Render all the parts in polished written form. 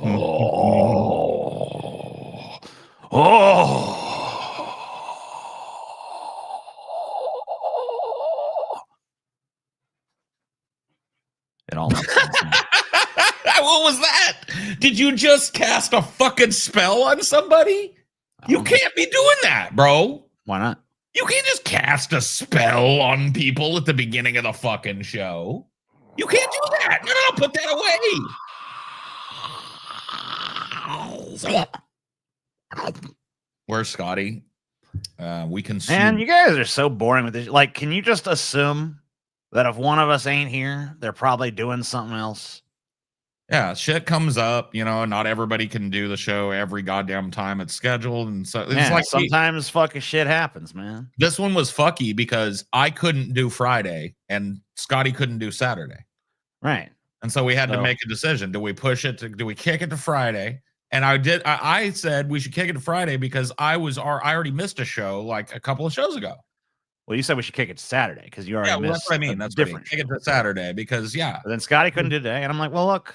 Oh. Oh. It all makes sense. What was that? Did you just cast a fucking spell on somebody? You can't be doing that, bro. Why not? You can't just cast a spell on people at the beginning of the fucking show. You can't do that. No, put that away. Where's Scotty? We can see. Man, you guys are so boring with this. Like, can you just assume that if one of us ain't here, they're probably doing something else? Yeah, shit comes up, not everybody can do the show every goddamn time it's scheduled. And so it's like sometimes fucking shit happens, man. This one was fucky because I couldn't do Friday and Scotty couldn't do Saturday. Right. And so we had to make a decision. Do we push it do we kick it to Friday? And I said we should kick it to Friday because I already missed a show like a couple of shows ago. Well, you said we should kick it to Saturday because you already missed. That's what I mean. That's different. Kick it to Saturday because But then Scotty couldn't do today, and I'm like, well, look,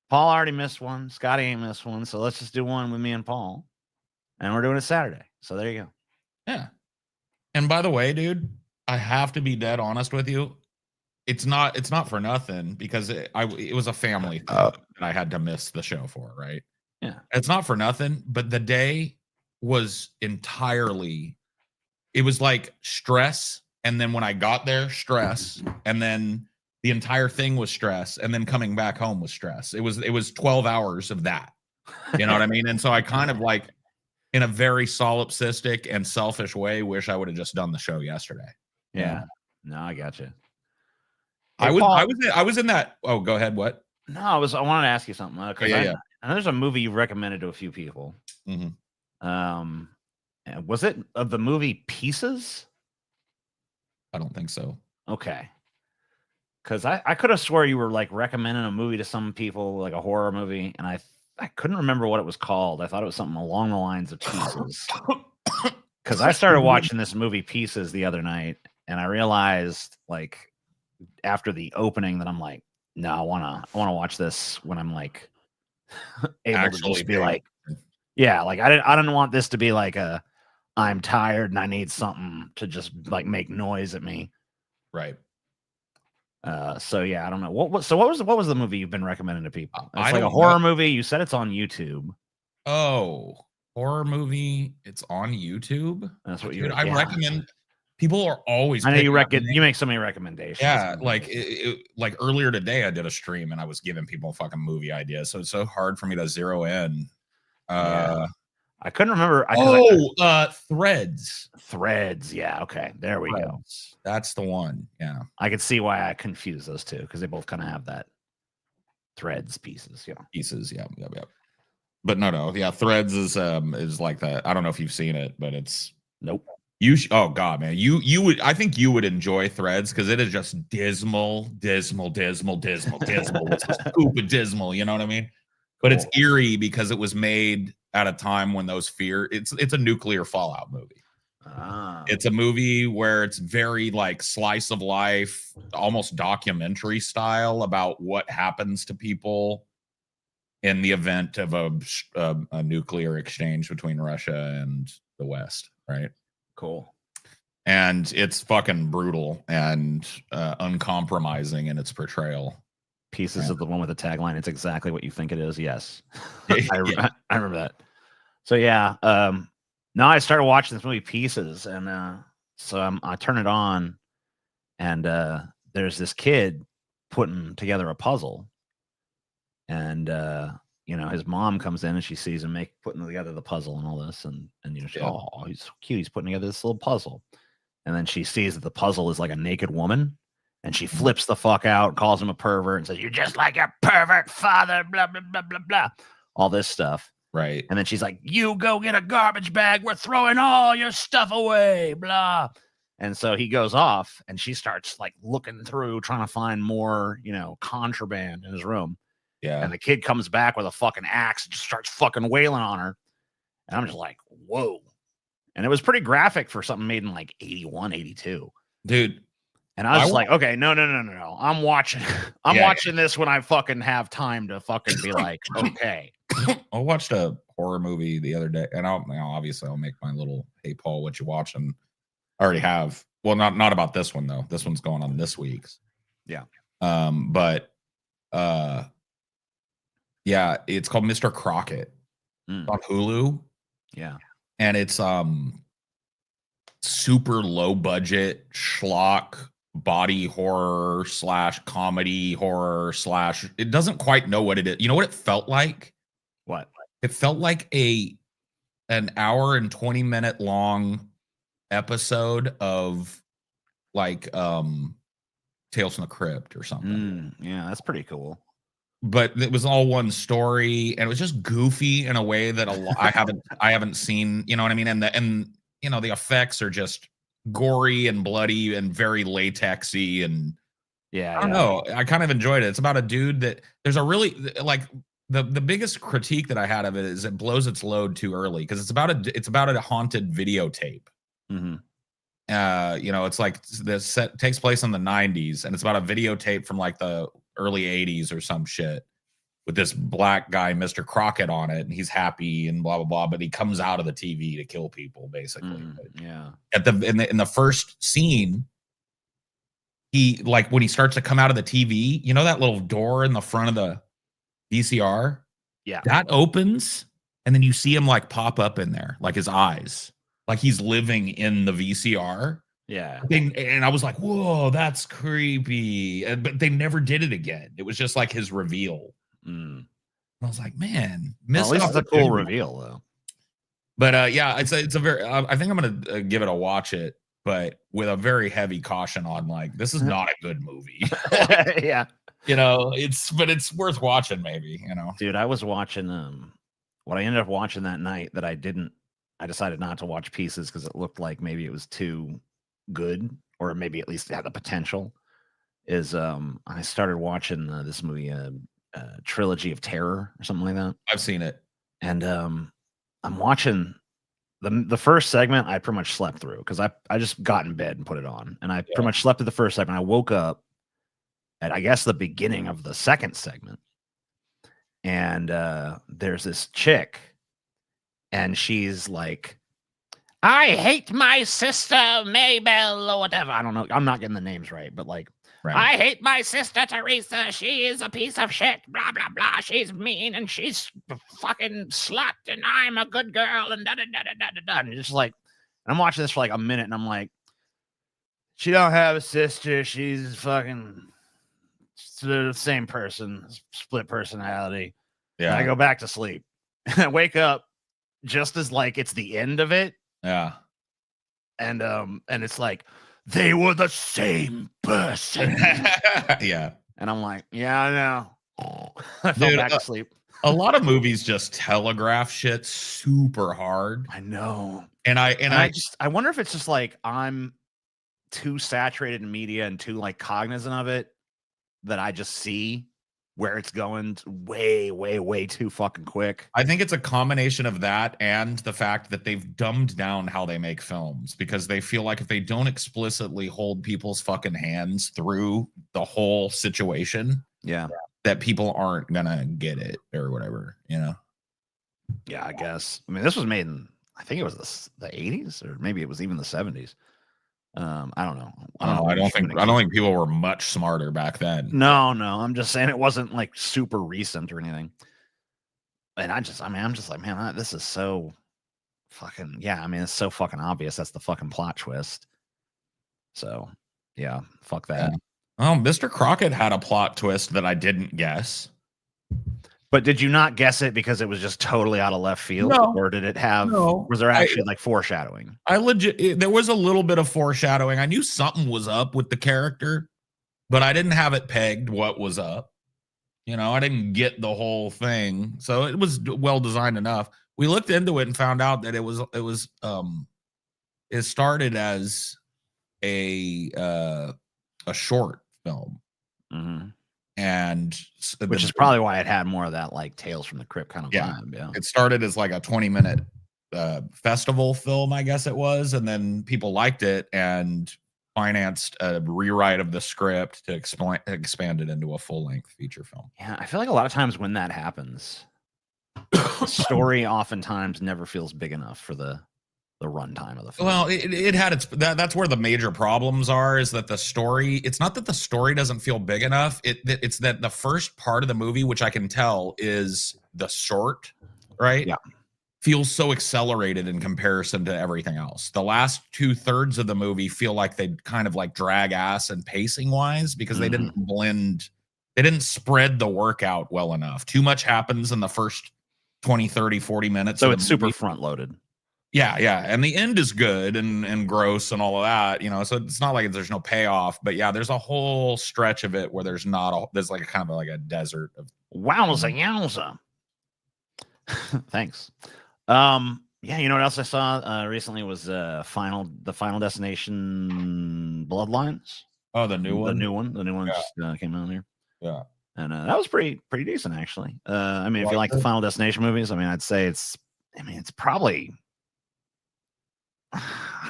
Paul already missed one. Scotty ain't missed one, so let's just do one with me and Paul, and we're doing it Saturday. So there you go. Yeah. And by the way, dude, I have to be dead honest with you. It's not for nothing because it was a family thing that I had to miss the show for, right? Yeah. It's not for nothing, but the day was entirely. It was like stress, and then when I got there, stress, and then the entire thing was stress, and then coming back home was stress. It was 12 hours of that. You know what I mean? And so I kind of like, in a very solipsistic and selfish way, wish I would have just done the show yesterday. Yeah. No, I got you. Hey, I was in that. Oh, go ahead. What? No, I wanted to ask you something. I know there's a movie you recommended to a few people. Mm-hmm. Was it of the movie Pieces? I don't think so. Okay. Because I could have swore you were like recommending a movie to some people, like a horror movie, and I couldn't remember what it was called. I thought it was something along the lines of Pieces. Because I started watching this movie Pieces the other night, and I realized like after the opening that I'm like, no, I wanna watch this when I'm like able to just be like, yeah, like I didn't want this to be like I'm tired and I need something to just like make noise at me. Right. So yeah, I don't know. What was the movie you've been recommending to people? It's like a horror movie. You said it's on YouTube. Oh, horror movie. It's on YouTube. That's what I recommend. People are always. I know you make so many recommendations. Yeah, like like earlier today, I did a stream and I was giving people fucking movie ideas. So it's so hard for me to zero in. I couldn't remember. Threads. Threads. Yeah. Okay. There we go. That's the one. Yeah. I could see why I confuse those two because they both kind of have that Threads pieces. Yeah. Pieces. Yeah. But no. Yeah. Threads is like that. I don't know if you've seen it, but it's nope. Oh God, man. You would. I think you would enjoy Threads because it is just dismal. It's stupid dismal. You know what I mean? But it's eerie because it was made at a time when those it's a nuclear fallout movie. It's a movie where it's very like slice of life, almost documentary style about what happens to people in the event of a nuclear exchange between Russia and the West, right? Cool. And it's fucking brutal and uncompromising in its portrayal. Pieces of the one with the tagline, it's exactly what you think it is. Yes. I remember that. So yeah, now I started watching this movie Pieces, and so I turn it on, and there's this kid putting together a puzzle, and his mom comes in and she sees him putting together the puzzle and all this, and oh, he's so cute, he's putting together this little puzzle, and then she sees that the puzzle is like a naked woman. And she flips the fuck out, calls him a pervert, and says, "You're just like your pervert father, blah, blah, blah, blah, blah." All this stuff. Right. And then she's like, "You go get a garbage bag. We're throwing all your stuff away, blah." And so he goes off, and she starts like looking through, trying to find more, contraband in his room. Yeah. And the kid comes back with a fucking axe and just starts fucking wailing on her. And I'm just like, whoa. And it was pretty graphic for something made in like 81, 82. Dude. And I was just like, okay, no. I'm watching this when I fucking have time to fucking be like, okay. I watched a horror movie the other day, and obviously I'll make my little, hey Paul, what you watching? I already have. Well, not about this one though. This one's going on this week's. Yeah. But yeah, it's called Mr. Crockett on Hulu. Yeah. And it's super low budget schlock body horror / comedy horror / it doesn't quite know what it is. You know what it felt like? What? It felt like an hour and 20-minute long episode of like Tales from the Crypt or something. Yeah, that's pretty cool. But it was all one story, and it was just goofy in a way that I haven't seen. You know what I mean? And you know, the effects are just gory and bloody and very latexy, and I don't know. I kind of enjoyed it. It's about a dude that there's a really like the biggest critique that I had of it is it blows its load too early because it's about a haunted videotape. Mm-hmm. You know, it's like this set takes place in the 90s, and it's about a videotape from like the early 80s or some shit with this black guy, Mr. Crockett, on it, and he's happy and blah blah blah, but he comes out of the TV to kill people, basically. Yeah. In the first scene, he like when he starts to come out of the TV, you know that little door in the front of the VCR? Yeah. That opens, and then you see him like pop up in there, like his eyes, like he's living in the VCR. Yeah. And I was like, whoa, that's creepy. But they never did it again. It was just like his reveal. I was like, man, at least it's a cool reveal though. But yeah, it's a very I think I'm gonna give it a watch it, but with a very heavy caution on like this is not a good movie. Yeah. You know, it's worth watching maybe, you know. Dude, I was watching what I ended up watching that night that I decided not to watch pieces because it looked like maybe it was too good, or maybe at least it had the potential, is I started watching this movie Trilogy of Terror or something like that. I've seen it. And I'm watching the first segment. I pretty much slept through because I just got in bed and put it on, and I pretty much slept through the first segment. I woke up at I guess the beginning of the second segment, and there's this chick, and she's like, I hate my sister Mabel or whatever. I don't know. I'm not getting the names right, but like, I hate my sister Teresa. She is a piece of shit. Blah blah blah. She's mean and she's fucking slut, and I'm a good girl. And da da da da da da. And it's just like, I'm watching this for like a minute, and I'm like, she don't have a sister. She's fucking the same person, split personality. Yeah. And I go back to sleep. I wake up just as like it's the end of it. Yeah. And it's like they were the same person. Yeah. And I'm like, yeah, I know. I fell back asleep. A lot of movies just telegraph shit super hard. I know. And I wonder if it's just like I'm too saturated in media and too like cognizant of it that I just see where it's going way, way, way too fucking quick. I think it's a combination of that and the fact that they've dumbed down how they make films because they feel like if they don't explicitly hold people's fucking hands through the whole situation, that people aren't gonna get it or whatever, you know? Yeah, I guess. I mean, this was made in, I think it was the 80s or maybe it was even the 70s. I don't know. I don't think people were much smarter back then. No. I'm just saying it wasn't like super recent or anything. And I'm just like, man, this is so fucking, it's so fucking obvious. That's the fucking plot twist. So yeah, fuck that. Yeah. Oh, Mr. Crockett had a plot twist that I didn't guess. But did you not guess it because it was just totally out of left field? No. Or did it have, was there actually like foreshadowing? There was a little bit of foreshadowing. I knew something was up with the character, but I didn't have it pegged what was up. You know, I didn't get the whole thing. So it was well designed enough. We looked into it and found out that it started as a short film. Mm-hmm. And which is probably why it had more of that like Tales from the Crypt kind of vibe. Yeah, it started as like a 20-minute festival film, I guess it was, and then people liked it, and financed a rewrite of the script to expand it into a full-length feature film. Yeah, I feel like a lot of times when that happens, the story oftentimes never feels big enough for the runtime of the film. Well, it had its that's where the major problems are, is that the story, it's not that the story doesn't feel big enough, it's that the first part of the movie, which I can tell is the short, right? Yeah. Feels so accelerated in comparison to everything else. The last 2/3 of the movie feel like they kind of like drag ass and pacing wise, because they didn't blend, they didn't spread the work out well enough. Too much happens in the first 20, 30, 40 minutes. So it's super front loaded. Yeah. And the end is good and gross and all of that, you know, so it's not like there's no payoff, but yeah, there's a whole stretch of it where there's there's like a kind of like a desert of yowza. Thanks. Yeah, you know what else I saw recently was the Final Destination Bloodlines. Oh, the new one just came out here. Yeah. And that was pretty decent, actually. I mean, if you like the Final Destination movies, I mean, I'd say it's probably, I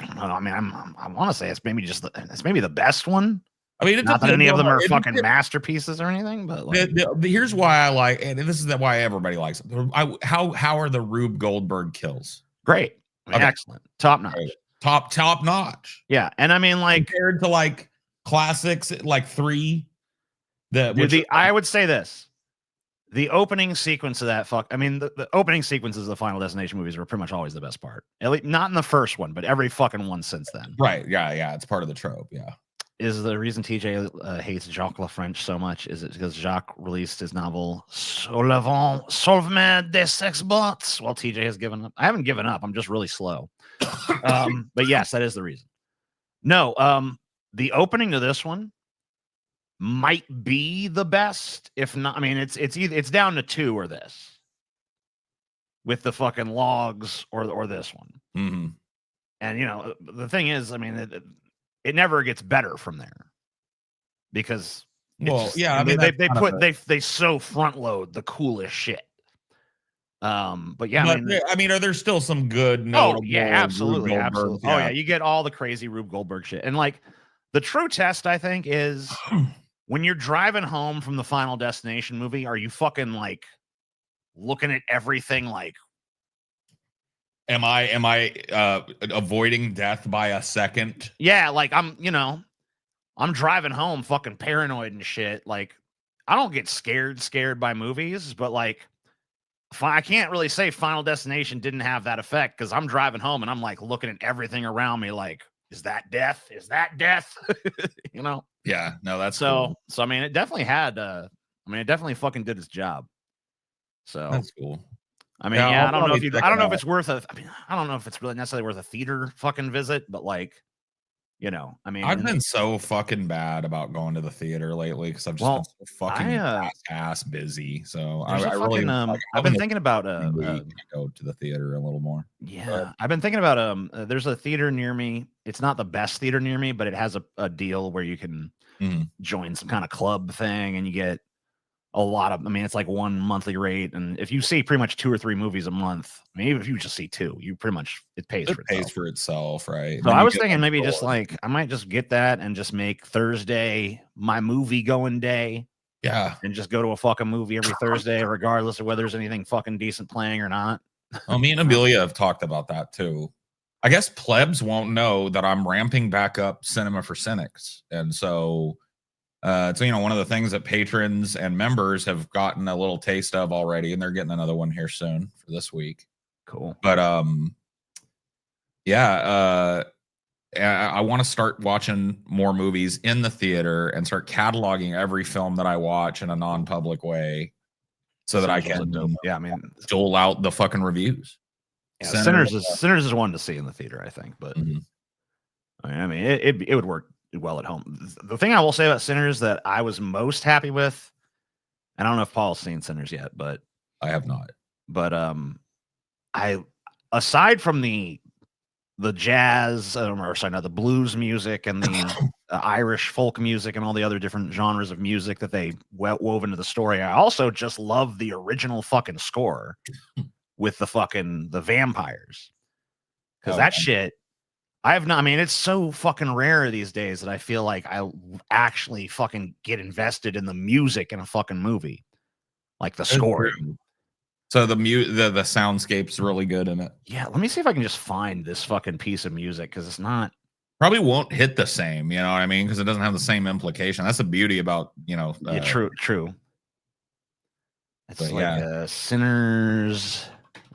don't know. I mean, I want to say it's maybe the best one. I mean, not that any of them are fucking masterpieces or anything, but like, here's why I like, and this is why everybody likes it. How are the Rube Goldberg kills? Great, excellent, top notch, top notch. Yeah, and I mean, like compared to like classics, like 3. I would say this. The opening sequence of that the opening sequences of the Final Destination movies were pretty much always the best part. At least not in the first one, but every fucking one since then. Right. Yeah. It's part of the trope. Yeah. Is the reason TJ hates Jacques Lafrench so much, is it because Jacques released his novel Sauve-moi des sex bots while TJ has given up? I haven't given up. I'm just really slow. But yes, that is the reason. No, the opening to this one might be the best, if not. I mean, it's down to 2 or this, with the fucking logs or this one. Mm-hmm. And you know, the thing is, I mean, it never gets better from there, because they so front load the coolest shit. But yeah, I mean, are there still some good? Oh yeah, absolutely. Yeah. Oh yeah, you get all the crazy Rube Goldberg shit, and like the true test, I think, is when you're driving home from the Final Destination movie, are you fucking like looking at everything like, am I avoiding death by a second? Yeah, like I'm driving home fucking paranoid and shit. Like, I don't get scared by movies, but like, I can't really say Final Destination didn't have that effect, because I'm driving home and I'm like looking at everything around me like, is that death? Is that death? You know? Yeah, no, that's cool. So I mean, it definitely had it definitely fucking did its job. So that's cool. I mean, yeah, I don't know if it's worth I don't know if it's really necessarily worth a theater fucking visit, but like, you know, I mean, I've been so fucking bad about going to the theater lately, because I've just been so fucking ass busy. So I really I've been thinking about go to the theater a little more. Yeah, I've been thinking about there's a theater near me. It's not the best theater near me, but it has a deal where you can join some kind of club thing, and you get a lot of, it's like one monthly rate, and if you see pretty much 2 or 3 movies a month, I mean, even if you just see 2, you pretty much it pays for itself, right? So I was thinking maybe just like I might just get that and just make Thursday my movie going day. Yeah, and just go to a fucking movie every Thursday, regardless of whether there's anything fucking decent playing or not. Well, me and Amelia have talked about that too. I guess plebs won't know that I'm ramping back up Cinema for Cynics, and so. So, you know, one of the things that patrons and members have gotten a little taste of already, and they're getting another one here soon for this week. Cool. But I want to start watching more movies in the theater and start cataloging every film that I watch in a non-public way, so that I can dole out the fucking reviews. Yeah, Sinners is one to see in the theater, I think, but it would work well at home. The thing I will say about Sinners that I was most happy with, and I don't know if Paul's seen Sinners yet, but I have not. But aside from the jazz, the blues music and the Irish folk music and all the other different genres of music that they wove into the story, I also just love the original fucking score with the vampires, because that shit. I have not. I mean, it's so fucking rare these days that I feel like I actually fucking get invested in the music in a fucking movie, like the score. So the soundscape's really good in it. Yeah, let me see if I can just find this fucking piece of music because it's not. Probably won't hit the same, you know what I mean? Because it doesn't have the same implication. That's the beauty about, yeah, true. It's like a Sinners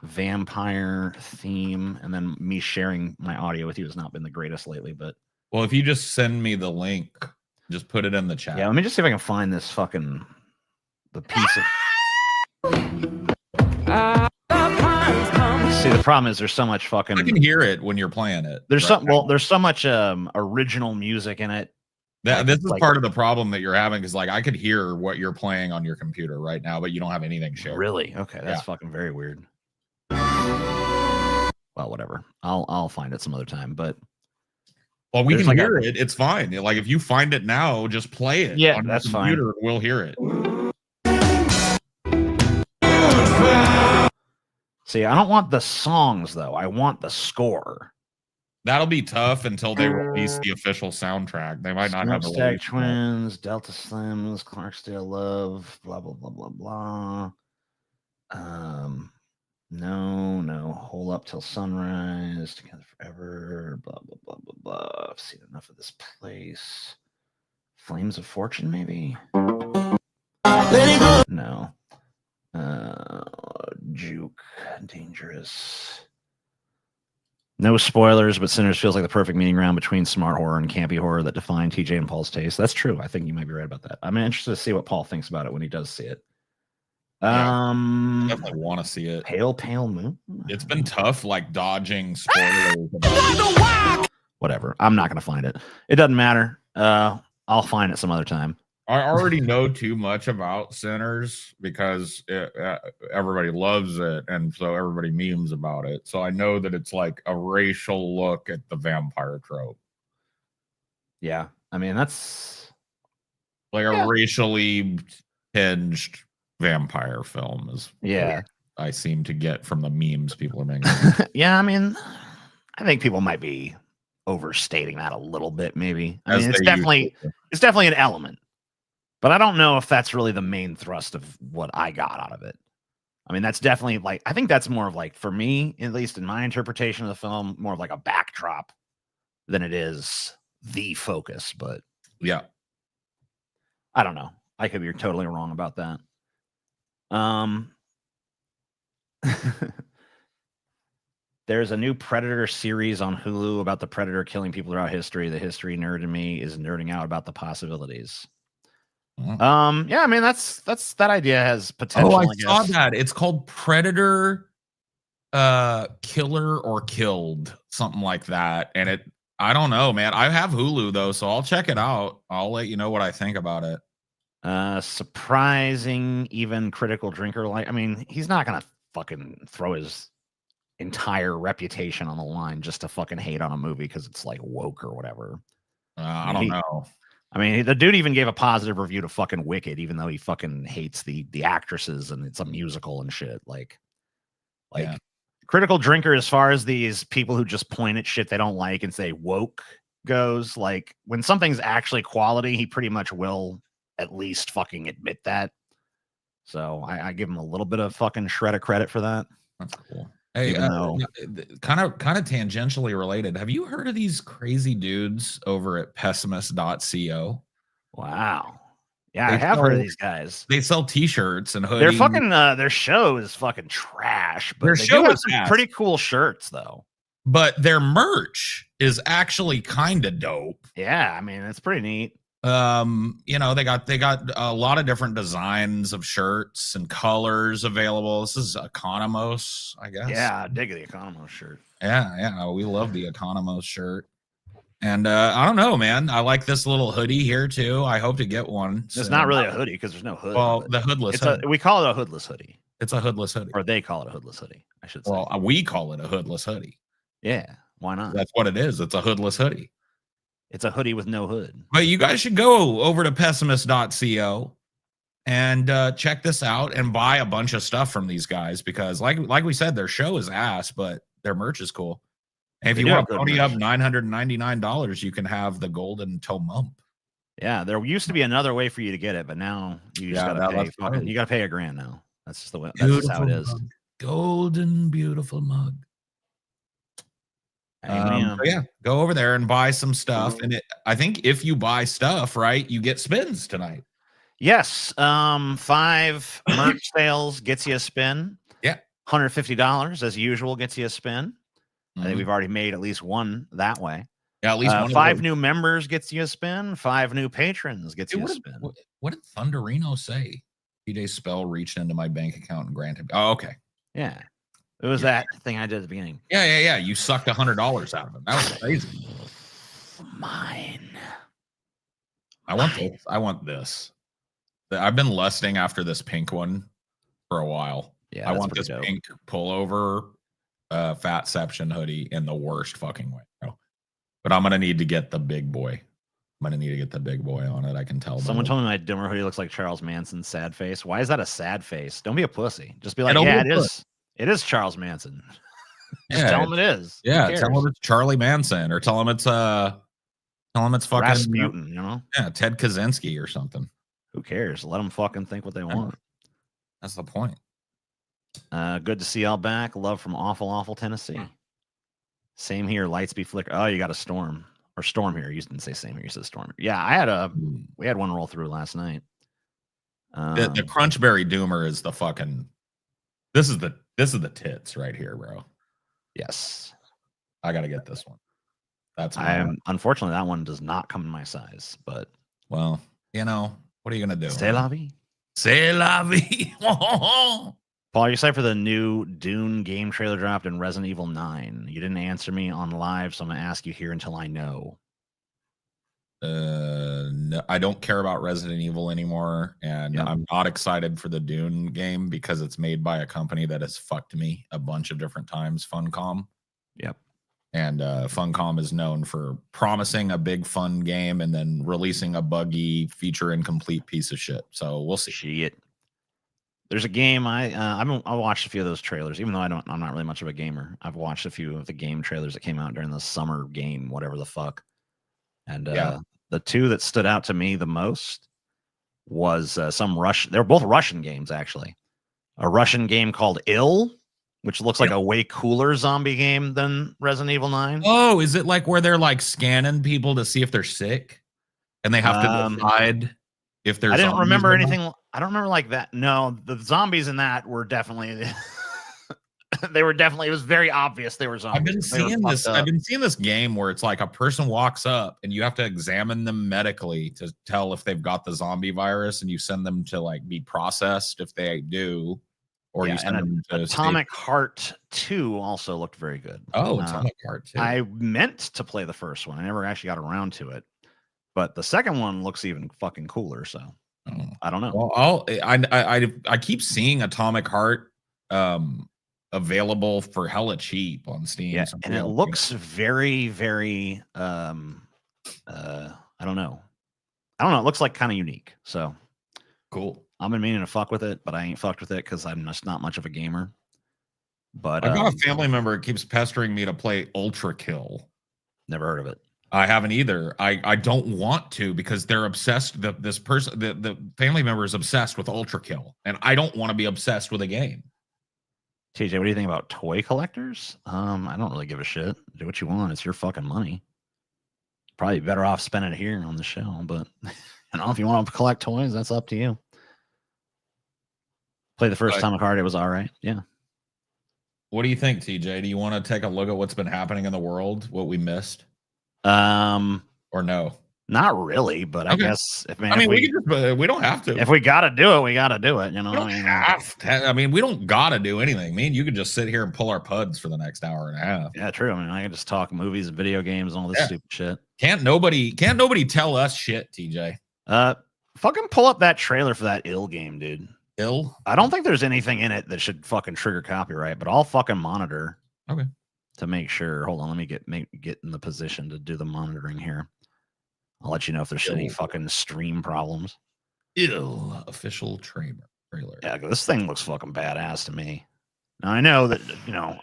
vampire theme, and then me sharing my audio with you has not been the greatest lately, but well, if you just send me the link, just put it in the chat. Yeah, let me just see if I can find this fucking the piece of. See, the problem is there's so much fucking. I can hear it when you're playing it. There's there's so much original music in it. This is part of the problem that you're having, because like I could hear what you're playing on your computer right now, but you don't have anything shared. Really? Okay, that's fucking very weird. Well, whatever. I'll find it some other time, but. Well, we can hear it. It's fine. Like if you find it now, just play it. Yeah, on that's your computer, fine. We'll hear it. See, I don't want the songs though. I want the score. That'll be tough until they release the official soundtrack. They might not have a Stack Twins, Delta Slims, Clarksdale Love, blah blah blah blah blah. No, Hole Up Till Sunrise, Together Forever, blah blah blah blah blah. I've seen enough of this place. Flames of Fortune, maybe. No. Juke, Dangerous. No spoilers, but Sinners feels like the perfect meeting ground between smart horror and campy horror that define TJ and Paul's taste. That's true. I think you might be right about that. I'm interested to see what Paul thinks about it when he does see it. I definitely want to see it. Pale Moon. It's been tough, like dodging spoilers. Whatever. I'm not gonna find it. It doesn't matter. I'll find it some other time. I already know too much about Sinners because everybody loves it, and so everybody memes about it. So I know that it's like a racial look at the vampire trope. Yeah, I mean that's like a racially tinged vampire film is I seem to get from the memes people are making. Yeah, I mean, I think people might be overstating that a little bit, maybe. I mean, it's definitely an element. But I don't know if that's really the main thrust of what I got out of it. I mean, that's definitely like, I think that's more of like, for me, at least in my interpretation of the film, more of like a backdrop than it is the focus. But yeah, I don't know. I could be totally wrong about that. There's a new Predator series on Hulu about the Predator killing people throughout history. The history nerd in me is nerding out about the possibilities. Yeah, I mean that idea has potential. I saw that. It's called Predator Killer or Killed, something like that. And I don't know, man. I have Hulu though, so I'll check it out. I'll let you know what I think about it. Surprising, even critical drinker like. I mean, he's not gonna fucking throw his entire reputation on the line just to fucking hate on a movie because it's like woke or whatever. I don't know. I mean, the dude even gave a positive review to fucking Wicked, even though he fucking hates the actresses and it's a musical and shit. Like critical drinker, as far as these people who just point at shit they don't like and say woke goes, like when something's actually quality, he pretty much will at least fucking admit that. So I give him a little bit of fucking shred of credit for that. That's cool. Hey, kind of tangentially related. Have you heard of these crazy dudes over at pessimist.co? Wow. Yeah, I have heard of these guys. They sell t-shirts and hoodies. They're fucking their show is fucking trash, but their show is some pretty cool shirts though. But their merch is actually kind of dope. Yeah, I mean, it's pretty neat. You know, they got a lot of different designs of shirts and colors available. This is Economos, I guess. Yeah, I dig the Economos shirt. Yeah, we love the Economos shirt. And I don't know, man. I like this little hoodie here too. I hope to get one. It's not really a hoodie because there's no hood. Well, the hoodless hoodie. We call it a hoodless hoodie. It's a hoodless hoodie. Or they call it a hoodless hoodie, I should say. Well, we call it a hoodless hoodie. Yeah, why not? That's what it is. It's a hoodless hoodie. It's a hoodie with no hood. But you guys should go over to pessimist.co and check this out and buy a bunch of stuff from these guys because like we said, their show is ass, but their merch is cool. And if you want to pony up $999, you can have the golden Tomump. Yeah, there used to be another way for you to get it, but now you just gotta pay you gotta pay $1,000 now. That's just the way. That's just how it is. Mug. Golden, beautiful mug. So yeah, go over there and buy some stuff. And I think if you buy stuff, right, you get spins tonight. Yes. 5 merch sales gets you a spin. Yeah. $150 as usual gets you a spin. I think we've already made at least one that way. Yeah, at least one. 5 new members gets you a spin. 5 new patrons gets you a spin. What did Thunderino say? TJ Spell reached into my bank account and granted. Oh, okay. Yeah. It was that thing I did at the beginning. Yeah. You sucked $100 out of him. That was crazy. Mine. I want this. I've been lusting after this pink one for a while. Yeah, I want this pink pullover Fatception hoodie in the worst fucking way. But I'm gonna need to get the big boy. I'm gonna need to get the big boy on it. I can tell. Someone told me my dimmer hoodie looks like Charles Manson's sad face. Why is that a sad face? Don't be a pussy. Just be like, yeah, it is. It is Charles Manson. Just tell him it is. Yeah, tell him it's Charlie Manson, or tell him it's fucking Rasputin, you know? Yeah, Ted Kaczynski or something. Who cares? Let them fucking think what they want. That's the point. Good to see y'all back. Love from awful Tennessee. Same here. Lights be flicker. Oh, you got a storm or storm here. You didn't say same here. You said storm. Yeah, we had one roll through last night. The Crunchberry Doomer is the fucking. This is the tits right here, bro. Yes, I gotta get this one. Unfortunately, that one does not come in my size, but well, what are you gonna do? C'est la vie. C'est la vie. Paul, you're excited for the new Dune game trailer dropped in Resident Evil 9. You didn't answer me on live, so I'm gonna ask you here until I know. No, I don't care about Resident Evil anymore, and I'm not excited for the Dune game because it's made by a company that has fucked me a bunch of different times, Funcom. Yep. And Funcom is known for promising a big fun game and then releasing a buggy, feature incomplete piece of shit. So we'll see. Shit. There's a game I watched a few of those trailers, even though I'm not really much of a gamer. I've watched a few of the game trailers that came out during the summer game, whatever the fuck. And the two that stood out to me the most was some Russian. They're both Russian games, actually. A Russian game called Ill, which looks like a way cooler zombie game than Resident Evil 9. Oh, is it like where they're like scanning people to see if they're sick, and they have to decide if they're? I didn't remember anything. I don't remember like that. No, the zombies in that were definitely. They were definitely. It was very obvious they were zombies. I've been seeing this game where it's like a person walks up and you have to examine them medically to tell if they've got the zombie virus, and you send them to like be processed if they do, or you send them to Atomic Heart 2 also looked very good. Oh, Atomic Heart 2. I meant to play the first one. I never actually got around to it, but the second one looks even fucking cooler. So I don't know. Well, I keep seeing Atomic Heart available for hella cheap on Steam. Yeah, and it looks very, very I don't know. It looks like kind of unique. So cool. I've been meaning to fuck with it, but I ain't fucked with it because I'm just not much of a gamer. But I've got a family member that keeps pestering me to play Ultra Kill. Never heard of it. I haven't either. I don't want to because they're obsessed. The family member is obsessed with Ultra Kill, and I don't want to be obsessed with a game. TJ, what do you think about toy collectors? I don't really give a shit. Do what you want. It's your fucking money. Probably better off spending it here on the show, but if you want to collect toys, that's up to you. Play the first Atomic Heart. It was all right. Yeah. What do you think, TJ? Do you want to take a look at what's been happening in the world? What we missed? Or no? Not really, but I guess we don't have to. If we got to do it, we got to do it. We don't have to. We don't got to do anything. You could just sit here and pull our puds for the next hour and a half. Yeah, true. I can just talk movies and video games and all this stupid shit. Can't nobody tell us shit, TJ. Fucking pull up that trailer for that Ill game, dude. Ill? I don't think there's anything in it that should fucking trigger copyright, but I'll fucking monitor. Okay. To make sure. Hold on, let me get in the position to do the monitoring here. I'll let you know if there's any fucking stream problems. Ill official trailer. Yeah, this thing looks fucking badass to me. Now, I know that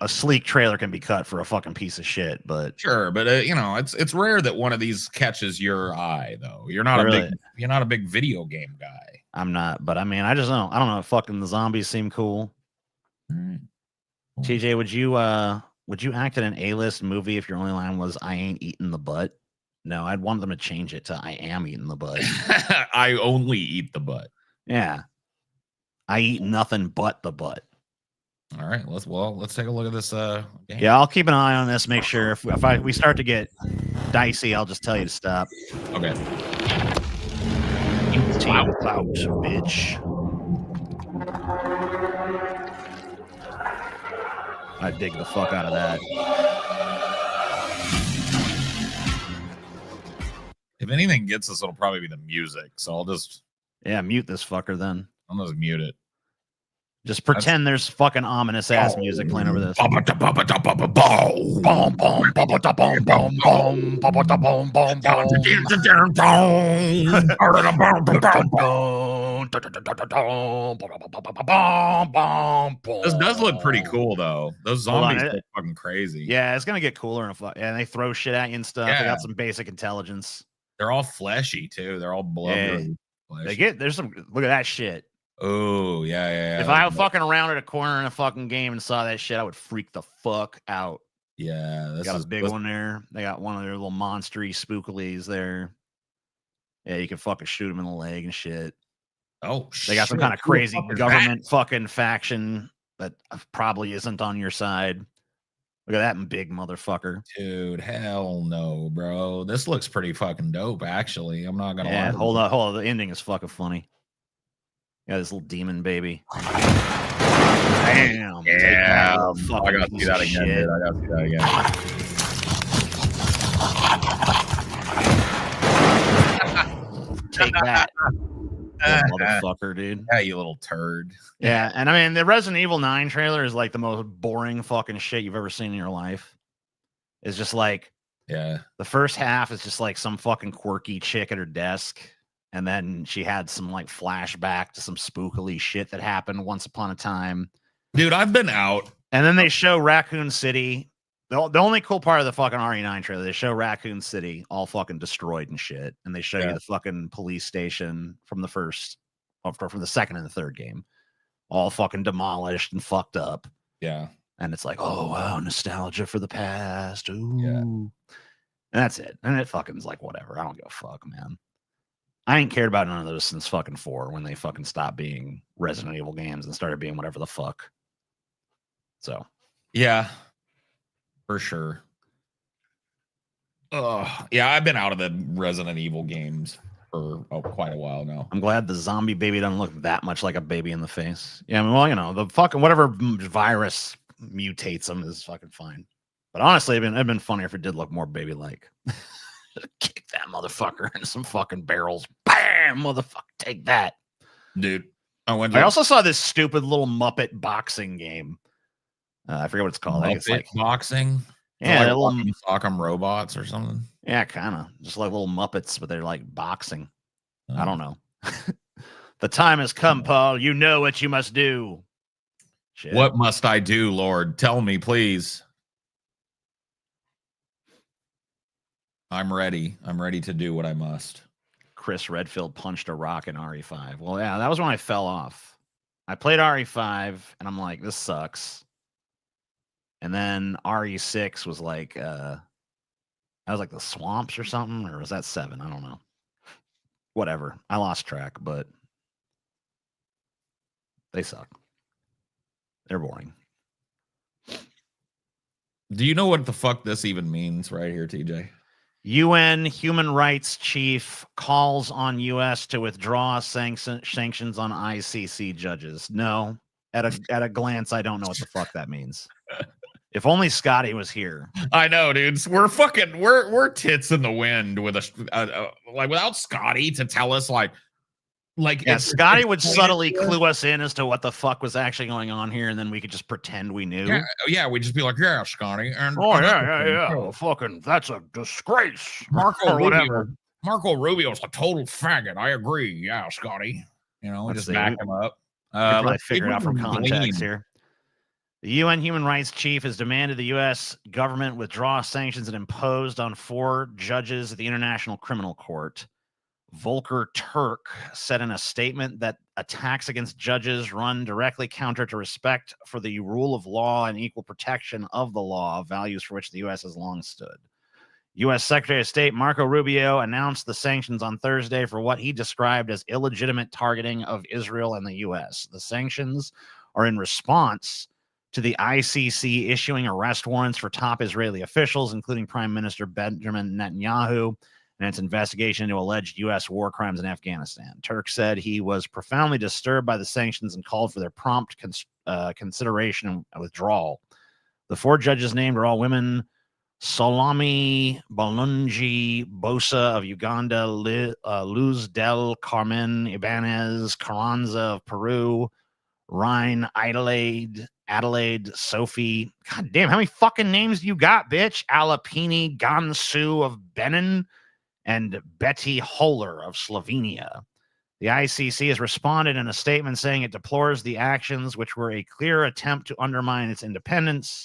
a sleek trailer can be cut for a fucking piece of shit, but sure, but it's rare that one of these catches your eye, though. You're not a big video game guy. I'm not, but I mean, I don't know. Fucking the zombies seem cool. Right. TJ, would you act in an A-list movie if your only line was "I ain't eating the butt"? No, I'd want them to change it to "I am eating the butt." I only eat the butt. Yeah, I eat nothing but the butt. All right, let's take a look at this. Game. Yeah, I'll keep an eye on this. Make sure if we start to get dicey, I'll just tell you to stop. Okay. Team clout, bitch. I dig the fuck out of that. If anything gets us, it'll probably be the music. So I'll just mute this fucker then. I'll just mute it. Just pretend there's fucking ominous ass music playing over this. This does look pretty cool, though. Those zombies look fucking crazy. Yeah, it's gonna get cooler and they throw shit at you and stuff. Yeah. They got some basic intelligence. They're all fleshy too. They're all blubbery. Yeah. There's some. Look at that shit. Oh, yeah. If I fucking rounded a corner in a fucking game and saw that shit, I would freak the fuck out. Yeah, this got a big one there. They got one of their little monstery spookilies there. Yeah, you can fucking shoot them in the leg and shit. Oh, they got some kind of crazy government fucking faction that probably isn't on your side. Look at that big motherfucker. Dude, hell no, bro. This looks pretty fucking dope, actually. I'm not gonna lie. Hold on. The ending is fucking funny. Yeah, this little demon baby. Damn. Yeah. I gotta see that again, dude. I gotta see that again. Take that. Motherfucker, dude. Yeah, you little turd. Yeah, and I mean, the Resident Evil 9 trailer is like the most boring fucking shit you've ever seen in your life. It's just like, the first half is just like some fucking quirky chick at her desk. And then she had some like flashback to some spookily shit that happened once upon a time. Dude, I've been out. And then they show Raccoon City. The only cool part of the fucking RE9 trailer, they show Raccoon City all fucking destroyed and shit. And they show you the fucking police station from the from the second and the third game. All fucking demolished and fucked up. Yeah. And it's like, oh, wow, nostalgia for the past. Ooh. Yeah. And that's it. And it fucking is like, whatever. I don't give a fuck, man. I ain't cared about none of those since fucking 4 when they fucking stopped being Resident Evil games and started being whatever the fuck. So. Yeah. For sure. Yeah, I've been out of the Resident Evil games for quite a while now. I'm glad the zombie baby doesn't look that much like a baby in the face. Yeah, I mean, well, the fucking whatever virus mutates them is fucking fine. But honestly, it'd been funnier if it did look more baby-like. Kick that motherfucker into some fucking barrels. Bam, motherfucker, take that, dude. I also saw this stupid little Muppet boxing game. I forget what it's called. Muppet like boxing. Yeah, like little Sock'em robots or something. Yeah, kind of just like little Muppets, but they're like boxing. I don't know. The time has come, Paul. You know what you must do. Shit. What must I do, Lord? Tell me, please. I'm ready. I'm ready to do what I must. Chris Redfield punched a rock in RE5. Well, yeah, that was when I fell off. I played RE5, and I'm like, this sucks. And then RE6 was like, that was like the swamps or something, or was that 7? I don't know. Whatever. I lost track, but they suck. They're boring. Do you know what the fuck this even means right here, TJ? UN human rights chief calls on U.S. to withdraw sanctions on ICC judges. No, at a glance, I don't know what the fuck that means. If only Scotty was here. I know, dudes. We're tits in the wind with like without Scotty to tell us like yeah, Scotty would subtly clue us in as to what the fuck was actually going on here, and then we could just pretend we knew. Yeah, we'd just be like, yeah, Scotty. And yeah. Well, fucking, that's a disgrace. Marco Rubio's a total faggot. I agree. Yeah, Scotty. You know, just back him up. Let's figure it out from context here. The UN human rights chief has demanded the U.S. government withdraw sanctions it imposed on 4 judges at the International Criminal Court. Volker Turk said in a statement that attacks against judges run directly counter to respect for the rule of law and equal protection of the law, values for which the U.S. has long stood. U.S. Secretary of State Marco Rubio announced the sanctions on Thursday for what he described as illegitimate targeting of Israel and the U.S. The sanctions are in response to the ICC issuing arrest warrants for top Israeli officials, including Prime Minister Benjamin Netanyahu, and its investigation into alleged U.S. war crimes in Afghanistan. Turk said he was profoundly disturbed by the sanctions and called for their prompt consideration and withdrawal. The 4 judges named are all women: Salami Balungi Bosa of Uganda, Luz del Carmen Ibanez Carranza of Peru, Ryan Adelaide Sophie. God damn, how many fucking names do you got, bitch? Alapini Gansu of Benin, and Betty Holler of Slovenia. The ICC has responded in a statement saying it deplores the actions, which were a clear attempt to undermine its independence.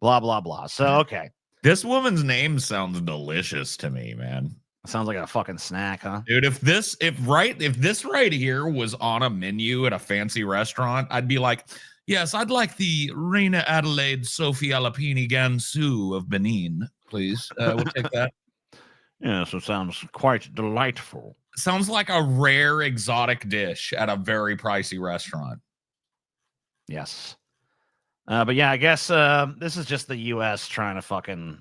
Blah, blah, blah. So, okay. This woman's name sounds delicious to me, man. Sounds like a fucking snack, huh? Dude, if this right here was on a menu at a fancy restaurant, I'd be like, yes, I'd like the Reina Adelaide Sophie Alapini Gansu of Benin, please. We'll take that. Yes, it sounds quite delightful. Sounds like a rare exotic dish at a very pricey restaurant. Yes. But yeah, I guess this is just the U.S. trying to fucking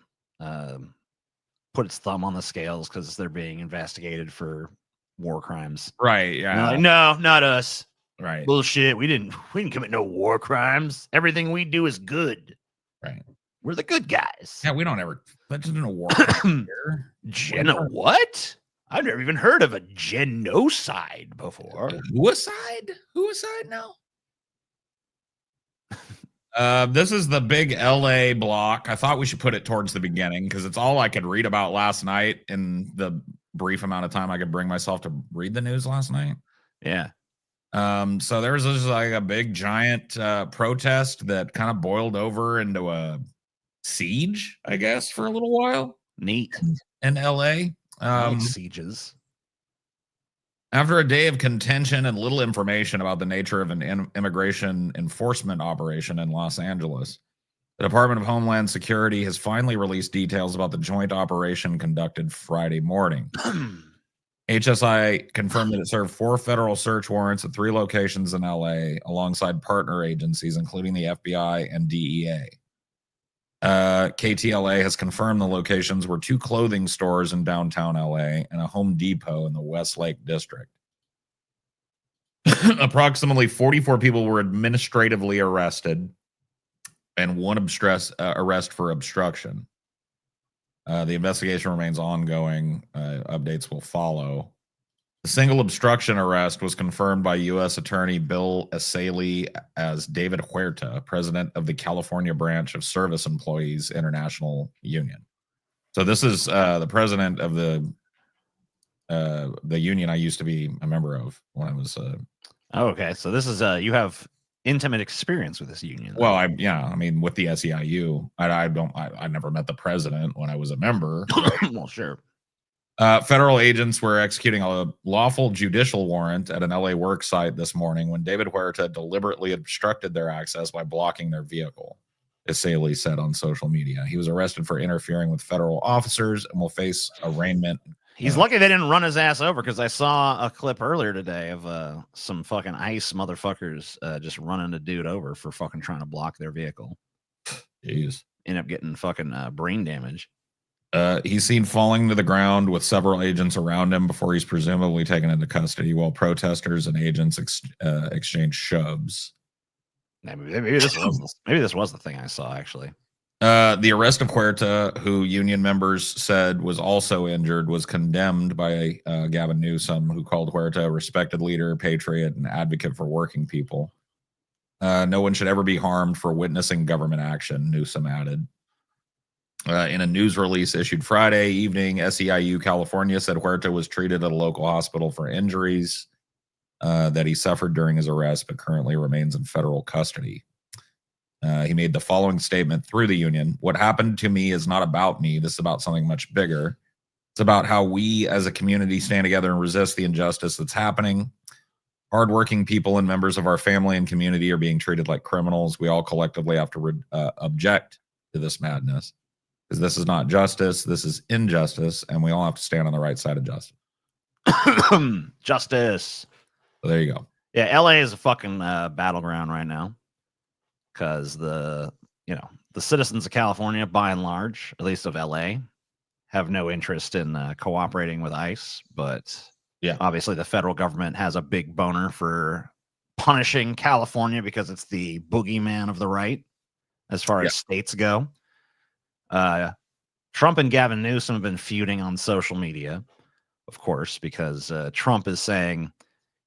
put its thumb on the scales because they're being investigated for war crimes. Right, yeah. Like, no, not us. Right. Bullshit. We didn't commit no war crimes. Everything we do is good. Right. We're the good guys. Yeah, we don't ever. That's in a war. What? I've never even heard of a genocide before. Whoicide now? This is the big LA block. I thought we should put it towards the beginning because it's all I could read about last night in the brief amount of time I could bring myself to read the news last night. Yeah. So there was this like a big giant protest that kind of boiled over into a siege, I guess, for a little while. Neat. In LA. Sieges. After a day of contention and little information about the nature of an immigration enforcement operation in Los Angeles, the Department of Homeland Security has finally released details about the joint operation conducted Friday morning. HSI confirmed that it served 4 federal search warrants at 3 locations in LA alongside partner agencies, including the FBI and DEA. KTLA has confirmed the locations were 2 clothing stores in downtown LA and a Home Depot in the Westlake district. Approximately 44 people were administratively arrested and 1 arrest for obstruction. The investigation remains ongoing. Updates will follow. The single obstruction arrest was confirmed by U.S. Attorney Bill Asaley as David Huerta, president of the California branch of Service Employees International Union. So this is the president of the union I used to be a member of when I was. Okay, so this is you have intimate experience with this union. Well, I mean, with the SEIU, I never met the president when I was a member. Well, sure. Federal agents were executing a lawful judicial warrant at an LA work site this morning when David Huerta deliberately obstructed their access by blocking their vehicle, Asaley said on social media. He was arrested for interfering with federal officers and will face arraignment. He's lucky they didn't run his ass over because I saw a clip earlier today of some fucking ICE motherfuckers just running a dude over for fucking trying to block their vehicle. Jeez. End up getting fucking brain damage. He's seen falling to the ground with several agents around him before he's presumably taken into custody while protesters and agents exchange shoves. Maybe this was the thing I saw, actually. The arrest of Huerta, who union members said was also injured, was condemned by Gavin Newsom, who called Huerta a respected leader, patriot, and advocate for working people. No one should ever be harmed for witnessing government action, Newsom added. In a news release issued Friday evening, SEIU California said Huerta was treated at a local hospital for injuries that he suffered during his arrest, but currently remains in federal custody. He made the following statement through the union. What happened to me is not about me. This is about something much bigger. It's about how we as a community stand together and resist the injustice that's happening. Hardworking people and members of our family and community are being treated like criminals. We all collectively have to object to this madness, because this is not justice. This is injustice, and we all have to stand on the right side of justice. Justice. So there you go. Yeah, LA is a fucking battleground right now, because the citizens of California, by and large, at least of LA, have no interest in cooperating with ICE, but yeah, obviously the federal government has a big boner for punishing California because it's the boogeyman of the right as far as states go. Trump and Gavin Newsom have been feuding on social media, of course, because Trump is saying,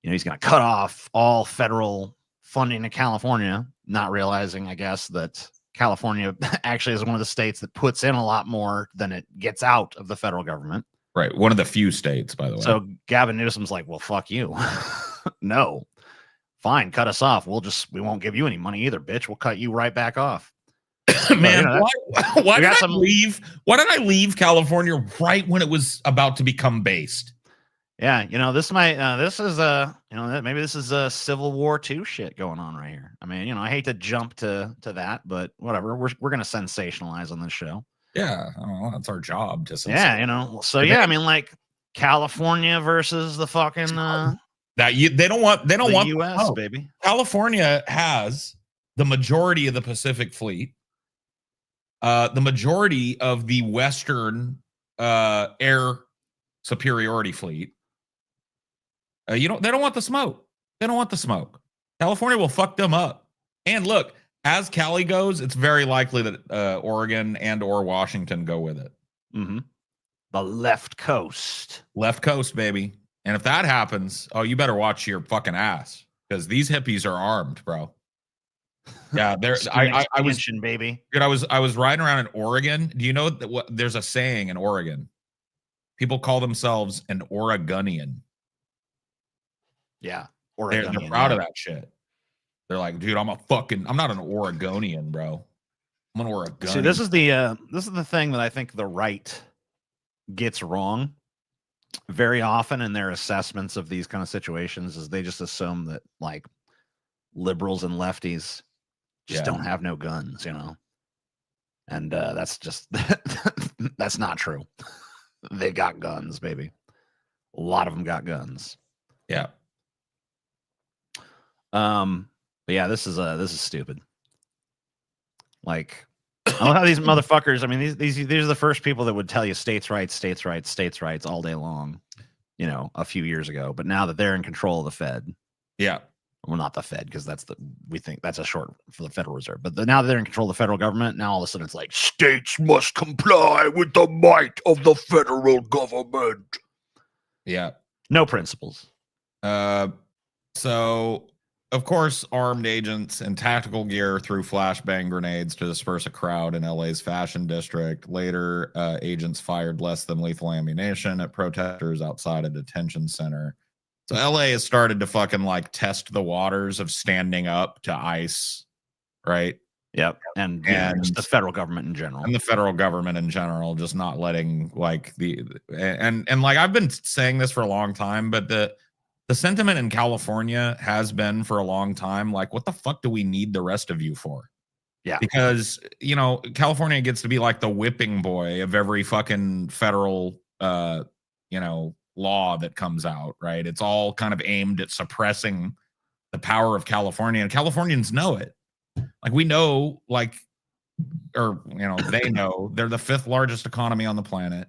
he's going to cut off all federal funding to California, not realizing, I guess, that California actually is one of the states that puts in a lot more than it gets out of the federal government. Right. One of the few states, by the way. So Gavin Newsom's like, well, fuck you. No. Fine, cut us off. We won't give you any money either, bitch. We'll cut you right back off. Man, why did I leave? Why did I leave California right when it was about to become based? Yeah, this might this is maybe this is a Civil War II shit going on right here. I mean, I hate to jump to that, but whatever. We're gonna sensationalize on this show. Yeah, that's our job to sensationalize. Yeah, so yeah, I mean, like California versus the fucking they don't want the US, baby. California has the majority of the Pacific Fleet, the majority of the Western air superiority fleet. They don't want the smoke. They don't want the smoke. California will fuck them up. And look, as Cali goes, it's very likely that Oregon and or Washington go with it. Mm-hmm. The left coast, baby. And if that happens, you better watch your fucking ass, because these hippies are armed, bro. Yeah, I was baby. Dude, I was riding around in Oregon. Do you know that there's a saying in Oregon? People call themselves an Oregonian. Yeah, they're proud of that shit. They're like, dude, I'm not an Oregonian, bro. I'm an Oregonian. See, this is the thing that I think the right gets wrong very often in their assessments of these kind of situations, is they just assume that like liberals and lefties just don't have no guns, and that's just that's not true. They got guns, baby. A lot of them got guns. Yeah. But yeah, this is stupid. Like, I love how these motherfuckers, I mean, these are the first people that would tell you states' rights all day long, a few years ago. But now that they're in control of the Fed. Yeah. Well, not the Fed, because we think that's a short for the Federal Reserve. But now that they're in control of the federal government, now all of a sudden it's like, states must comply with the might of the federal government. Yeah. No principles. So, of course, armed agents in tactical gear threw flashbang grenades to disperse a crowd in LA's fashion district. Later, agents fired less than lethal ammunition at protesters outside a detention center. So LA has started to fucking like test the waters of standing up to ICE, right? Yep. And just the federal government in general. And the federal government in general, just not letting like and like I've been saying this for a long time, but the sentiment in California has been for a long time, like, what the fuck do we need the rest of you for? Yeah. Because, California gets to be like the whipping boy of every fucking federal, law that comes out, right? It's all kind of aimed at suppressing the power of California, and Californians know it. Like, we know, they know they're the 5th largest economy on the planet.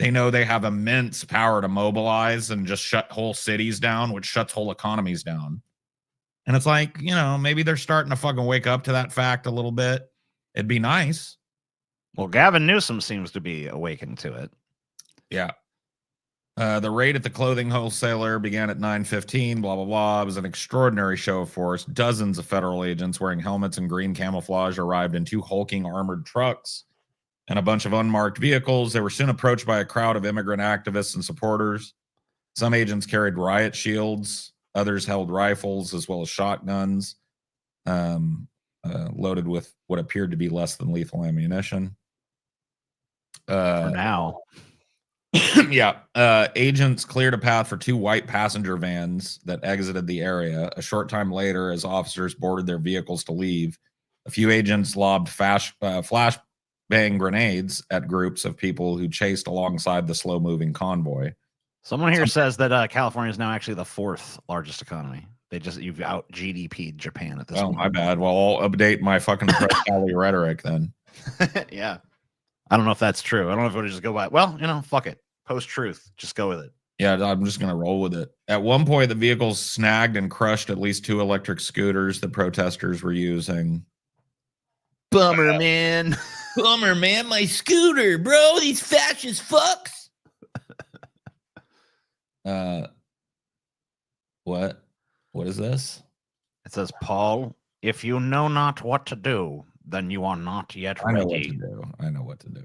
They know they have immense power to mobilize and just shut whole cities down, which shuts whole economies down. And it's like, maybe they're starting to fucking wake up to that fact a little bit. It'd be nice. Well, Gavin Newsom seems to be awakened to it. Yeah. The raid at the clothing wholesaler began at 9:15, blah, blah, blah. It was an extraordinary show of force. Dozens of federal agents wearing helmets and green camouflage arrived in 2 hulking armored trucks and a bunch of unmarked vehicles. They were soon approached by a crowd of immigrant activists and supporters. Some agents carried riot shields. Others held rifles as well as shotguns. loaded with what appeared to be less than lethal ammunition. For now. Yeah. Agents cleared a path for 2 white passenger vans that exited the area. A short time later, as officers boarded their vehicles to leave, a few agents lobbed flashbang grenades at groups of people who chased alongside the slow-moving convoy. Someone here says that California is now actually the 4th largest economy. You've out GDP'd Japan at this point. Oh, my bad. Well, I'll update my fucking Cali rhetoric then. Yeah. I don't know if that's true. I don't know if it would just go by. Well, fuck it. Post-truth. Just go with it. Yeah, I'm just going to roll with it. At one point, the vehicles snagged and crushed at least 2 electric scooters the protesters were using. Bummer, man. Bummer, man. My scooter, bro. These fascist fucks. What is this? It says, Paul, if you know not what to do, then you are not yet ready. I know what to do.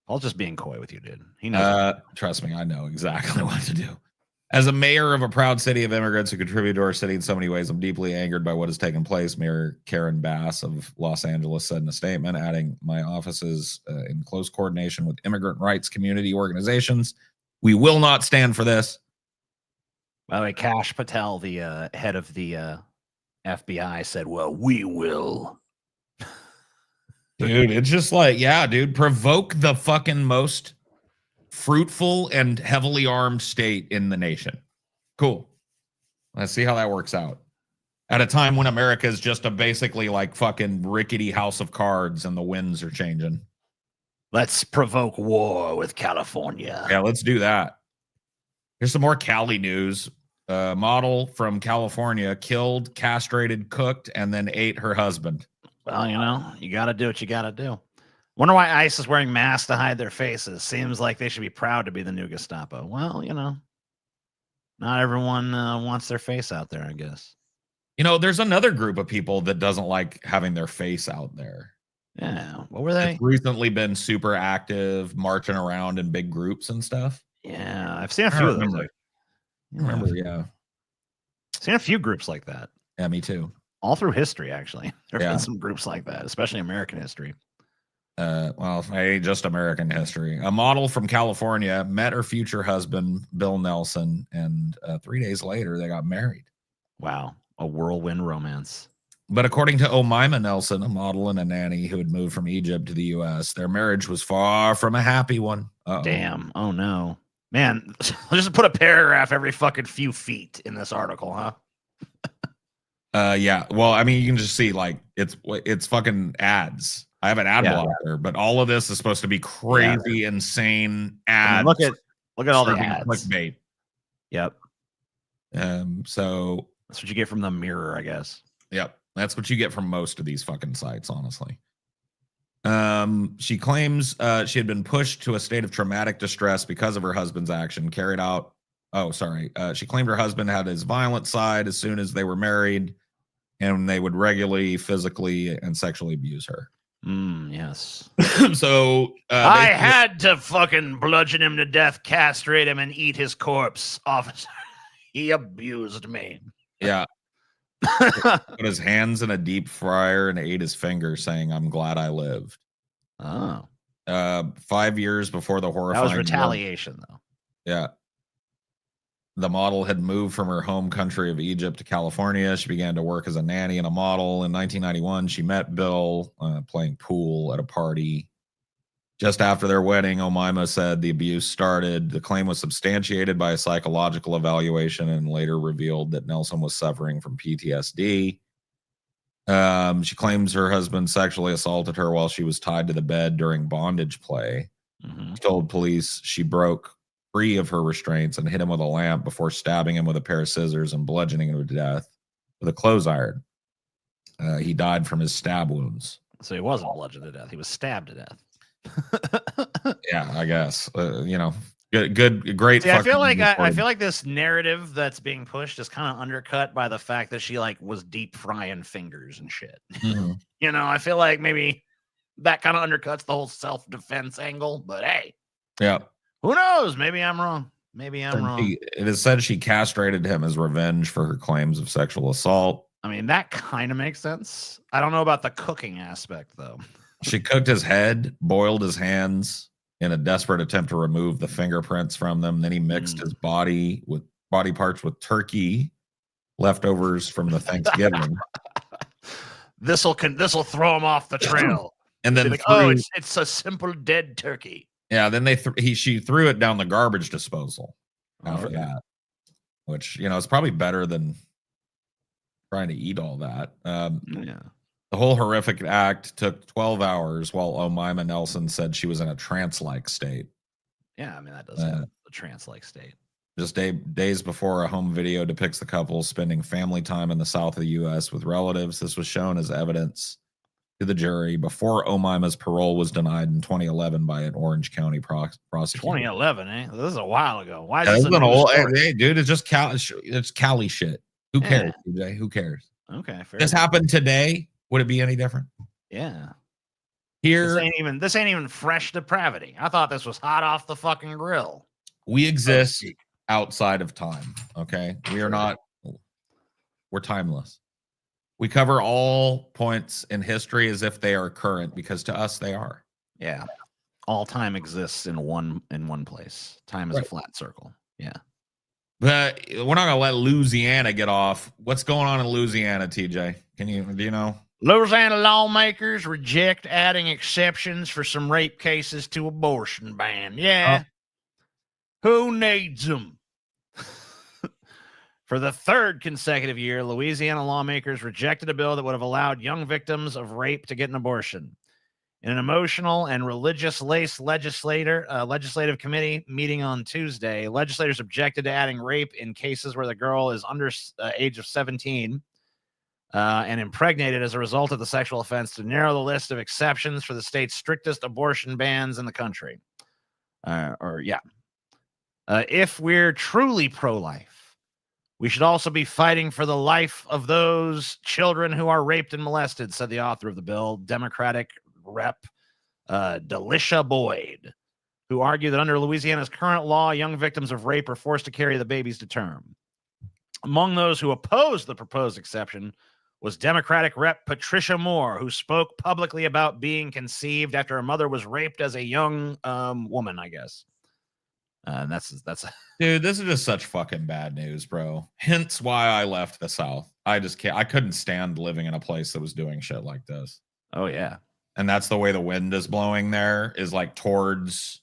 Paul's just being coy with you, dude. He knows. Trust me, I know exactly what to do. As a mayor of a proud city of immigrants who contribute to our city in so many ways, I'm deeply angered by what has taken place. Mayor Karen Bass of Los Angeles said in a statement, adding, my office is in close coordination with immigrant rights community organizations. We will not stand for this. By the way, Kash Patel, the head of the FBI, said, well, we will. Dude, it's just like, yeah, dude, provoke the fucking most fruitful and heavily armed state in the nation. Cool. Let's see how that works out. At a time when America is just a basically like fucking rickety house of cards and the winds are changing. Let's provoke war with California. Yeah, let's do that. Here's some more Cali news. A model from California killed, castrated, cooked, and then ate her husband. Well, you got to do what you got to do. Wonder why ICE is wearing masks to hide their faces. Seems like they should be proud to be the new Gestapo. Well, not everyone wants their face out there, I guess. There's another group of people that doesn't like having their face out there. Yeah. What were they? It's recently been super active, marching around in big groups and stuff. Yeah, I've seen a few of those. Yeah. Seen a few groups like that. Yeah, me too. All through history, actually. There have been some groups like that, especially American history. Well, just American history. A model from California met her future husband, Bill Nelson, and 3 days later, they got married. Wow. A whirlwind romance. But according to Omaima Nelson, a model and a nanny who had moved from Egypt to the U.S., their marriage was far from a happy one. Damn. Oh, no. Man, just put a paragraph every fucking few feet in this article, huh? Yeah. Well, I mean, you can just see like it's fucking ads. I have an ad blocker, but all of this is supposed to be crazy, insane ads. I mean, look at all the ads. Clickbait. Yep. So that's what you get from the Mirror, I guess. Yep. That's what you get from most of these fucking sites, honestly. She claims she had been pushed to a state of traumatic distress because of her husband's action carried out. She claimed her husband had his violent side as soon as they were married, and they would regularly physically and sexually abuse her. Yes. So I had to fucking bludgeon him to death, castrate him, and eat his corpse. Officer, he abused me. Yeah. Put his hands in a deep fryer and ate his fingers, saying, "I'm glad I lived." Oh. 5 years before the horrifying. That was retaliation, though. Yeah. The model had moved from her home country of Egypt to California. She began to work as a nanny and a model. In 1991, she met Bill playing pool at a party. Just after their wedding, Omaima said the abuse started. The claim was substantiated by a psychological evaluation and later revealed that Nelson was suffering from PTSD. She claims her husband sexually assaulted her while she was tied to the bed during bondage play. She told police she broke free of her restraints and hit him with a lamp before stabbing him with a pair of scissors and bludgeoning him to death with a clothes iron. He died from his stab wounds. So he wasn't bludgeoned to death. He was stabbed to death. Yeah, I guess. Great. See, I feel like this narrative that's being pushed is kind of undercut by the fact that she was deep frying fingers and shit. I feel like maybe that kind of undercuts the whole self-defense angle. But hey, yeah, who knows? Maybe I'm wrong. Maybe I'm wrong. It is said she castrated him as revenge for her claims of sexual assault. I mean, that kind of makes sense. I don't know about the cooking aspect, though. She cooked his head, boiled his hands in a desperate attempt to remove the fingerprints from them. Then he mixed his body parts with turkey leftovers from the Thanksgiving. This'll throw him off the trail. And then like, oh, it's a simple dead turkey. Yeah, then she threw it down the garbage disposal after that, which is probably better than trying to eat all that. Yeah. The whole horrific act took 12 hours, while Omaima Nelson said she was in a trance-like state. Yeah, I mean, that does have a trance-like state. Just days before, a home video depicts the couple spending family time in the south of the U.S. with relatives. This was shown as evidence to the jury before Omaima's parole was denied in 2011 by an Orange County prosecutor. 2011, eh? This is a while ago. Why is this this an old? Hey, dude, it's just it's Cali shit. Who cares, DJ? Who cares? Okay, fair. This happened today. Would it be any different? Yeah. Here, this ain't even fresh depravity. I thought this was hot off the fucking grill. We exist outside of time. Okay, we are not. We're timeless. We cover all points in history as if they are current, because to us they are. Yeah. All time exists in one place. Time is a flat circle. Yeah. But we're not gonna let Louisiana get off. What's going on in Louisiana, TJ? Do you know? Louisiana lawmakers reject adding exceptions for some rape cases to abortion ban. Yeah. Who needs them? For the third consecutive year, Louisiana lawmakers rejected a bill that would have allowed young victims of rape to get an abortion. In an emotional and religious-laced legislative committee meeting on Tuesday, legislators objected to adding rape in cases where the girl is under age of 17 and impregnated as a result of the sexual offense, to narrow the list of exceptions for the state's strictest abortion bans in the country. If we're truly pro-life, we should also be fighting for the life of those children who are raped and molested, said the author of the bill, Democratic Rep. Delisha Boyd, who argued that under Louisiana's current law, young victims of rape are forced to carry the babies to term. Among those who opposed the proposed exception was Democratic Rep. Patricia Moore, who spoke publicly about being conceived after her mother was raped as a young woman, I guess. And that's dude, this is just such fucking bad news, bro. Hence why I left the South. I just can't. I couldn't stand living in a place that was doing shit like this. Oh yeah. And that's the way the wind is blowing there, is like towards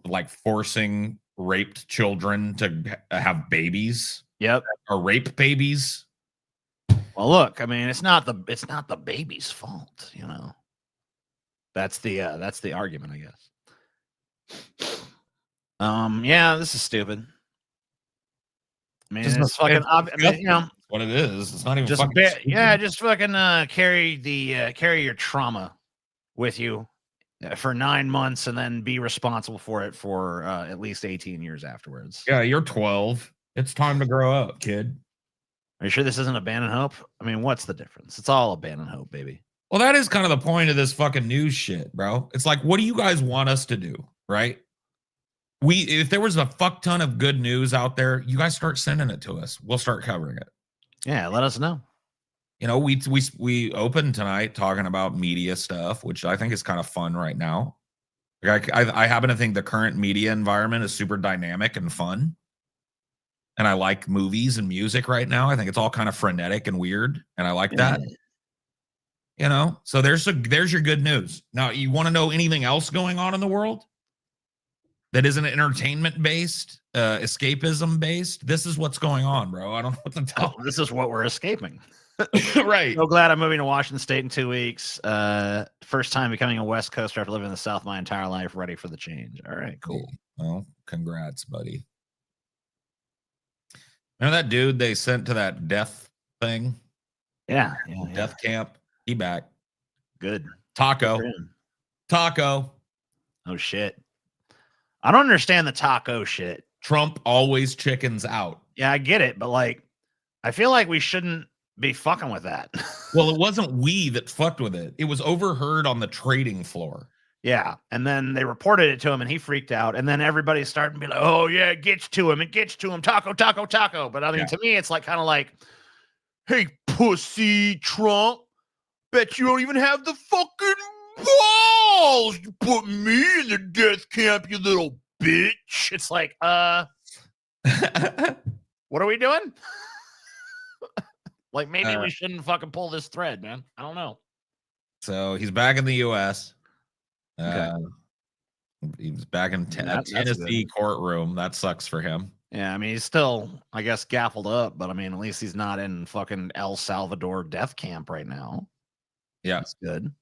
like forcing raped children to have babies. Yep. Or rape babies. Well, look, I mean, it's not the baby's fault, That's the argument, I guess. Yeah, this is stupid. I mean, it's fucking what it is. It's not even just fucking just fucking carry your trauma with you for 9 months and then be responsible for it for at least 18 years afterwards. Yeah, you're 12. It's time to grow up, kid. Are you sure this isn't abandon hope? I mean, what's the difference? It's all abandon hope, baby. Well, that is kind of the point of this fucking news shit, bro. It's like, what do you guys want us to do, right? If there was a fuck ton of good news out there, you guys start sending it to us. We'll start covering it. Yeah, let us know. We opened tonight talking about media stuff, which I think is kind of fun right now. I happen to think the current media environment is super dynamic and fun. And I like movies and music right now. I think it's all kind of frenetic and weird. And I like that. So there's your good news. Now, you want to know anything else going on in the world that isn't entertainment based, escapism based? This is what's going on, bro. I don't know what to tell. This is what we're escaping. Right. So glad I'm moving to Washington State in 2 weeks. First time becoming a West Coaster after living in the South my entire life. Ready for the change. All right, cool. Well, congrats, buddy. Remember that dude they sent to that death thing? Yeah. Death camp. He back. Good. Taco. Oh shit. I don't understand the taco shit. Trump always chickens out. Yeah, I get it, but I feel like we shouldn't be fucking with that. Well, it wasn't we that fucked with it. It was overheard on the trading floor. Yeah, and then they reported it to him, and he freaked out. And then everybody's starting to be like, "Oh yeah, it gets to him, taco." But I mean, to me, it's kind of like, "Hey, pussy, Trump. Bet you don't even have the fucking balls to put me in the death camp, you little bitch. It's like, what are we doing? Like, maybe we shouldn't fucking pull this thread, man. I don't know. So he's back in the U.S. Okay. He was back in Tennessee courtroom. That sucks for him. Yeah, I mean, he's still, I guess, gaffled up, but I mean, at least he's not in fucking El Salvador death camp right now. Yeah. That's good.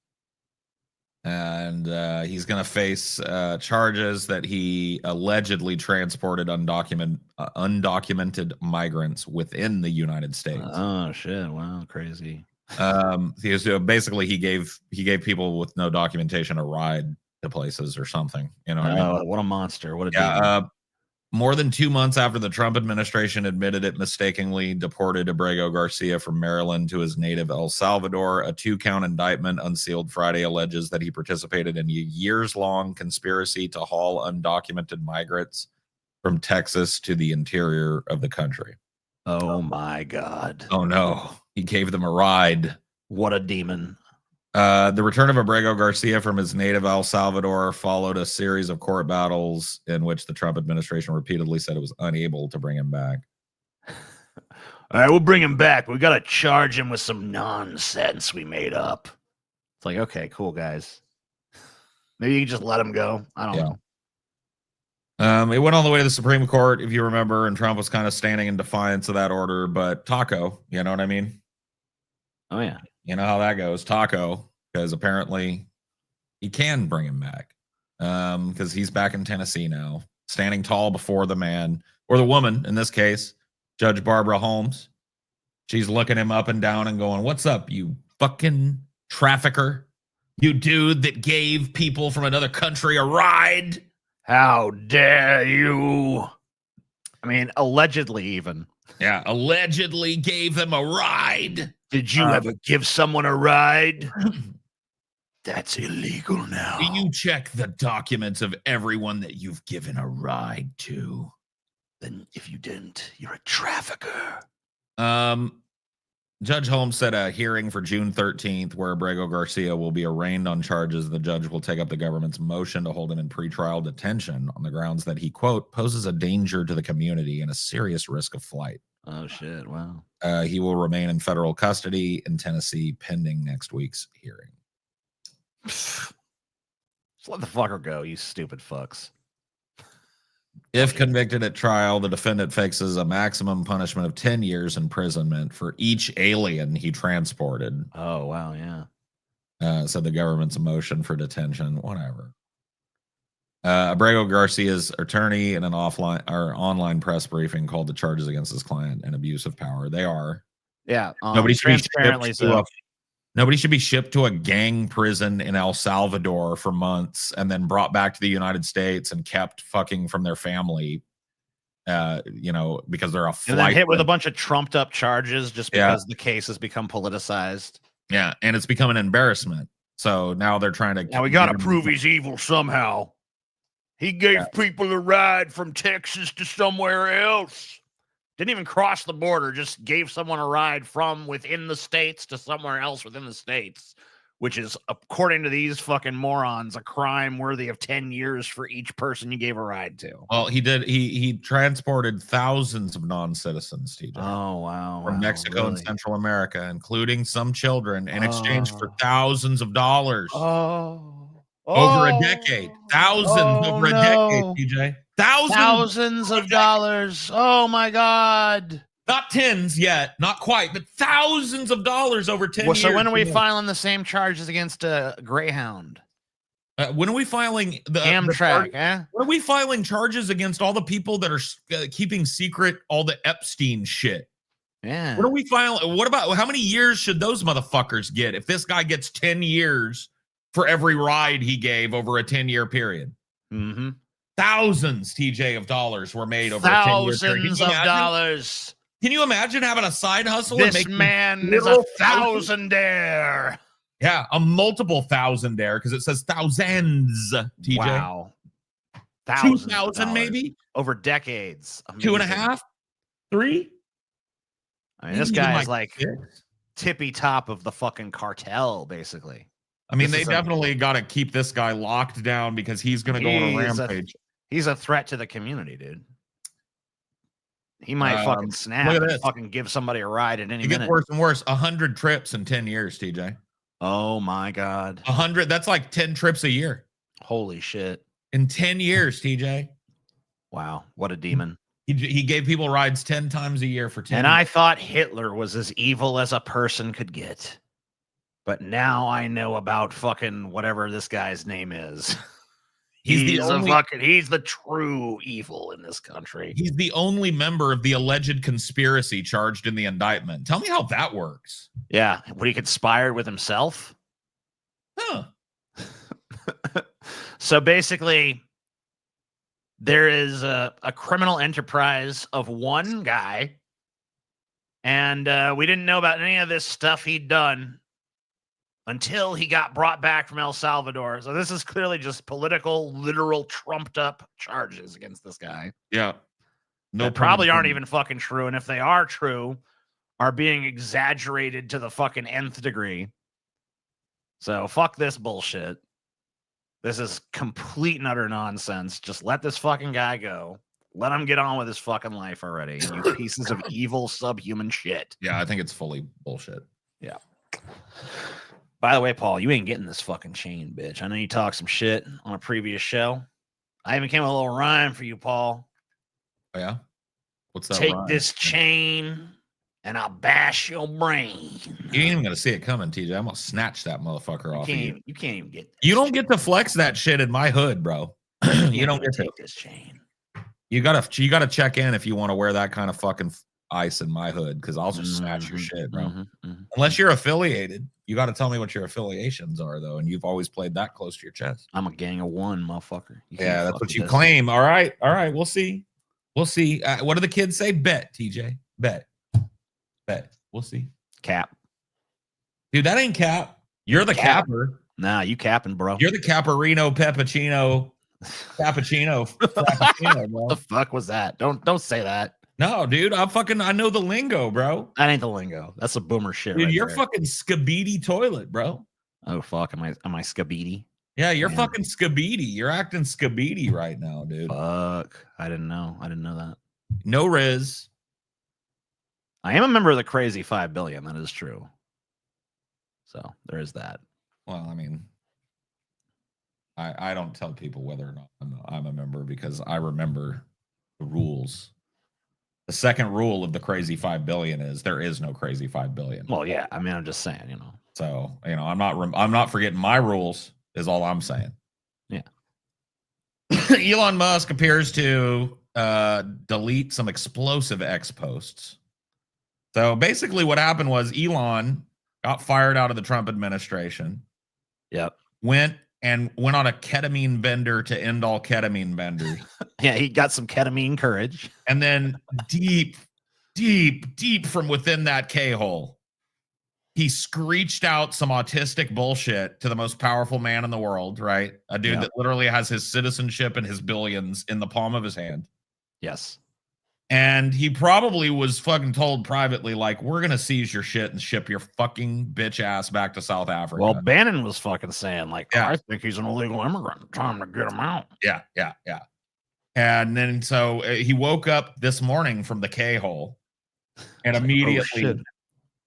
And he's going to face charges that he allegedly transported undocumented migrants within the United States. Oh, shit. Wow, crazy. Basically, he gave people with no documentation a ride to places or something. You know what I mean? What a monster. What a demon. More than 2 months after the Trump administration admitted it mistakenly deported Abrego Garcia from Maryland to his native El Salvador, a 2-count indictment unsealed Friday alleges that he participated in a years-long conspiracy to haul undocumented migrants from Texas to the interior of the country. Oh, my God. Oh, no. He gave them a ride. What a demon. The return of Abrego Garcia from his native El Salvador followed a series of court battles in which the Trump administration repeatedly said it was unable to bring him back. All right, we'll bring him back. We got to charge him with some nonsense we made up. It's like, okay, cool, guys. Maybe you can just let him go. I don't know. It went all the way to the Supreme Court, if you remember, and Trump was kind of standing in defiance of that order. But Taco, you know what I mean? Oh, yeah. You know how that goes, Taco, because apparently he can bring him back because he's back in Tennessee now, standing tall before the man or the woman, in this case, Judge Barbara Holmes. She's looking him up and down and going, "What's up, you fucking trafficker? You dude that gave people from another country a ride? How dare you?" I mean, allegedly even. Yeah, allegedly gave them a ride. Did you ever give someone a ride? That's illegal now. Do you check the documents of everyone that you've given a ride to? Then if you didn't, you're a trafficker. Judge Holmes set a hearing for June 13th where Abrego Garcia will be arraigned on charges. The judge will take up the government's motion to hold him in pretrial detention on the grounds that he, quote, poses a danger to the community and a serious risk of flight. Oh, shit. Wow. He will remain in federal custody in Tennessee pending next week's hearing. Just let the fucker go, you stupid fucks. If convicted at trial, the defendant faces a maximum punishment of 10 years imprisonment for each alien he transported. Oh, wow, yeah. Said the government's motion for detention, whatever. Abrego Garcia's attorney in an online press briefing called the charges against his client an abuse of power. They are. Yeah. Nobody should transparently so. Nobody should be shipped to a gang prison in El Salvador for months and then brought back to the United States and kept fucking from their family, because they're a flight. And then hit with a bunch of trumped up charges just because the case has become politicized. Yeah, and it's become an embarrassment. So now they're trying to. Now we got to prove he's evil somehow. He gave people a ride from Texas to somewhere else. Didn't even cross the border, just gave someone a ride from within the states to somewhere else within the states, which is, according to these fucking morons, a crime worthy of 10 years for each person you gave a ride to. Well, he did. He transported thousands of non-citizens, TJ. Oh, wow. From Mexico and Central America, including some children, in exchange for thousands of dollars. Over a decade. Thousands over a decade, TJ. Thousands of dollars. Oh, my God. Not tens yet. Not quite, but thousands of dollars over 10 years. So when are we filing the same charges against Greyhound? When are we filing the Amtrak? When are we filing charges against all the people that are keeping secret all the Epstein shit? Yeah. What are we filing? What about how many years should those motherfuckers get if this guy gets 10 years for every ride he gave over a 10-year period? Mm-hmm. Thousands, TJ, of dollars were made over a 10-year period. Thousands of dollars. Can you imagine having a side hustle? This man is a thousandaire. Yeah, a multiple thousandaire because it says thousands, TJ. Wow. 2,000 maybe? Over decades. Amazing. 2.5? 3? I mean, this guy is like tippy top of the fucking cartel, basically. I mean, they definitely got to keep this guy locked down because he's going to go on a rampage. He's a threat to the community, dude. He might fucking snap and fucking give somebody a ride at any minute. It gets worse and worse. 100 trips in 10 years, TJ. Oh, my God. 100. That's like 10 trips a year. Holy shit. In 10 years, TJ. Wow. What a demon. He gave people rides 10 times a year for 10 And years. I thought Hitler was as evil as a person could get. But now I know about fucking whatever this guy's name is. He's the true evil in this country. He's the only member of the alleged conspiracy charged in the indictment. Tell me how that works. Yeah. What, he conspired with himself? Huh. So basically, there is a criminal enterprise of one guy, and we didn't know about any of this stuff he'd done until he got brought back from El Salvador. So this is clearly just political, literal, trumped up charges against this guy. Yeah. No, probably aren't even fucking true. And if they are true, are being exaggerated to the fucking nth degree. So fuck this bullshit. This is complete and utter nonsense. Just let this fucking guy go. Let him get on with his fucking life already. You pieces of evil subhuman shit. Yeah, I think it's fully bullshit. Yeah. By the way, Paul, you ain't getting this fucking chain, bitch. I know you talked some shit on a previous show. I even came with a little rhyme for you, Paul. Oh, yeah? What's that Take rhyme? this chain and I'll bash your brain. You ain't even going to see it coming, TJ. I'm going to snatch that motherfucker off of you. You can't even get this. You don't get to flex that shit in my hood, bro. You don't get to take this chain. You gotta check in if you want to wear that kind of fucking ice in my hood, because I'll just snatch your shit, bro. Unless you're affiliated, you got to tell me what your affiliations are, though, and you've always played that close to your chest. I'm a gang of one, motherfucker. Yeah, that's what you claim. All right, we'll see. What do the kids say? Bet, TJ. Bet. We'll see. Cap. Dude, that ain't cap. You're the capper. Nah, you capping, bro. You're the Caparino Peppuccino. Frappuccino, bro. What the fuck was that? Don't say that. No, dude, I know the lingo, bro. That ain't the lingo. That's a boomer shit. Dude, right you're there. fucking Skibidi toilet, bro. Oh fuck, am I Skibidi? Yeah, you're fucking Skibidi. You're acting Skibidi right now, dude. Fuck. I didn't know that. No Riz. I am a member of the Crazy 5 Billion. That is true. So there is that. Well, I mean, I don't tell people whether or not I'm a member, because I remember the rules. The second rule of the Crazy 5 Billion is there is no Crazy 5 Billion. Well, yeah. I mean, I'm just saying, you know. So, you know, I'm not forgetting my rules is all I'm saying. Yeah. Elon Musk appears to delete some explosive X posts. So basically what happened was Elon got fired out of the Trump administration. Yep. Went on a ketamine bender to end all ketamine benders. Yeah, he got some ketamine courage. And then deep from within that K-hole, he screeched out some autistic bullshit to the most powerful man in the world, right? A dude that literally has his citizenship and his billions in the palm of his hand. Yes. And he probably was fucking told privately, like, we're going to seize your shit and ship your fucking bitch ass back to South Africa. Well, Bannon was fucking saying, like, I think he's an illegal immigrant. Time to get him out. Yeah. And then so he woke up this morning from the K-hole and immediately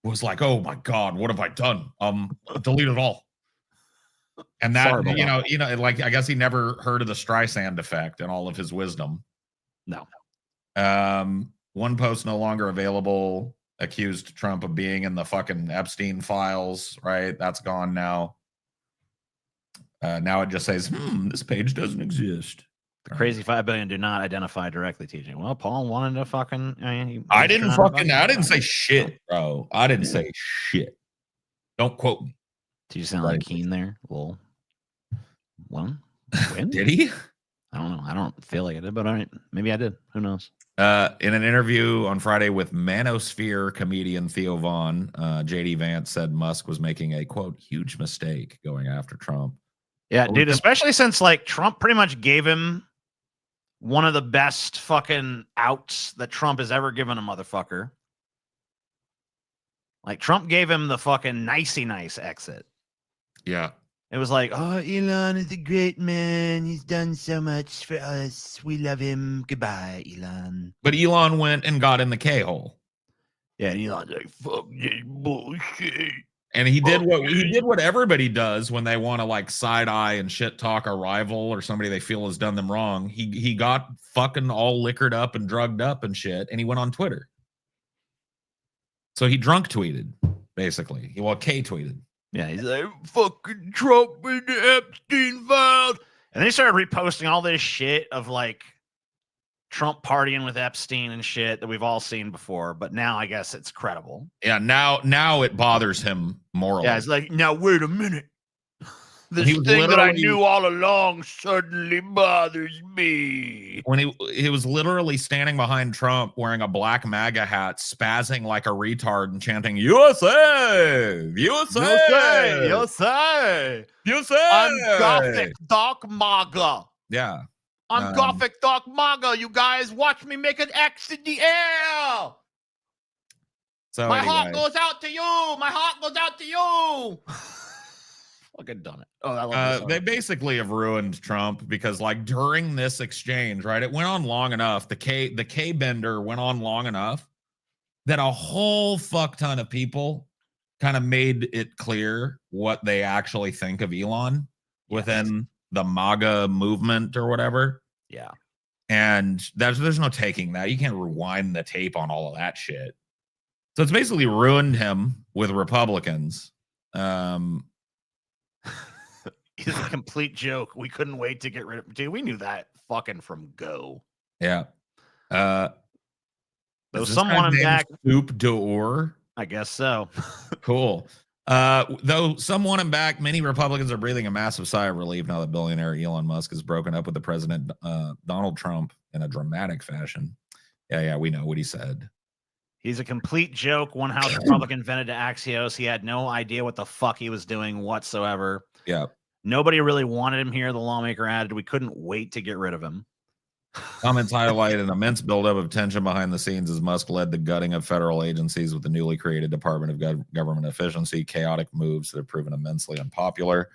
was like, oh my God, what have I done? Delete it all. And that, you know, like, I guess he never heard of the Streisand effect and all of his wisdom. No. One post no longer available accused Trump of being in the fucking Epstein files, right? That's gone now. Now it just says, this page doesn't exist. The Crazy 5 Billion do not identify directly, TJ. Well, Paul wanted to fucking. I didn't say shit, bro. I didn't say shit. Don't quote me. Did you sound like Keen there? Well, when? Did he? I don't know. I don't feel like I did, but all right. Maybe I did. Who knows? In an interview on Friday with Manosphere comedian Theo Vaughn, JD Vance said Musk was making a, quote, huge mistake going after Trump. Yeah, dude, especially since, like, Trump pretty much gave him one of the best fucking outs that Trump has ever given a motherfucker. Like Trump gave him the fucking nicey nice exit. Yeah. It was like, oh, Elon is a great man. He's done so much for us. We love him. Goodbye, Elon. But Elon went and got in the K-hole. Yeah, and Elon's like, fuck this bullshit. And he did what everybody does when they want to like side eye and shit talk a rival or somebody they feel has done them wrong. He got fucking all liquored up and drugged up and shit, and he went on Twitter. So he drunk tweeted, basically. Well, K tweeted. Yeah, he's like, fucking Trump with the Epstein files. And they started reposting all this shit of like Trump partying with Epstein and shit that we've all seen before, but now I guess it's credible. Yeah, now it bothers him morally. Yeah, it's like, now wait a minute. This thing that I knew all along suddenly bothers me. When he was literally standing behind Trump wearing a black MAGA hat, spazzing like a retard and chanting, USA! USA! USA! USA! I'm Gothic Dark MAGA. Yeah. I'm Gothic Dark MAGA. You guys watch me make an X in the air. So my heart goes out to you. My heart goes out to you. Fucking done it. Oh, I love they basically have ruined Trump because, like, during this exchange, right? It went on long enough. The K bender went on long enough that a whole fuck ton of people kind of made it clear what they actually think of Elon within the MAGA movement or whatever. Yeah. And there's no taking that. You can't rewind the tape on all of that shit. So it's basically ruined him with Republicans. He's a complete joke. We couldn't wait to get rid of him. Dude, we knew that fucking from go. Yeah. Though someone back Soup d'Or. I guess so. Cool. Though someone in back, many Republicans are breathing a massive sigh of relief now that billionaire Elon Musk has broken up with the president, Donald Trump, in a dramatic fashion. Yeah, we know what he said. He's a complete joke. One House Republican vented to Axios. He had no idea what the fuck he was doing whatsoever. Yeah. Nobody really wanted him here, the lawmaker added. We couldn't wait to get rid of him. Comments highlight an immense buildup of tension behind the scenes as Musk led the gutting of federal agencies with the newly created Department of Government Efficiency, chaotic moves that have proven immensely unpopular.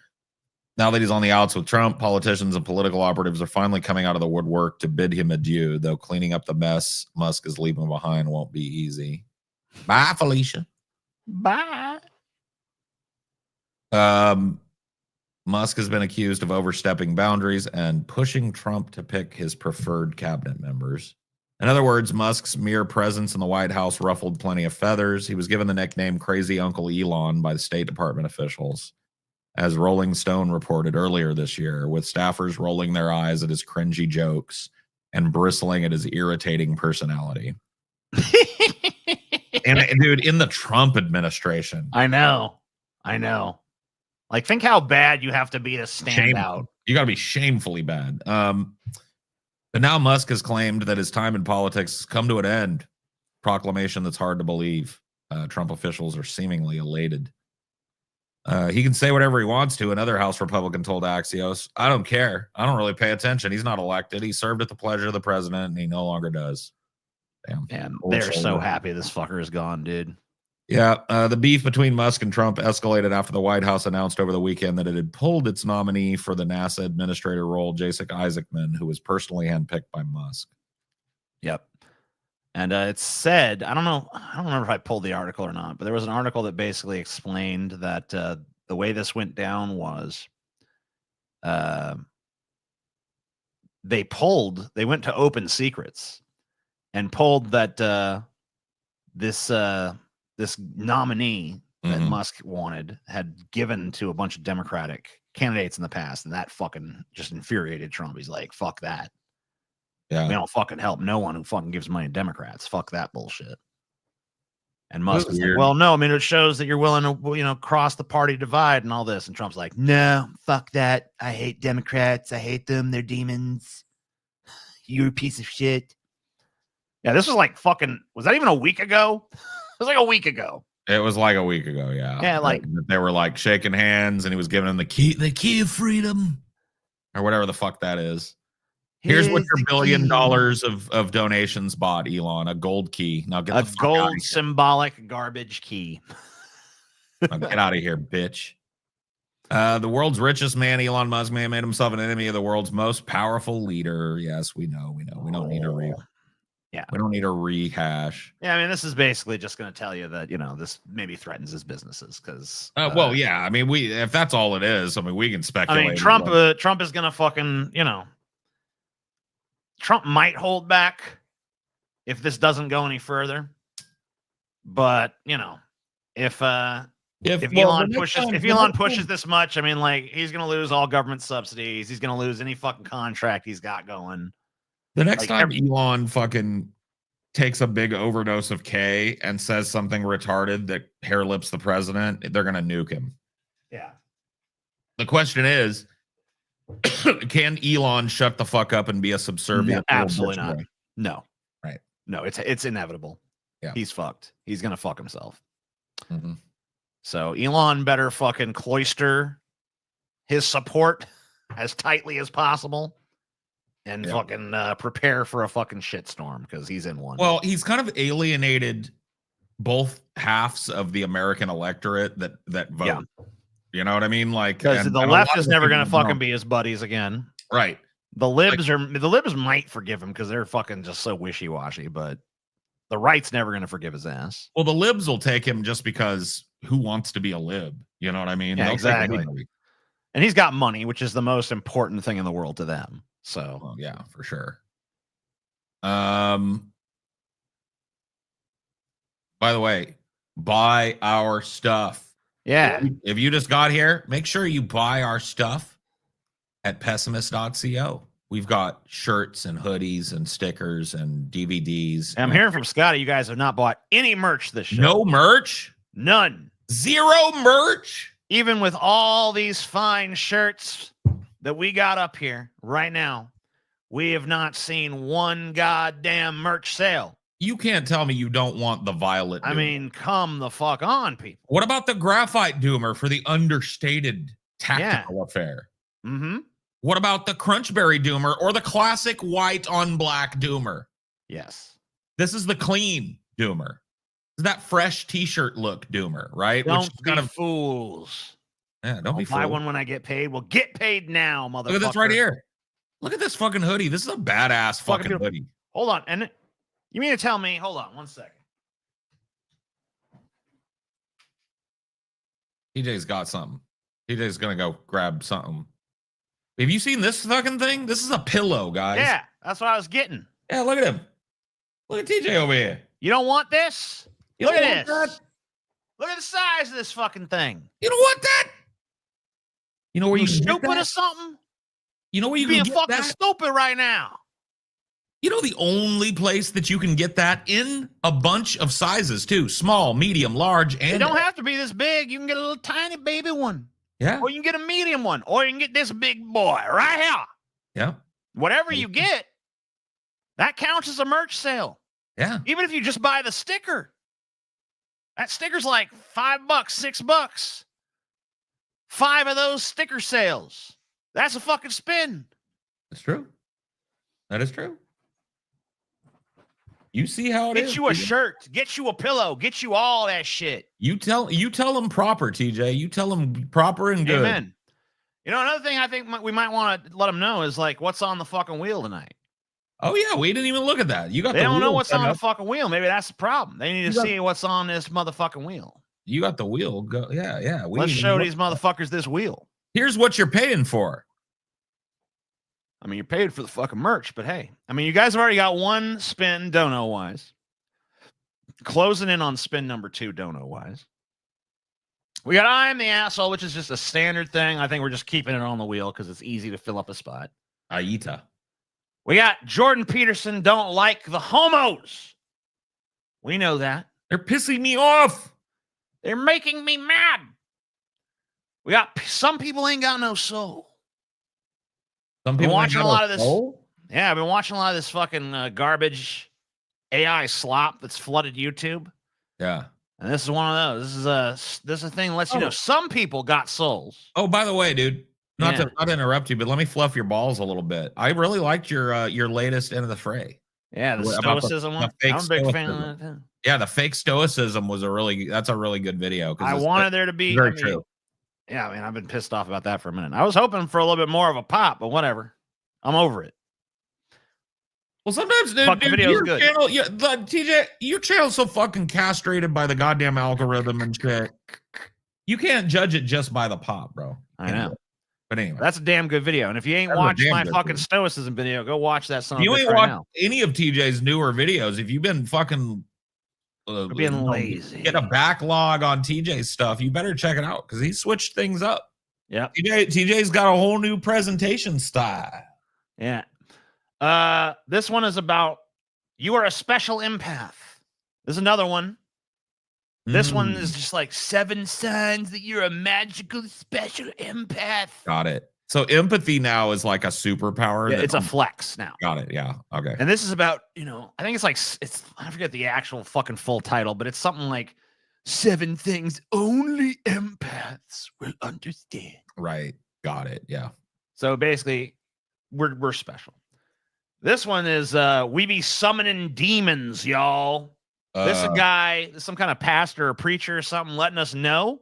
Now that he's on the outs with Trump, politicians and political operatives are finally coming out of the woodwork to bid him adieu, though cleaning up the mess Musk is leaving behind won't be easy. Bye, Felicia. Bye. Musk has been accused of overstepping boundaries and pushing Trump to pick his preferred cabinet members. In other words, Musk's mere presence in the White House ruffled plenty of feathers. He was given the nickname Crazy Uncle Elon by the State Department officials, as Rolling Stone reported earlier this year, with staffers rolling their eyes at his cringy jokes and bristling at his irritating personality. And dude, in the Trump administration. I know. Like, think how bad you have to be to stand out. You got to be shamefully bad. But now Musk has claimed that his time in politics has come to an end. Proclamation that's hard to believe. Trump officials are seemingly elated. He can say whatever he wants to. Another House Republican told Axios, I don't care. I don't really pay attention. He's not elected. He served at the pleasure of the president, and he no longer does. Damn. Man, they're so happy this fucker is gone, dude. Yeah, the beef between Musk and Trump escalated after the White House announced over the weekend that it had pulled its nominee for the NASA administrator role, Jacek Isaacman, who was personally handpicked by Musk. Yep. And it's said, I don't remember if I pulled the article or not, but there was an article that basically explained that the way this went down was they went to Open Secrets and pulled that this nominee that Musk wanted had given to a bunch of Democratic candidates in the past, and that fucking just infuriated Trump. He's like, fuck that. Yeah. We don't fucking help no one who fucking gives money to Democrats. Fuck that bullshit. And Musk is like, well, no, I mean, it shows that you're willing to, cross the party divide and all this. And Trump's like, no, fuck that. I hate Democrats. I hate them. They're demons. You're a piece of shit. Yeah, this was like fucking, was that even a week ago? It was like a week ago. It was like a week ago, yeah. Yeah, like they were like shaking hands and he was giving them the key of freedom or whatever the fuck that is. Here's what your $1 billion of donations bought, Elon. A gold key. Now get the fuck out of here. Symbolic garbage key. Now get out of here, bitch. The world's richest man, Elon Musk, made himself an enemy of the world's most powerful leader. Yes, we know. We don't need a we don't need a rehash. Yeah, I mean, this is basically just going to tell you that, this maybe threatens his businesses because. Well, yeah. I mean, if that's all it is, I mean, we can speculate. I mean, Trump is going to fucking, Trump might hold back if this doesn't go any further. But, if Elon pushes this much, I mean, like, he's going to lose all government subsidies. He's going to lose any fucking contract he's got going. The next time Elon fucking takes a big overdose of K and says something retarded that hair lips the president, they're going to nuke him. Yeah. The question is, can Elon shut the fuck up and be a subservient? No, absolutely not. No. Right. No, it's inevitable. Yeah. He's fucked. He's going to fuck himself. Mm-hmm. So Elon better fucking cloister his support as tightly as possible and fucking prepare for a fucking shitstorm because he's in one. Well, he's kind of alienated both halves of the American electorate that vote. Yeah. You know what I mean? Like, because the left is never going to fucking be his buddies again. Right. The libs might forgive him because they're fucking just so wishy-washy, but the right's never going to forgive his ass. Well, the libs will take him just because who wants to be a lib? You know what I mean? Yeah, exactly. And he's got money, which is the most important thing in the world to them. So, well, yeah, for sure. By the way, buy our stuff. Yeah. If you just got here, make sure you buy our stuff at pessimist.co. We've got shirts and hoodies and stickers and DVDs. And I'm hearing from Scotty, you guys have not bought any merch this show. No merch? None. Zero merch? Even with all these fine shirts that we got up here right now, we have not seen one goddamn merch sale. You can't tell me you don't want the violet doomer. I mean, come the fuck on, people. What about the graphite doomer for the understated tactical affair? Mm-hmm. What about the crunchberry doomer or the classic white on black doomer? Yes. This is the clean doomer. Is that fresh t-shirt look doomer, right? Don't be fools. Yeah, don't be fools. Buy one when I get paid. Well, get paid now, motherfucker. Look at this right here. Look at this fucking hoodie. This is a badass fucking hoodie. Hold on. And you mean to tell me, hold on 1 second. TJ's got something. TJ's going to go grab something. Have you seen this fucking thing? This is a pillow, guys. Yeah, that's what I was getting. Yeah, look at him. Look at TJ over here. You don't want this? Look at this. Look at the size of this fucking thing. You don't want that? You know where you stupid or something? You know where you being fucking stupid right now. You know the only place that you can get that in a bunch of sizes too. Small, medium, large, and... It don't have to be this big. You can get a little tiny baby one. Yeah. Or you can get a medium one. Or you can get this big boy right here. Yeah. Whatever you get, that counts as a merch sale. Yeah. Even if you just buy the sticker. That sticker's like $5, $6. 5 of those sticker sales. That's a fucking spin. That's true. That is true. You see how it is. Get you a shirt. Get you a pillow. Get you all that shit. You tell them proper, TJ. You tell them proper and good. Amen. You know, another thing I think we might want to let them know is like what's on the fucking wheel tonight. Oh yeah, we didn't even look at that. You got. They don't know what's on the fucking wheel. Maybe that's the problem. They need to see what's on this motherfucking wheel. You got the wheel. Go. Yeah. Let's show these motherfuckers this wheel. Here's what you're paying for. I mean, you're paid for the fucking merch, but hey, I mean, you guys have already got one spin dono-wise. Closing in on spin number 2 dono-wise. We got I Am the Asshole, which is just a standard thing. I think we're just keeping it on the wheel because it's easy to fill up a spot. Aita. We got Jordan Peterson, Don't Like the Homos. We know that. They're pissing me off. They're making me mad. We got Some People Ain't Got No Soul. Some people watching a lot of this. Yeah, I've been watching a lot of this fucking garbage AI slop that's flooded YouTube. Yeah, and this is one of those. This is a thing that lets you know some people got souls. Oh, by the way, dude, not to interrupt you, but let me fluff your balls a little bit. I really liked your latest End of the Fray. Yeah, the stoicism one. I'm a big fan of that. Yeah, the fake stoicism was a really good video. I wanted there to be very true. Yeah, I mean, I've been pissed off about that for a minute. I was hoping for a little bit more of a pop, but whatever. I'm over it. Well, sometimes dude, your good. Channel, TJ, your channel's so fucking castrated by the goddamn algorithm and shit. You can't judge it just by the pop, bro. I know. But anyway, that's a damn good video. And if you ain't watched my fucking stoicism video, go watch that song. You ain't watched any of TJ's newer videos. If you've been fucking being lazy, get a backlog on TJ's stuff, you better check it out because he switched things up. Yeah, TJ's got a whole new presentation style. Yeah. This one is about you are a special empath. There's another one. This one is just like 7 signs that you're a magical special empath. Got it. So empathy now is like a superpower. Yeah, it's a flex now. Got it. Yeah. Okay. And this is about, I think it's I forget the actual fucking full title, but it's something like 7 things only empaths will understand. Right. Got it. Yeah. So basically, we're special. This one is we be summoning demons, y'all. This is a guy, some kind of pastor or preacher or something, letting us know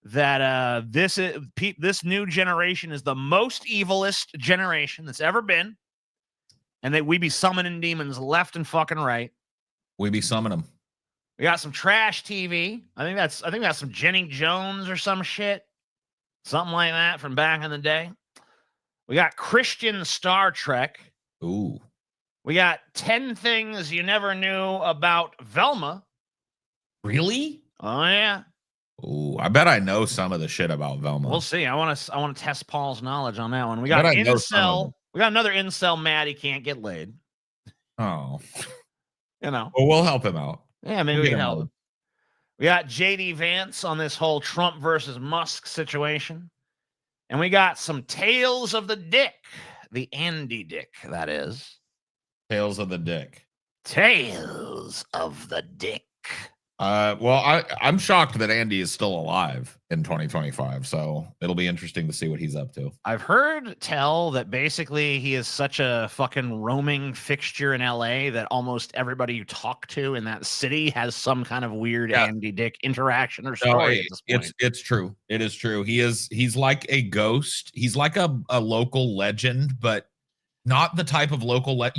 that this new generation is the most evilest generation that's ever been, and that we be summoning demons left and fucking right. We be summoning them. We got some trash TV. I think that's some Jenny Jones or some shit, something like that from back in the day. We got Christian Star Trek. Ooh. We got 10 things you never knew about Velma. Really? Oh yeah. Ooh, I bet I know some of the shit about Velma. We'll see. I want to test Paul's knowledge on that one. We got incel. We got another incel mad he can't get laid. Oh. Well, we'll help him out. Yeah, maybe we can help him. We got JD Vance on this whole Trump versus Musk situation. And we got some tales of the dick. The Andy dick, that is. Tales of the dick. Tales of the dick. Well, I'm shocked that Andy is still alive in 2025, so it'll be interesting to see what he's up to. I've heard tell that basically he is such a fucking roaming fixture in LA that almost everybody you talk to in that city has some kind of weird Andy Dick interaction or story. It's true. It is true. He's like a ghost. He's like a local legend, but not the type of local like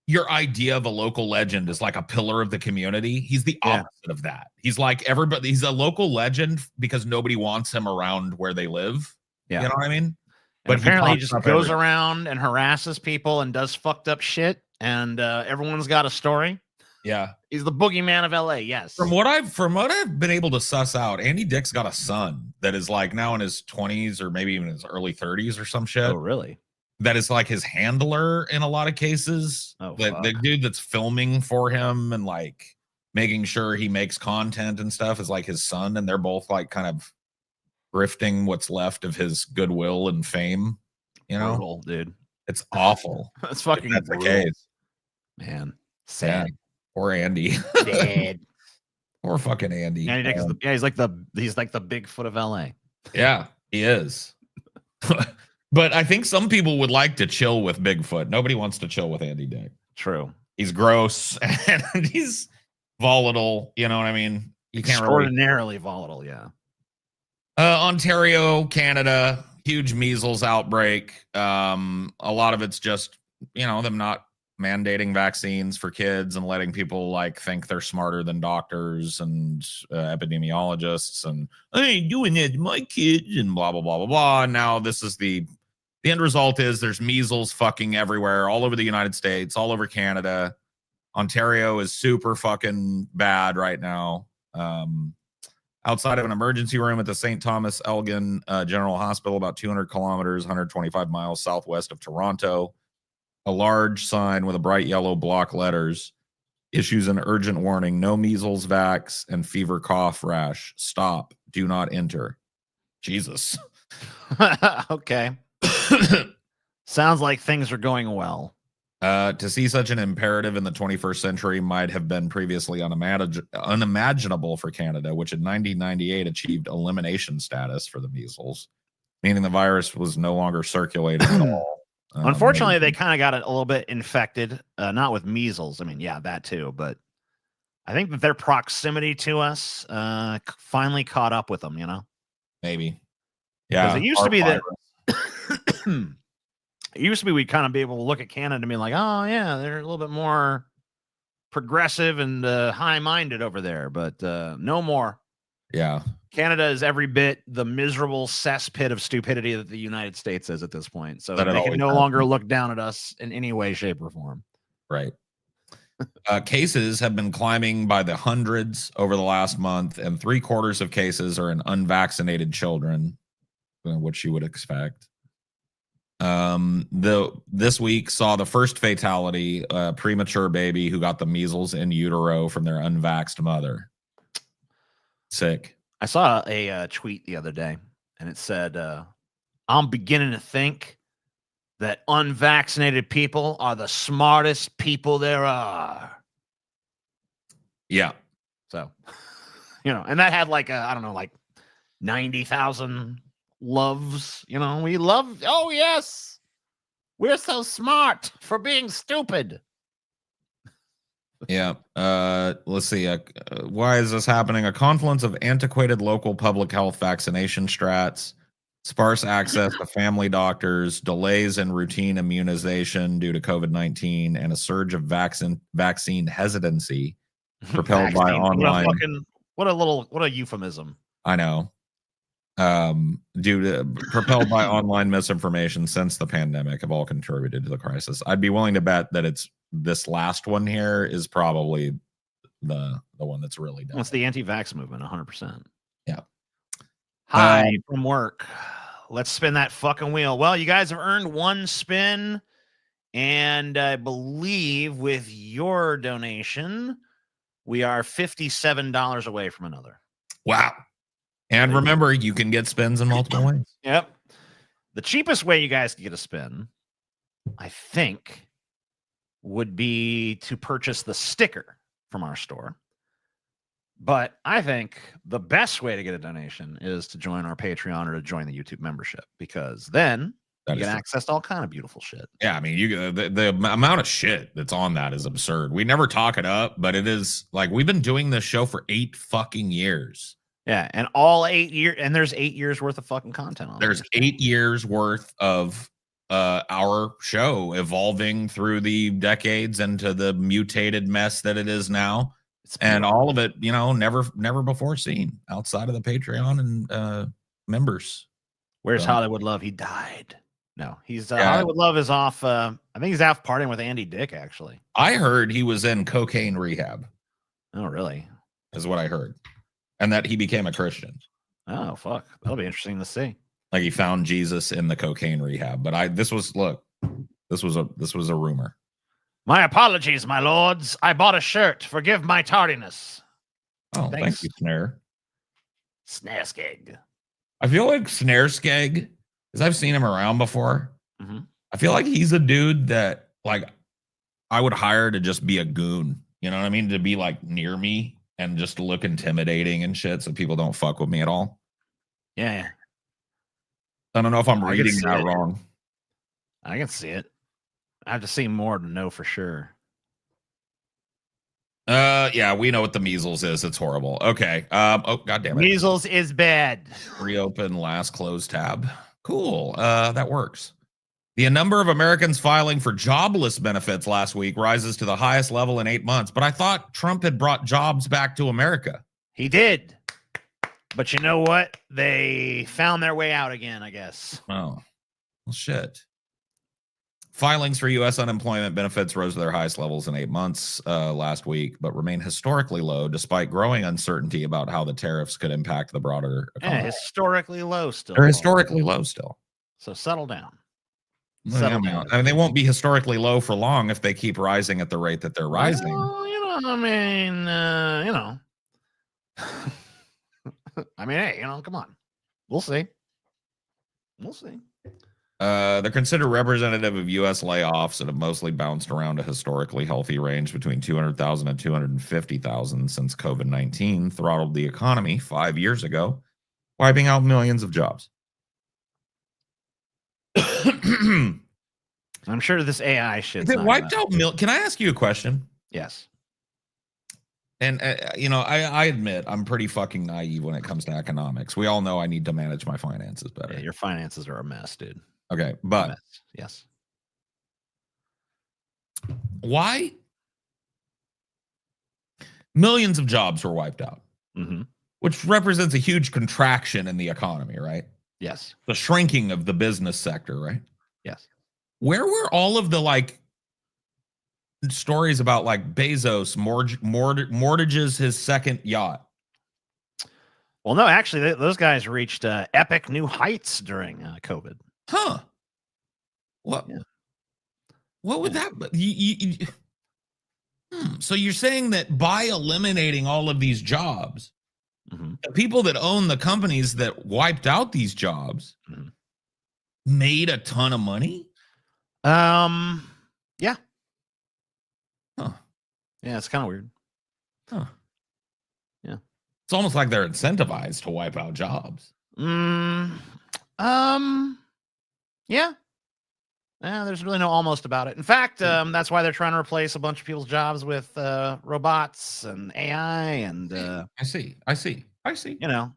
your idea of a local legend is like a pillar of the community. He's the opposite of that. He's like everybody. He's a local legend because nobody wants him around where they live. Yeah. You know what I mean? But apparently he just goes around and harasses people and does fucked up shit. And everyone's got a story. Yeah. He's the boogeyman of LA. Yes. From what I've been able to suss out, Andy Dick's got a son that is like now in his 20s or maybe even his early 30s or some shit. Oh, really? That is like his handler in a lot of cases. Oh, the dude that's filming for him and like making sure he makes content and stuff is like his son, and they're both like kind of grifting what's left of his goodwill and fame. Brutal, dude. It's awful. That's fucking that's brutal. The case. Man, sad. Yeah. Poor Andy. Dead. Poor fucking Andy. He's like the Bigfoot of LA. Yeah, he is. But I think some people would like to chill with Bigfoot. Nobody wants to chill with Andy Dick. True. He's gross and he's volatile. You know what I mean? You can't extraordinarily volatile. Yeah. Ontario, Canada, huge measles outbreak. A lot of it's just, them not mandating vaccines for kids and letting people like think they're smarter than doctors and epidemiologists and I ain't doing it to my kids and blah, blah, blah, blah, blah. And now this is the end result is there's measles fucking everywhere, all over the United States, all over Canada. Ontario is super fucking bad right now. Outside of an emergency room at the St. Thomas Elgin General Hospital, about 200 kilometers, 125 miles southwest of Toronto, a large sign with a bright yellow block letters issues an urgent warning: no measles, vax, and fever, cough, rash. Stop. Do not enter. Jesus. Okay. Sounds like things are going well. To see such an imperative in the 21st century might have been previously unimaginable for Canada, which in 1998 achieved elimination status for the measles. meaning the virus was no longer circulating at all. Unfortunately, they kind of got it a little bit infected, not with measles. I mean, yeah, that too, but I think that their proximity to us finally caught up with them, you know? Maybe. Yeah. Because it used to be that it used to be we'd kind of be able to look at Canada and be like, oh, yeah, they're a little bit more progressive and high-minded over there, but no more. Yeah. Canada is every bit the miserable cesspit of stupidity that the United States is at this point. So they can no longer look down at us in any way, shape, or form. Right. Cases have been climbing by the hundreds over the last month, and 3/4 of cases are in unvaccinated children, which you would expect. This week saw the first fatality, a premature baby who got the measles in utero from their unvaxxed mother. Sick. I saw a tweet the other day, and it said, I'm beginning to think that unvaccinated people are the smartest people there are. Yeah. So, you know, and that had like, I don't know, like 90,000 loves. You know, we love, oh, yes, we're so smart for being stupid. Yeah. Let's see. Why is this happening? A confluence of antiquated local public health vaccination strats, sparse access to family doctors, delays in routine immunization due to COVID-19, and a surge of vaccine hesitancy propelled by online. What a euphemism. I know. Propelled by online misinformation since the pandemic have all contributed to the crisis. I'd be willing to bet that it's this last one here is probably the one that's really done. Well, it's the anti-vax movement, 100%. Yeah. Hi from work. Let's spin that fucking wheel. Well, you guys have earned one spin, and I believe with your donation, we are $57 away from another. Wow. And remember, you can get spins in multiple ways. Yep. The cheapest way you guys can get a spin, I think, would be to purchase the sticker from our store. But I think the best way to get a donation is to join our Patreon or to join the YouTube membership, because then you get access to all kind of beautiful shit. Yeah, I mean, the amount of shit that's on that is absurd. We never talk it up, but it is like we've been doing this show for 8 fucking years. Yeah, and all 8 years, and there's 8 years worth of fucking content on There's 8 years worth of our show evolving through the decades into the mutated mess that it is now. And all of it, you know, never before seen outside of the Patreon and members. Where's Hollywood Love? He died. No, he's Hollywood Love is off. I think he's off partying with Andy Dick, actually. I heard he was in cocaine rehab. Oh, really? Is what I heard. And that he became a Christian. Oh, fuck. That'll be interesting to see. Like he found Jesus in the cocaine rehab. But this was a rumor. My apologies, my lords. I bought a shirt. Forgive my tardiness. Oh, thank you, Snare. Snareskeg. I feel like Snareskeg, because I've seen him around before. Mm-hmm. I feel like he's a dude that like I would hire to just be a goon. You know what I mean? To be like near me and just look intimidating and shit, so people don't fuck with me at all. Yeah. I don't know if I'm reading that wrong. I can see it. I have to see more to know for sure. Yeah, we know what the measles is. It's horrible. Okay. Oh, God damn it. Measles is bad. Reopen last close tab. Cool. That works. The number of Americans filing for jobless benefits last week rises to the highest level in 8 months. But I thought Trump had brought jobs back to America. He did. But you know what? They found their way out again, I guess. Oh, well, shit. Filings for U.S. unemployment benefits rose to their highest levels in 8 months last week, but remain historically low despite growing uncertainty about how the tariffs could impact the broader economy. Yeah, historically low still. They're historically low still. So settle down. Settle down. I mean, they won't be historically low for long if they keep rising at the rate that they're rising. Well, you know, I mean, you know. I mean, hey, you know, come on. We'll see. We'll see. They're considered representative of U.S. layoffs that have mostly bounced around a historically healthy range between 200,000 and 250,000 since COVID-19 throttled the economy 5 years ago, wiping out millions of jobs. I'm sure this AI shit. If it wiped out can I ask you a question? Yes. And I admit I'm pretty fucking naive when it comes to economics. We all know I need to manage my finances better. Yeah, your finances are a mess, dude. Okay, but yes. Why? Millions of jobs were wiped out, which represents a huge contraction in the economy, right? Yes. The shrinking of the business sector, right? Yes. Where were all of the stories about Bezos mortgages his second yacht? Well, no, actually, those guys reached epic new heights during COVID. Huh? What? Yeah. What would that? So you're saying that by eliminating all of these jobs, the people that own the companies that wiped out these jobs made a ton of money? Yeah. Huh. Yeah, it's kind of weird. Huh. Yeah. It's almost like they're incentivized to wipe out jobs. Yeah. Yeah, there's really no almost about it. In fact, that's why they're trying to replace a bunch of people's jobs with robots and AI. And I see. You know,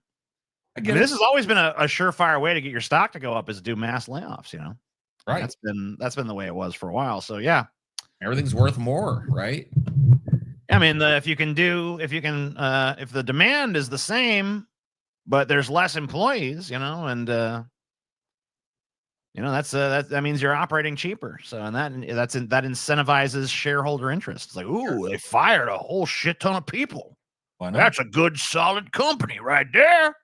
I mean, this has always been a surefire way to get your stock to go up is to do mass layoffs. You know, right? That's been the way it was for a while. So yeah, everything's worth more, right? I mean, if the demand is the same, but there's less employees, and that means you're operating cheaper. So, and that incentivizes shareholder interest. It's like, ooh, they fired a whole shit ton of people. Why not? That's a good, solid company right there.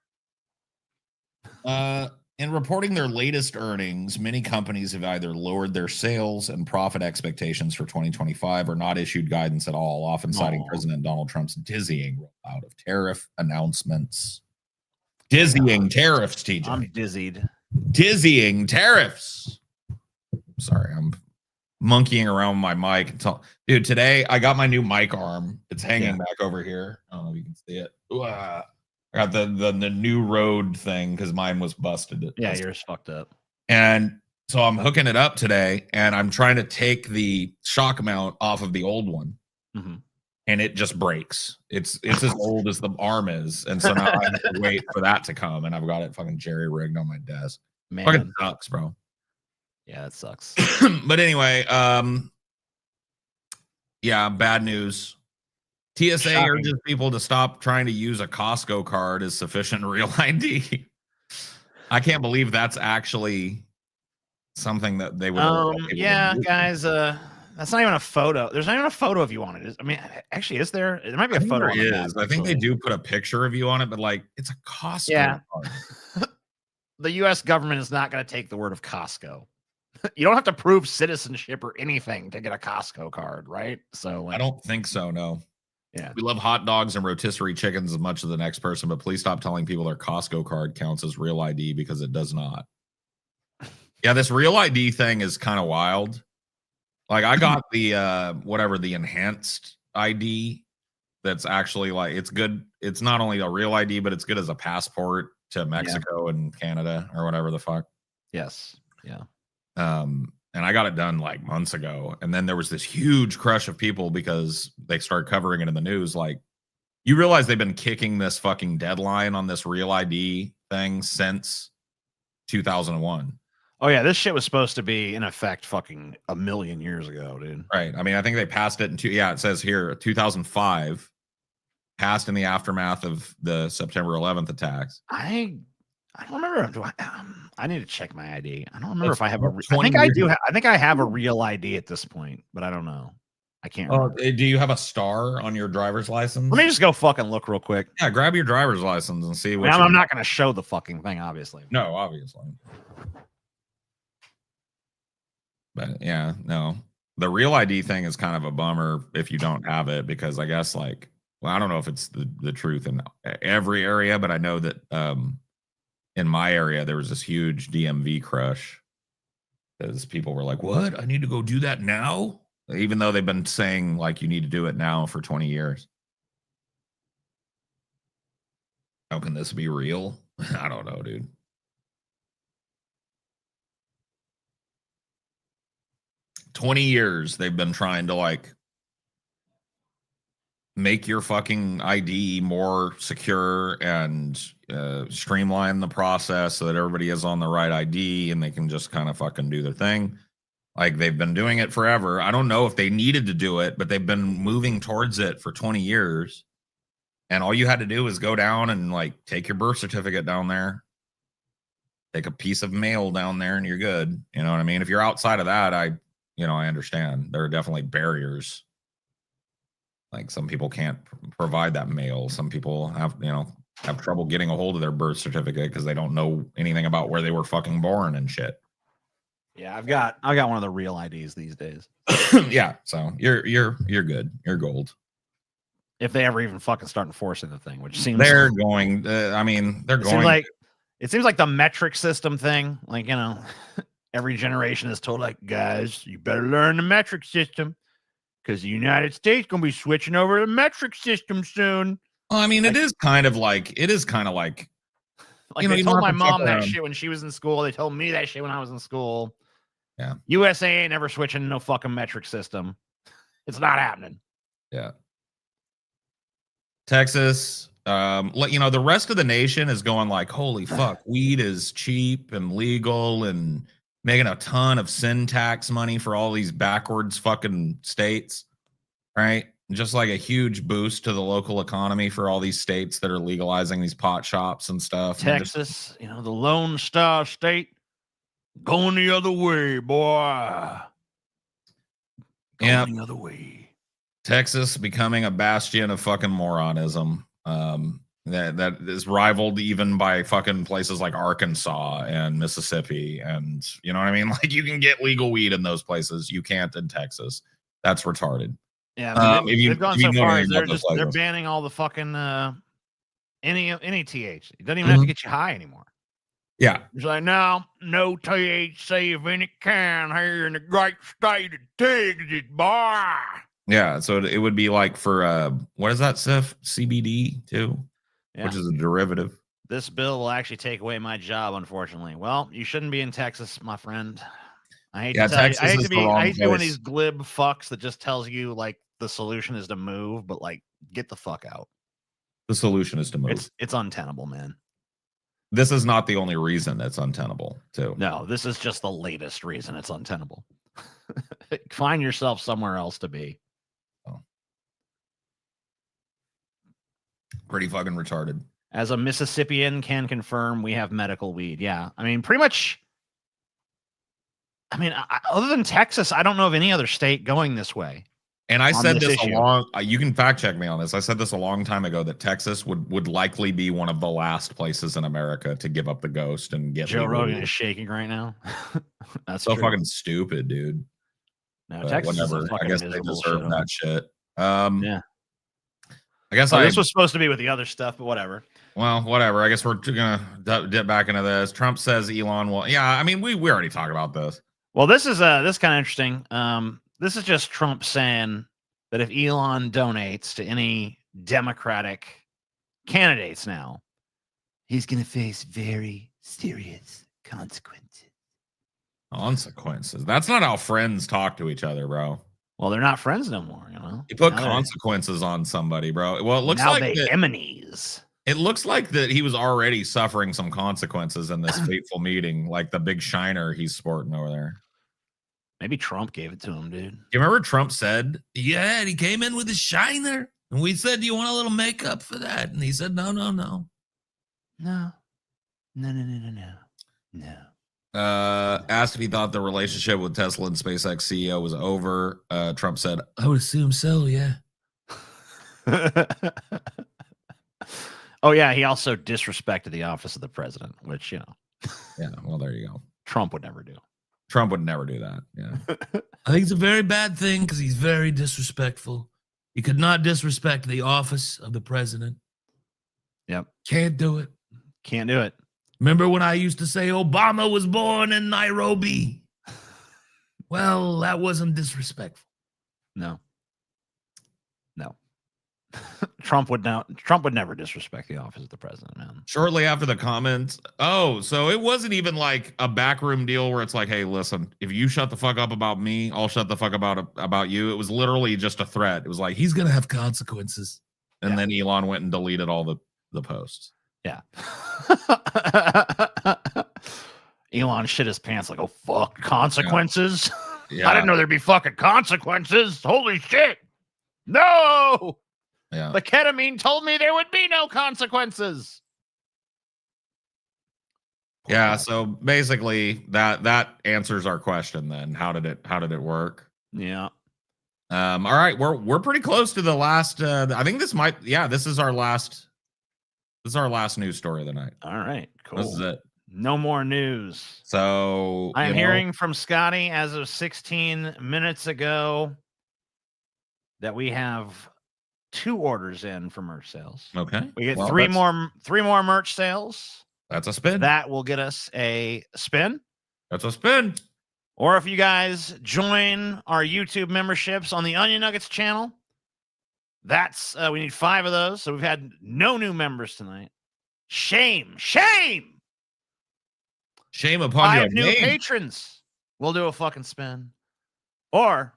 In reporting their latest earnings, many companies have either lowered their sales and profit expectations for 2025 or not issued guidance at all, often citing President Donald Trump's dizzying rollout of tariff announcements. Dizzying tariffs, TJ. I'm dizzied. Dizzying tariffs. Sorry, I'm monkeying around with my mic. Dude, today I got my new mic arm. It's hanging back over here. I don't know if you can see it. I got the new Rode thing because mine was busted. Yours fucked up. And so I'm hooking it up today, and I'm trying to take the shock mount off of the old one, and it just breaks. It's as old as the arm is, and so now I have to wait for that to come, and I've got it fucking jerry rigged on my desk. Man, fucking sucks, bro. Yeah, it sucks. But anyway, bad news. TSA urges people to stop trying to use a Costco card as sufficient real ID. I can't believe that's actually something that they would. Guys, that's not even a photo. There's not even a photo of you on it. I mean, actually, is there? There might be a photo. There is. I think they do put a picture of you on it, but it's a Costco card. The U.S. government is not going to take the word of Costco. You don't have to prove citizenship or anything to get a Costco card, right? So I don't think so. No. Yeah. We love hot dogs and rotisserie chickens as much as the next person, but please stop telling people their Costco card counts as real ID because it does not. Yeah, this real ID thing is kind of wild. I got the the enhanced ID that's actually it's good. It's not only a real ID, but it's good as a passport to Mexico and Canada or whatever the fuck. Yes. Yeah. And I got it done months ago. And then there was this huge crush of people because they started covering it in the news. You realize they've been kicking this fucking deadline on this real ID thing since 2001. Oh, yeah. This shit was supposed to be in effect fucking a million years ago, dude. Right. I mean, I think they passed it it says here 2005, passed in the aftermath of the September 11th attacks. I don't remember. I need to check my ID. I don't remember if I have a. I think I do. I think I have a real ID at this point, but I don't know. I can't. Do you have a star on your driver's license? Let me just go fucking look real quick. Yeah, grab your driver's license and see what. I'm not going to show the fucking thing, obviously. No, obviously. But yeah, no. The real ID thing is kind of a bummer if you don't have it because I guess I don't know if it's the truth in every area, but I know that in my area, there was this huge DMV crush because people were like, what? I need to go do that now? Even though they've been saying you need to do it now for 20 years. How can this be real? I don't know, dude. 20 years they've been trying to like make your fucking ID more secure and streamline the process so that everybody is on the right ID and they can just kind of fucking do their thing. Like they've been doing it forever. I don't know if they needed to do it, but they've been moving towards it for 20 years. And all you had to do was go down and like take your birth certificate down there, take a piece of mail down there, and you're good. You know what I mean? If you're outside of that, I understand. There are definitely barriers. Like some people can't provide that mail. Some people have trouble getting a hold of their birth certificate because they don't know anything about where they were fucking born and shit. Yeah, I've got one of the real IDs these days. Yeah, so you're good. You're gold. If they ever even fucking start enforcing the thing, which seems they're going. It seems like the metric system thing. Like, you know, every generation is told, like, guys, you better learn the metric system because the United States gonna be switching over to the metric system soon. Well, I mean, like, it is kind of like like, they told my mom that shit when she was in school. They told me that shit when I was in school. Yeah. USA ain't never switching no fucking metric system. It's not happening. Yeah. Texas, the rest of the nation is going like, holy fuck, weed is cheap and legal and making a ton of sin tax money for all these backwards fucking states, right? Just like a huge boost to the local economy for all these states that are legalizing these pot shops and stuff. Texas, the Lone Star State, going the other way, boy. Going the other way. Texas becoming a bastion of fucking moronism. That is rivaled even by fucking places like Arkansas and Mississippi. And you know what I mean? Like you can get legal weed in those places. You can't in Texas. That's retarded. Yeah, they've gone so far as they're banning all the fucking any TH. It doesn't even have to get you high anymore. Yeah. It's like, no THC of any kind here in the great state of Texas, boy. Yeah, so it would be like for what is that stuff? CBD too, which is a derivative. This bill will actually take away my job, unfortunately. Well, you shouldn't be in Texas, my friend. I hate to tell you, I hate to be one of these glib fucks that just tells you like the solution is to move, but like get the fuck out. The solution is to move. It's untenable, man. This is not the only reason it's untenable, too. No, this is just the latest reason it's untenable. Find yourself somewhere else to be. Pretty fucking retarded. As a Mississippian can confirm, we have medical weed. Yeah. I mean, pretty much. I mean, other than Texas, I don't know of any other state going this way. And I said this you can fact check me on this. I said this a long time ago that Texas would likely be one of the last places in America to give up the ghost and get Joe Rogan is shaking right now. That's so fucking stupid, dude. No, Texas whatever. I guess they deserve that shit. Yeah. I guess this was supposed to be with the other stuff, but whatever. Well, whatever. I guess we're gonna dip back into this. Trump says Elon will. Yeah, I mean, we already talked about this. Well, this is kind of interesting. This is just Trump saying that if Elon donates to any Democratic candidates now, he's going to face very serious consequences. Consequences? That's not how friends talk to each other, bro. Well, they're not friends no more, you know. You put consequences on somebody, bro. Well, it looks now like enemies. It looks like that he was already suffering some consequences in this fateful meeting, like the big shiner he's sporting over there. Maybe Trump gave it to him, dude. You remember Trump said, yeah, he came in with a shiner. And we said, do you want a little makeup for that? And he said, no. No. Asked if he thought the relationship with Tesla and SpaceX CEO was over. Trump said, I would assume so, yeah. Oh, yeah. He also disrespected the office of the president, which, you know. Yeah, well, there you go. Trump would never do. Trump would never do that. Yeah. I think it's a very bad thing because he's very disrespectful. He could not disrespect the office of the president. Yep. Can't do it. Can't do it. Remember when I used to say Obama was born in Nairobi? Well, that wasn't disrespectful. No. Trump would never disrespect the office of the president, man. Shortly after the comments, so it wasn't even like a backroom deal where it's like, hey, listen, if you shut the fuck up about me, I'll shut the fuck about you. It was literally just a threat. It was like, he's gonna have consequences. And then Elon went and deleted all the posts. Yeah. Elon shit his pants like, oh fuck, consequences. Yeah. I didn't know there'd be fucking consequences. Holy shit. No. Yeah. The ketamine told me there would be no consequences. Yeah, so basically that answers our question then. How did it work? Yeah. All right, we're pretty close to the last I think this is our last news story of the night. All right, cool. This is it. No more news. So I'm hearing from Scotty as of 16 minutes ago that we have 2 orders in for merch sales. Okay. We get 3 more merch sales. That's a spin. That will get us a spin. That's a spin. Or if you guys join our YouTube memberships on the Onion Nuggets channel, that's we need 5 of those. So we've had no new members tonight. Shame upon 5 your new name. patrons. We'll do a fucking spin. Or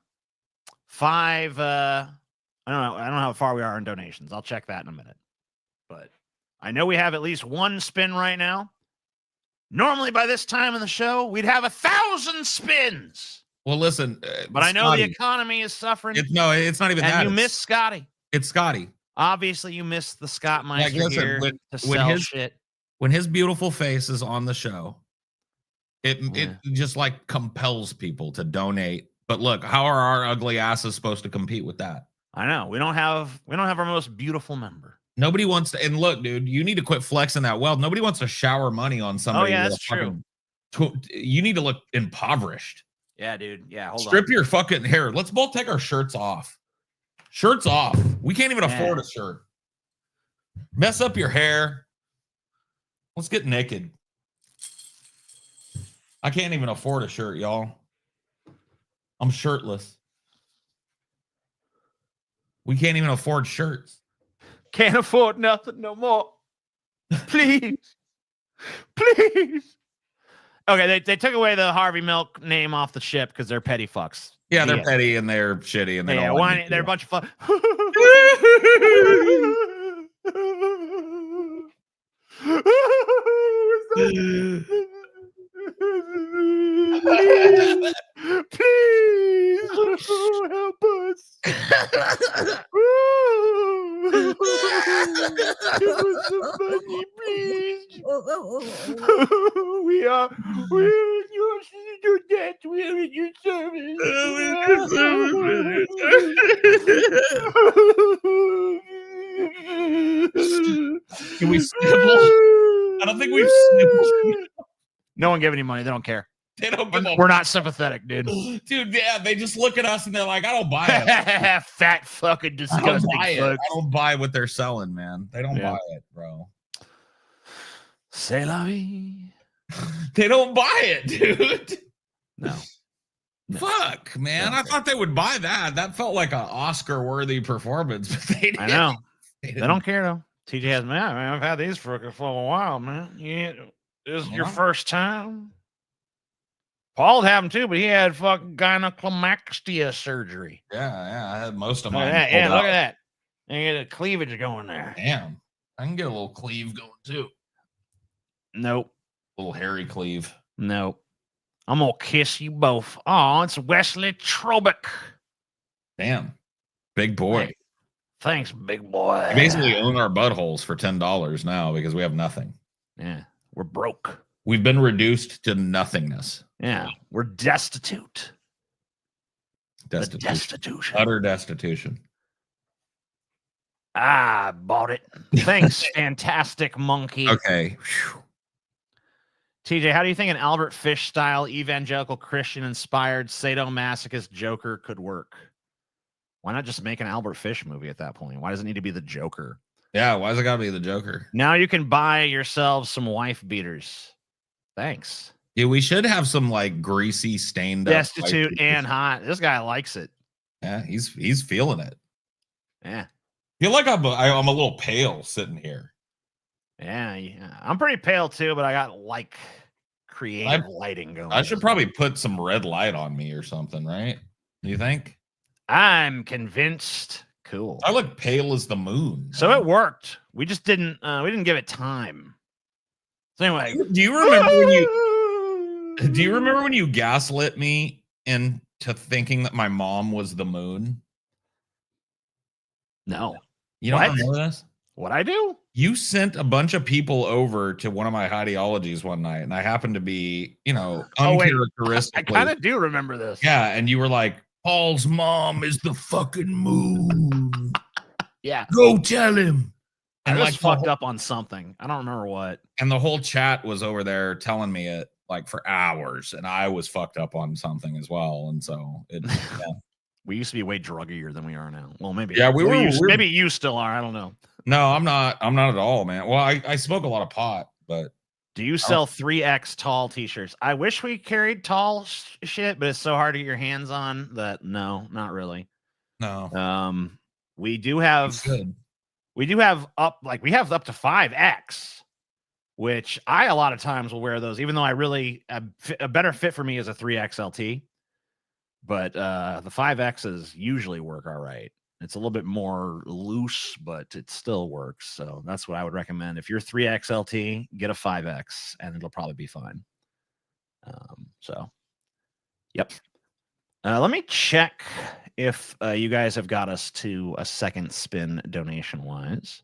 5 I don't know how far we are in donations. I'll check that in a minute. But I know we have at least 1 spin right now. Normally by this time in the show, we'd have 1,000 spins. Well, listen, but I know the economy is suffering. It's not even that. And you miss Scotty. It's Scotty. Obviously, you missed the Scott Meister here to sell shit. When his beautiful face is on the show, it just like compels people to donate. But look, how are our ugly asses supposed to compete with that? I know. We don't have our most beautiful member. Nobody wants to, and look, dude, you need to quit flexing that wealth. Nobody wants to shower money on somebody. Oh, yeah, that's true. You need to look impoverished. Yeah, dude. Yeah, Strip your fucking hair. Let's both take our shirts off. Shirts off. We can't even afford a shirt. Mess up your hair. Let's get naked. I can't even afford a shirt, y'all. I'm shirtless. We can't even afford shirts. Can't afford nothing no more. Please. Please. Okay, they took away the Harvey Milk name off the ship because they're petty fucks. Yeah, they're petty and they're shitty and they're a bunch of fun. Please help us. Give us some money, please. We're your debt. We're in your service. Can we snibble? I don't think we've snibbled. No one gave any money. They don't care. They don't We're not sympathetic, dude. Dude, yeah, they just look at us and they're like, I don't buy it. Fat fucking disgusting. I don't buy what they're selling, man. They don't buy it, bro. C'est la vie. They don't buy it, dude. No. Fuck, man. I thought they would buy that. That felt like an Oscar-worthy performance, but they didn't. I know. They don't care, though. TJ has, man, I've had these for a while, man. This is your first time? Paul had them too, but he had fucking gynecomastia surgery. Yeah, I had most of mine. Look at that. And get a cleavage going there. Damn. I can get a little cleave going too. Nope. Little hairy cleave. Nope. I'm gonna kiss you both. Oh, it's Wesley Trobeck. Damn. Big boy. Thanks, big boy. We basically own our buttholes for $10 now because we have nothing. Yeah. We're broke. We've been reduced to nothingness. Yeah. We're destitute. Destitution. Utter destitution. I bought it. Thanks, fantastic monkey. Okay. TJ, how do you think an Albert Fish style evangelical Christian inspired sadomasochist Joker could work? Why not just make an Albert Fish movie at that point? Why does it need to be the Joker? Yeah, why does it gotta be the Joker? Now you can buy yourselves some wife beaters. Thanks. Yeah, we should have some like greasy stained up destitute and hot. This guy likes it. Yeah, he's feeling it. Yeah. feel like I'm a little pale sitting here. Yeah, I'm pretty pale too, but I got like creative lighting going. I should probably put some red light on me or something, right? You think? I'm convinced. Cool. I look pale as the moon. So it worked. We just didn't. We didn't give it time. So anyway, do you remember when you gaslit me into thinking that my mom was the moon? No. You don't remember this? What I do? You sent a bunch of people over to one of my ideologies one night, and I happened to be, uncharacteristically. I kind of do remember this. Yeah, and you were like, Paul's mom is the fucking moon. Yeah. Go tell him. And I was fucked up on something. I don't remember what. And the whole chat was over there telling me it like for hours, and I was fucked up on something as well. And so we used to be way druggier than we are now. Well, maybe. Yeah, maybe you still are. I don't know. No, I'm not. I'm not at all, man. Well, I smoke a lot of pot, but. Do you sell 3X tall t-shirts? I wish we carried tall shit, but it's so hard to get your hands on that. No, not really. No. We do have up to 5X, which I a lot of times will wear those, even though I really a better fit for me is a 3XLT. But the 5Xs usually work all right. It's a little bit more loose, but it still works. So that's what I would recommend. If you're 3XLT, get a 5X, and it'll probably be fine. Yep. Let me check if you guys have got us to a second spin donation-wise.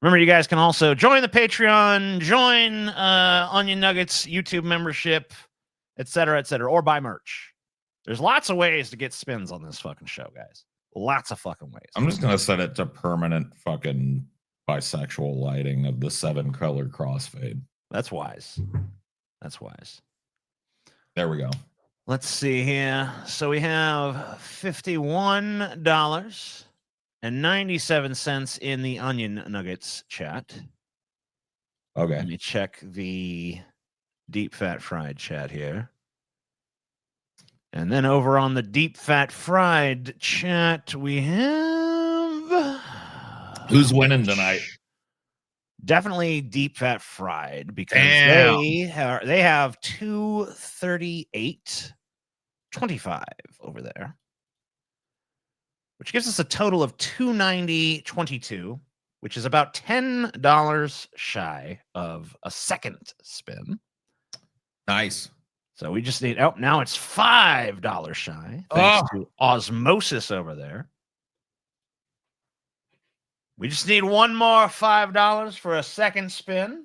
Remember, you guys can also join the Patreon, join Onion Nuggets YouTube membership, etc., or buy merch. There's lots of ways to get spins on this fucking show, guys. Lots of fucking ways. I'm just going to set it to permanent fucking bisexual lighting of the 7-color crossfade. That's wise. That's wise. There we go. Let's see here. So we have $51.97 in the Onion Nuggets chat. Okay. Let me check the Deep Fat Fried chat here. And then over on the Deep Fat Fried chat, we have... Who's winning tonight? Definitely Deep Fat Fried, because they have 238.25 over there, which gives us a total of 290.22, which is about $10 shy of a second spin. Nice. So we just need, now it's $5 shy, thanks to Osmosis over there. We just need one more $5 for a second spin.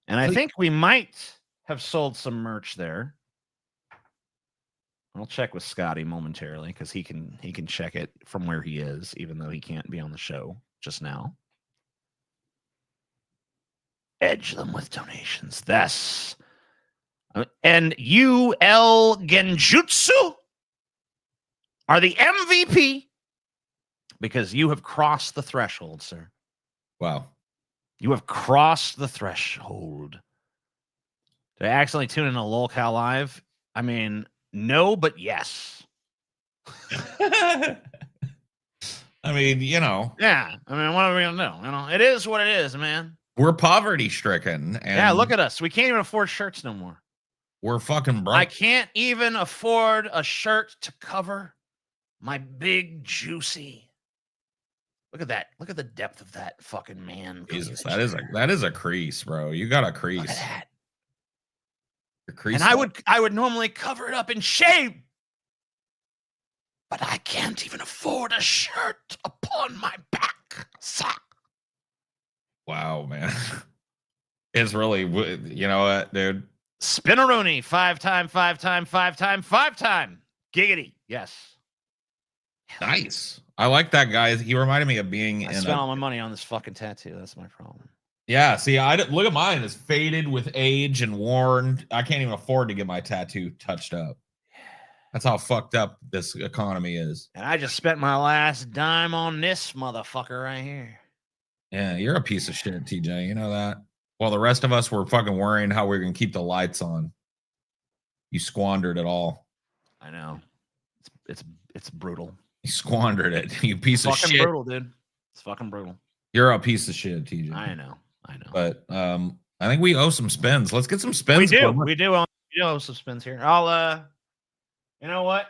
And I think we might have sold some merch there. I'll check with Scotty momentarily, because he can check it from where he is, even though he can't be on the show just now. Edge them with donations. That's... And you, El Genjutsu, are the MVP because you have crossed the threshold, sir. Wow. You have crossed the threshold. Did I accidentally tune in a lolcow live? I mean, no, but yes. I mean, Yeah. I mean, what are we going to do? It is what it is, man. We're poverty stricken. And yeah, look at us. We can't even afford shirts no more. We're fucking broke. I can't even afford a shirt to cover my big juicy. Look at that. Look at the depth of that fucking man. Jesus, that is a crease, bro. You got a crease. Look at that. Your crease. And I would normally cover it up in shame. But I can't even afford a shirt upon my back. Wow, man. It's really, you know what, dude? Spinneroonie, 5-time. Giggity. Yes. Nice. I like that guy. He reminded me of being I spent all my money on this fucking tattoo. That's my problem. Yeah. See, look at mine. It's faded with age and worn. I can't even afford to get my tattoo touched up. That's how fucked up this economy is. And I just spent my last dime on this motherfucker right here. Yeah, you're a piece of shit, TJ. You know that? While the rest of us were fucking worrying how we were going to keep the lights on. You squandered it all. I know. It's brutal. You squandered it. You piece of shit. Fucking brutal, dude. It's fucking brutal. You're a piece of shit, TJ. I know. But I think we owe some spins. Let's get some spins. We do. We do owe some spins here. I'll you know what?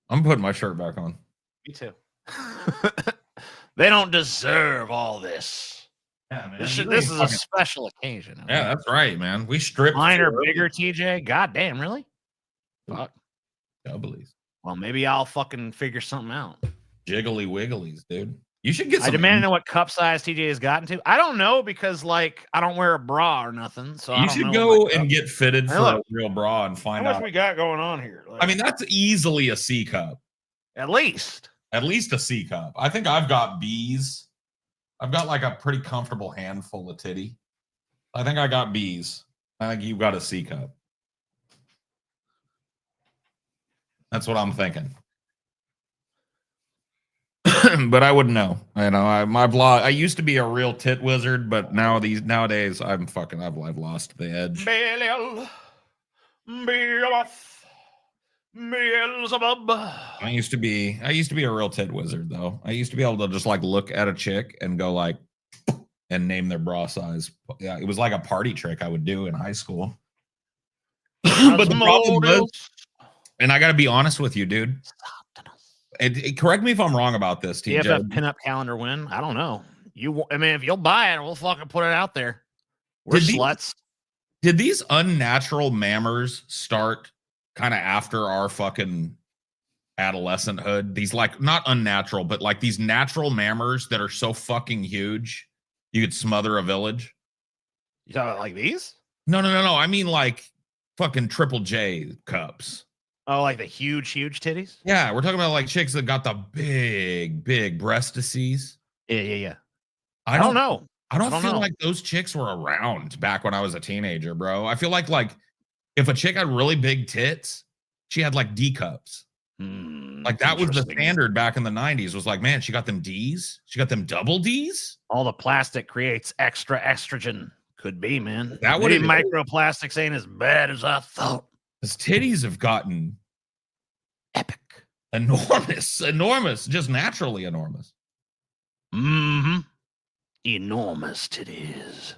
I'm putting my shirt back on. Me too. They don't deserve all this. Yeah, man. This is a special occasion. Yeah, that's right, man. We stripped. Mine are bigger, TJ. God damn, really? Fuck. Doublies. Well, maybe I'll fucking figure something out. Jiggly wigglies, dude. You should get some. I demand to know what cup size TJ has gotten to. I don't know because, like, I don't wear a bra or nothing. So you should go and get fitted for a real bra and find out what we got going on here. Like, I mean, that's easily a C cup. At least a C cup. I think I've got B's. I've got like a pretty comfortable handful of titty. I think I got B's. I think you've got a C cup. That's what I'm thinking. But I wouldn't know. You know, my blog. I used to be a real tit wizard, but nowadays I've lost the edge. I used to be a real tit wizard though. I used to be able to just like look at a chick and go like and name their bra size. Yeah, it was like a party trick I would do in high school. But the problem was, and I got to be honest with you, dude. Correct me if I'm wrong about this, TJ. TFF pinup calendar win. I don't know. I mean, if you'll buy it, we'll fucking put it out there. We're sluts. Did these unnatural mammers start kind of after our fucking adolescenthood? These like not unnatural, but like these natural mammers that are so fucking huge, you could smother a village. You talking about like these? No. I mean like fucking Triple J cups. Oh, like the huge titties? Yeah, we're talking about like chicks that got the big breastises. Yeah. I don't know. I don't feel like those chicks were around back when I was a teenager, bro. I feel like if a chick had really big tits, she had like D cups. Like that was the standard back in the 90s. Was like, man, she got them D's. She got them double D's. All the plastic creates extra estrogen. Could be, man. That would microplastics ain't as bad as I thought. His titties have gotten epic, enormous, just naturally enormous. Enormous titties.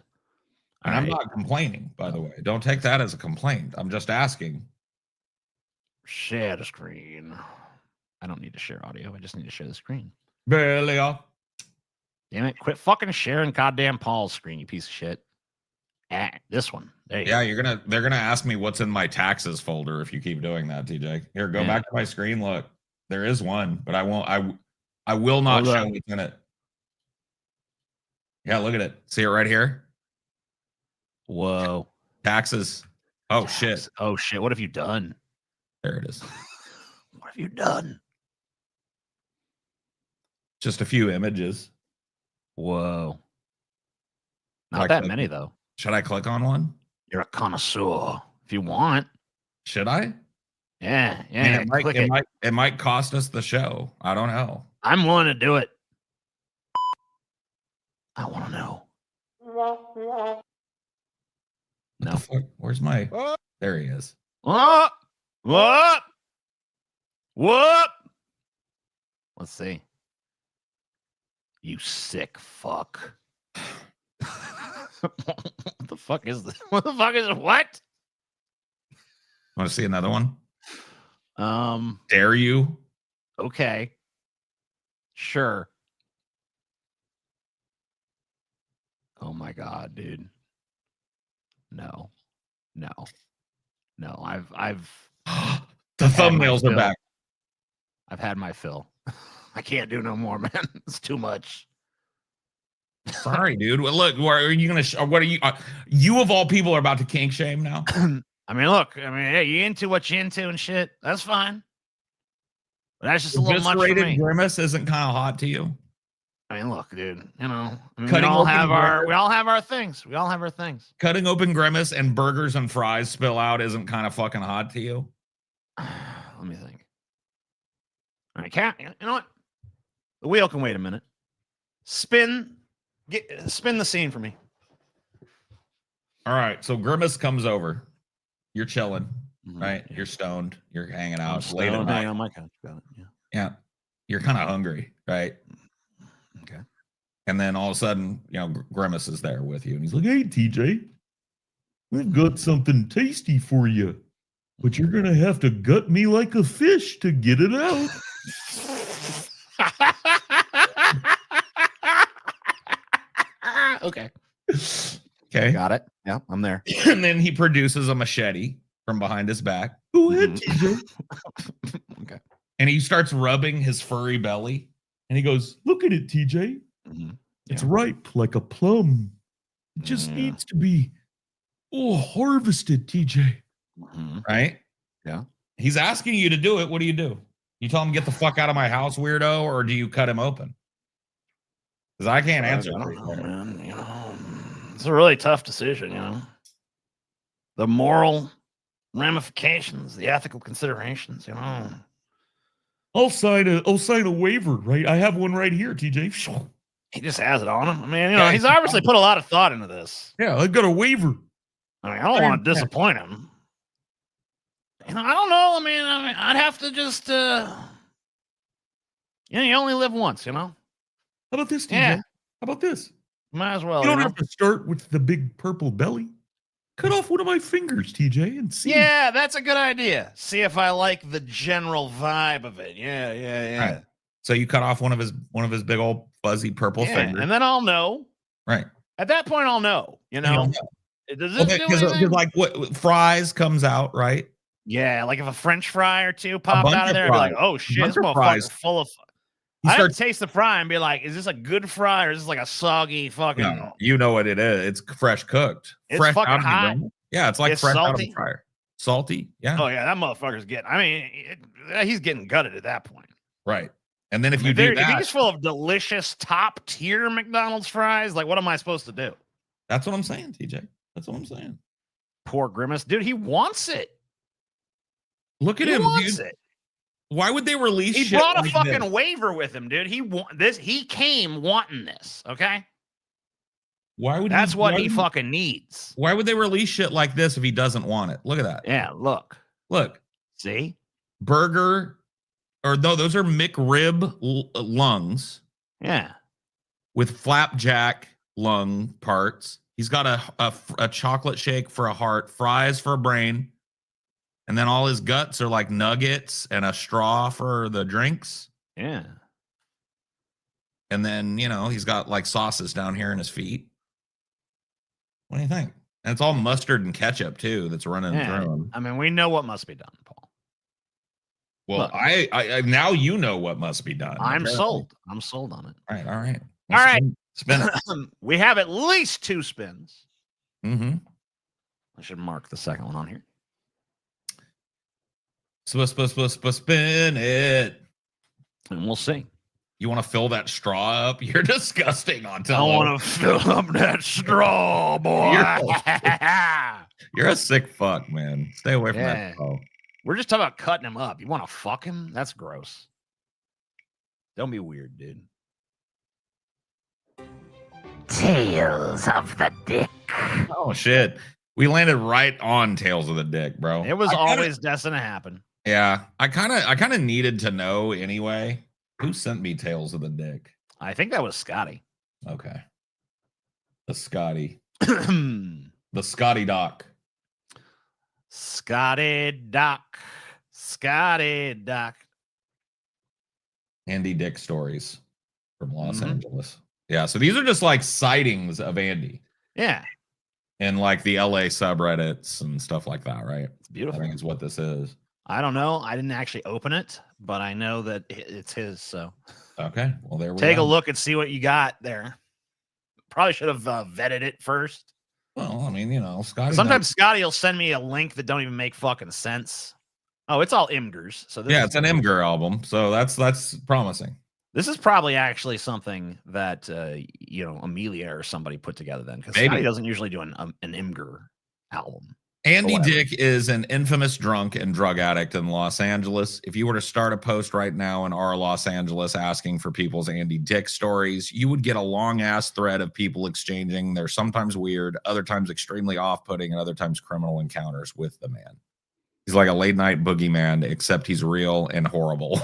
And I'm not complaining, by the way. Don't take that as a complaint. I'm just asking. Share the screen. I don't need to share audio. I just need to share the screen. Barely. Damn it! Quit fucking sharing goddamn Paul's screen, you piece of shit. This one. There you go. They're gonna ask me what's in my taxes folder if you keep doing that, TJ. Here, go back to my screen. Look, there is one, but I won't. I will not show what's in it. Yeah, look at it. See it right here. Whoa. Taxes. Oh shit. Oh shit. What have you done? There it is. What have you done? Just a few images. Whoa. Not that many though. Should I click on one? You're a connoisseur. If you want. Should I? Yeah. I mean, it might cost us the show. I don't know. I'm willing to do it. I want to know. No. Where's my? There he is. What? Let's see. You sick fuck. What the fuck is this? What the fuck is it? What? Want to see another one? Dare you? Okay. Sure. Oh my god, dude. No. I've the thumbnails are back. I've had my fill. I can't do no more, man. It's too much. Sorry, dude. Well, look, what are you gonna? What are you? You of all people are about to kink shame now. I mean, look. I mean, hey, you into what you into and shit. That's fine. But that's just a little much for me. Grimace isn't kind of hot to you. I mean, look, dude. You know, we all have our things. We all have our things. Cutting open Grimace and burgers and fries spill out isn't kind of fucking hot to you. Let me think. I can't. You know what? The wheel can wait a minute. Spin the scene for me. All right. So Grimace comes over. You're chilling. right? Yeah. You're stoned. You're hanging I'm out late at stoned, night. hanging on my couch. Got it. Yeah. Yeah. You're kind of hungry, right? Okay. And then all of a sudden, Grimace is there with you. And he's like, hey, TJ, we've got something tasty for you, but you're going to have to gut me like a fish to get it out. Okay. Okay. Got it. Yeah, I'm there. And then he produces a machete from behind his back. Go ahead, TJ. Okay. And he starts rubbing his furry belly. And he goes, look at it, TJ. It's ripe like a plum. It just needs to be harvested, TJ. Right? Yeah. He's asking you to do it. What do? You tell him, get the fuck out of my house, weirdo, or do you cut him open? Because I can't answer. I don't know, man. It's a really tough decision, The moral ramifications, the ethical considerations, I'll sign a waiver, right? I have one right here, TJ. He just has it on him. I mean, he's obviously put a lot of thought into this. Yeah, I got a waiver. I mean, I don't want to disappoint him. I don't know. I mean, I'd have to just, you only live once, How about this, TJ? Yeah. How about this? Might as well. You don't have to start with the big purple belly. Cut off one of my fingers, TJ, and see. Yeah, that's a good idea. See if I like the general vibe of it. Yeah. Right. So you cut off one of his big old fuzzy purple fingers, and then I'll know. Right. At that point, I'll know. Does this do anything? Like what fries comes out, right? Yeah, like if a French fry or two popped out of there, I'd be like, oh shit, this motherfucker's full of. I have to taste the fry and be like, is this a good fry or is this like a soggy fucking? No, you know what it is. It's fresh cooked. It's fresh fucking hot. Yeah, it's like fresh salty. out of the fryer. Salty. Yeah. Oh yeah, that motherfucker's getting. I mean, he's getting gutted at that point. Right. And then if if he's full of delicious top tier McDonald's fries, like what am I supposed to do? That's what I'm saying, TJ. That's what I'm saying. Poor Grimace, dude. He wants it. Look at him. He wants it. Why would they release? He brought a fucking waiver with him, dude. He came wanting this. Okay. Why would that's what he fucking needs? Why would they release shit like this if he doesn't want it? Look at that. Yeah. Look. See, burger, or no, those are McRib lungs. Yeah. With flapjack lung parts. He's got a chocolate shake for a heart, fries for a brain. And then all his guts are like nuggets and a straw for the drinks. Yeah. And then, he's got like sauces down here in his feet. What do you think? And it's all mustard and ketchup too that's running through him. I mean, we know what must be done, Paul. Well, look, I now you know what must be done. I'm sold. I'm sold on it. All right. All right. Spin it. We have at least 2 spins. Mm-hmm. I should mark the second one on here. Spin it. And we'll see. You want to fill that straw up? You're disgusting on top. I want to fill up that straw, boy. You're a sick fuck, man. Stay away from that. We're just talking about cutting him up. You want to fuck him? That's gross. Don't be weird, dude. Tales of the Dick. Oh, shit. We landed right on Tales of the Dick, bro. It was always destined to happen. Yeah. I kind of needed to know anyway. Who sent me Tales of the Dick? I think that was Scotty. Okay. The Scotty. The Scotty Doc. Scotty Doc. Scotty Doc. Andy Dick stories from Los Angeles. Yeah. So these are just like sightings of Andy. Yeah. And like the LA subreddits and stuff like that, right? It's beautiful. I think it's what this is. I don't know. I didn't actually open it, but I know that it's his. So, okay. Well, there we go. Take a look and see what you got there. Probably should have vetted it first. Well, I mean, Scotty. Sometimes Scotty will send me a link that don't even make fucking sense. Oh, it's all Imgers. So yeah, it's an Imgur album. So that's promising. This is probably actually something that Amelia or somebody put together then, because Scotty doesn't usually do an Imgur album. Andy Dick is an infamous drunk and drug addict in Los Angeles. If you were to start a post right now in our Los Angeles asking for people's Andy Dick stories, you would get a long ass thread of people exchanging their sometimes weird, other times extremely off-putting, and other times criminal encounters with the man. He's like a late night boogeyman, except he's real and horrible.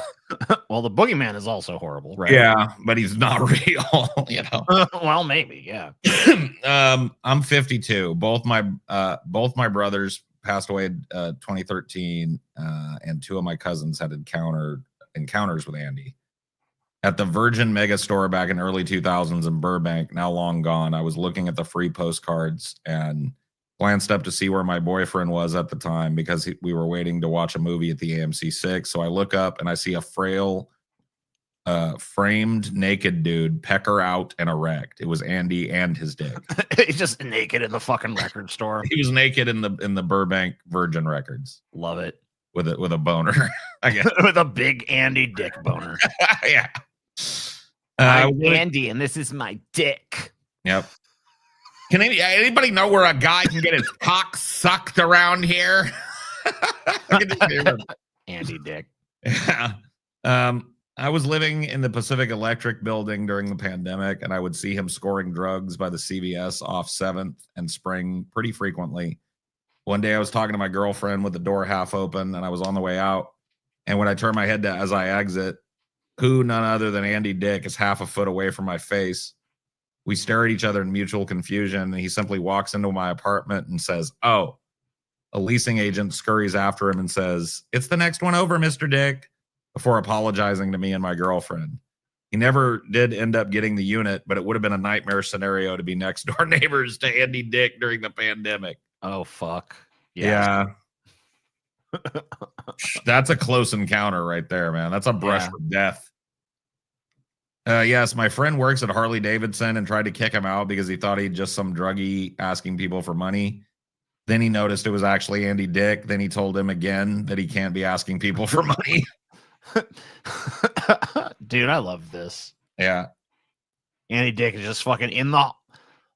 Well, the boogeyman is also horrible, right? Yeah, but he's not real, you know. Well, maybe, yeah. I'm 52. Both my brothers passed away in 2013, and two of my cousins had encounters with Andy. At the Virgin Mega Store back in early 2000s in Burbank, now long gone, I was looking at the free postcards and glanced up to see where my boyfriend was at the time because we were waiting to watch a movie at the AMC 6. So I look up and I see a frail, framed naked dude, pecker out and erect. It was Andy and his dick. He's just naked in the fucking record store. He was naked in the Burbank Virgin Records. Love it. With a boner, I guess. With a big Andy dick boner. Yeah. I'm Andy, and this is my dick. Yep. Can anybody know where a guy can get his cock sucked around here? Andy dick. Yeah. I was living in the Pacific Electric building during the pandemic, and I would see him scoring drugs by the CVS off 7th and Spring pretty frequently. One day I was talking to my girlfriend with the door half open, and I was on the way out. And when I turn my head as I exit, none other than Andy Dick, is half a foot away from my face. We stare at each other in mutual confusion, and he simply walks into my apartment and says, "Oh." A leasing agent scurries after him and says, "It's the next one over, Mr. Dick," before apologizing to me and my girlfriend. He never did end up getting the unit, but it would have been a nightmare scenario to be next door neighbors to Andy Dick during the pandemic. Oh, fuck. Yeah. That's a close encounter right there, man. That's a brush with death. Yes, my friend works at Harley Davidson and tried to kick him out because he thought he'd just some druggie asking people for money. Then he noticed it was actually Andy Dick. Then he told him again that he can't be asking people for money. Dude, I love this. Yeah. Andy Dick is just fucking in the,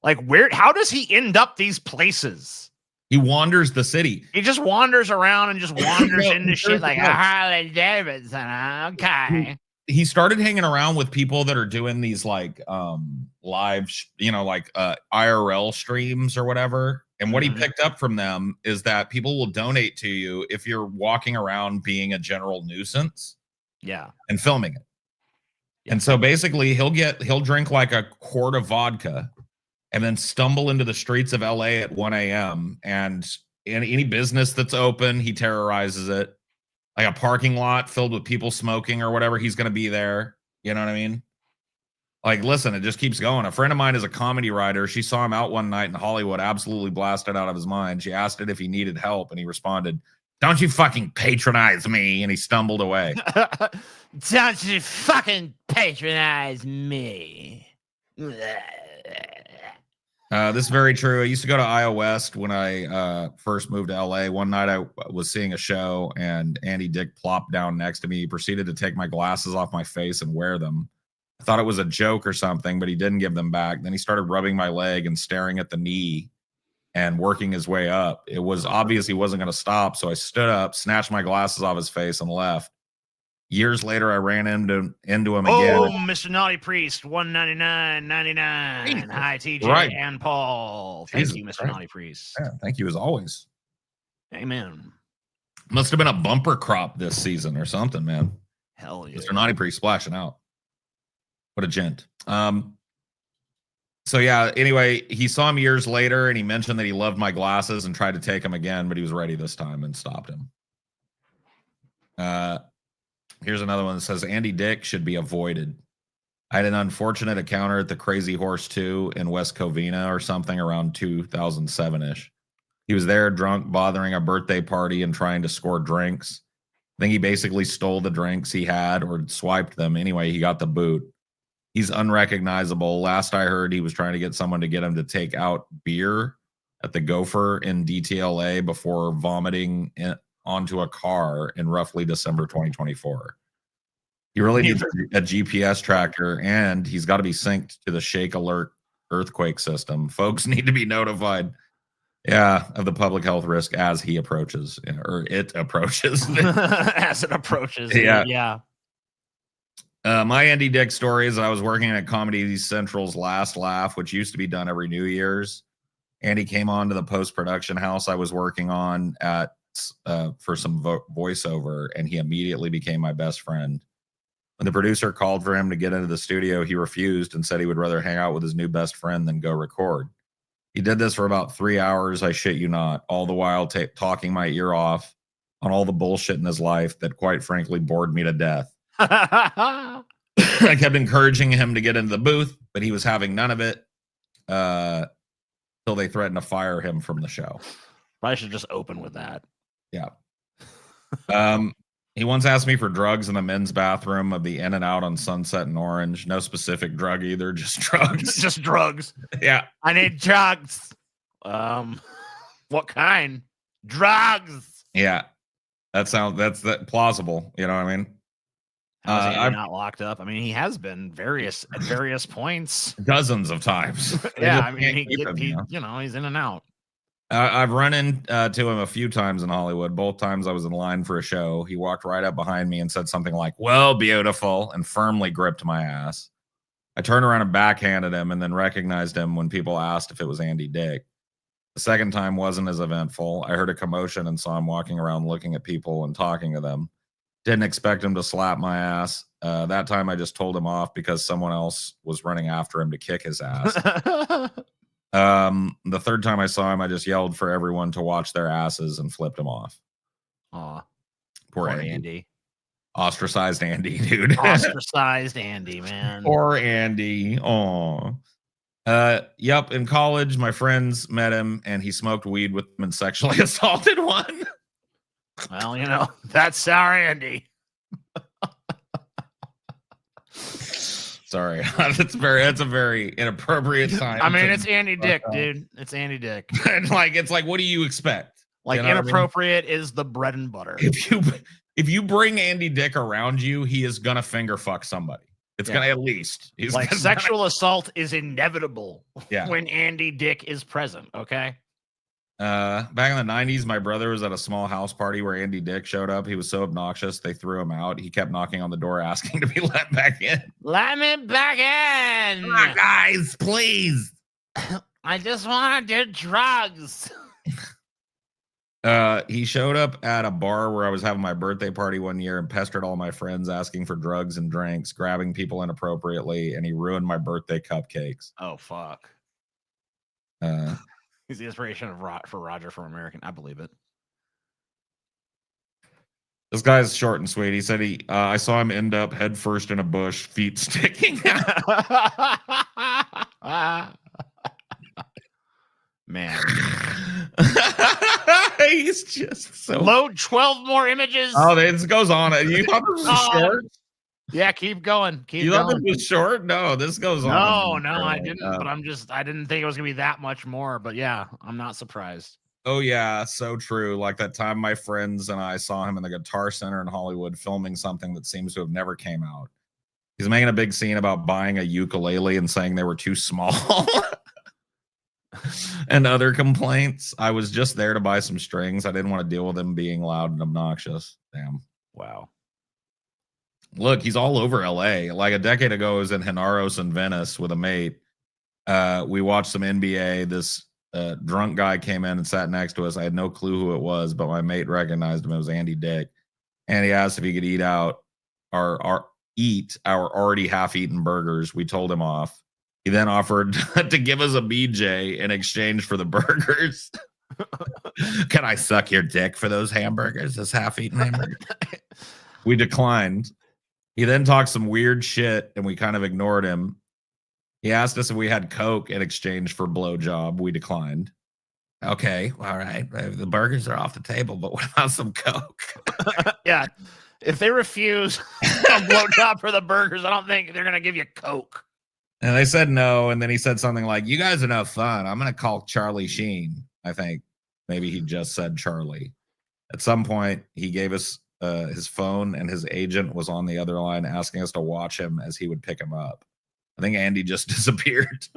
like, where, how does he end up these places? He wanders the city. He just wanders around and just wanders into shit like a Harley Davidson. Okay. He started hanging around with people that are doing these like live, IRL streams or whatever. And what he picked up from them is that people will donate to you if you're walking around being a general nuisance. Yeah. And filming it. Yeah. And so basically he'll drink like a quart of vodka and then stumble into the streets of LA at 1 a.m. And in any business that's open, he terrorizes it. Like a parking lot filled with people smoking or whatever, he's going to be there. You know what I mean? Like, listen, it just keeps going. A friend of mine is a comedy writer. She saw him out one night in Hollywood, absolutely blasted out of his mind. She asked it if he needed help, and he responded, "Don't you fucking patronize me." And he stumbled away. Don't you fucking patronize me. This is very true. I used to go to Iowa West when I first moved to LA. One night I was seeing a show and Andy Dick plopped down next to me. He proceeded to take my glasses off my face and wear them. I thought it was a joke or something, but he didn't give them back. Then he started rubbing my leg and staring at the knee and working his way up. It was obvious he wasn't going to stop. So I stood up, snatched my glasses off his face and left. Years later, I ran into him again. Oh, Mr. Naughty Priest, $199.99. Hi, TJ and Paul. Thank you, Mr. Naughty Priest. Yeah, thank you as always. Amen. Must have been a bumper crop this season or something, man. Hell yeah. Mr. Naughty Priest splashing out. What a gent. So yeah, anyway, he saw him years later and he mentioned that he loved my glasses and tried to take him again, but he was ready this time and stopped him. Here's another one that says Andy Dick should be avoided. I had an unfortunate encounter at the Crazy Horse 2 in West Covina or something around 2007-ish. He was there drunk, bothering a birthday party and trying to score drinks. I think he basically stole the drinks he had or swiped them. Anyway, he got the boot. He's unrecognizable. Last I heard, he was trying to get someone to get him to take out beer at the Gopher in DTLA before vomiting onto a car in roughly December 2024. He really needs a GPS tracker, and he's got to be synced to the Shake Alert earthquake system. Folks need to be notified, of the public health risk as he approaches, or it approaches. As it approaches. Yeah. My Andy Dick story is I was working at Comedy Central's Last Laugh, which used to be done every New Year's. Andy came on to the post-production house I was working on at for some voiceover, and he immediately became my best friend. When the producer called for him to get into the studio, he refused and said he would rather hang out with his new best friend than go record. He did this for about 3 hours, I shit you not, all the while talking my ear off on all the bullshit in his life that quite frankly bored me to death. I kept encouraging him to get into the booth, but he was having none of it till they threatened to fire him from the show. Probably should just open with that. Yeah. He once asked me for drugs in the men's bathroom of the In-N-Out on Sunset and Orange. No specific drug either, just drugs. Just drugs. Yeah. I need drugs. What kind? Drugs. Yeah. That's plausible. You know what I mean? How's he not locked up? I mean, he has been at various points. Dozens of times. Yeah, I mean, he's in and out. I've run into him a few times in Hollywood. Both times I was in line for a show. He walked right up behind me and said something like, "Well, beautiful," and firmly gripped my ass. I turned around and backhanded him and then recognized him when people asked if it was Andy Dick. The second time wasn't as eventful. I heard a commotion and saw him walking around looking at people and talking to them. Didn't expect him to slap my ass. That time I just told him off because someone else was running after him to kick his ass. The third time I saw him, I just yelled for everyone to watch their asses and flipped him off. Aw. Poor Andy. Ostracized Andy, dude. Ostracized Andy, man. Poor Andy. Aw. Yep. In college, my friends met him and he smoked weed with them and sexually assaulted one. Well, that's our Andy. Sorry, that's a very inappropriate time. I mean, it's Andy Dick, dude. It's Andy Dick. And it's like, what do you expect? Like, inappropriate is the bread and butter. If you bring Andy Dick around you, he is gonna finger fuck somebody. It's gonna at least. He's like sexual assault is inevitable. Yeah. When Andy Dick is present. Okay. Back in the 90s, my brother was at a small house party where Andy Dick showed up. He was so obnoxious, they threw him out. He kept knocking on the door asking to be let back in. Let me back in. Come on, guys, please. I just want to do drugs. He showed up at a bar where I was having my birthday party one year and pestered all my friends asking for drugs and drinks, grabbing people inappropriately, and he ruined my birthday cupcakes. Oh, fuck. He's the inspiration for Roger from American. I believe it. This guy's short and sweet. He said I saw him end up head first in a bush, feet sticking out. Man. He's just so... Load 12 more images. Oh, this goes on. You thought this was short? Yeah, keep going. You thought this was short? No, this goes on. No, I didn't. But I didn't think it was gonna be that much more. But yeah, I'm not surprised. Oh yeah, so true. Like that time my friends and I saw him in the Guitar Center in Hollywood filming something that seems to have never came out. He's making a big scene about buying a ukulele and saying they were too small. And other complaints. I was just there to buy some strings. I didn't want to deal with him being loud and obnoxious. Damn. Wow. Look, he's all over LA. Like a decade ago, I was in Henaros in Venice with a mate. We watched some NBA. This drunk guy came in and sat next to us. I had no clue who it was, but my mate recognized him. It was Andy Dick. And he asked if he could eat our already half-eaten burgers. We told him off. He then offered to give us a BJ in exchange for the burgers. Can I suck your dick for those hamburgers? Those half-eaten hamburgers? We declined. He then talked some weird shit, and we kind of ignored him. He asked us if we had Coke in exchange for blowjob. We declined. Okay, all right. The burgers are off the table, but what about some Coke? Yeah. If they refuse a blowjob for the burgers, I don't think they're going to give you Coke. And they said no. And then he said something like, "You guys are no fun. I'm going to call Charlie Sheen." I think maybe he just said Charlie. At some point, he gave us his phone, and his agent was on the other line asking us to watch him as he would pick him up. I think Andy just disappeared.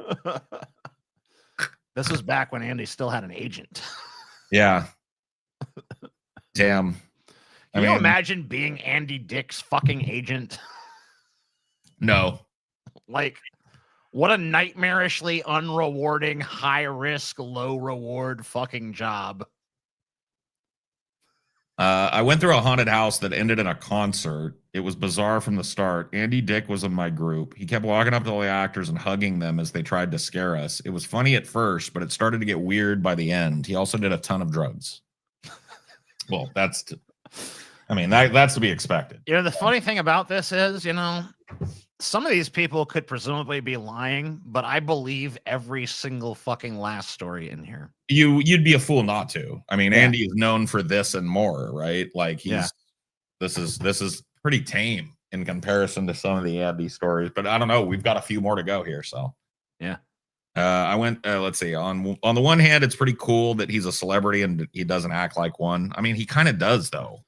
This was back when Andy still had an agent. Yeah. Damn. Can you imagine being Andy Dick's fucking agent? No. Like, what a nightmarishly unrewarding, high risk, low reward fucking job. I went through a haunted house that ended in a concert. It was bizarre from the start. Andy Dick was in my group. He kept walking up to all the actors and hugging them as they tried to scare us. It was funny at first, but it started to get weird by the end. He also did a ton of drugs. Well, that's to be expected. You know, the funny thing about this is, you know, some of these people could presumably be lying, but I believe every single fucking last story in here. You'd be a fool not to. I mean, Andy is known for this and more, right? Like this is pretty tame in comparison to some of the Andy stories. But I don't know. We've got a few more to go here, so yeah. I went. Let's see. On the one hand, it's pretty cool that he's a celebrity and he doesn't act like one. I mean, he kind of does though.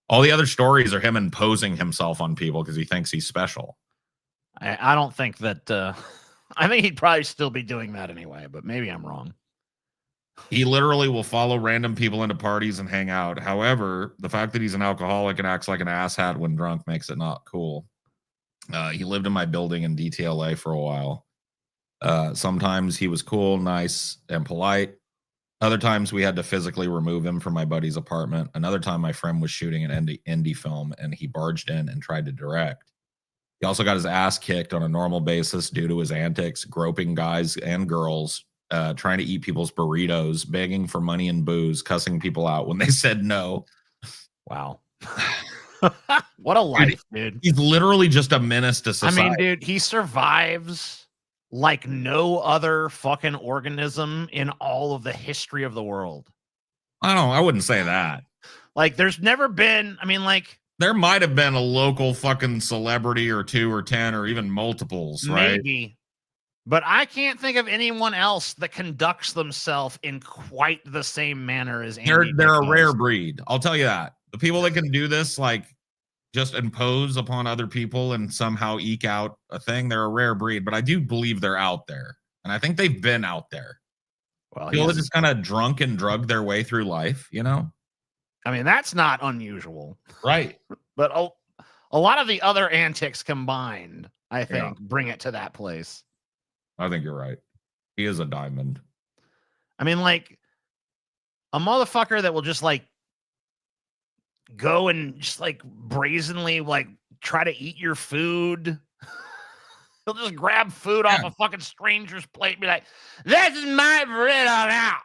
All the other stories are him imposing himself on people because he thinks he's special. I don't think that. I think he'd probably still be doing that anyway, but maybe I'm wrong. He literally will follow random people into parties and hang out. However, the fact that he's an alcoholic and acts like an asshat when drunk makes it not cool. He lived in my building in DTLA for a while. Sometimes he was cool, nice, and polite. Other times we had to physically remove him from my buddy's apartment. Another time my friend was shooting an indie film and he barged in and tried to direct. He also got his ass kicked on a normal basis due to his antics, groping guys and girls, trying to eat people's burritos, begging for money and booze, cussing people out when they said no. Wow. What a life, dude. He's literally just a menace to society. I mean, dude, he survives like no other fucking organism in all of the history of the world. I wouldn't say that. Like, there's never been, I mean, like, there might have been a local fucking celebrity or 2 or 10 or even multiples, right? Maybe. But I can't think of anyone else that conducts themselves in quite the same manner as Andy. They're a rare breed. I'll tell you that. The people that can do this, like, just impose upon other people and somehow eke out a thing, they're a rare breed. But I do believe they're out there. And I think they've been out there. Well, people that just kind of drunk and drugged their way through life, you know? I mean, that's not unusual. Right. But a lot of the other antics combined, I think, bring it to that place. I think you're right. He is a diamond. I mean, like, a motherfucker that will just, like, go and just, like, brazenly, like, try to eat your food. He'll just grab food off a fucking stranger's plate and be like, this is my burrito now.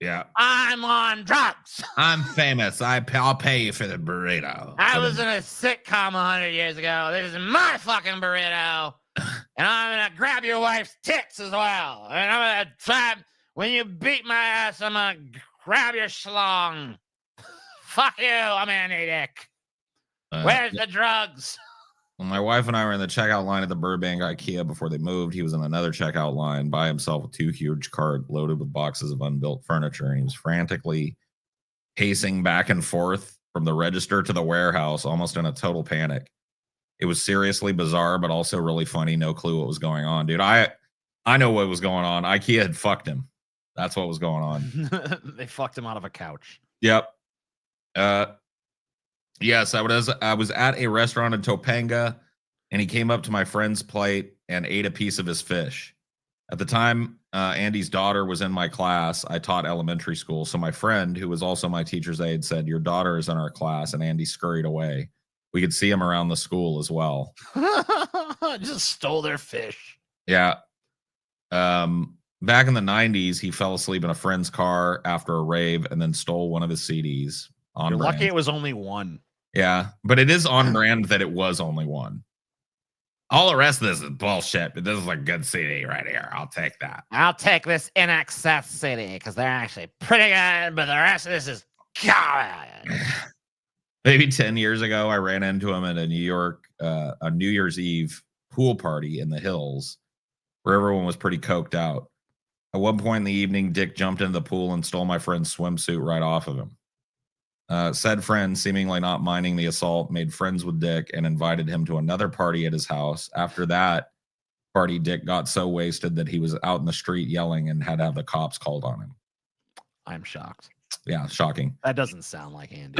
Yeah. I'm on drugs. I'm famous. I'll pay you for the burrito. I was in a sitcom 100 years ago. This is my fucking burrito. And I'm going to grab your wife's tits as well. And I'm going to try, when you beat my ass, I'm going to grab your schlong. Fuck you. I'm Andy Dick. Where's the drugs? When my wife and I were in the checkout line at the Burbank IKEA before they moved, he was in another checkout line by himself with 2 huge carts loaded with boxes of unbuilt furniture. And he was frantically pacing back and forth from the register to the warehouse, almost in a total panic. It was seriously bizarre, but also really funny. No clue what was going on, dude. I know what was going on. IKEA had fucked him. That's what was going on. They fucked him out of a couch. Yep. Yes, I was at a restaurant in Topanga, and he came up to my friend's plate and ate a piece of his fish. At the time, Andy's daughter was in my class. I taught elementary school, so my friend, who was also my teacher's aide, said, "Your daughter is in our class," and Andy scurried away. We could see him around the school as well. Just stole their fish. Yeah. Back in the 90s, he fell asleep in a friend's car after a rave and then stole one of his CDs. You're lucky it was only one. Yeah, but it is on brand that it was only one. All the rest of this is bullshit, but this is a good CD right here. I'll take that. I'll take this NXS CD because they're actually pretty good, but the rest of this is God. Maybe 10 years ago, I ran into him at a New Year's Eve pool party in the hills where everyone was pretty coked out. At one point in the evening, Dick jumped into the pool and stole my friend's swimsuit right off of him. Said friend, seemingly not minding the assault, made friends with Dick and invited him to another party at his house. After that party, Dick got so wasted that he was out in the street yelling and had to have the cops called on him. I'm shocked. Yeah, shocking. That doesn't sound like Andy.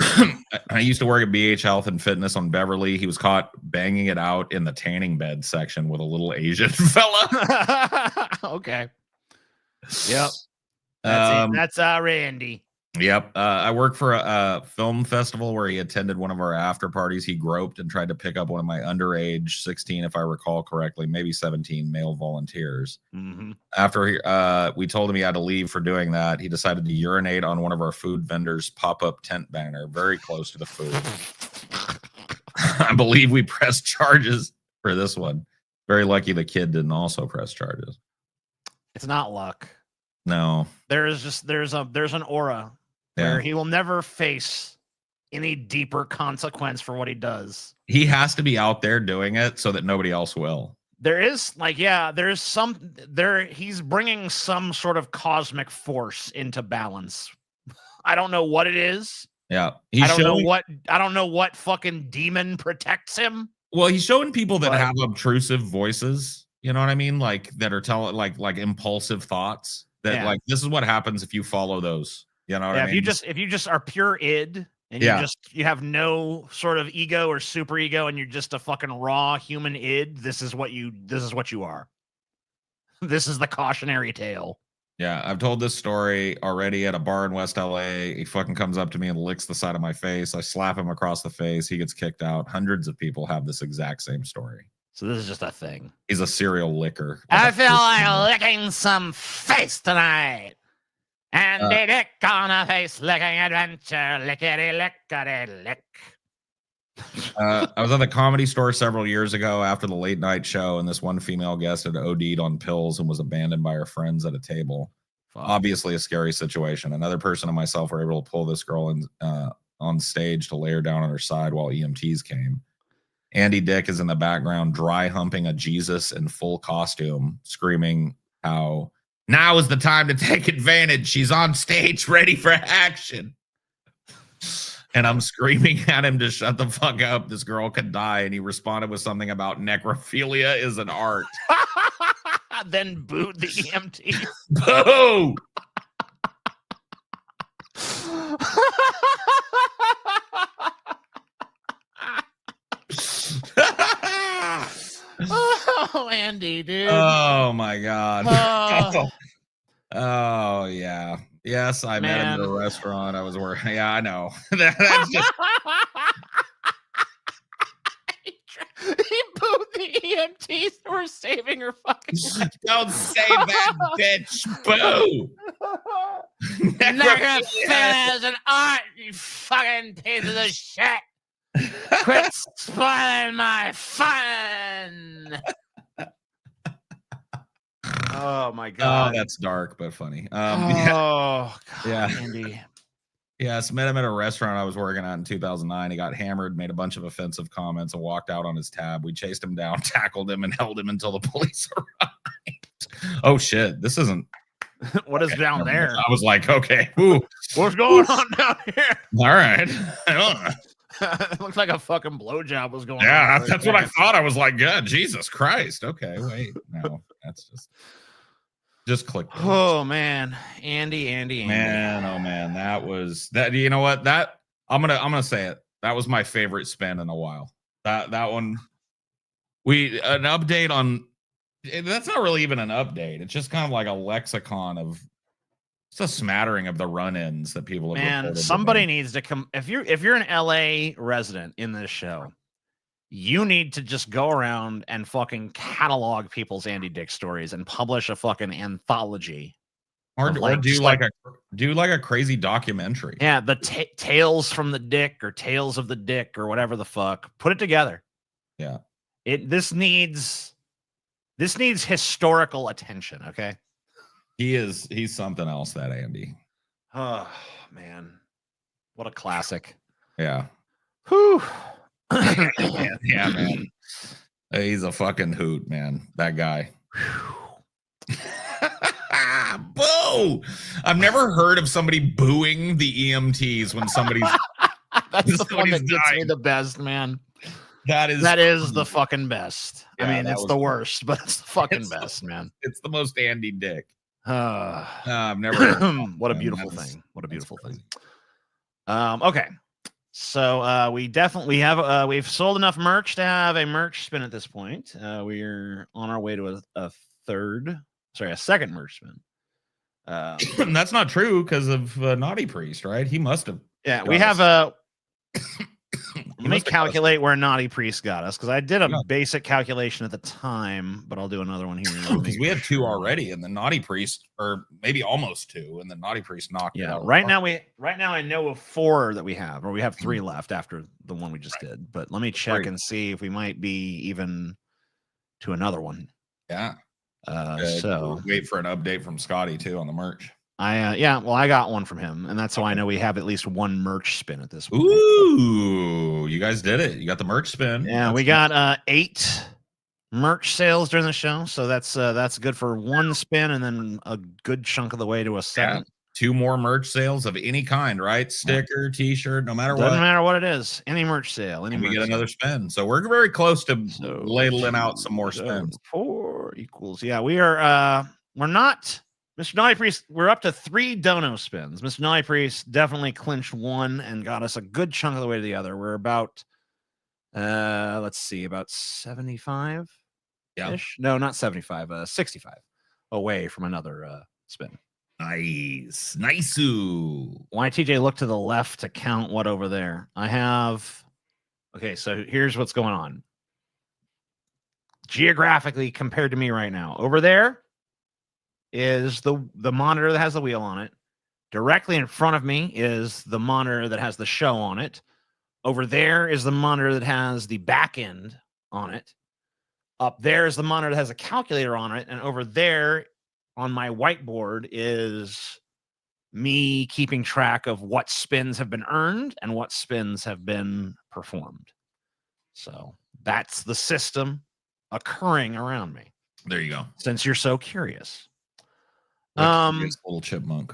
I used to work at BH Health and Fitness on Beverly. He was caught banging it out in the tanning bed section with a little Asian fella. Okay. Yep. That's Randy. Yep. I work for a film festival where he attended one of our after parties. He groped and tried to pick up one of my underage 16, if I recall correctly, maybe 17 male volunteers. Mm-hmm. After we told him he had to leave for doing that, he decided to urinate on one of our food vendors' pop-up tent banner very close to the food. I believe we pressed charges for this one. Very lucky the kid didn't also press charges. It's not luck. No. There's an aura where he will never face any deeper consequence for what he does. He has to be out there doing it so that nobody else will. There is he's bringing some sort of cosmic force into balance. I don't know what it is. Yeah. I don't know what fucking demon protects him. Well, he's showing people that have obtrusive voices, you know what I mean? Like that are telling like impulsive thoughts that like this is what happens if you follow those. You know what I mean? If you just are pure id and you have no sort of ego or super ego and you're just a fucking raw human id, this is what you are. This is the cautionary tale. Yeah, I've told this story already at a bar in West LA. He fucking comes up to me and licks the side of my face. I slap him across the face. He gets kicked out. Hundreds of people have this exact same story. So this is just a thing. He's a serial licker. I feel like licking some face tonight. Andy Dick on a face licking adventure. Lickety lickety lick. I was at the Comedy Store several years ago after the late night show, and this one female guest had OD'd on pills and was abandoned by her friends at a table. Obviously a scary situation. Another person and myself were able to pull this girl in, on stage to lay her down on her side while EMTs came. Andy Dick is in the background dry humping a Jesus in full costume, screaming how now is the time to take advantage. She's on stage ready for action. And I'm screaming at him to shut the fuck up. This girl could die. And he responded with something about necrophilia is an art. Then booed the EMT. Boo! Oh, Andy, dude. Oh, my God. Oh, yeah. Yes, I met him at a restaurant. I was working. Yeah, I know. That's just... He booed the EMTs who were saving her fucking life. Don't say that, bitch. Boo. Necrophilia is an art, you fucking pieces of shit. Quit spoiling my fun. Oh my God. Oh, that's dark but funny. God, Andy. Yes, met him at a restaurant I was working at in 2009. He got hammered, made a bunch of offensive comments, and walked out on his tab. We chased him down, tackled him, and held him until the police arrived. Oh shit, this isn't. What is down there? I was like, okay, ooh. What's going on down here? All right. It looks like a fucking blowjob was going on. Yeah, that's what I thought. I was like, God, Jesus Christ. Okay, wait. No, that's just click. Oh man, Andy. Man, oh man, that was that. You know what? That I'm gonna say it. That was my favorite spin in a while. That one. An update on. That's not really even an update. It's just kind of like a lexicon of. It's a smattering of the run-ins that people have. Man, somebody needs to come. If you're an LA resident in this show, you need to just go around and fucking catalog people's Andy Dick stories and publish a fucking anthology, or do like a crazy documentary. Yeah, the Tales from the Dick or Tales of the Dick or whatever the fuck. Put it together. Yeah, this needs historical attention. Okay. He's something else, that Andy. Oh man, what a classic. Yeah. Whew. Yeah, man. He's a fucking hoot, man. That guy. Boo! I've never heard of somebody booing the EMTs when somebody's that's the one that gets me the best, man. That is the fucking best. Yeah, I mean, it's the worst, but it's the fucking best, man. It's the most Andy Dick. I've never what a beautiful thing. What a beautiful thing. Okay. So we've sold enough merch to have a merch spin at this point. We're on our way to a second merch spin. That's not true because of Naughty Priest, right? He must have. Yeah, we have a. Let me calculate where Naughty Priest got us, because I did a basic calculation at the time, but I'll do another one here. Because we had 2 already, and the Naughty Priest, or maybe almost 2, and the Naughty Priest knocked it out. Right now I know of 4 that we have, or we have 3 left after the one we just did. But let me check and see if we might be even to another one. Yeah. So wait for an update from Scotty too on the merch. I got one from him, and that's how I know we have at least 1 merch spin at this point. Ooh, you guys did it. You got the merch spin. Yeah, we got 8 merch sales during the show, so that's good for 1 spin, and then a good chunk of the way to a 7. 2 more merch sales of any kind, right? Sticker, t-shirt, no matter what. Doesn't matter what it is. Any merch sale. We get another spin. So we're very close to ladling out some more spins. 4 equals. Yeah, we are we're not Mr. Naughty Priest, we're up to 3 dono spins. Mr. Naughty Priest definitely clinched 1 and got us a good chunk of the way to the other. We're about let's see, about 75 ish. No, not 75, 65 away from another spin. Nice. Why TJ look to the left to count what over there? I have. Okay, so here's what's going on. Geographically compared to me right now, over there is the monitor that has the wheel on it. Directly in front of me is the monitor that has the show on it. Over there is the monitor that has the back end on it. Up there is the monitor that has a calculator on it, and over there on my whiteboard is me keeping track of what spins have been earned and what spins have been performed. So that's the system occurring around me. There you go. Since you're so curious. Little chipmunk.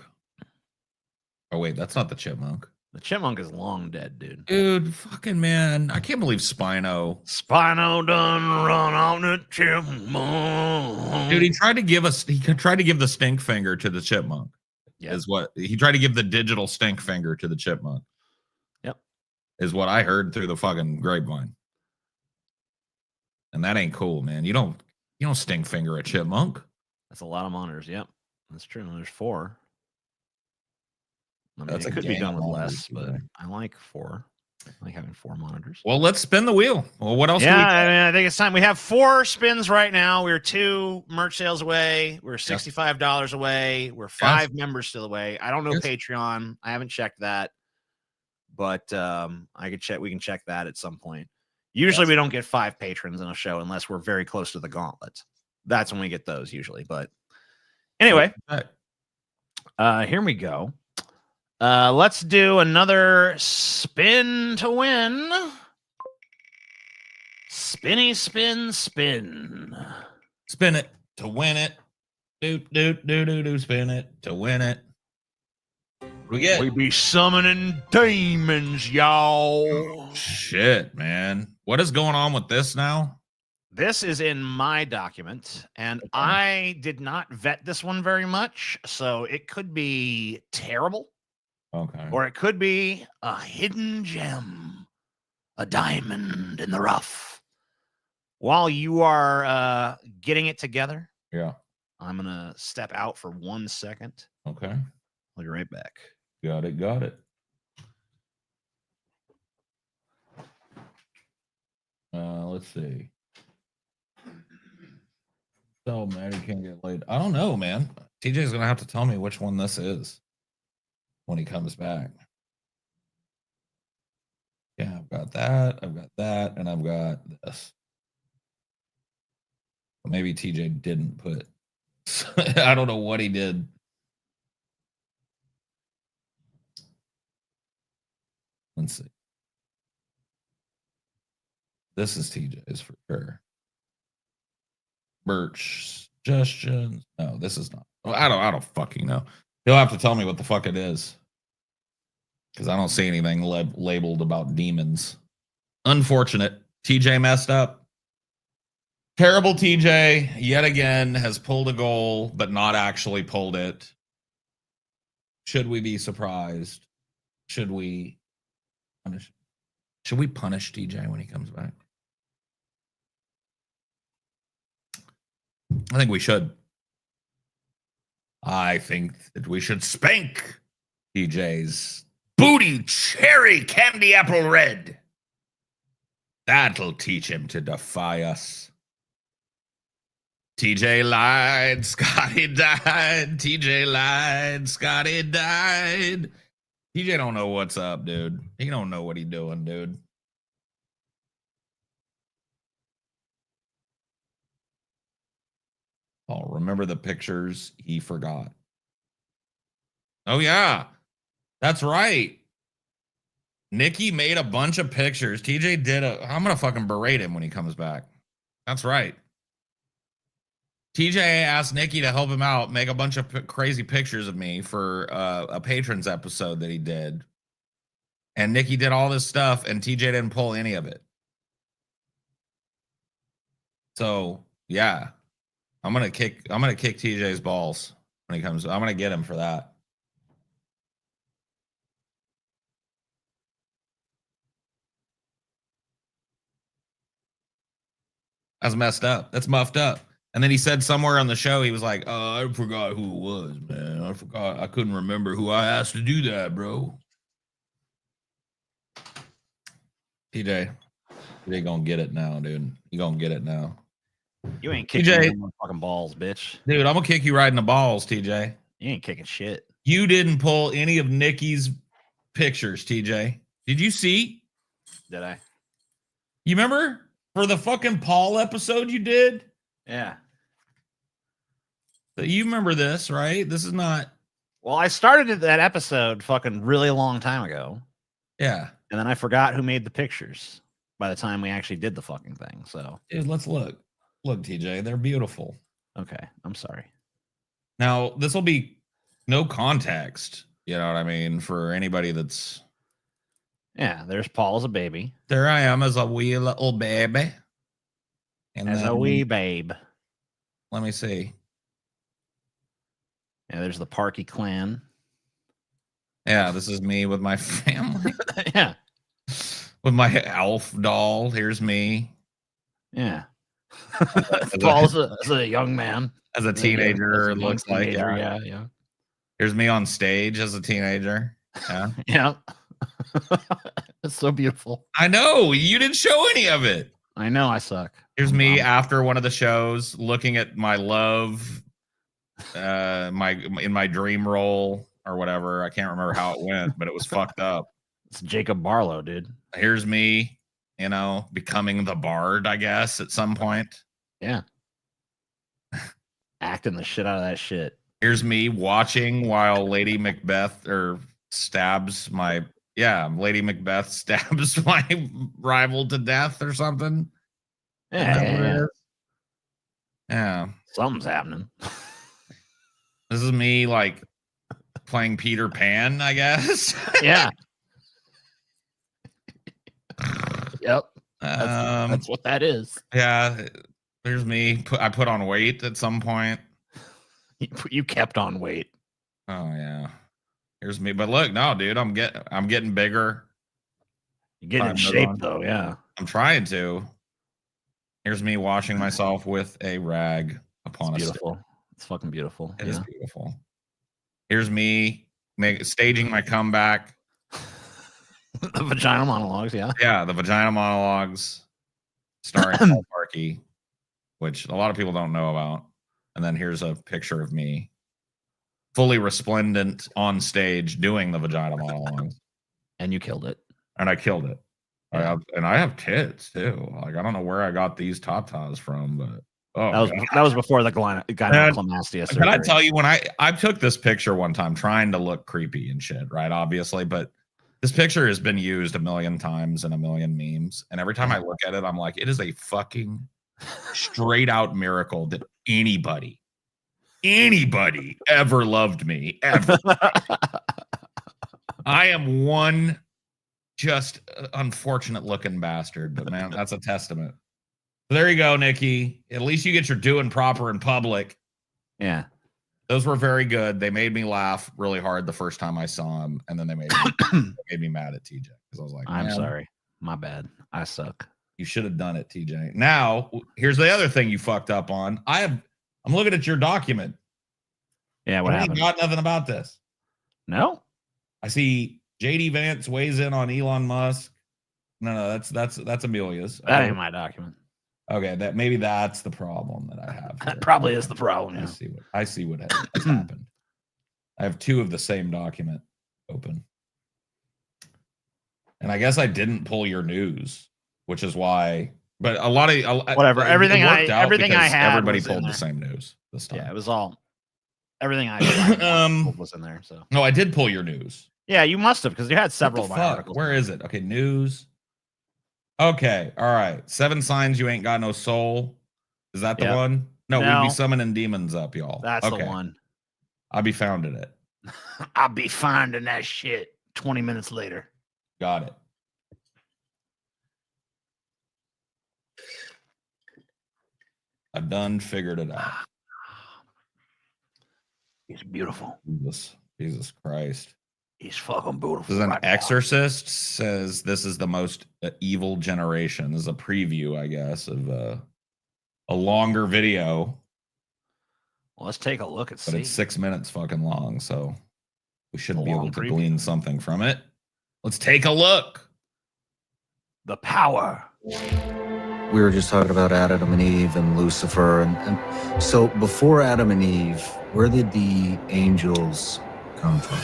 Oh, wait, that's not the chipmunk. The chipmunk is long dead, dude. Dude, fucking man. I can't believe Spino. Spino done run on the chipmunk. Dude, he tried to give the stink finger to the chipmunk. Yeah. Is what he tried to give the digital stink finger to the chipmunk. Yep. Is what I heard through the fucking grapevine. And that ain't cool, man. You don't stink finger a chipmunk. That's a lot of monitors. Yep. That's true. There's 4. I mean, That's it could be done with less, but I like 4. I like having 4 monitors. Well, let's spin the wheel. Well, what else? Yeah, I mean, I think it's time. We have 4 spins right now. We're 2 merch sales away. We're $65 away. We're 5 members still away. I don't know Patreon. I haven't checked that, but I could check. We can check that at some point. Usually, we don't get 5 patrons in a show unless we're very close to the gauntlet. That's when we get those usually. But anyway, here we go. Let's do another spin to win. Spinny spin spin. Spin it to win it. Do spin it to win it. We be summoning demons, y'all. Shit, man. What is going on with this now? This is in my document, and I did not vet this one very much, so it could be terrible. Okay. Or it could be a hidden gem, a diamond in the rough. While you are getting it together, I'm going to step out for 1 second. Okay. I'll be right back. Got it. Let's see. So mad he can't get laid. I don't know, man. TJ's going to have to tell me which one this is when he comes back. Yeah, I've got that, and I've got this. But maybe TJ didn't put. I don't know what he did. Let's see. This is TJ's for sure. Birch suggestions. No, this is not. I don't fucking know. He'll have to tell me what the fuck it is. Because I don't see anything labeled about demons. Unfortunate. TJ messed up. Terrible TJ, yet again, has pulled a goal, but not actually pulled it. Should we be surprised? Should we punish TJ when he comes back? I think we should. I think that we should spank TJ's booty cherry candy apple red. That'll teach him to defy us. TJ lied, Scotty died. TJ lied, Scotty died. TJ don't know what's up, dude. He don't know what he doing, dude. Oh, remember the pictures he forgot. Oh, yeah. That's right. Nikki made a bunch of pictures. TJ did I'm going to fucking berate him when he comes back. That's right. TJ asked Nikki to help him out, make a bunch of crazy pictures of me for a patrons episode that he did. And Nikki did all this stuff, and TJ didn't pull any of it. So, yeah. I'm gonna kick TJ's balls when he comes. I'm gonna get him for that. That's messed up. That's muffed up. And then he said somewhere on the show, he was like, I forgot who it was, man. I forgot. I couldn't remember who I asked to do that, bro. TJ gonna get it now, dude. You gonna get it now. You ain't kicking my fucking balls, bitch. Dude, I'm gonna kick you right in the balls, TJ. You ain't kicking shit. You didn't pull any of Nikki's pictures, TJ. Did you see? Did I? You remember for the fucking Paul episode you did? Yeah. So you remember this, right? This is not. Well, I started that episode fucking really long time ago. Yeah. And then I forgot who made the pictures by the time we actually did the fucking thing. So, dude, let's look. Look, TJ, they're beautiful. Okay, I'm sorry. Now, this will be no context, you know what I mean, for anybody that's... Yeah, there's Paul as a baby. There I am as a wee little baby. And as a wee babe. Let me see. Yeah, there's the Parky clan. Yeah, this is me with my family. Yeah. With my Alf doll. Here's me. Yeah. Paul's as a young man. As a teenager, it looks like. Yeah. Here's me on stage as a teenager. Yeah. Yeah. It's so beautiful. I know. You didn't show any of it. I know I suck. Here's me after one of the shows looking at my love, in my dream role or whatever. I can't remember how it went, but it was fucked up. It's Jacob Barlow, dude. Here's me, you know, becoming the bard, I guess, at some point. Yeah. Acting the shit out of that shit. Here's me watching while Lady Macbeth stabs my rival to death or something. Yeah. Yeah. Something's happening. This is me like playing Peter Pan, I guess. Yeah. Yep. That's what that is. Yeah. There's me. I put on weight at some point. You kept on weight. Oh yeah. Here's me. But look, no, dude, I'm getting bigger. You're getting in shape though, yeah. I'm trying to. Here's me washing myself with a rag upon it's beautiful. It's fucking beautiful. It is beautiful. Here's me staging my comeback. The vagina monologues, yeah. Yeah, the vagina monologues starring Paul Parky, which a lot of people don't know about. And then here's a picture of me fully resplendent on stage doing the vagina monologues. And you killed it. And I killed it. Yeah. I have tits too. Like I don't know where I got these tatas from, but that was before the gynecomastia surgery. Can I tell you when I took this picture one time trying to look creepy and shit, right? Obviously, but this picture has been used a million times in a million memes, and every time I look at it, I'm like, it is a fucking straight out miracle that anybody ever loved me ever. I am one just unfortunate looking bastard, but man, that's a testament. So there you go, Nikki. At least you get your doing proper in public. Yeah. Those were very good. They made me laugh really hard the first time I saw them, and then they made me mad at TJ because I was like, I'm sorry. My bad. I suck. You should have done it, TJ. Now, here's the other thing you fucked up on. I'm looking at your document. Yeah, what happened? Got nothing about this. No. I see JD Vance weighs in on Elon Musk. No, that's Amelia's. That ain't my document. Okay, maybe that's the problem that I have. That probably is the problem. Yeah. I see what has happened. I have two of the same document open. And I guess I didn't pull your news, which is why. But a lot of whatever. Everything I had. Everybody pulled the same news this time. Yeah, it was all. Everything I was in there. So no, I did pull your news. Yeah, you must have because you had several of my articles. Where is it? Okay, news. Okay, all right. 7 signs you ain't got no soul. Is that the one? No, we'd be summoning demons up, y'all. That's the one. I'll be founding it. I'll be finding that shit 20 minutes later. Got it. I've done figured it out. He's beautiful. Jesus Christ. He's fucking beautiful. This is an exorcist says this is the most evil generation. This is a preview, I guess, of a longer video. Well, let's take a look and see. But it's 6 minutes fucking long, so we should be able to glean something from it. Let's take a look. The power. We were just talking about Adam and Eve and Lucifer. And so before Adam and Eve, where did the angels come from?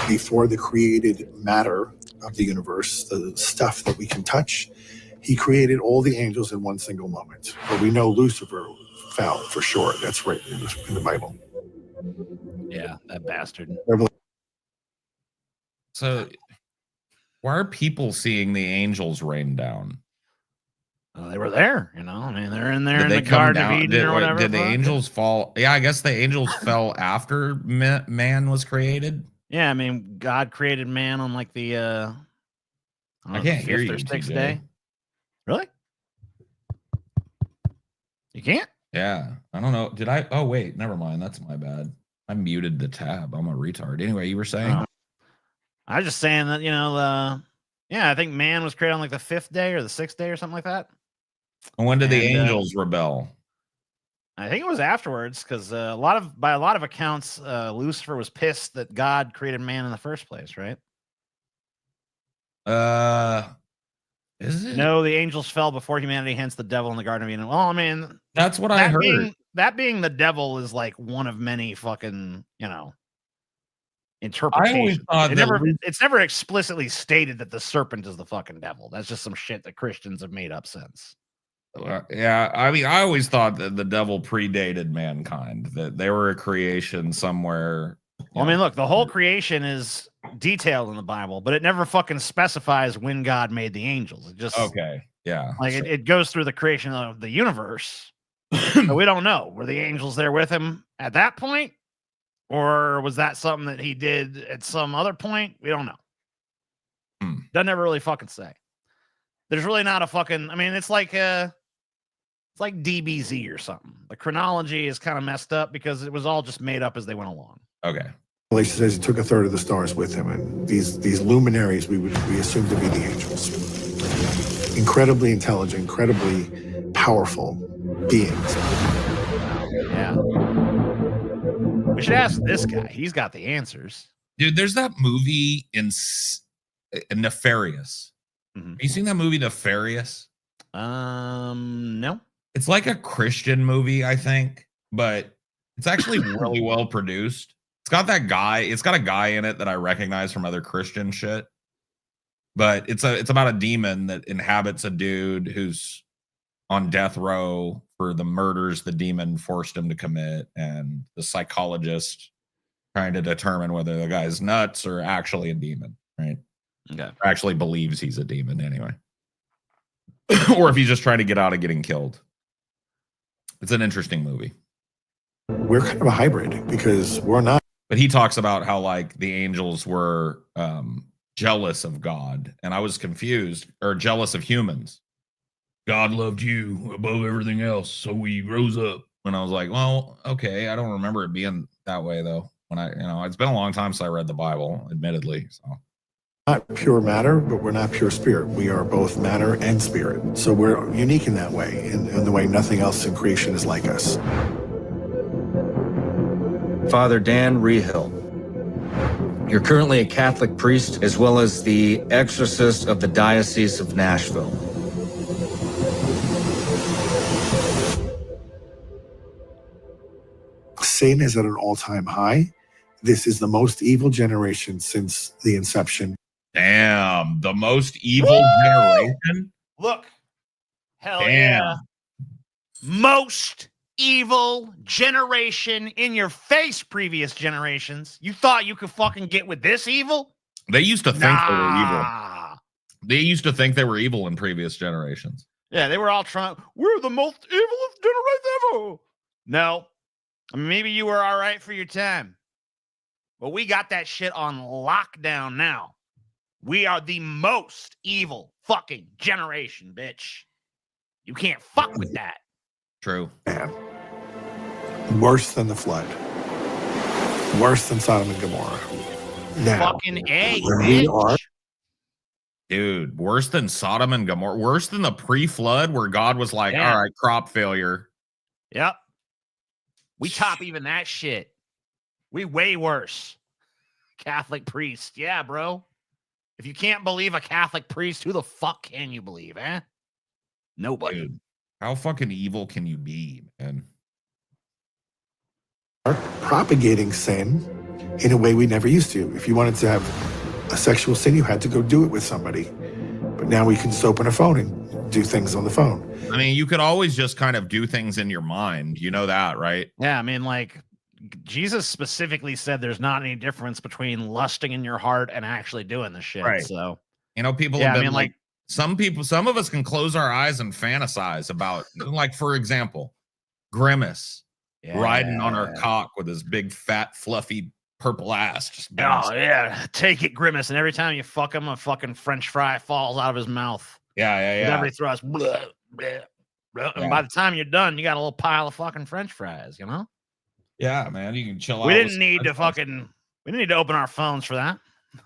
Before the created matter of the universe, the stuff that we can touch, he created all the angels in one single moment. But we know Lucifer fell for sure. That's right in the Bible. Yeah, that bastard. So why are people seeing the angels rain down? They were there, you know. I mean, they're in there in the Garden of Eden or whatever. Did the angels fall? Yeah, I guess the angels fell after man was created. Yeah, I mean, God created man on like the I can't hear you, 5th or 6th day. Really? You can't? Yeah, I don't know. Did I? Oh wait, never mind. That's my bad. I muted the tab. I'm a retard. Anyway, you were saying? I was just saying that, you know, yeah, I think man was created on like the 5th day or the 6th day or something like that. And when did the angels rebel? I think it was afterwards because by a lot of accounts, Lucifer was pissed that God created man in the first place, right? Is it? No, the angels fell before humanity, hence the devil in the Garden of Eden. Well, I mean, that's what I heard. That being the devil is like one of many fucking, you know, interpretations. It's never explicitly stated that the serpent is the fucking devil. That's just some shit that Christians have made up since. Yeah, I mean, I always thought that the devil predated mankind, that they were a creation somewhere. Well, I mean, look, the whole creation is detailed in the Bible, but it never fucking specifies when God made the angels. It just like it goes through the creation of the universe. So we don't know. Were the angels there with him at that point? Or was that something that he did at some other point? We don't know. Doesn't ever really fucking say. There's really not a fucking, I mean, it's like DBZ or something. The chronology is kind of messed up because it was all just made up as they went along. Okay. He says he took a third of the stars with him, and these luminaries we assume to be the angels. Incredibly intelligent, incredibly powerful beings. Yeah. We should ask this guy. He's got the answers. Dude, there's that movie in Nefarious. Mm-hmm. Have you seen that movie Nefarious? No. It's like a Christian movie, I think, but it's actually really well produced. It's got that guy. It's got a guy in it that I recognize from other Christian shit. But it's about a demon that inhabits a dude who's on death row for the murders the demon forced him to commit, and the psychologist trying to determine whether the guy's nuts or actually a demon, right? Okay. Or actually believes he's a demon anyway. Or if he's just trying to get out of getting killed. It's an interesting movie. We're kind of a hybrid because we're not. But he talks about how like the angels were jealous of God, and I was confused, or jealous of humans. God loved you above everything else, so we rose up. And I was like, well, okay, I don't remember it being that way though. When it's been a long time since I read the Bible, admittedly. So not pure matter, but we're not pure spirit. We are both matter and spirit. So we're unique in that way, in the way nothing else in creation is like us. Father Dan Rehill. You're currently a Catholic priest as well as the exorcist of the Diocese of Nashville. Satan is at an all-time high. This is the most evil generation since the inception. Damn, the most evil generation. Look, hell Damn. yeah, most evil generation in your face. Previous generations, you thought you could fucking get with this evil? They used to think they were evil. Nah. They used to think they were evil in previous generations. Yeah, they were all trying. We're the most evilest generation ever. No, I mean, maybe you were all right for your time, but we got that shit on lockdown now. We are the most evil fucking generation, bitch. You can't fuck with that. True. Man. Worse than the flood. Worse than Sodom and Gomorrah. Now, Fucking A, we are. bitch. Dude, worse than Sodom and Gomorrah. Worse than the pre-flood where God was like, Yeah. all right, crop failure. Yep. We top even that shit. We way worse. Catholic priest. Yeah, bro. If you can't believe a Catholic priest, who the fuck can you believe, eh? Nobody. Dude, how fucking evil can you be, man? Are propagating sin in a way we never used to. If you wanted to have a sexual sin, you had to go do it with somebody. But now we can just open a phone and do things on the phone. I mean, you could always just kind of do things in your mind. You know that, right? Yeah, I mean, like, Jesus specifically said there's not any difference between lusting in your heart and actually doing the shit. Right. So, You know, people yeah, have I been mean, like, some of us can close our eyes and fantasize about, like, for example, Grimace riding on her cock with his big, fat, fluffy, purple ass. Just bouncing. yeah. Take it, Grimace. And every time you fuck him, a fucking French fry falls out of his mouth. Yeah. With every thrust. Blah, blah, blah. And by the time you're done, you got a little pile of fucking French fries, you know? Yeah, man. You can chill out. We didn't need to open our phones for that.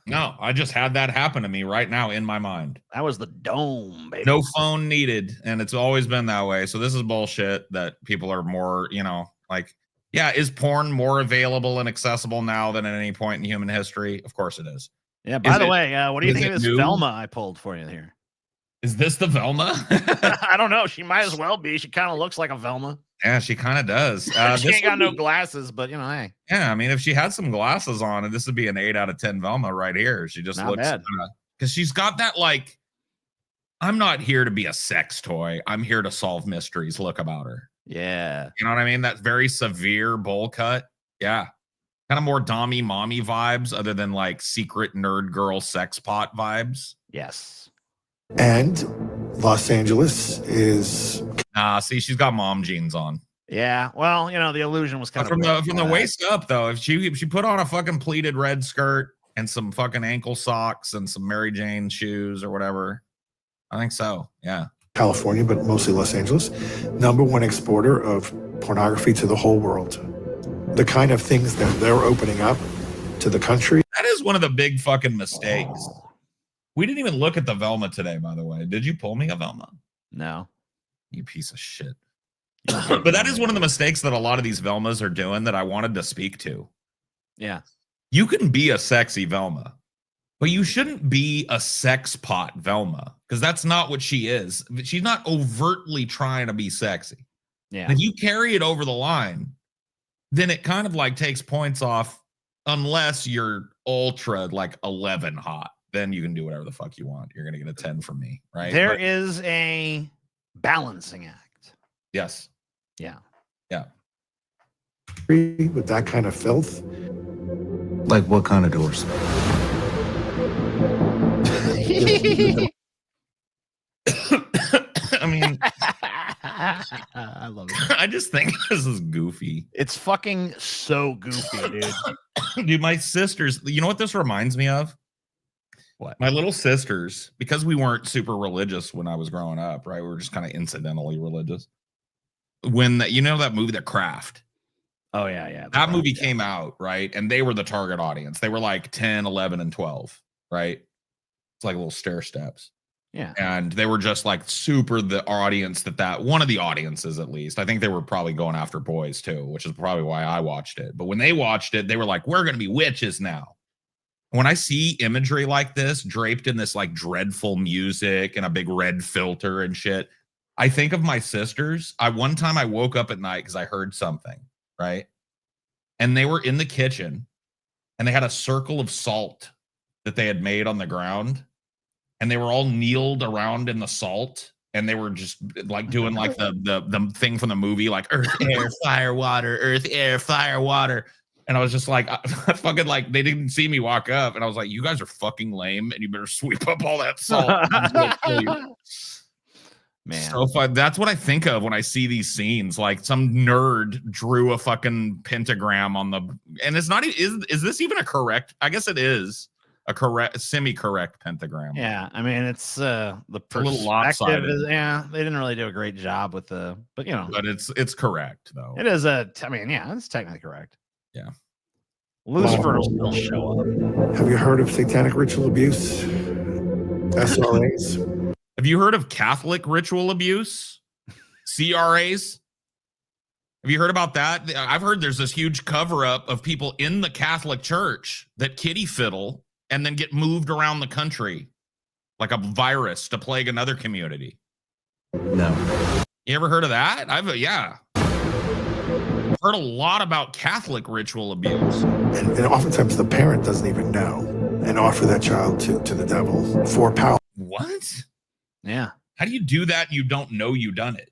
No, I just had that happen to me right now in my mind. That was the dome, baby. No phone needed. And it's always been that way. So this is bullshit that people are more, you know, like, yeah, is porn more available and accessible now than at any point in human history? Of course it is. Yeah, by the way, what do you think of this new? Velma I pulled for you here? Is this the Velma? I don't know. She might as well be. She kind of looks like a Velma. Yeah, she kind of does. She ain't got no glasses, but you know, hey. Yeah, I mean, if she had some glasses on, and this would be an 8 out of 10 Velma right here. She just looks because she's got that like, I'm not here to be a sex toy. I'm here to solve mysteries. Look about her. Yeah, you know what I mean. That very severe bowl cut. Yeah, kind of more dommy mommy vibes, other than like secret nerd girl sex pot vibes. Yes. And Los Angeles is. See, she's got mom jeans on. Yeah, well, you know, the illusion was kind from of the waist up though. If she put on a fucking pleated red skirt and some fucking ankle socks and some Mary Jane shoes or whatever, I think so. Yeah. California, but mostly Los Angeles, #1 exporter of pornography to the whole world. The kind of things that they're opening up to the country. That is one of the big fucking mistakes. We didn't even look at the Velma today, by the way. Did you pull me a Velma? No. You piece of shit. But that is one of the mistakes that a lot of these Velmas are doing that I wanted to speak to. Yeah. You can be a sexy Velma, but you shouldn't be a sex pot Velma, because that's not what she is. She's not overtly trying to be sexy. Yeah. And if you carry it over the line, then it kind of like takes points off, unless you're ultra like 11 hot. Then you can do whatever the fuck you want. You're going to get a 10 from me, right? There is a balancing act. Yes. Yeah. Yeah. With that kind of filth. Like what kind of doors? I mean, I love it. I just think this is goofy. It's fucking so goofy, dude. Dude, my sisters, you know what this reminds me of? What? My little sisters, because we weren't super religious when I was growing up, right? We were just kind of incidentally religious. When you know that movie, The Craft? Oh, yeah. That movie came out, right? And they were the target audience. They were like 10, 11, and 12, right? It's like little stair steps. Yeah. And they were just like super the audience that one of the audiences, at least. I think they were probably going after boys too, which is probably why I watched it. But when they watched it, they were like, we're going to be witches now. When I see imagery like this draped in this like dreadful music and a big red filter and shit, I think of my sisters. One time I woke up at night because I heard something, right? And they were in the kitchen and they had a circle of salt that they had made on the ground. And they were all kneeled around in the salt, and they were just like doing like the thing from the movie, like earth, air, fire, water, earth, air, fire, water. And I was just like, I fucking like, they didn't see me walk up, and I was like, you guys are fucking lame, and you better sweep up all that salt. Man, so fun. That's what I think of when I see these scenes. Like some nerd drew a fucking pentagram on the, and it's not. Is this even a correct? I guess it is. A correct, semi-correct pentagram. Yeah, I mean it's the a little lopsided. Yeah, they didn't really do a great job with the, but you know, but it's correct though. It is I mean, yeah, it's technically correct. Yeah, Lucifer will still show up. Have you heard of satanic ritual abuse? SRAs. Have you heard of Catholic ritual abuse? CRAs. Have you heard about that? I've heard there's this huge cover-up of people in the Catholic Church that kitty fiddle and then get moved around the country like a virus to plague another community. No. You ever heard of that? I've heard a lot about Catholic ritual abuse. And oftentimes the parent doesn't even know and offer that child to the devil for power. What? Yeah. How do you do that and you don't know you done it?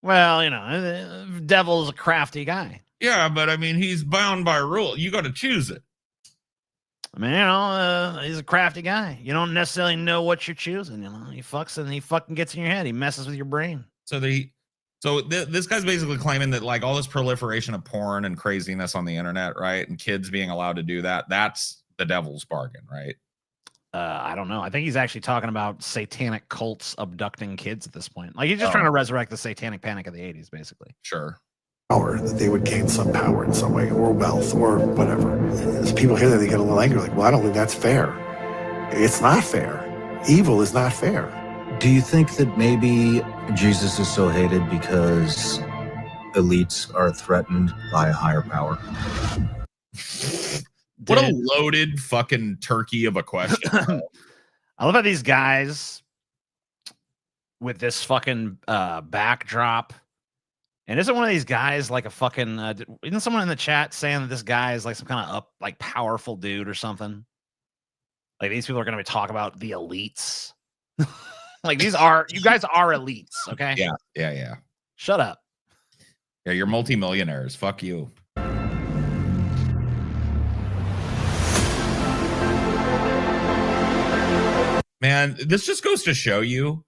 Well, you know, the devil's a crafty guy. Yeah, but I mean, he's bound by rule. You got to choose it. I mean, you know, he's a crafty guy. You don't necessarily know what you're choosing. You know, he fucks and he fucking gets in your head. He messes with your brain. So this guy's basically claiming that like all this proliferation of porn and craziness on the internet, right, and kids being allowed to do that's the devil's bargain, right? I don't know. I think he's actually talking about satanic cults abducting kids at this point. Like he's just trying to resurrect the satanic panic of the 80s, basically. Sure. Power, that they would gain some power in some way, or wealth, or whatever. As people hear that, they get a little angry, like, well, I don't think that's fair. It's not fair. Evil is not fair. Do you think that maybe Jesus is so hated because elites are threatened by a higher power? What a loaded fucking turkey of a question. I love how these guys with this fucking backdrop. And isn't one of these guys like a fucking, isn't someone in the chat saying that this guy is like some kind of powerful dude or something? Like these people are going to be talking about the elites. Like you guys are elites. Okay. Yeah. Shut up. Yeah. You're multimillionaires. Fuck you. Man, this just goes to show you,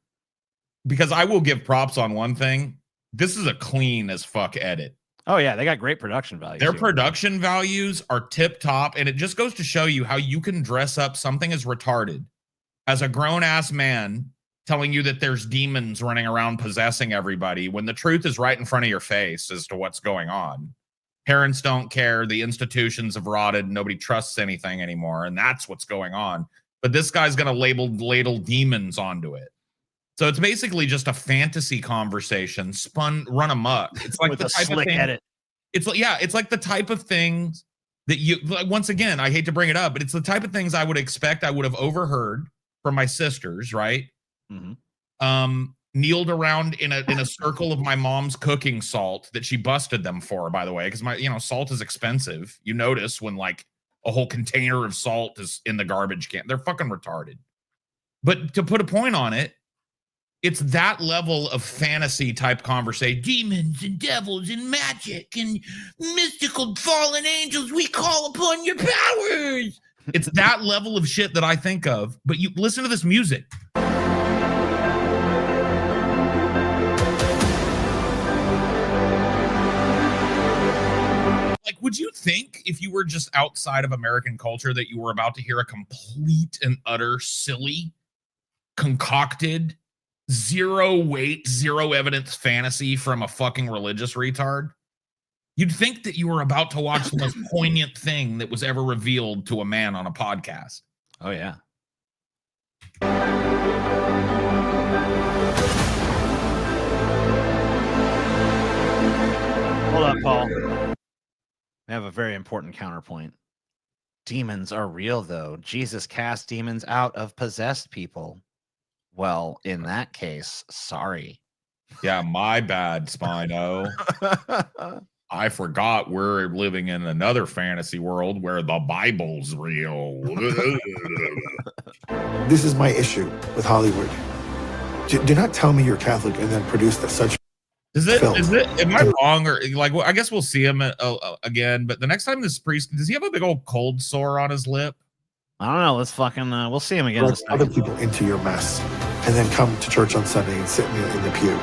because I will give props on one thing. This is a clean as fuck edit. Oh, yeah. They got great production values. Their production values are tip top. And it just goes to show you how you can dress up something as retarded as a grown ass man telling you that there's demons running around possessing everybody when the truth is right in front of your face as to what's going on. Parents don't care. The institutions have rotted. Nobody trusts anything anymore. And that's what's going on. But this guy's going to ladle demons onto it. So it's basically just a fantasy conversation run amok. It's like with the a type slick of thing. edit. It's like the type of things that you, like, once again, I hate to bring it up, but it's the type of things I would expect I would have overheard from my sisters, right? Mm-hmm. Kneeled around in a circle of my mom's cooking salt that she busted them for, by the way, because salt is expensive. You notice when like a whole container of salt is in the garbage can. They're fucking retarded. But to put a point on it, it's that level of fantasy type conversation. Demons and devils and magic and mystical fallen angels, we call upon your powers. It's that level of shit that I think of. But you listen to this music. Like, would you think if you were just outside of American culture that you were about to hear a complete and utter silly, concocted, zero weight, zero evidence fantasy from a fucking religious retard? You'd think that you were about to watch the most poignant thing that was ever revealed to a man on a podcast. Oh, yeah. Hold up, Paul. I have a very important counterpoint. Demons are real, though. Jesus cast demons out of possessed people. Well, in that case, sorry. Yeah, my bad, Spino. I forgot we're living in another fantasy world where the Bible's real. This is my issue with Hollywood. Do not tell me you're Catholic and then produce such. Is it? Am I wrong, or like? Well, I guess we'll see him again. But the next time this priest, does he have a big old cold sore on his lip? I don't know. Let's fucking. We'll see him again. Other people into your mess, and then come to church on Sunday and sit in the pew.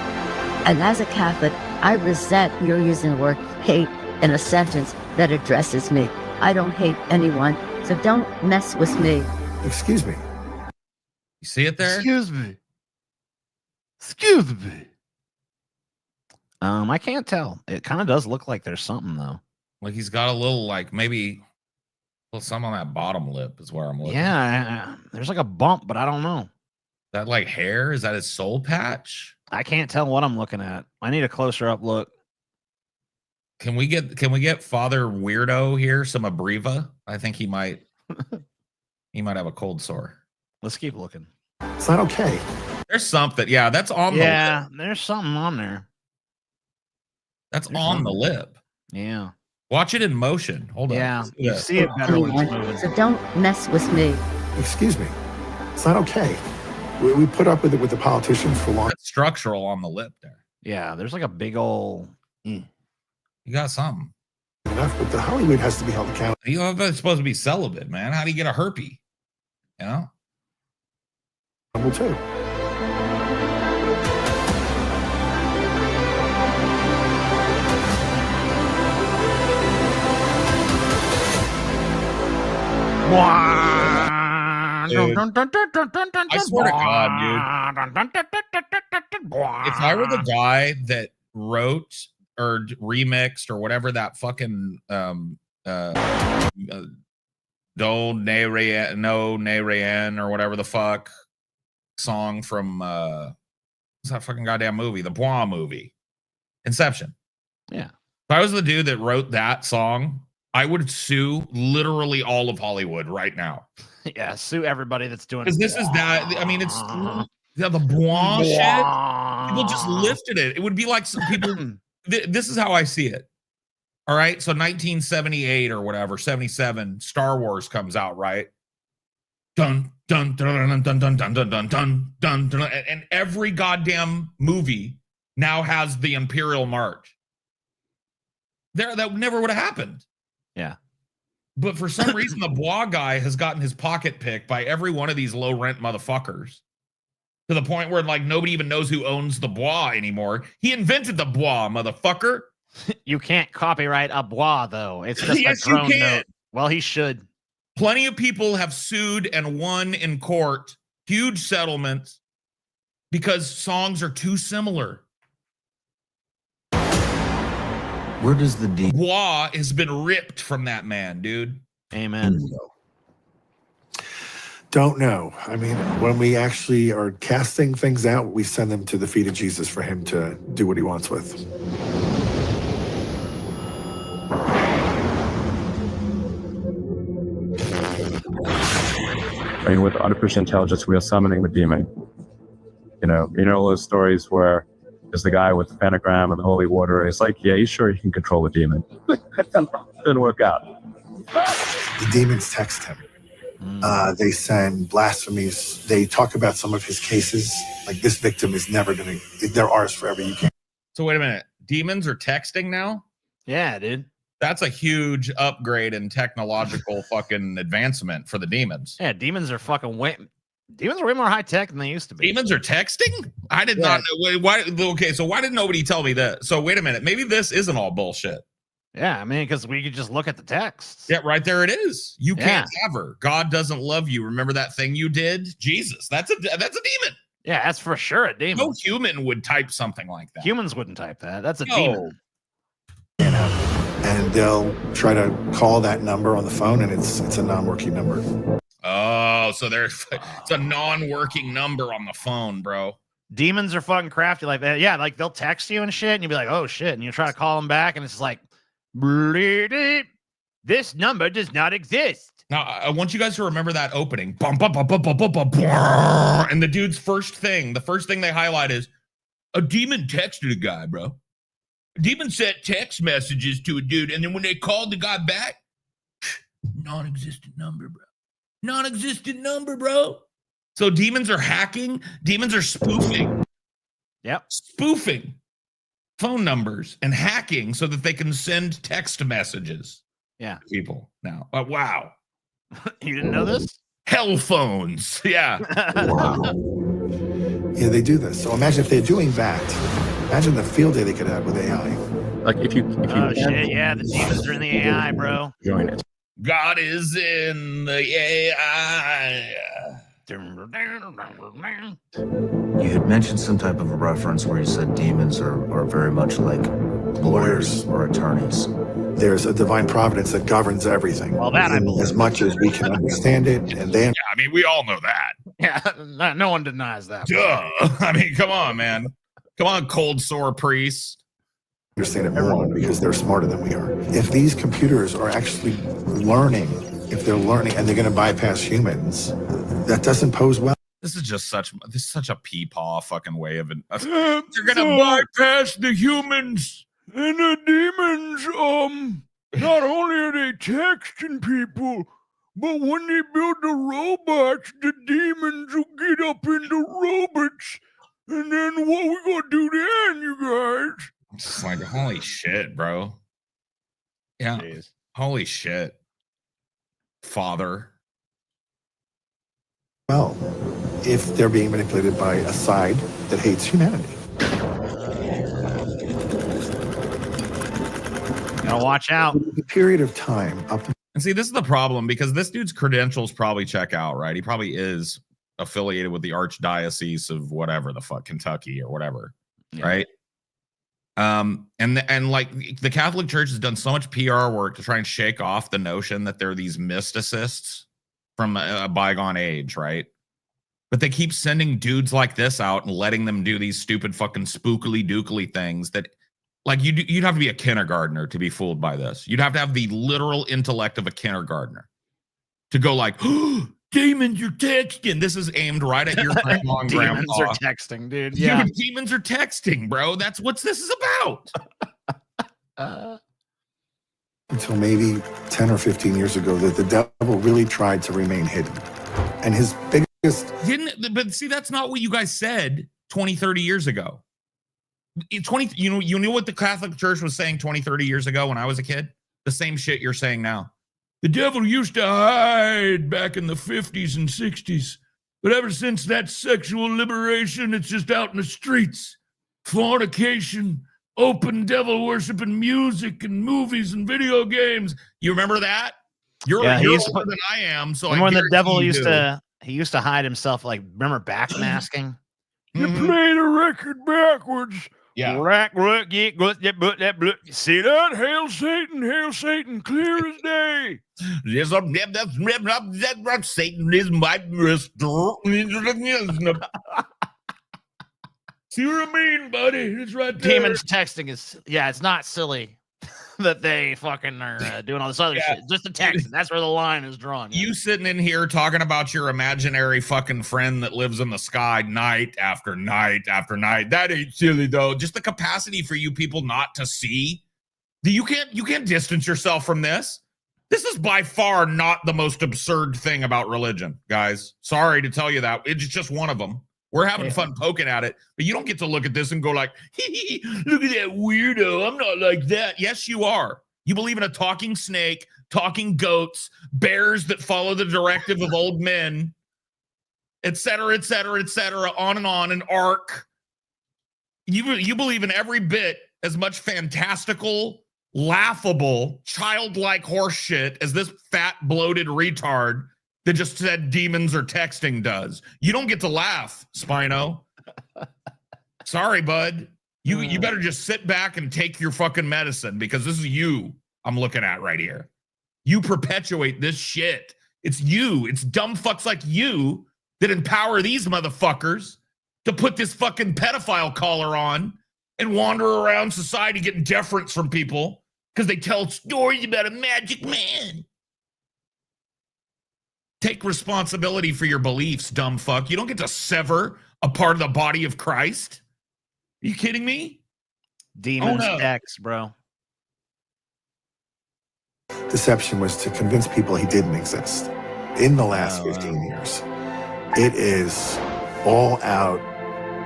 And as a Catholic, I resent you're using the word hate in a sentence that addresses me. I don't hate anyone, so don't mess with me. Excuse me. You see it there? Excuse me. Excuse me. I can't tell. It kind of does look like there's something though. Like he's got a little, like maybe a little something on that bottom lip is where I'm looking. Yeah, there's like a bump, but I don't know. That like hair, is that his soul patch? I can't tell what I'm looking at. I need a closer up look. Can we get Father Weirdo here some Abreva? I think he might have a cold sore. Let's keep looking. It's not okay. There's something. Yeah, that's on the lip. Yeah, there's something on there. That's on the lip. Yeah. Watch it in motion. Hold on. Yeah, you see it better when it's moving. So don't mess with me. Excuse me. It's not okay. We put up with it with the politicians for long. That's structural on the lip there. Yeah, there's like a big old. You got something. Enough, but the Hollywood has to be held accountable. You know, it's supposed to be celibate, man. How do you get a herpes? You know? Too. Dude, I swear to God, dude. If I were the guy that wrote or remixed or whatever that fucking Do Ne Re No Ne Re or whatever the fuck song from what's that fucking goddamn movie? The Bois movie. Inception. Yeah. If I was the dude that wrote that song, I would sue literally all of Hollywood right now. Yeah, sue everybody that's doing it. Because this is that. I mean, it's the Bois shit. People just lifted it. It would be like some people. This is how I see it. All right. So 1978 or whatever, 77, Star Wars comes out, right? Dun, dun, dun, dun, dun, dun, dun, dun, dun, dun, dun. And every goddamn movie now has the Imperial March. That never would have happened. Yeah. But for some reason, the Bois guy has gotten his pocket picked by every one of these low rent motherfuckers to the point where like nobody even knows who owns the Bois anymore. He invented the Bois, motherfucker. You can't copyright a Bois though. It's just yes, a drone you can. note. Well, he should. Plenty of people have sued and won in court, huge settlements, because songs are too similar. Where does the Bois has been ripped from that man, dude. Amen. Don't know. I mean, when we actually are casting things out, we send them to the feet of Jesus for him to do what he wants with. I mean, with artificial intelligence, we are summoning the demon. You know all those stories where there's the guy with the pentagram and the holy water. It's like, yeah, he's sure he can control the demon. Didn't work out. The demons text him. They send blasphemies. They talk about some of his cases. Like, this victim is never going to, they're ours forever. You can't. So wait a minute. Demons are texting now? Yeah, dude. That's a huge upgrade in technological fucking advancement for the demons. Yeah, demons are way more high tech than they used to be. Demons are texting? I did not know. Why? Okay, so why did nobody tell me that? So wait a minute. Maybe this isn't all bullshit. Yeah, I mean, because we could just look at the texts. Yeah, right there it is. You can't have her. God doesn't love you. Remember that thing you did? Jesus, that's a demon. Yeah, that's for sure a demon. No human would type something like that. Humans wouldn't type that. That's a demon. You know, and they'll try to call that number on the phone, and it's a non-working number. Oh, so there's it's a non-working number on the phone, bro. Demons are fucking crafty like that. Yeah, like they'll text you and shit, and you'll be like, oh shit, and you try to call them back, and it's like, this number does not exist. Now, I want you guys to remember that opening. Bum, bum, bum, bum, bum, bum, bum, bum. And the dude's the first thing they highlight is, a demon texted a guy, bro. A demon sent text messages to a dude, and then when they called the guy back, non-existent number, bro. Non-existent number, bro. So demons are hacking. Demons are spoofing. Yep. Spoofing phone numbers and hacking so that they can send text messages. Yeah. To people now. Wow. You didn't know this? Hell phones. Yeah. Wow. Yeah, they do this. So imagine if they're doing that. Imagine the field day they could have with AI. Like if you Oh shit, yeah, the demons are in the AI, bro. join it. God is in the AI. You had mentioned some type of a reference where you said demons are very much like lawyers or attorneys. There's a divine providence that governs everything. Well, that I believe. As much as we can understand it, and then Yeah, I mean, we all know that. Yeah, no one denies that. Duh. I mean, come on, man. Come on, cold sore priest. understand it more because they're smarter than we are. If these computers are actually learning, if they're learning and they're going to bypass humans, that doesn't pose well. This is just such a peepaw fucking way of it. You're gonna bypass the humans And the demons, not only are they texting people, but when they build the robots, the demons will get up in the robots. And then what we gonna do then, you guys? It's like, holy shit, bro. Yeah. Jeez. Holy shit. Father. Well, if they're being manipulated by a side that hates humanity. Gotta watch out. The period of time up And see, this is the problem because this dude's credentials probably check out, right? He probably is affiliated with the archdiocese of whatever the fuck, Kentucky or whatever, Yeah. right? And like the Catholic Church has done so much PR work to try and shake off the notion that they're these mysticists from a bygone age, right? But they keep sending dudes like this out and letting them do these stupid fucking spookily dookily things that, like, you'd have to be a kindergartner to be fooled by this. You'd have to have the literal intellect of a kindergartner to go like, oh, demons are texting. This is aimed right at your grandma and Demons grandpa. are texting, dude. Yeah. Dude, demons are texting, bro. That's what this is about. until maybe 10 or 15 years ago that the devil really tried to remain hidden. And his biggest... But see, that's not what you guys said 20, 30 years ago. You knew what the Catholic Church was saying 20, 30 years ago when I was a kid? The same shit you're saying now. The devil used to hide back in the 50s and 60s. But ever since that sexual liberation, it's just out in the streets. Fornication, open devil worshiping music and movies and video games. You remember that? You're Yeah, older he's- than I am, so Remember when the devil guarantee you used to hide himself, like, remember backmasking? You Mhm. play the record backwards. Yeah. Rack, look, get, that, look. You see that? Hail Satan, clear as day. Satan is my See what I mean, buddy? It's right there. Demons texting is, yeah, it's not silly that they fucking are doing all this other Yeah. shit. Just the text. That's where the line is drawn. Yeah. You sitting in here talking about your imaginary fucking friend that lives in the sky night after night after night. That ain't silly though. Just the capacity for you people not to see. You can't distance yourself from this. This is by far not the most absurd thing about religion, guys. Sorry to tell you that. It's just one of them. We're having fun poking at it, but you don't get to look at this and go like, look at that weirdo. I'm not like that. Yes, you are. You believe in a talking snake, talking goats, bears that follow the directive of old men, et cetera, on and on, an ark. You believe in every bit as much fantastical, laughable, childlike horse shit as this fat, bloated retard that just said demons are texting does. You don't get to laugh, Spino. Sorry, bud. You better just sit back and take your fucking medicine because this is you I'm looking at right here. You perpetuate this shit. It's you. It's dumb fucks like you that empower these motherfuckers to put this fucking pedophile collar on and wander around society getting deference from people because they tell stories about a magic man. Take responsibility for your beliefs, dumb fuck. You don't get to sever a part of the body of Christ. Are you kidding me? Demons X, bro. Deception was to convince people he didn't exist. In the last 15 years, it is all out.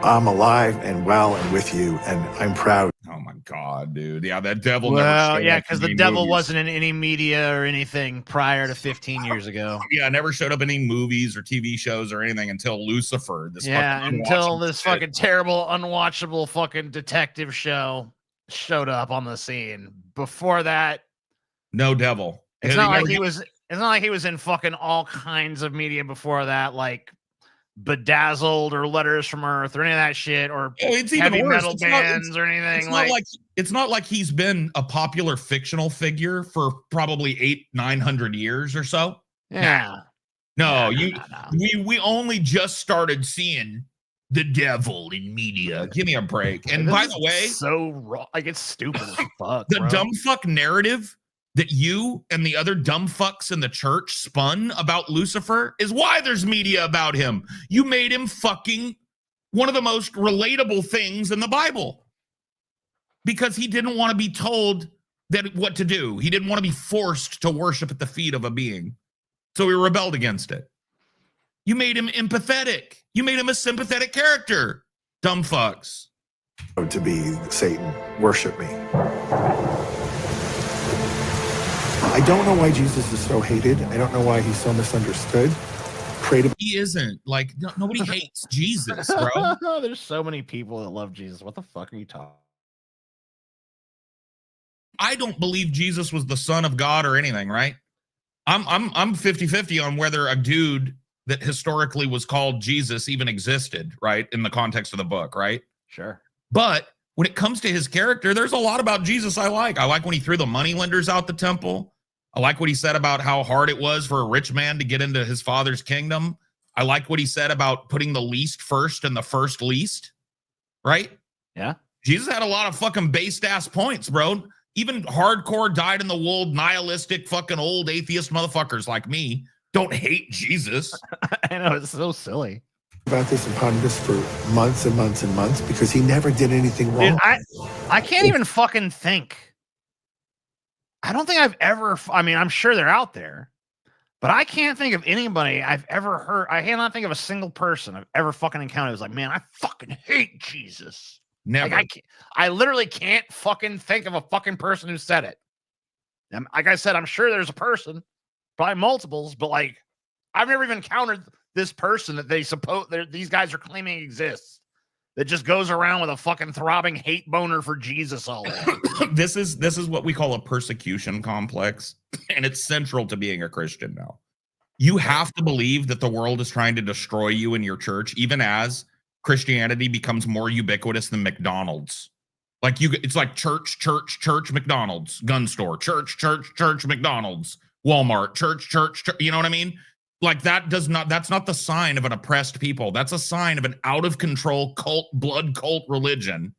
I'm alive and well and with you, and I'm proud. Oh my God, dude. Yeah, that devil Well, never yeah, because the devil wasn't in any media or anything prior to 15 years ago. Yeah, never showed up in any movies or TV shows or anything until Lucifer. Until this fucking terrible, unwatchable fucking detective show showed up on the scene. Before that, no devil. It's not like he was. It's not like he was in fucking all kinds of media before that, like Bedazzled or Letters from Earth or any of that shit, or it's heavy even worse. metal bands or anything. It's not like he's been a popular fictional figure for probably 800-900 years or so. Yeah. No. We only just started seeing the devil in media. Give me a break. And by the way, so raw, like it's stupid as fuck. The dumb fuck narrative that you and the other dumb fucks in the church spun about Lucifer is why there's media about him. You made him fucking one of the most relatable things in the Bible because he didn't want to be told what to do. He didn't want to be forced to worship at the feet of a being. So he rebelled against it. You made him empathetic. You made him a sympathetic character. Dumb fucks. To be Satan, worship me. I don't know why Jesus is so hated. I don't know why he's so misunderstood. He isn't. Like, nobody hates Jesus, bro. There's so many people that love Jesus. What the fuck are you talking? I don't believe Jesus was the son of God or anything, right? I'm 50-50 on whether a dude that historically was called Jesus even existed, right? In the context of the book, right? Sure. But when it comes to his character, there's a lot about Jesus I like. I like when he threw the moneylenders out the temple. I like what he said about how hard it was for a rich man to get into his father's kingdom. I like what he said about putting the least first and the first least, right? Yeah. Jesus had a lot of fucking based ass points, bro. Even hardcore dyed in the wool, nihilistic fucking old atheist motherfuckers like me don't hate Jesus. I know, it's so silly. About this and pondered this for months and months and months because he never did anything wrong. Dude, I can't even fucking think. I don't think I've ever, I mean, I'm sure they're out there, but I can't think of anybody I've ever heard. I cannot think of a single person I've ever fucking encountered who's like, man, I fucking hate Jesus. Never. Like, I literally can't fucking think of a fucking person who said it. And like I said, I'm sure there's a person, probably multiples, but like, I've never even encountered this person that they suppose these guys are claiming exists that just goes around with a fucking throbbing hate boner for Jesus all day. This is what we call a persecution complex, and it's central to being a Christian now. You have to believe that the world is trying to destroy you and your church, even as Christianity becomes more ubiquitous than McDonald's. Like it's like church, McDonald's, gun store, church, McDonald's, Walmart, church, you know what I mean? Like that's not the sign of an oppressed people. That's a sign of an out of control blood cult religion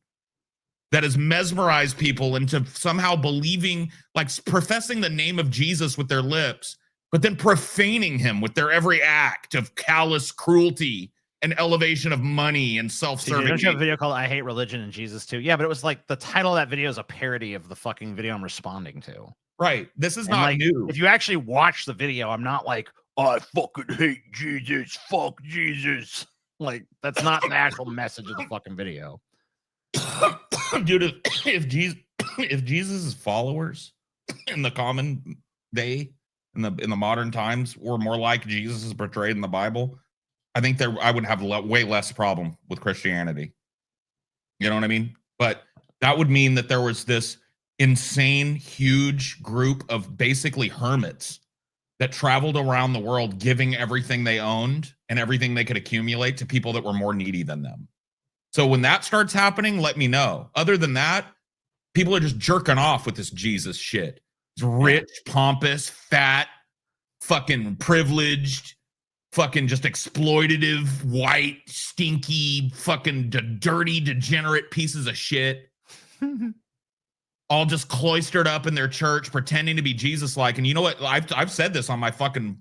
that has mesmerized people into somehow believing, like professing the name of Jesus with their lips, but then profaning him with their every act of callous cruelty and elevation of money and self-serving. Don't you have a video called I Hate Religion and Jesus Too? Yeah, but it was like the title of that video is a parody of the fucking video I'm responding to. Right. This is not new. If you actually watch the video, I'm not like, I fucking hate Jesus. Fuck Jesus. Like, that's not the actual message of the fucking video. Dude, if Jesus' followers in the common day, in the modern times, were more like Jesus is portrayed in the Bible, I think I would have way less problem with Christianity. You know what I mean? But that would mean that there was this insane, huge group of basically hermits that traveled around the world giving everything they owned and everything they could accumulate to people that were more needy than them. So when that starts happening, let me know. Other than that, people are just jerking off with this Jesus shit. It's rich, pompous, fat, fucking privileged, fucking just exploitative, white, stinky, fucking dirty, degenerate pieces of shit. All just cloistered up in their church, pretending to be Jesus-like. And you know what? I've said this on my fucking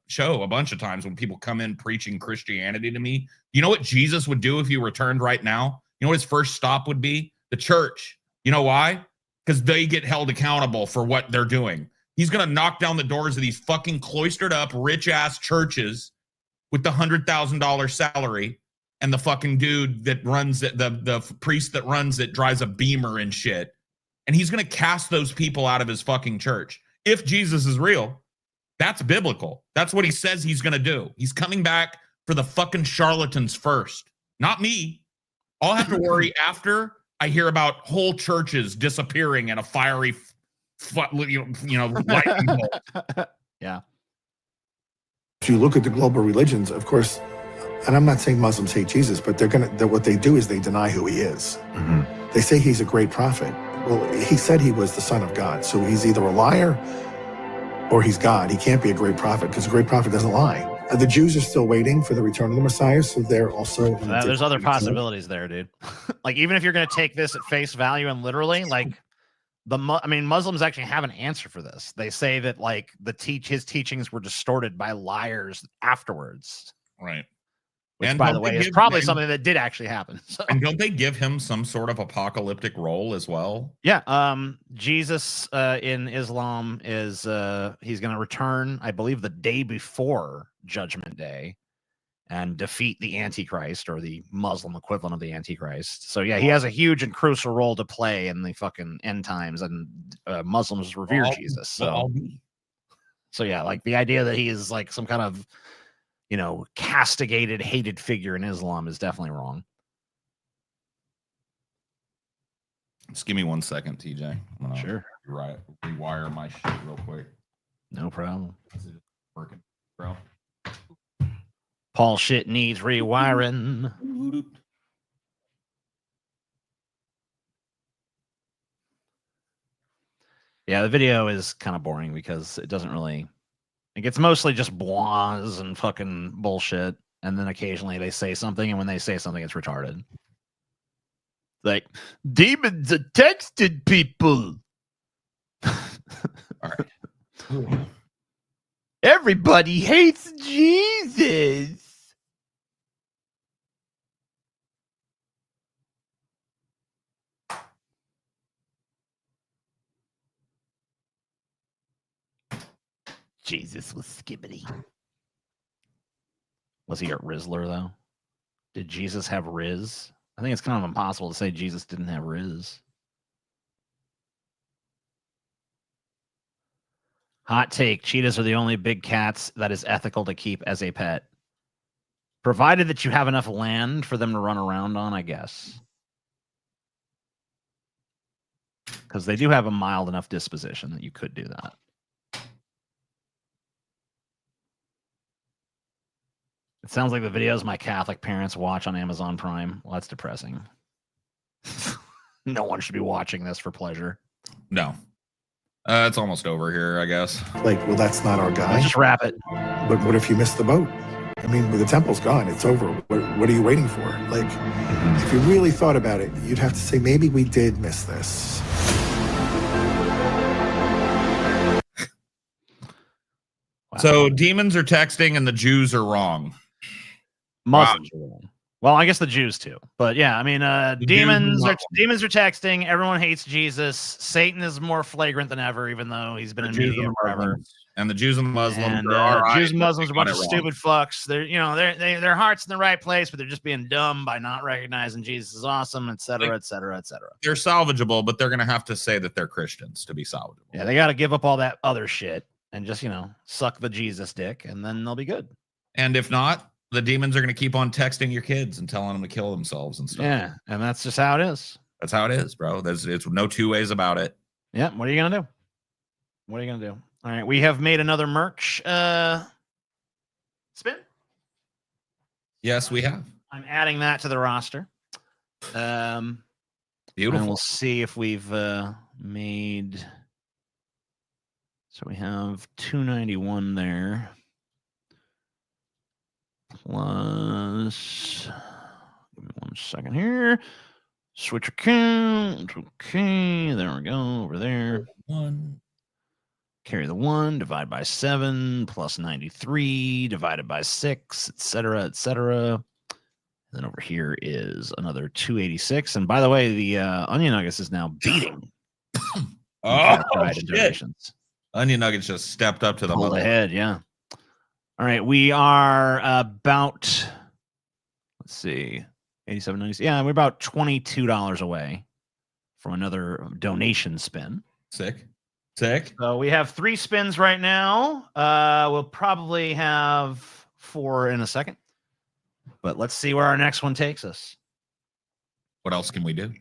show a bunch of times when people come in preaching Christianity to me. You know what Jesus would do if he returned right now? You know what his first stop would be? The church. You know why? Because they get held accountable for what they're doing. He's going to knock down the doors of these fucking cloistered up, rich-ass churches with the $100,000 salary and the fucking dude that runs it, the priest that runs it drives a Beamer and shit. And he's going to cast those people out of his fucking church. If Jesus is real, that's biblical. That's what he says he's going to do. He's coming back for the fucking charlatans first, not me. I'll have to worry after I hear about whole churches disappearing in a fiery, lightning bolt. Yeah. If you look at the global religions, of course, and I'm not saying Muslims hate Jesus, but what they do is they deny who he is. Mm-hmm. They say he's a great prophet. Well, he said he was the son of God, so he's either a liar or he's God. He can't be a great prophet because a great prophet doesn't lie. The Jews are still waiting for the return of the Messiah, so they're also... There's other possibilities there, dude. Like, even if you're going to take this at face value and literally, like, Muslims actually have an answer for this. They say that, like, his teachings were distorted by liars afterwards. Right. Which, and by the way, is probably something that did actually happen. So. And don't they give him some sort of apocalyptic role as well? Yeah. Jesus in Islam is he's going to return, I believe, the day before Judgment Day and defeat the Antichrist, or the Muslim equivalent of the Antichrist. So, yeah, he has a huge and crucial role to play in the fucking end times, and Muslims revere Jesus. So, yeah, like the idea that he is like some kind of, castigated, hated figure in Islam is definitely wrong. Just give me 1 second, TJ. Sure. Rewire my shit real quick. No problem. Is it working, bro? Paul shit needs rewiring. Yeah, the video is kind of boring because it doesn't really... Like, it's mostly just blahs and fucking bullshit. And then occasionally they say something, and when they say something, it's retarded. Like, demons are texted people. All right. Everybody hates Jesus. Jesus was skibbity. Was he a Rizzler, though? Did Jesus have Riz? I think it's kind of impossible to say Jesus didn't have Riz. Hot take. Cheetahs are the only big cats that is ethical to keep as a pet. Provided that you have enough land for them to run around on, I guess. Because they do have a mild enough disposition that you could do that. It sounds like the videos my Catholic parents watch on Amazon Prime. Well, that's depressing. No one should be watching this for pleasure. No. It's almost over here, I guess. Like, well, that's not our guy. Let's just wrap it. But what if you miss the boat? I mean, the temple's gone. It's over. What are you waiting for? Like, if you really thought about it, you'd have to say, maybe we did miss this. Wow. So demons are texting and the Jews are wrong. Muslims are wrong. Well, I guess the Jews too. But yeah, I mean, demons are texting. Everyone hates Jesus. Satan is more flagrant than ever, even though he's been in media forever. And the Jews and the Muslims and are Jews and Muslims are a bunch of stupid fucks. They're, their heart's in the right place, but they're just being dumb by not recognizing Jesus is awesome, et cetera, et cetera, et cetera. They're salvageable, but they're going to have to say that they're Christians to be salvageable. Yeah, they got to give up all that other shit and just, suck the Jesus dick, and then they'll be good. And if not, the demons are going to keep on texting your kids and telling them to kill themselves and stuff. Yeah, and that's just how it is. That's how it is, bro. It's no two ways about it. Yeah, what are you going to do? What are you going to do? All right, we have made another merch spin. Yes, we have. I'm adding that to the roster. Beautiful. And we'll see if we've made So we have 291 there. Plus, give me 1 second here. Switch account. Okay, there we go. Over there. 1. Carry the 1, divide by 7, plus 93, divided by 6, etc., etc. Then over here is another 286. And by the way, the Onion Nuggets is now beating. Oh, shit. Donations. Onion Nuggets just stepped up to the Pulled ahead, yeah. All right, we are about, let's see, 87.90. Yeah, we're about $22 away from another donation spin. Sick. So we have 3 spins right now. We'll probably have 4 in a second. But let's see where our next one takes us. What else can we do?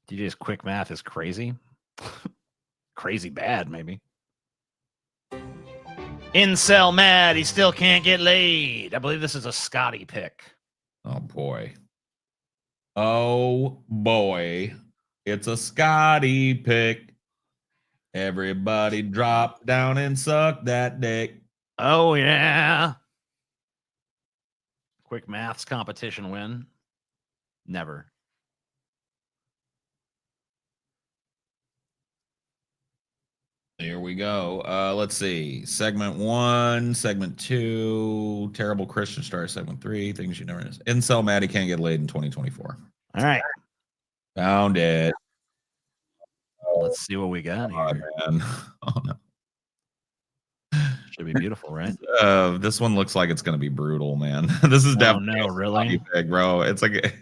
DJ's quick math is crazy. Crazy bad, maybe. Incel mad. He still can't get laid. I believe this is a Scotty pick. Oh, boy. Oh, boy. It's a Scotty pick. Everybody drop down and suck that dick. Oh, yeah. Quick maths competition win. Never. Here we go. Let's see. Segment 1, segment 2, terrible Christian star, segment 3, things you never know. Incel Maddie can't get laid in 2024. All right. Found it. Let's see what we got here. Man. Oh, no. Should be beautiful, right? This one looks like it's going to be brutal, man. This is definitely really big, bro. It's like,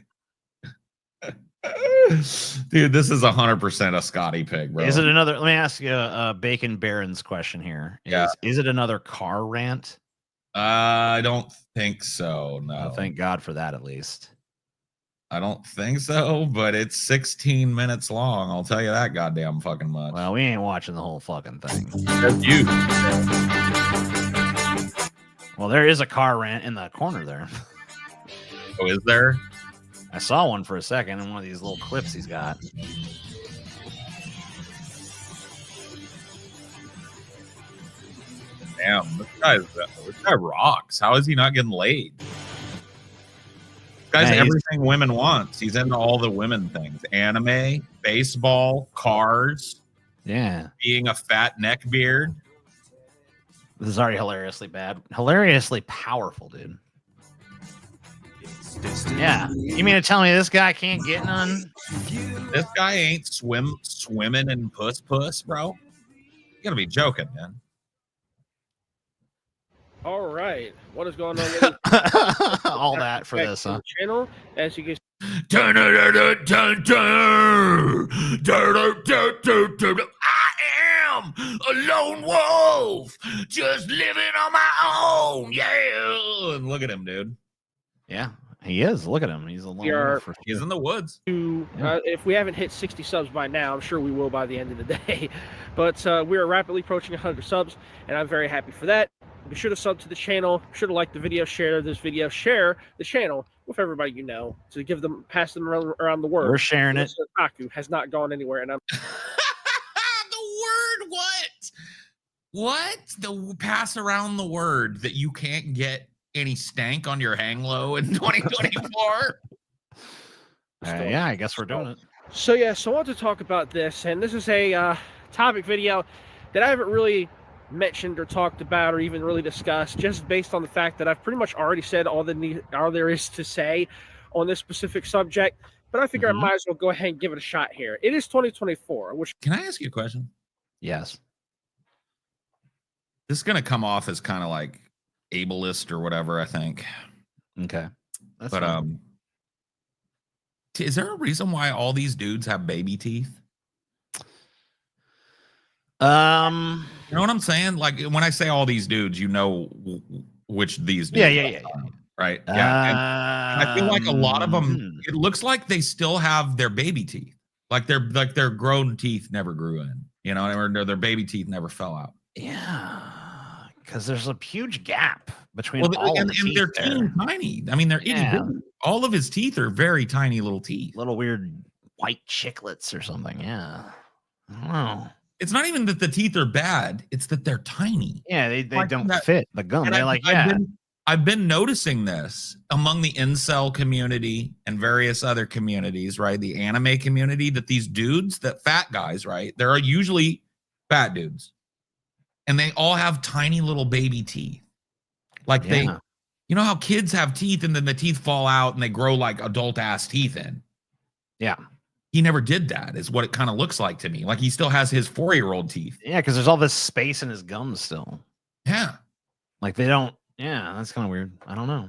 dude, this is 100% a Scotty pig, bro. Is it another? Let me ask you a Bacon Barons question here. Is it another car rant? I don't think so. No, thank God for that, at least. I don't think so, but it's 16 minutes long. I'll tell you that goddamn fucking much. Well, we ain't watching the whole fucking thing. That's you. Well, there is a car rant in the corner there. Oh, is there? I saw one for a second in one of these little clips he's got. Damn, this guy rocks. How is he not getting laid? This guy's everything women wants. He's into all the women things. Anime, baseball, cars. Yeah. Being a fat neck beard. This is already hilariously bad. Hilariously powerful, dude. Yeah. You mean to tell me this guy can't get none? This guy ain't swimming in puss, bro. You gotta be joking, man. All right, what is going on? All that for this, huh? Channel, as you can. I am a lone wolf, just living on my own. Yeah, and look at him, dude. Yeah, he is. Look at him. He's a lone wolf. He's in the woods. If we haven't hit 60 subs by now, I'm sure we will by the end of the day. But we are rapidly approaching 100 subs, and I'm very happy for that. Be sure to sub to the channel. Be sure to like the video, share this video, share the channel with everybody you know to pass them around the word. We're sharing it. Taku has not gone anywhere, and I'm. The word what? What? The pass around the word that you can't get any stank on your hang low in 2024. Yeah, I guess we're doing it. So I want to talk about this, and this is a topic video that I haven't really mentioned or talked about or even really discussed, just based on the fact that I've pretty much already said all there is to say on this specific subject. But I figure I might as well go ahead and give it a shot here. It is 2024. Can I ask you a question? Yes. This is going to come off as kind of like ableist or whatever, I think. Okay. That's fine. Is there a reason why all these dudes have baby teeth? You know what I'm saying? Like when I say all these dudes, you know which these dudes yeah. Right? Yeah. And I feel like a lot of them, it looks like they still have their baby teeth. Like their grown teeth never grew in, you know, or their baby teeth never fell out. Yeah. Because there's a huge gap between all and the teeth. They're teeny tiny. I mean, they're itty bitty. All of his teeth are very tiny little teeth. Little weird white chiclets or something. Yeah. I don't know. It's not even that the teeth are bad. It's that they're tiny. Yeah, they Like don't that- fit the gum. And They're like, yeah. I've been noticing this among the incel community and various other communities, right? The anime community, that these dudes, that fat guys, right? They're usually fat dudes. And they all have tiny little baby teeth. Like they, you know how kids have teeth and then the teeth fall out and they grow like adult ass teeth in. Yeah. He never did that, is what it kind of looks like to me. Like he still has his 4-year-old teeth. Yeah, because there's all this space in his gums still. Yeah. Like they don't. Yeah, that's kind of weird. I don't know.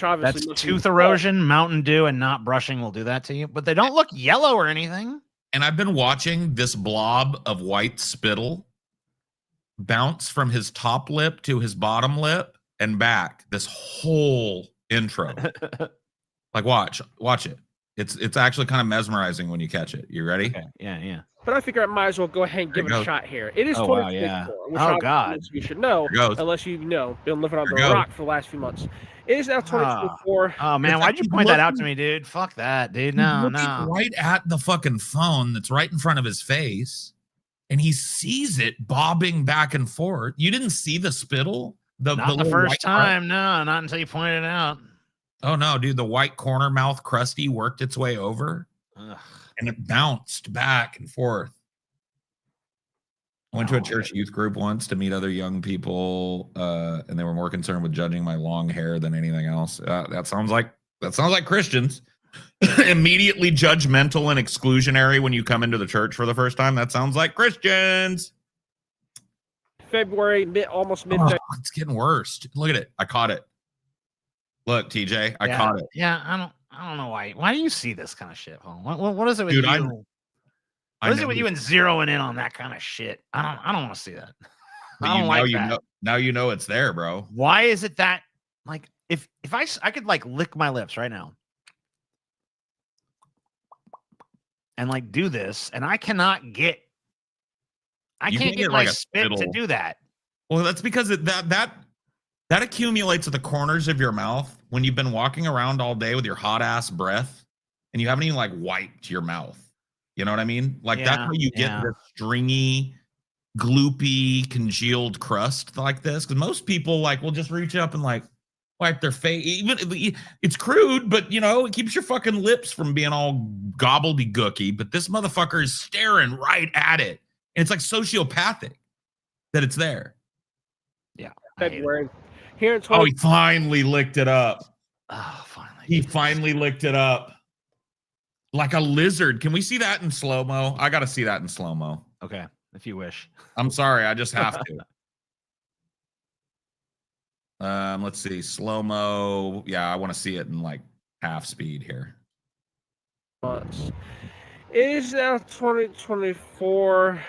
Obviously That's tooth erosion, Mountain Dew, and not brushing will do that to you. But they don't look yellow or anything. And I've been watching this blob of white spittle bounce from his top lip to his bottom lip and back this whole intro. Like watch it. It's actually kind of mesmerizing when you catch it. You ready? Okay. Yeah. But I figure I might as well go ahead and give it a shot here. It is 2024, which Oh God, you should know, unless you've been living on the rock for the last few months. It is now 2024. Oh man, why'd you point that out to me, dude? Fuck that, dude. No. Right at the fucking phone that's right in front of his face, and he sees it bobbing back and forth. You didn't see the spittle? Not the first time. No, not until you pointed it out. Oh no, dude, the white corner mouth crusty worked its way over. Ugh. And it bounced back and forth. I went to a church youth group once to meet other young people, and they were more concerned with judging my long hair than anything else. That sounds like Christians. Immediately judgmental and exclusionary when you come into the church for the first time. That sounds like Christians. February, almost mid. It's getting worse. Look at it. I caught it. Look, TJ, I caught it. Yeah, I don't know why. Why do you see this kind of shit? What is it with Dude, you? What is it with you and zeroing in on that kind of shit? I don't want to see that. I don't like that. Now you know it's there, bro. Why is it that, like, if I could like lick my lips right now and like do this, and I can't get my spit to do that. Well, that's because that accumulates at the corners of your mouth when you've been walking around all day with your hot ass breath and you haven't even like wiped your mouth. You know what I mean? Like that's how you get this stringy, gloopy, congealed crust like this. Because most people like will just reach up and like wipe their face. Even it's crude, but you know, it keeps your fucking lips from being all gobbledygooky. But this motherfucker is staring right at it. And it's like sociopathic that it's there. Yeah. February. Here in he finally licked it up. Oh, finally. He finally licked it up. Like a lizard. Can we see that in slow-mo? I got to see that in slow-mo. Okay, if you wish. I'm sorry, I just have to. Let's see. Slow-mo. Yeah, I want to see it in like half speed here. It is now 2024,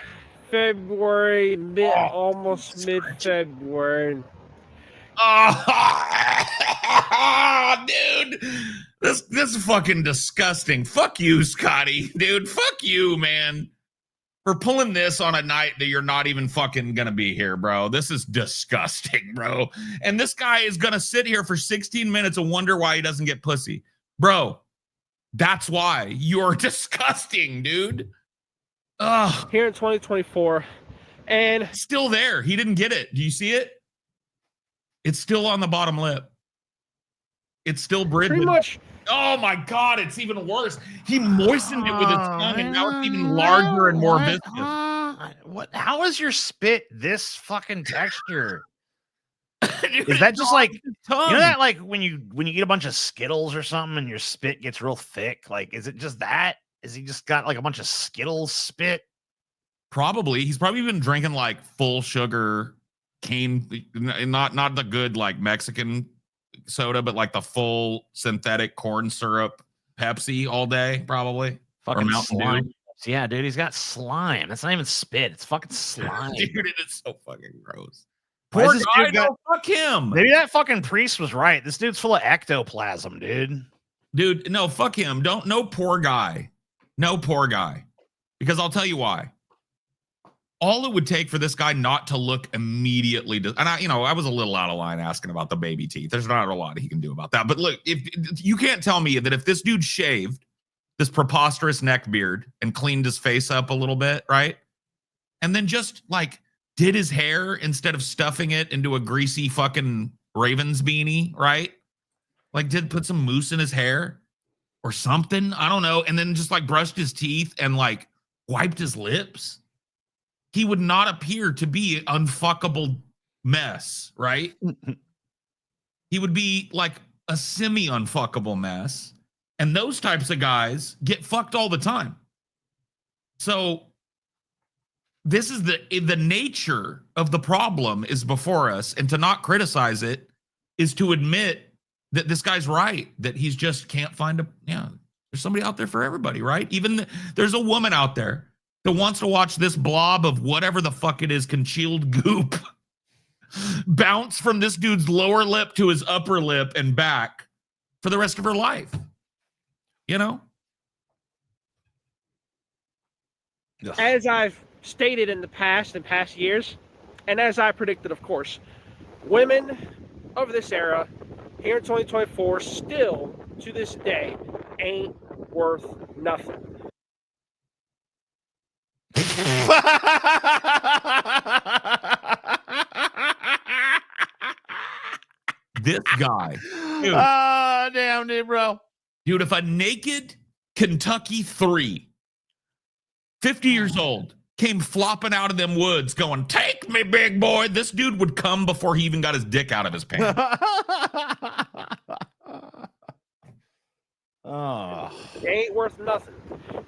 February, almost mid-February. Oh, dude, this is fucking disgusting. Fuck you, Scotty, dude. Fuck you, man, for pulling this on a night that you're not even fucking gonna be here, bro. This is disgusting, bro. And this guy is gonna sit here for 16 minutes and wonder why he doesn't get pussy, bro. That's why you're disgusting, dude. Ugh. Here in 2024, and still there. He didn't get it. Do you see it? It's still on the bottom lip. It's still bridged. Pretty much. Oh my God, it's even worse. He moistened it with his tongue, and now it's even larger and more viscous. What? How is your spit this fucking texture? Dude, is that just like you know that like when you eat a bunch of Skittles or something and your spit gets real thick? Like, is it just that? Is he just got like a bunch of Skittles spit? Probably. He's probably been drinking like full sugar cane, not the good like Mexican soda, but like the full synthetic corn syrup Pepsi all day, probably. Fucking slime. Yeah, dude, he's got slime. That's not even spit. It's fucking slime. Dude, it's so fucking gross. Poor guy, no, fuck him. Maybe that fucking priest was right. This dude's full of ectoplasm, dude. Dude, no, fuck him. No poor guy. No poor guy. Because I'll tell you why. All it would take for this guy not to look immediately, and I was a little out of line asking about the baby teeth. There's not a lot he can do about that. But look, if you can't tell me that if this dude shaved this preposterous neck beard and cleaned his face up a little bit, right? And then just like did his hair instead of stuffing it into a greasy fucking Ravens beanie, right? Like did put some mousse in his hair or something. I don't know. And then just like brushed his teeth and like wiped his lips. He would not appear to be an unfuckable mess, right? He would be like a semi-unfuckable mess. And those types of guys get fucked all the time. So this is the nature of the problem is before us. And to not criticize it is to admit that this guy's right, that he's just can't find there's somebody out there for everybody, right? Even there's a woman out there that wants to watch this blob of whatever the fuck it is, congealed goop, bounce from this dude's lower lip to his upper lip and back for the rest of her life. You know? As I've stated in past years, and as I predicted, of course, women of this era here in 2024 still to this day ain't worth nothing. This guy. Dude, Damn, dude, bro. Dude, if a naked Kentucky 3, 50 years old, came flopping out of them woods going, "Take me, big boy," this dude would come before he even got his dick out of his pants. Oh. They ain't worth nothing.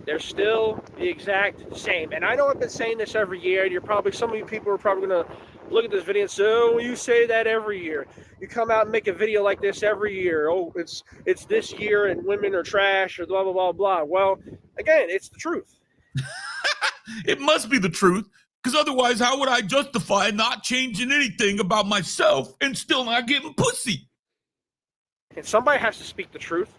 They're still the exact same. And I know I've been saying this every year, and some of you people are probably going to look at this video and say, "Oh, you say that every year. You come out and make a video like this every year. Oh, it's this year and women are trash," or blah, blah, blah, blah. Well, again, it's the truth. It must be the truth, because otherwise how would I justify not changing anything about myself and still not getting pussy? And somebody has to speak the truth,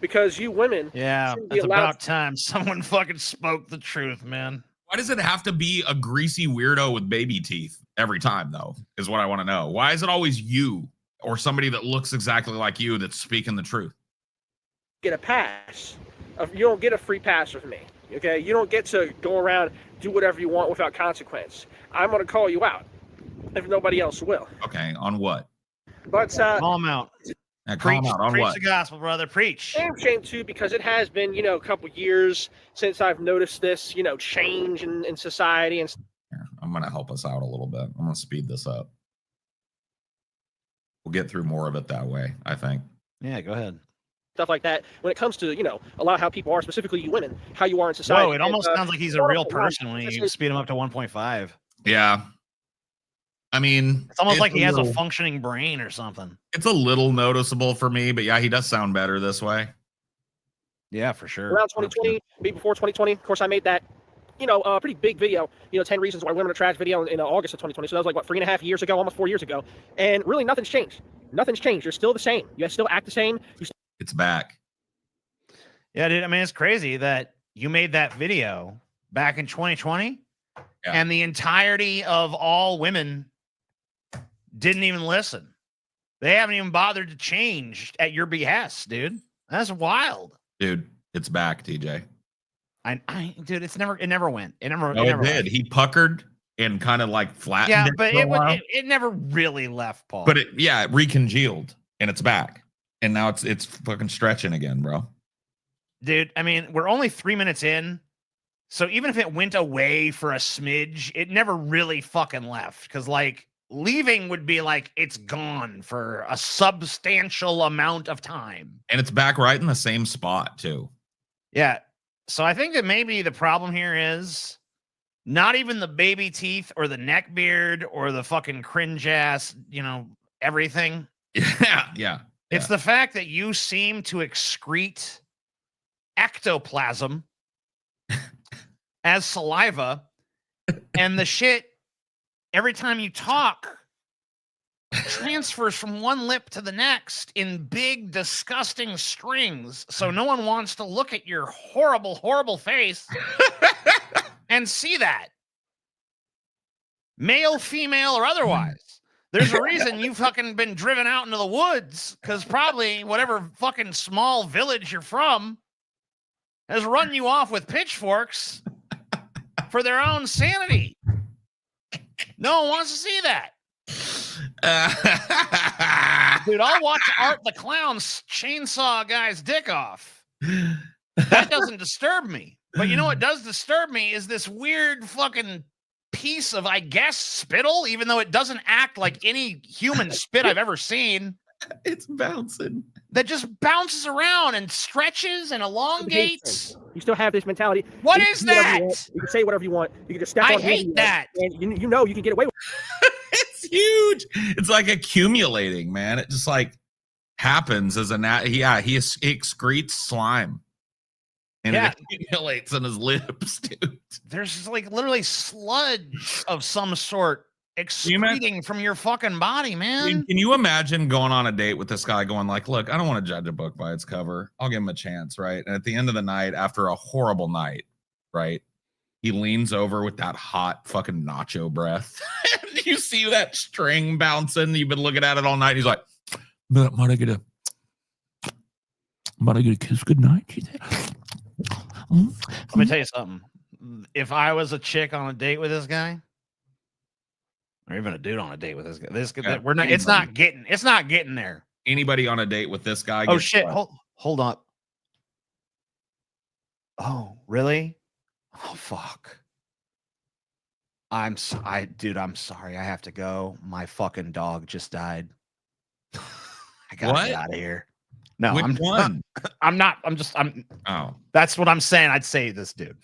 because you women... Yeah, it's about time someone fucking spoke the truth, man. Why does it have to be a greasy weirdo with baby teeth every time, though, is what I want to know. Why is it always you or somebody that looks exactly like you that's speaking the truth? Get a pass. You don't get a free pass with me, okay? You don't get to go around, do whatever you want without consequence. I'm going to call you out if nobody else will. Okay, on what? But call them out. Call them out on preach what? The gospel, brother. Preach. Shame too, because it has been, a couple years since I've noticed this, change in society. And Here, I'm going to help us out a little bit. I'm going to speed this up. We'll get through more of it that way, I think. Yeah, go ahead. Stuff like that. When it comes to, a lot of how people are, specifically you women, how you are in society. Whoa, it almost sounds like he's a real person when you speed him up to 1.5. Yeah. I mean, it's almost like he has a functioning brain or something. It's a little noticeable for me, but yeah, he does sound better this way. Yeah, for sure. Around 2020, maybe before 2020, of course, I made that, a pretty big video, 10 reasons why women are trash video in August of 2020. So that was like, 3.5 years ago, almost 4 years ago. And really nothing's changed. Nothing's changed. You're still the same. You guys still act the same. It's back. Yeah, dude. I mean, it's crazy that you made that video back in 2020 and the entirety of all women didn't even listen. They haven't even bothered to change at your behest, dude. That's wild. Dude, it's back, TJ. Dude, it never went. It never did. Went. He puckered and kind of like flattened. Yeah, but it never really left, Paul. But it recongealed and it's back. And now it's fucking stretching again, bro. Dude, I mean, we're only 3 minutes in. So even if it went away for a smidge, it never really fucking left. Because like leaving would be like it's gone for a substantial amount of time. And it's back right in the same spot too. Yeah. So I think that maybe the problem here is not even the baby teeth or the neck beard or the fucking cringe ass, everything. Yeah. It's the fact that you seem to excrete ectoplasm as saliva, and the shit every time you talk transfers from one lip to the next in big, disgusting strings. So no one wants to look at your horrible, horrible face and see that. Male, female, or otherwise. There's a reason you've fucking been driven out into the woods, because probably whatever fucking small village you're from has run you off with pitchforks for their own sanity. No one wants to see that. Dude, I'll watch Art the Clown chainsaw a guy's dick off. That doesn't disturb me. But you know what does disturb me is this weird fucking piece of, I guess, spittle, even though it doesn't act like any human spit I've ever seen. It's bouncing. That just bounces around and stretches and elongates. You still have this mentality. What is that? You can say whatever you want. You can just step I on hate that. And you know you can get away with it. It's huge. It's like accumulating, man. It just like happens as he excretes slime. And it accumulates on his lips, dude. There's like literally sludge of some sort excreting from your fucking body, man. Can you imagine going on a date with this guy going like, look, I don't want to judge a book by its cover. I'll give him a chance, right? And at the end of the night, after a horrible night, right, he leans over with that hot fucking nacho breath. And you see that string bouncing. You've been looking at it all night. He's like, might I get a kiss goodnight? Let me tell you something. If I was a chick on a date with this guy, or even a dude on a date with this guy, we're not. It's not getting there. Anybody on a date with this guy? Oh shit! Hold up. Oh really? Oh fuck. I'm sorry. I have to go. My fucking dog just died. I gotta get out of here. No, I'm not. Oh, that's what I'm saying. I'd say this dude.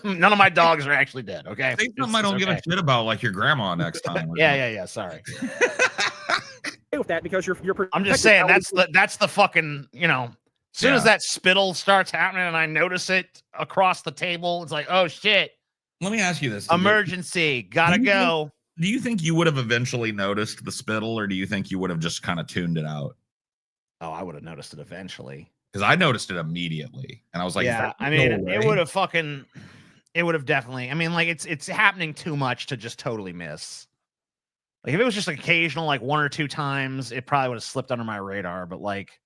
None of my dogs are actually dead. Okay. Say something I don't give a shit about, like your grandma next time. Yeah. Sorry. With that, because you're I'm just saying that's the fucking, you know, as soon as that spittle starts happening and I notice it across the table, it's like, oh shit. Let me ask you this. Emergency. Gotta go. Do you think you would have eventually noticed the spittle, or do you think you would have just kind of tuned it out? Oh, I would have noticed it eventually. Because I noticed it immediately. And I was like, yeah, I mean, it would have definitely, I mean, like it's happening too much to just totally miss. Like if it was just occasional, like 1 or 2 times, it probably would have slipped under my radar. But like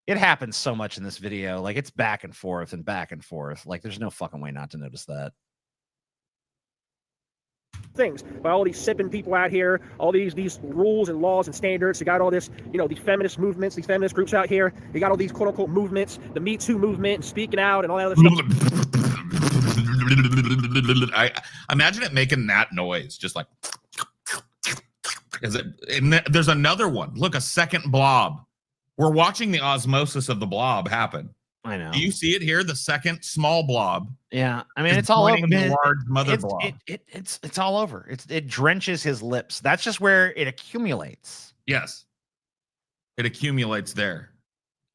it happens so much in this video. Like it's back and forth and back and forth. Like there's no fucking way not to notice that. Things by all these sipping people out here, all these rules and laws and standards. You got all this, you know, these feminist movements, these feminist groups out here. You got all these quote unquote movements, the Me Too movement, and speaking out and all that other stuff. I imagine it making that noise, just like. There's another one. Look, a second blob. We're watching the osmosis of the blob happen. I know. Do you see it here? The second small blob. Yeah, I mean it's all over. The large mother blob. It's all over. It drenches his lips. That's just where it accumulates. Yes, it accumulates there.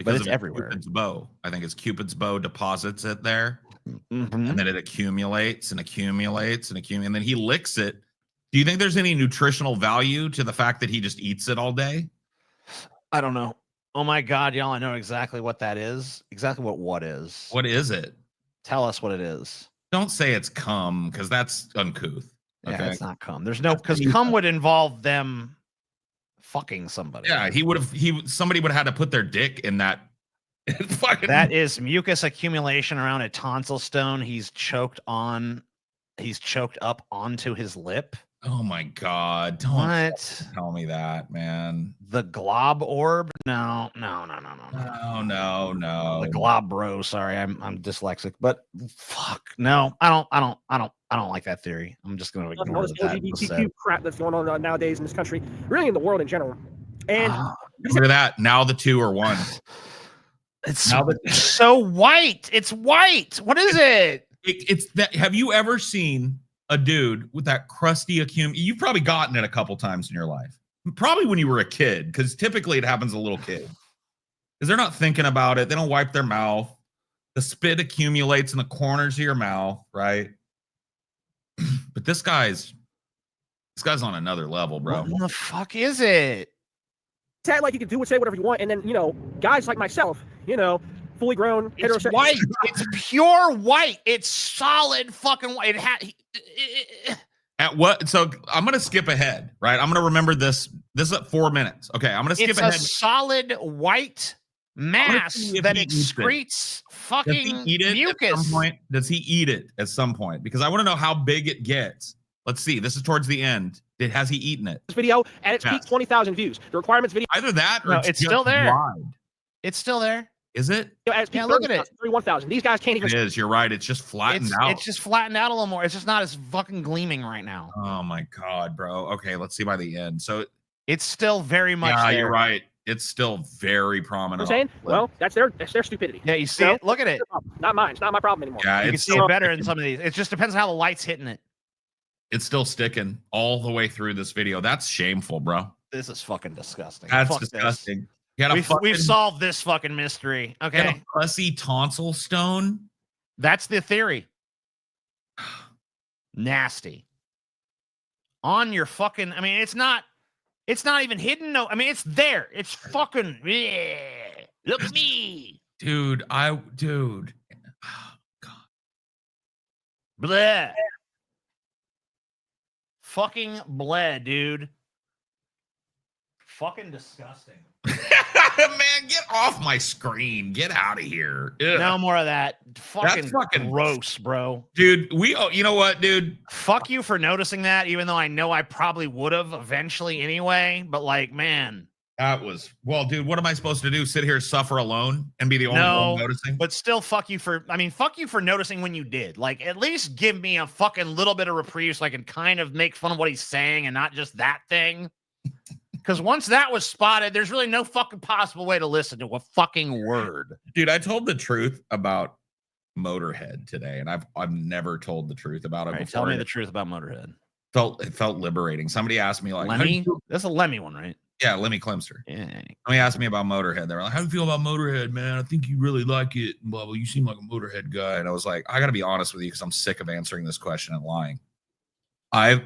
But it's everywhere. Cupid's bow. I think it's Cupid's bow deposits it there, and then it accumulates and accumulates and accumulates, and then he licks it. Do you think there's any nutritional value to the fact that he just eats it all day? I don't know. Oh my God, y'all! I know exactly what that is. Exactly what is. What is it? Tell us what it is. Don't say it's cum, because that's uncouth. Okay? Yeah, it's not cum. There's no, because cum would involve them fucking somebody. Yeah, somebody would have had to put their dick in that. That is mucus accumulation around a tonsil stone. He's choked up onto his lip. Oh my God. Don't tell me that, man. The glob orb? No. The glob bro. Sorry, I'm dyslexic, but fuck. No, I don't like that theory. I'm just gonna ignore all this LGBTQ crap that's going on nowadays in this country, really in the world in general. And look at that. Now the two are one. It's so white. It's white. What is it? It's that. Have you ever seen a dude with that crusty you've probably gotten it a couple times in your life, probably when you were a kid, because typically it happens to little kids because they're not thinking about it. They don't wipe their mouth. The spit accumulates in the corners of your mouth, right? But this guy's on another level, bro. What the fuck is it? It's like you can do and say whatever you want, and then, you know, guys like myself, you know, fully grown heterosexual. It's white. It's pure white. It's solid fucking white. At what? So I'm gonna skip ahead, right? I'm gonna remember this. This is at 4 minutes. Okay, I'm gonna skip ahead. It's a solid white mass that excretes fucking eat it mucus. at some point? Does he eat it at some point? Because I want to know how big it gets. Let's see. This is towards the end. Has he eaten it? This video at its peak 20,000 views. The requirements video. Either that or No, it's still there. wide. It's still there. Is it? At its peak Yeah, look at it. 31,000. These guys can't even. It is. You're right. It's just flattened out. It's just flattened out a little more. It's just not as fucking gleaming right now. Oh my god, bro. Okay, let's see by the end. So it's still very much. Yeah, there. you're right. It's still very prominent. I'm saying, well, that's their stupidity. Yeah, you see it. Look at it. Not mine. It's not my problem anymore. Yeah, you can see it better in some of these. It just depends on how the light's hitting it. It's still sticking all the way through this video. That's shameful, bro. This is fucking disgusting. That's Fuck disgusting. This. We've solved this fucking mystery. Okay. Pussy tonsil stone. That's the theory. Nasty. On your fucking. I mean, it's not even hidden. No, I mean, it's there. It's fucking. Look at me, dude. Oh, God. Bleh. Fucking bleh, dude. Fucking disgusting. Man, get off my screen. Get out of here. Ugh. No more of that. That's fucking gross, bro. Dude, you know what, dude? Fuck you for noticing that, even though I know I probably would have eventually anyway. But like, man. That was, well, dude, what am I supposed to do? Sit here, suffer alone, and be the only one noticing? But still, fuck you for noticing when you did. Like, at least give me a fucking little bit of reprieve so I can kind of make fun of what he's saying and not just that thing. Because once that was spotted, there's really no fucking possible way to listen to a fucking word. Dude, I told the truth about Motorhead today, and I've never told the truth about it before. Tell me the truth about Motorhead. It felt liberating. Somebody asked me, like, Lemmy? That's a Lemmy one, right? Yeah, Lemmy Clemster. Yeah. Somebody asked me about Motorhead. They were like, how do you feel about Motorhead, man? I think you really like it. Blah, blah. You seem like a Motorhead guy. And I was like, I got to be honest with you because I'm sick of answering this question and lying. I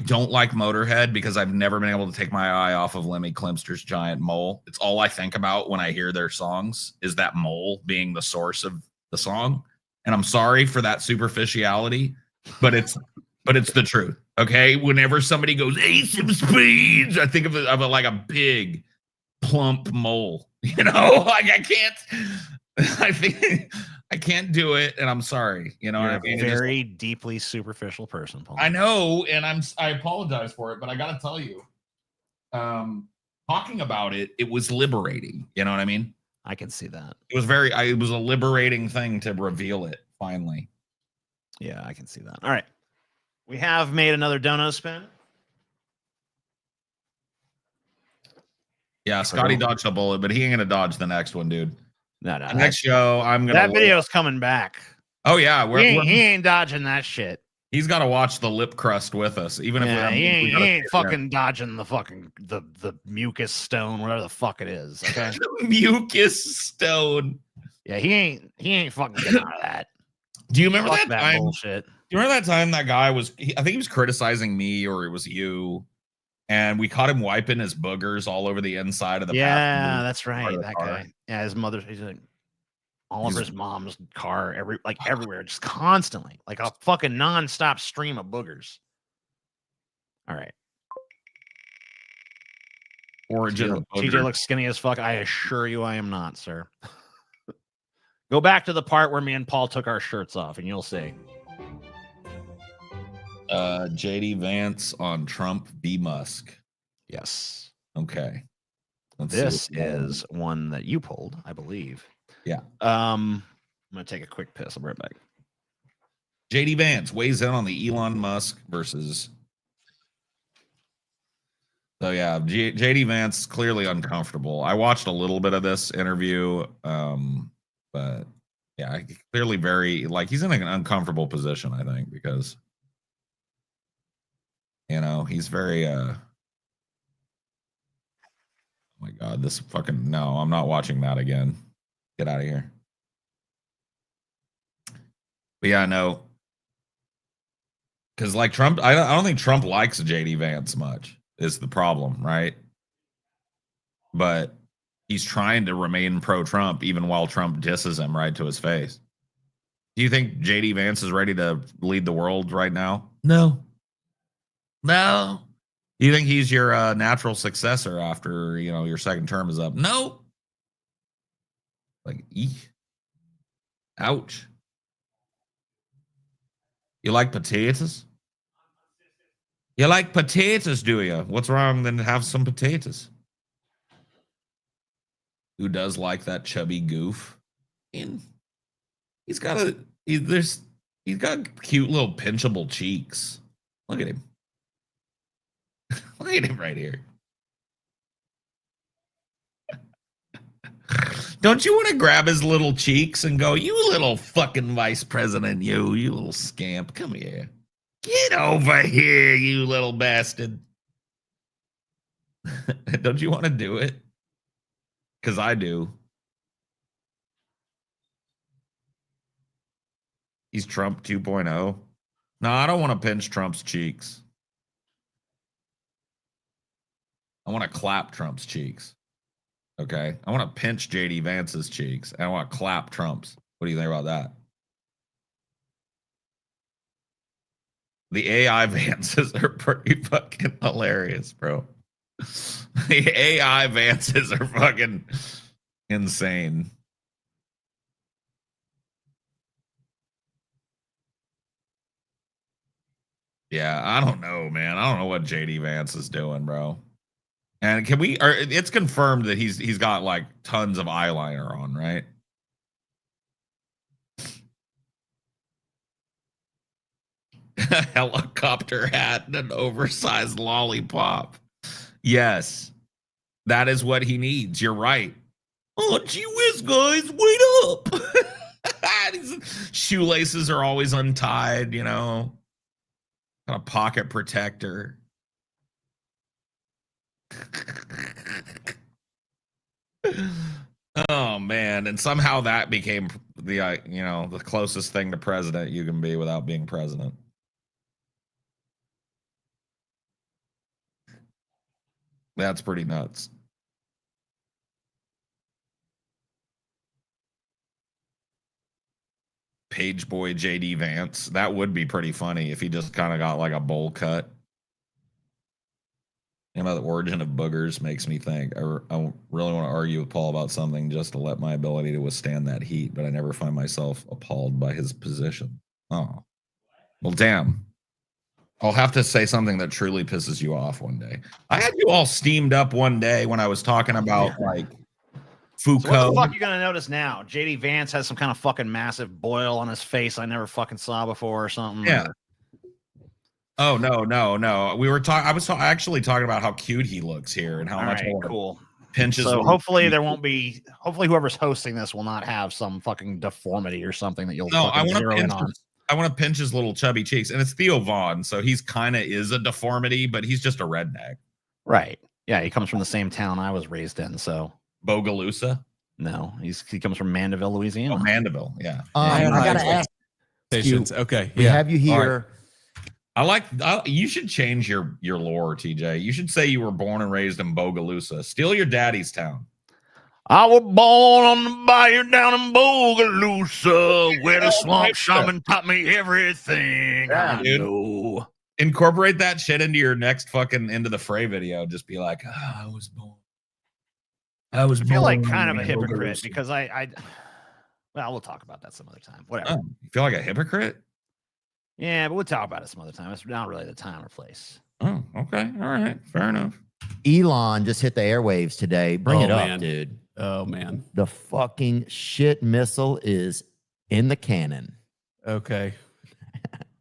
don't like Motorhead because I've never been able to take my eye off of Lemmy Clemster's giant mole. It's all I think about when I hear their songs is that mole being the source of the song. And I'm sorry for that superficiality, but it's the truth. Okay. Whenever somebody goes Ace of Spades, I think of it like a big plump mole, you know, like I can't do it. And I'm sorry. You know, You're what I mean? a very deeply superficial person, Paul. I know. And I apologize for it, but I got to tell you, talking about it, it was liberating. You know what I mean? I can see that. It was it was a liberating thing to reveal it finally. Yeah, I can see that. All right. We have made another dono spin. Yeah, Scotty dodged a bullet, but he ain't gonna dodge the next one, dude. No. The next show, I'm gonna. That video's coming back. Oh yeah, he ain't dodging that shit. He's got to watch the lip crust with us, even if he ain't fucking dodging the fucking the mucus stone, whatever the fuck it is. Okay, mucus stone. Yeah, he ain't fucking getting out of that. Do you remember that time? Bullshit. Do you remember that time that guy was? I think he was criticizing me, or it was you, and we caught him wiping his boogers all over the inside of the. Yeah, that's right. That guy. Yeah, his mother. He's like all over his mom's car, everywhere, just constantly, like a fucking nonstop stream of boogers. All right. Origin. TJ looks skinny as fuck. I assure you, I am not, sir. Go back to the part where me and Paul took our shirts off, and you'll see. JD Vance on Trump v. Musk. Yes. Okay. This is one that you pulled, I believe. Yeah. I'm gonna take a quick piss. I'll be right back. JD Vance weighs in on the Elon Musk versus. So yeah, JD Vance clearly uncomfortable. I watched a little bit of this interview, but yeah, clearly very he's in an uncomfortable position. I think because he's very. Oh my God, this fucking no! I'm not watching that again. Get out of here. But yeah, no. Because Trump, I don't think Trump likes JD Vance much, is the problem, right? But he's trying to remain pro-Trump even while Trump disses him right to his face. Do you think JD Vance is ready to lead the world right now? No. Do you think he's your natural successor after, your second term is up? No. Ouch. You like potatoes? You like potatoes, do you? What's wrong then have some potatoes? Who does like that chubby goof? And he's got cute little pinchable cheeks. Look at him. Look at him right here. Don't you want to grab his little cheeks and go, you little fucking vice president, you little scamp. Come here. Get over here, you little bastard. Don't you want to do it? Because I do. He's Trump 2.0. No, I don't want to pinch Trump's cheeks. I want to clap Trump's cheeks. Okay? I want to pinch JD Vance's cheeks. And I want to clap Trump's. What do you think about that? The AI Vances are pretty fucking hilarious, bro. The AI Vances are fucking insane. Yeah, I don't know, man. I don't know what JD Vance is doing, bro. And can we? Or it's confirmed that he's got like tons of eyeliner on, right? A helicopter hat and an oversized lollipop. Yes, that is what he needs. You're right. Oh, gee whiz, guys, wait up. These shoelaces are always untied, you know. Got a pocket protector. Oh man, and somehow that became the the closest thing to president you can be without being president. That's pretty nuts. Page boy JD Vance. That would be pretty funny if he just kind of got like a bowl cut. About the origin of boogers makes me think. I really want to argue with Paul about something just to let my ability to withstand that heat, but I never find myself appalled by his position. Oh, well, damn. I'll have to say something that truly pisses you off one day. I had you all steamed up one day when I was talking about like Foucault. So what the fuck you gonna notice now? JD Vance has some kind of fucking massive boil on his face I never fucking saw before or something. Yeah. Oh no. We were talking. I was actually talking about how cute he looks here and how much cool pinches. So hopefully there won't be. Hopefully whoever's hosting this will not have some fucking deformity or something that you'll. No, I want zero in on. I want to pinch his little chubby cheeks, and it's Theo Vaughn, so he's kind of is a deformity, but he's just a redneck. Right. Yeah, he comes from the same town I was raised in. So Bogalusa. No, he comes from Mandeville, Louisiana. Oh, Mandeville. Yeah. I gotta ask. Okay. We have you here. You should change your lore, TJ. You should say you were born and raised in Bogalusa. Steal your daddy's town. I was born on the bayou down in Bogalusa, where the swamp shaman taught me everything I know. Incorporate that shit into your next fucking Into the Fray video. Just be like, I was born. I feel like kind of a hypocrite because well, we'll talk about that some other time. Whatever. Oh, you feel like a hypocrite? Yeah, but we'll talk about it some other time. It's not really the time or place. Oh, okay. All right. Fair enough. Elon just hit the airwaves today. Bring it up, man. dude. Oh, man. The fucking shit missile is in the cannon. Okay.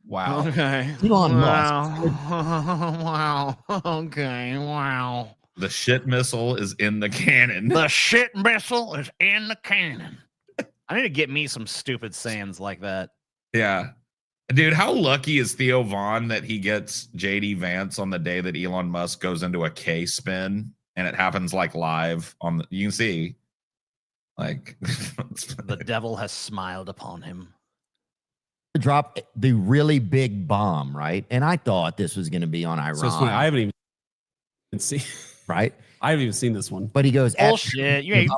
Wow. Okay. Elon Musk. Wow. Okay. Wow. The shit missile is in the cannon. The shit missile is in the cannon. I need to get me some stupid sayings like that. Yeah. Dude, how lucky is Theo Vaughn that he gets JD Vance on the day that Elon Musk goes into a K spin and it happens like live on the, you can see like the devil has smiled upon him. Drop the really big bomb, right? And I thought this was going to be on Iran. So it's funny. I haven't even seen, right? I haven't even seen this one. But he goes, bullshit. You ain't.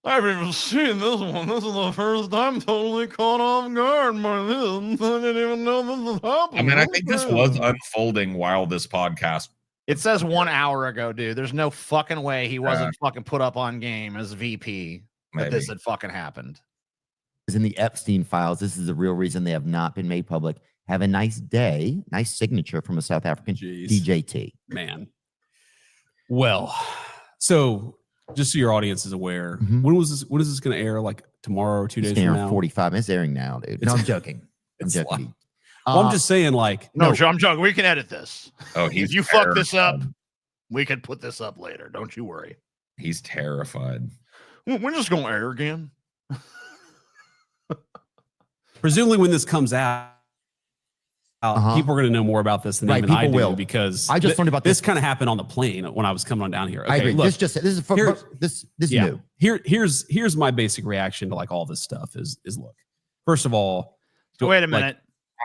I haven't even seen this one. This is the first time totally caught off guard by this. I didn't even know this was happening. I mean, I think this was unfolding while this podcast. It says 1 hour ago, dude. There's no fucking way he wasn't fucking put up on game as VP that this had fucking happened. is in the Epstein files. This is the real reason they have not been made public. Have a nice day. Nice signature from a South African DJT. Man. Well, so just so your audience is aware, Mhm. when is this going to air? Like tomorrow or 2 days It's from airing now? 45 minutes. Airing now, dude. No, I'm joking. I'm It's joking. Well, I'm just saying, like, No, I'm joking. We can edit this. Oh, if you fuck this up, we can put this up later. Don't you worry. He's terrified. We're just going to air again. presumably when this comes out, people are going to know more about this than even I do, because I just learned about this kind of happened on the plane when I was coming on down here. Okay, I agree. Look, This is new. Here's my basic reaction to like all this stuff is look. First of all, So wait a like, minute.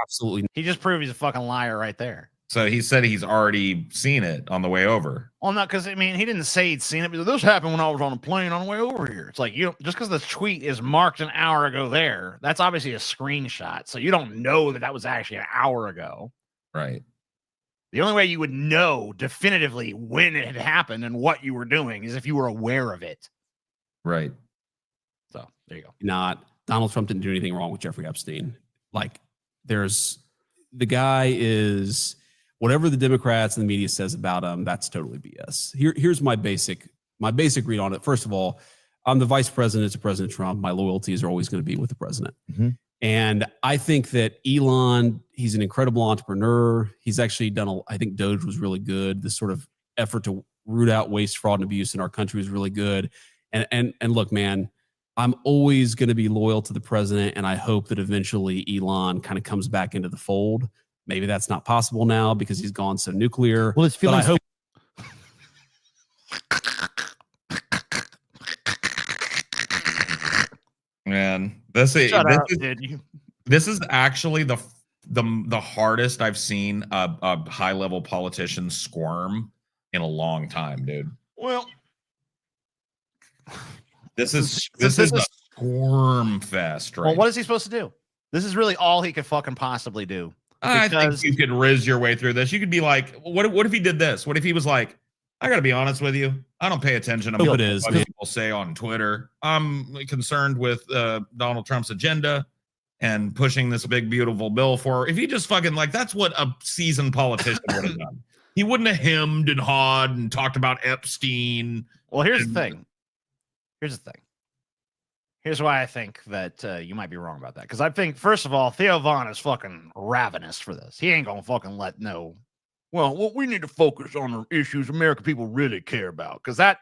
absolutely. He just proved he's a fucking liar right there. So he said he's already seen it on the way over. Well, not because I mean he didn't say he'd seen it, but this happened when I was on a plane on the way over here. It's like you don't, just because the tweet is marked an hour ago there, that's obviously a screenshot. So you don't know that was actually an hour ago. Right. The only way you would know definitively when it had happened and what you were doing is if you were aware of it. Right. So there you go. Not Donald Trump didn't do anything wrong with Jeffrey Epstein. Like the guy is whatever the Democrats and the media says about him, that's totally BS. Here's my basic read on it. First of all, I'm the vice president to President Trump. My loyalties are always going to be with the president. Mm-hmm. And I think that Elon, he's an incredible entrepreneur. He's actually done I think Doge was really good. This sort of effort to root out waste, fraud, and abuse in our country is really good. And look, man, I'm always going to be loyal to the president, and I hope that eventually Elon kind of comes back into the fold. Maybe that's not possible now because he's gone so nuclear. Well, it's feeling. I hope. Man, this is actually the hardest I've seen a high level politician squirm in a long time, dude. Well, this is a squirm fest, right? Well, what is he supposed to do? This is really all he could fucking possibly do. I think you could riz your way through this. You could be like, what if he did this? What if he was like, I got to be honest with you. I don't pay attention to what people say on Twitter. I'm concerned with Donald Trump's agenda and pushing this big, beautiful bill for. If he just fucking that's what a seasoned politician would have done. He wouldn't have hemmed and hawed and talked about Epstein. Well, here's the thing. Here's why I think that you might be wrong about that. Because I think, first of all, Theo Von is fucking ravenous for this. He ain't going to fucking let no. Well, we need to focus on the issues American people really care about. Because that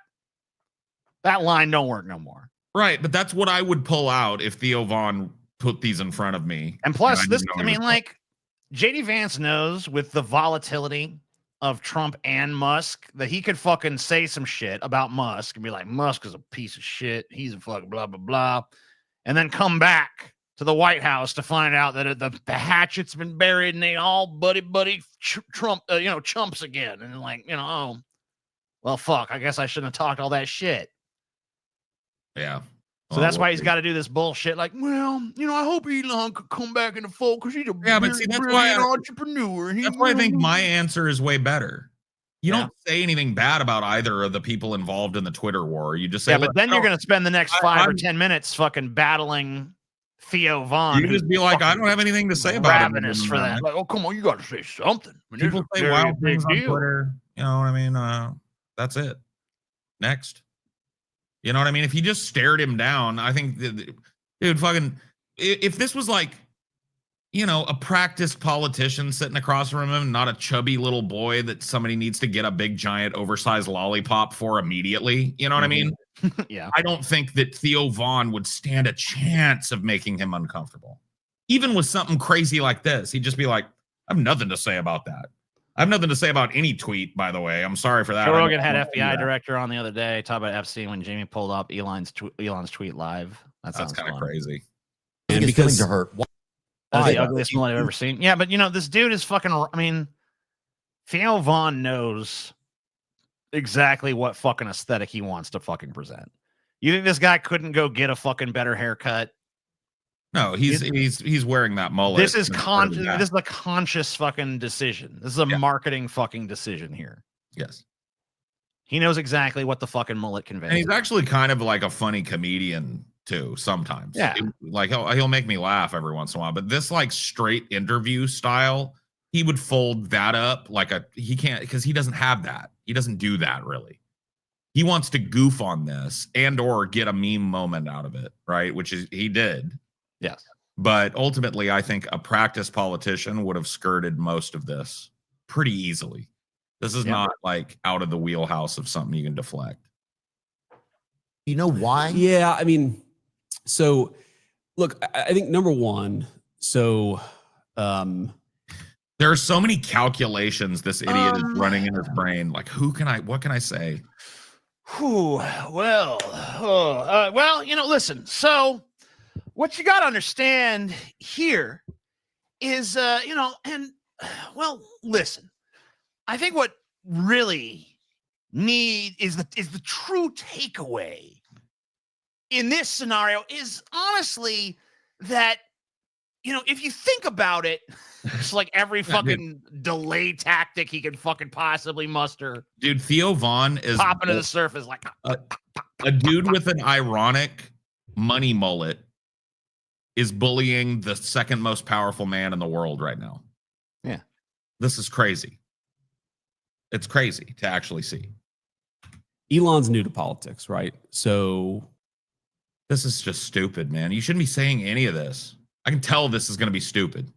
line don't work no more. Right. But that's what I would pull out if Theo Von put these in front of me. And plus, JD Vance knows with the volatility of Trump and Musk that he could fucking say some shit about Musk and be like, Musk is a piece of shit. He's a fucking blah, blah, blah. And then come back to the White House to find out that the hatchet's been buried and they all buddy Trump, chumps again. And oh, well, fuck, I guess I shouldn't have talked all that shit. Yeah. So that's why he's got to do this bullshit. Like, well, I hope Elon could come back in the fold because he's a brilliant entrepreneur. That's why I think my answer is way better. You don't say anything bad about either of the people involved in the Twitter war. You just say, but then you're going to spend the next 5 or 10 minutes fucking battling Theo Von. You just be like, I don't have anything to say about ravenous for that. Like, oh, come on, you got to say something. People say wild things on Twitter. You know what I mean? That's it. Next. You know what I mean? If he just stared him down, I think, dude, fucking, if this was like, a practiced politician sitting across from him, not a chubby little boy that somebody needs to get a big, giant, oversized lollipop for immediately. You know what I mean? Yeah. I don't think that Theo Von would stand a chance of making him uncomfortable. Even with something crazy like this, he'd just be like, I have nothing to say about that. I have nothing to say about any tweet, by the way. I'm sorry for that. Joe Rogan had FBI director on the other day talking about Epstein when Jamie pulled up Elon's tweet live. That's kind of crazy. And because to hurt. That's the ugliest one I've ever seen. Yeah, but this dude is fucking. I mean, Theo Von knows exactly what fucking aesthetic he wants to fucking present. You think this guy couldn't go get a fucking better haircut? No, he's wearing that mullet. This is This is a conscious fucking decision. This is a marketing fucking decision here. Yes. He knows exactly what the fucking mullet conveys. And he's actually kind of like a funny comedian too sometimes. Yeah. Like he'll make me laugh every once in a while, but this like straight interview style, he would fold that up like he can't, because he doesn't have that. He doesn't do that really. He wants to goof on this and or get a meme moment out of it, right? Which is he did. Yes. But ultimately, I think a practiced politician would have skirted most of this pretty easily. This is not like out of the wheelhouse of something you can deflect. You know why? Yeah, I mean, so look, I think number one, so there are so many calculations this idiot is running in his brain. Like, what can I say? Well, listen. So, what you got to understand here is, listen. I think what really is the true takeaway in this scenario is honestly that, if you think about it, it's like every fucking delay tactic he can fucking possibly muster. Dude, Theo Vaughn is popping to the surface like a dude with an ironic money mullet is bullying the second most powerful man in the world right now. Yeah. This is crazy. It's crazy to actually see. Elon's new to politics, right? So this is just stupid, man. You shouldn't be saying any of this. I can tell this is going to be stupid.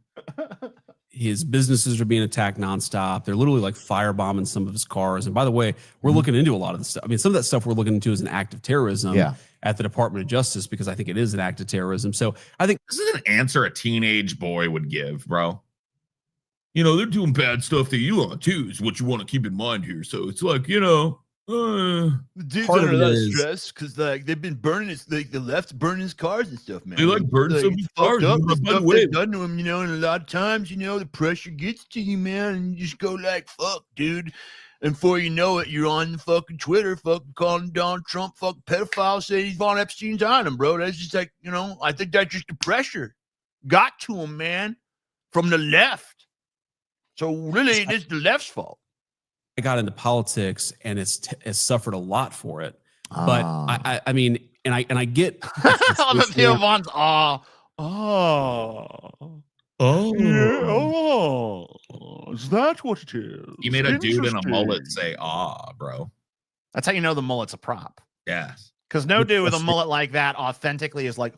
His businesses are being attacked nonstop. They're literally like firebombing some of his cars. And by the way, we're looking into a lot of this stuff. I mean, some of that stuff we're looking into is an act of terrorism at the Department of Justice, because I think it is an act of terrorism. So I think this is an answer a teenage boy would give, bro. They're doing bad stuff to Elon too, is what you want to keep in mind here. So it's like, the dude's under a lot of stress because they've been burning the left's burning his cars and stuff, man. They like burning some cars. Up, the stuff they've done to him, and a lot of times, the pressure gets to you, man, and you just go like, fuck, dude. And before you know it, you're on the fucking Twitter, fucking calling Donald Trump fucking pedophile, saying he's Von Epstein's on him, bro. That's just like, I think that's just the pressure got to him, man, from the left. So really, it is the left's fault. I got into politics and it's suffered a lot for it. But I mean, and I get Theo Vaughn's is that what it is? You made a dude in a mullet say bro. That's how you know the mullet's a prop. Yes. Because no dude with a mullet like that authentically is like,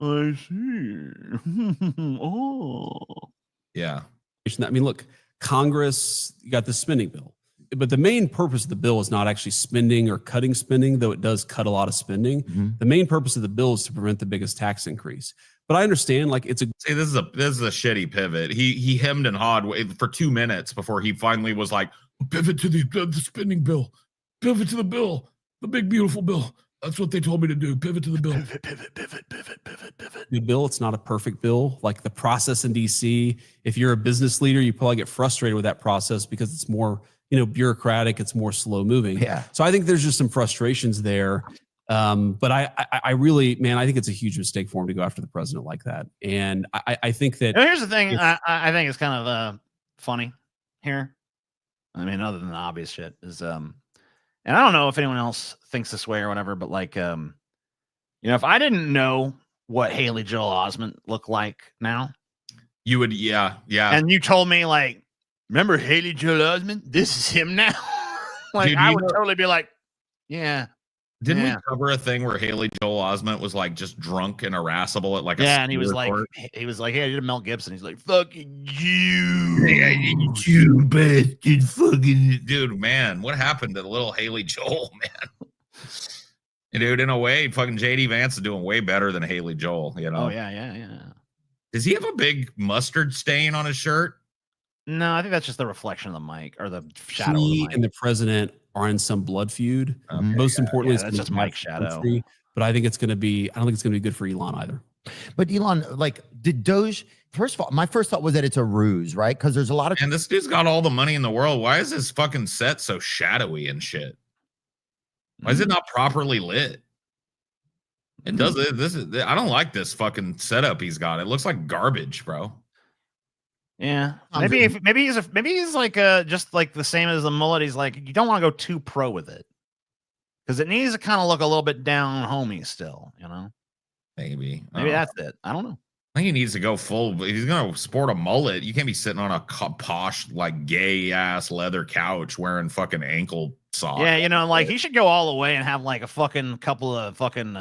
I see. Yeah. I mean, look, Congress, you got the spending bill, but the main purpose of the bill is not actually spending or cutting spending, though it does cut a lot of spending. The main purpose of the bill is to prevent the biggest tax increase. But I understand, like, this is a shitty pivot. He hemmed and hawed for 2 minutes before he finally was like, pivot to the spending bill, pivot to the bill, the big beautiful bill. That's what they told me to do. Pivot to the bill. Pivot. The bill, it's not a perfect bill. Like the process in DC, if you're a business leader, you probably get frustrated with that process because it's more, bureaucratic. It's more slow moving. Yeah. So I think there's just some frustrations there. But I really, man, I think it's a huge mistake for him to go after the president like that. And I think that here's the thing. I think it's kind of funny here. I mean, other than the obvious shit is, and I don't know if anyone else thinks this way or whatever, but like, if I didn't know what Haley Joel Osment looked like now, you would, yeah. And you told me like, remember Haley Joel Osment? This is him now. Like, dude, I would totally be like, yeah. Didn't we cover a thing where Haley Joel Osment was like just drunk and irascible at like a and he was like, hey, I did a Mel Gibson. He's like, fucking you. Hey, I did you, bastard, fucking dude, man. What happened to the little Haley Joel, man? Dude, in a way, fucking JD Vance is doing way better than Haley Joel, Oh, yeah. Does he have a big mustard stain on his shirt? No, I think that's just the reflection of the mic or the shadow. He of the mic. And the president are in some blood feud. Most importantly, it's just Mike's shadow. But I think it's going to be. I don't think it's going to be good for Elon either. But Elon, like, did Doge? First of all, my first thought was that it's a ruse, right? Because there's a lot of. And this dude's got all the money in the world. Why is his fucking set so shadowy and shit? Why is it not properly lit? It does. I don't like this fucking setup he's got. It looks like garbage, bro. Yeah, maybe he's like just like the same as the mullet. He's like, you don't want to go too pro with it Because it needs to kind of look a little bit down homey still, you know? Maybe That's it. I don't know. I think he needs to go full. He's gonna sport a mullet. You can't be sitting on a posh, like gay ass leather couch wearing fucking ankle socks. Yeah, you know, like he should go all the way and have like a fucking couple of fucking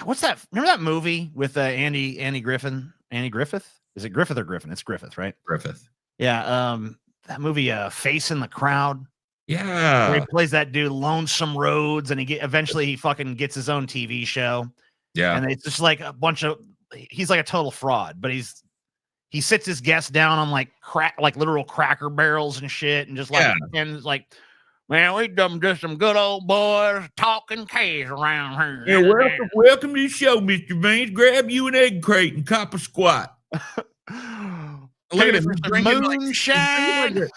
what's that? Remember that movie with Andy Griffith? Is it Griffith or Griffin? It's Griffith, right? Griffith. Yeah, that movie Face in the Crowd. Yeah. Where he plays that dude Lonesome Rhodes, and eventually he fucking gets his own TV show. Yeah. And it's just like a bunch of, he's like a total fraud, but he sits his guests down on like literal Cracker Barrels and shit, and just like, and it's like, man, we done just some good old boys talking cash around here. Yeah, welcome to the show, Mr. Vance. Grab you an egg crate and cop a squat. Look at him drinking moonshine.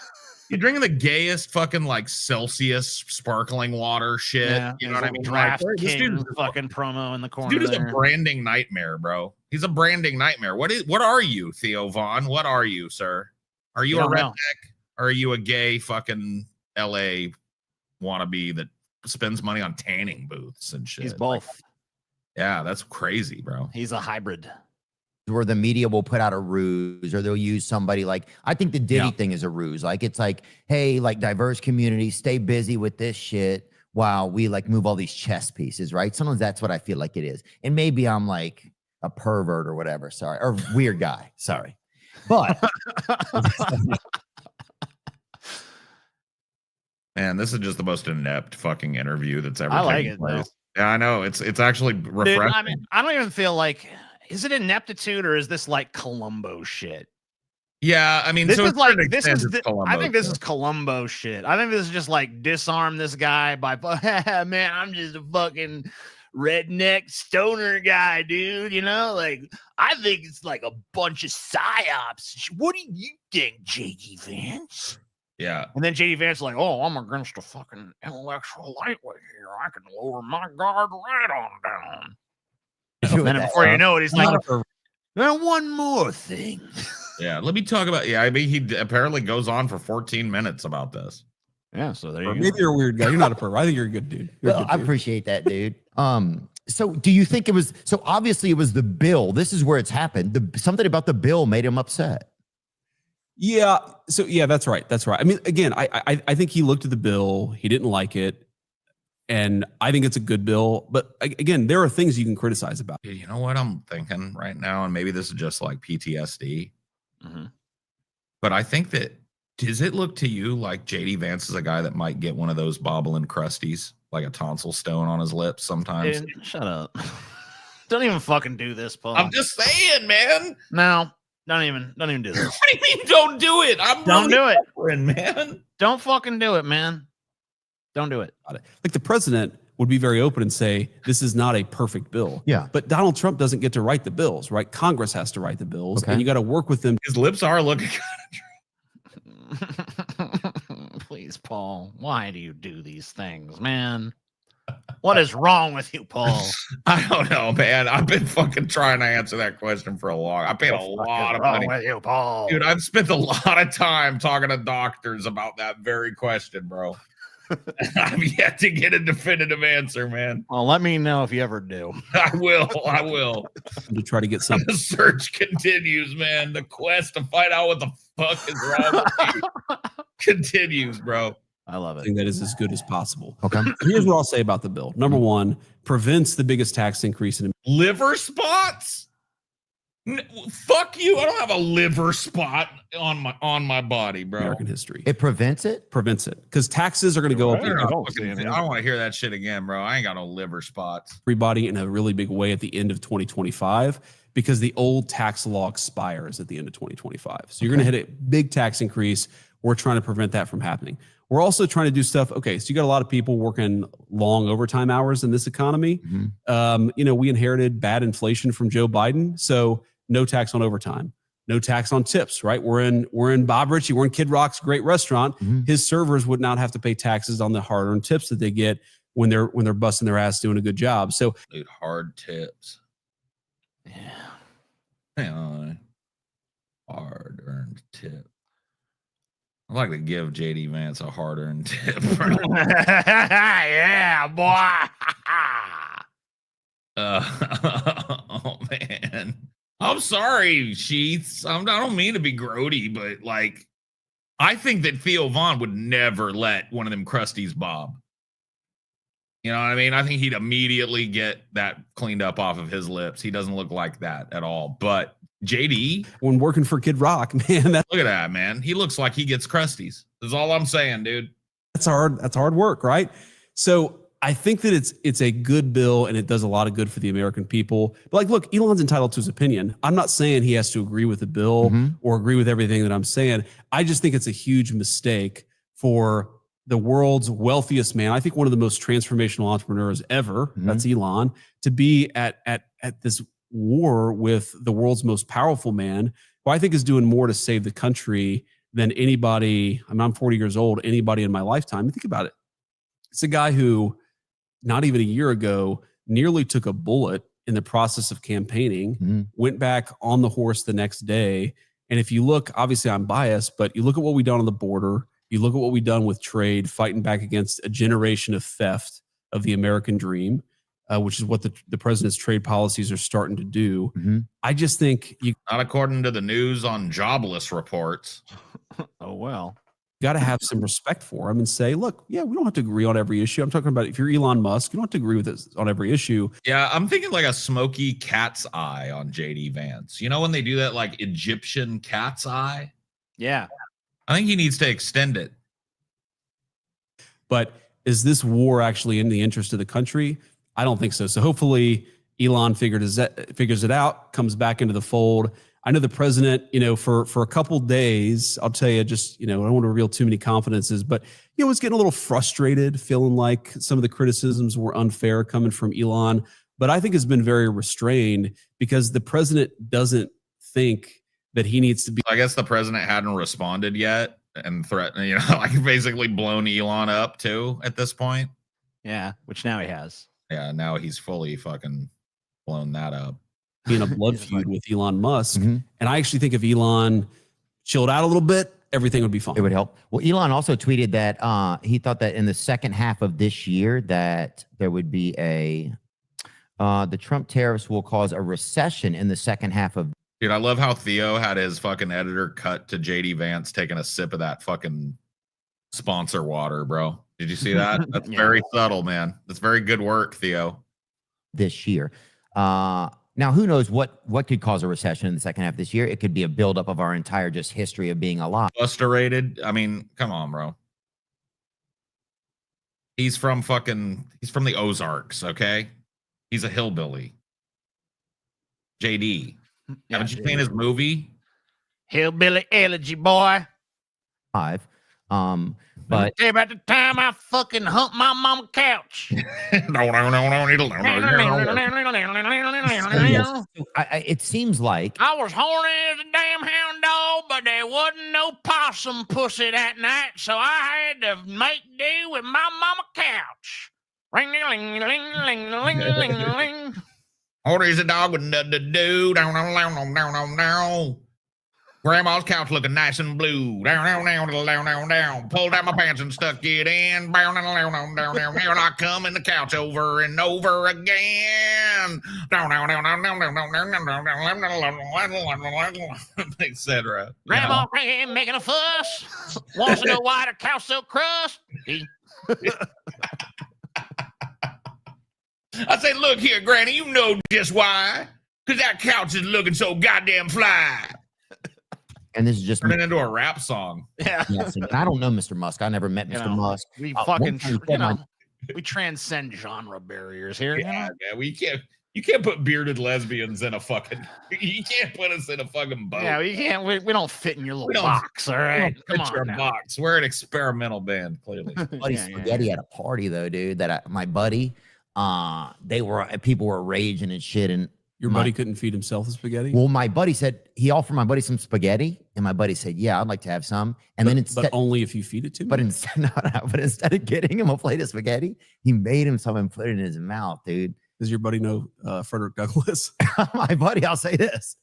You're drinking the gayest fucking like Celsius sparkling water shit. Yeah, you know what I mean? Draft Like, King fucking promo in the corner. Dude is there. a branding nightmare, bro. He's a branding nightmare. What are you, Theo Vaughn? What are you, sir? Are you a redneck? Or are you a gay fucking LA wannabe that spends money on tanning booths and shit? He's both. Like, yeah, that's crazy, bro. He's a hybrid. Where the media will put out a ruse, or they'll use somebody like, I think the Diddy thing is a ruse. Like, it's like, hey, like diverse communities, stay busy with this shit while we like move all these chess pieces, right? Sometimes that's what I feel like it is. And maybe I'm like a pervert or whatever, sorry, or weird guy, sorry. But man, this is just the most inept fucking interview that's ever I like taken it, place. Yeah, I know. It's actually refreshing. Dude, I mean, I don't even feel like, is it ineptitude or is this like Columbo shit? Yeah, I mean, this so is like this is. Columbo I think this shit. is Columbo shit. I think this is just like disarm this guy by, man, I'm just a fucking redneck stoner guy, dude. You know, like I think it's like a bunch of psyops. What do you think, JD Vance? Yeah. And then JD Vance is like, oh, I'm against a fucking intellectual lightweight here. I can lower my guard right on down. And then before you know it, he's like, now one more thing. Yeah, let me talk about. Yeah, I mean, he apparently goes on for 14 minutes about this. Yeah, so there you go. Maybe you're a weird guy. You're not a pervert. I think you're a good dude. I appreciate that, dude. So do you think it was, so obviously it was the bill. This is where it's happened. Something about the bill made him upset. Yeah. So yeah, that's right. That's right. I mean, again, I think he looked at the bill. He didn't like it. And I think it's a good bill. But again, there are things you can criticize about. You know what I'm thinking right now? And maybe this is just like PTSD. Mm-hmm. But I think that, does it look to you like JD Vance is a guy that might get one of those bobbling crusties, like a tonsil stone on his lips sometimes? Dude, shut up. Don't even fucking do this, Paul. I'm just saying, man. No, don't even do this. What do you mean don't do it? Don't do it. Man. Don't fucking do it, man. Don't do it. Like the president would be very open and say, this is not a perfect bill. Yeah. But Donald Trump doesn't get to write the bills, right? Congress has to write the bills, and you got to work with them. His lips are looking Please, Paul, why do you do these things, man? What is wrong with you, Paul? I don't know, man. I've been fucking trying to answer that question for a long. I paid a lot of money. With you, Paul? Dude, I've spent a lot of time talking to doctors about that very question, bro. I've yet to get a definitive answer, man. Well, let me know if you ever do. I will. I will. To try to get something. The search continues, man. The quest to find out what the fuck is wrong with you continues, bro. I love it. I think that is as good as possible. Okay. Here's what I'll say about the bill. Number one, prevents the biggest tax increase in liver spots. Fuck you! I don't have a liver spot on my body, bro. American history. It prevents it? Prevents it. Because taxes are going to go up. I don't want to hear that shit again, bro. I ain't got no liver spots. Everybody in a really big way at the end of 2025, because the old tax law expires at the end of 2025. So you're going to hit a big tax increase. We're trying to prevent that from happening. We're also trying to do stuff. Okay, so you got a lot of people working long overtime hours in this economy. We inherited bad inflation from Joe Biden. So no tax on overtime, no tax on tips, right? We're in Bob Ritchie, we're in Kid Rock's great restaurant. His servers would not have to pay taxes on the hard-earned tips that they get when they're busting their ass doing a good job. So, dude, hard tips. Yeah. Hard-earned tip. I'd like to give JD Vance a hard-earned tip. Yeah, boy. Oh man, I'm sorry, Sheets. I don't mean to be grody, but like, I think that Theo Von would never let one of them crusties bob. You know what I mean? I think he'd immediately get that cleaned up off of his lips. He doesn't look like that at all. But JD, when working for Kid Rock, man, look at that, man. He looks like he gets crusties. That's all I'm saying, dude. That's hard. That's hard work, right? So I think that it's a good bill and it does a lot of good for the American people. But like, look, Elon's entitled to his opinion. I'm not saying he has to agree with the bill or agree with everything that I'm saying. I just think it's a huge mistake for the world's wealthiest man. I think one of the most transformational entrepreneurs ever, that's Elon, to be at this war with the world's most powerful man, who I think is doing more to save the country than anybody. I mean, I'm 40 years old, anybody in my lifetime. Think about it. It's a guy who, not even a year ago, nearly took a bullet in the process of campaigning, went back on the horse the next day. And if you look, obviously I'm biased, but you look at what we've done on the border, you look at what we've done with trade, fighting back against a generation of theft of the American dream, which is what the president's trade policies are starting to do. I just think you... Not according to the news on jobless reports. Oh, well. Got to have some respect for him and say, look, yeah, we don't have to agree on every issue. I'm talking about if you're Elon Musk, you don't have to agree with this on every issue. Yeah, I'm thinking like a smoky cat's eye on JD Vance. You know when they do that like Egyptian cat's eye? Yeah. I think he needs to extend it. But is this war actually in the interest of the country? I don't think so. So hopefully Elon figures it out, comes back into the fold. I know the president, for a couple days, I'll tell you, just, I don't want to reveal too many confidences, but, was getting a little frustrated, feeling like some of the criticisms were unfair coming from Elon. But I think has been very restrained because the president doesn't think that he needs to be. I guess the president hadn't responded yet and threatened, like basically blown Elon up too at this point. Yeah, which now he has. Yeah, now he's fully fucking blown that up. Being a blood feud with Elon Musk. And I actually think if Elon chilled out a little bit, everything would be fine. It would help. Well, Elon also tweeted that he thought that in the second half of this year that there would be the Trump tariffs will cause a recession in the second half of. Dude, I love how Theo had his fucking editor cut to JD Vance taking a sip of that fucking sponsor water, bro. Did you see that? That's very subtle, man. That's very good work, Theo. This year. Now, who knows what could cause a recession in the second half of this year? It could be a buildup of our entire just history of being alive. Frustrated. I mean, come on, bro. He's from the Ozarks, okay? He's a hillbilly. JD. Haven't you seen his movie? Hillbilly Elegy, boy. But tell you about the time I fucking humped my mama couch. It seems like I was horny as a damn hound dog, but there wasn't no possum pussy that night, so I had to make do with my mama couch. Ring ling ling ling ling ling ling. Horny as a dog with nothing to do. Down. Grandma's couch looking nice and blue. Down. Pulled out my pants and stuck it in. Down. Here I come in the couch over and over again. Etc. Grandma making a fuss. Wants to know why the couch so crusty. I say, look here, Granny, you know just why. Because that couch is looking so goddamn fly. And this is just turning into a rap song. Yeah. Yes, and I don't know Mr. Musk. I never met Mr. Musk. We we transcend genre barriers here. Yeah, man. You can't put bearded lesbians in a fucking. You can't put us in a fucking boat. Yeah, we can't. We don't fit in your little box. All right, come on. Box. We're an experimental band, clearly. Spaghetti at a party though, dude. My buddy, people were raging and shit, and your buddy couldn't feed himself the spaghetti. Well, my buddy said he offered my buddy some spaghetti, and my buddy said, "Yeah, I'd like to have some." And then instead, but only if you feed it to me. But instead of getting him a plate of spaghetti, he made him some and put it in his mouth, dude. Does your buddy know Frederick Douglass? My buddy, I'll say this.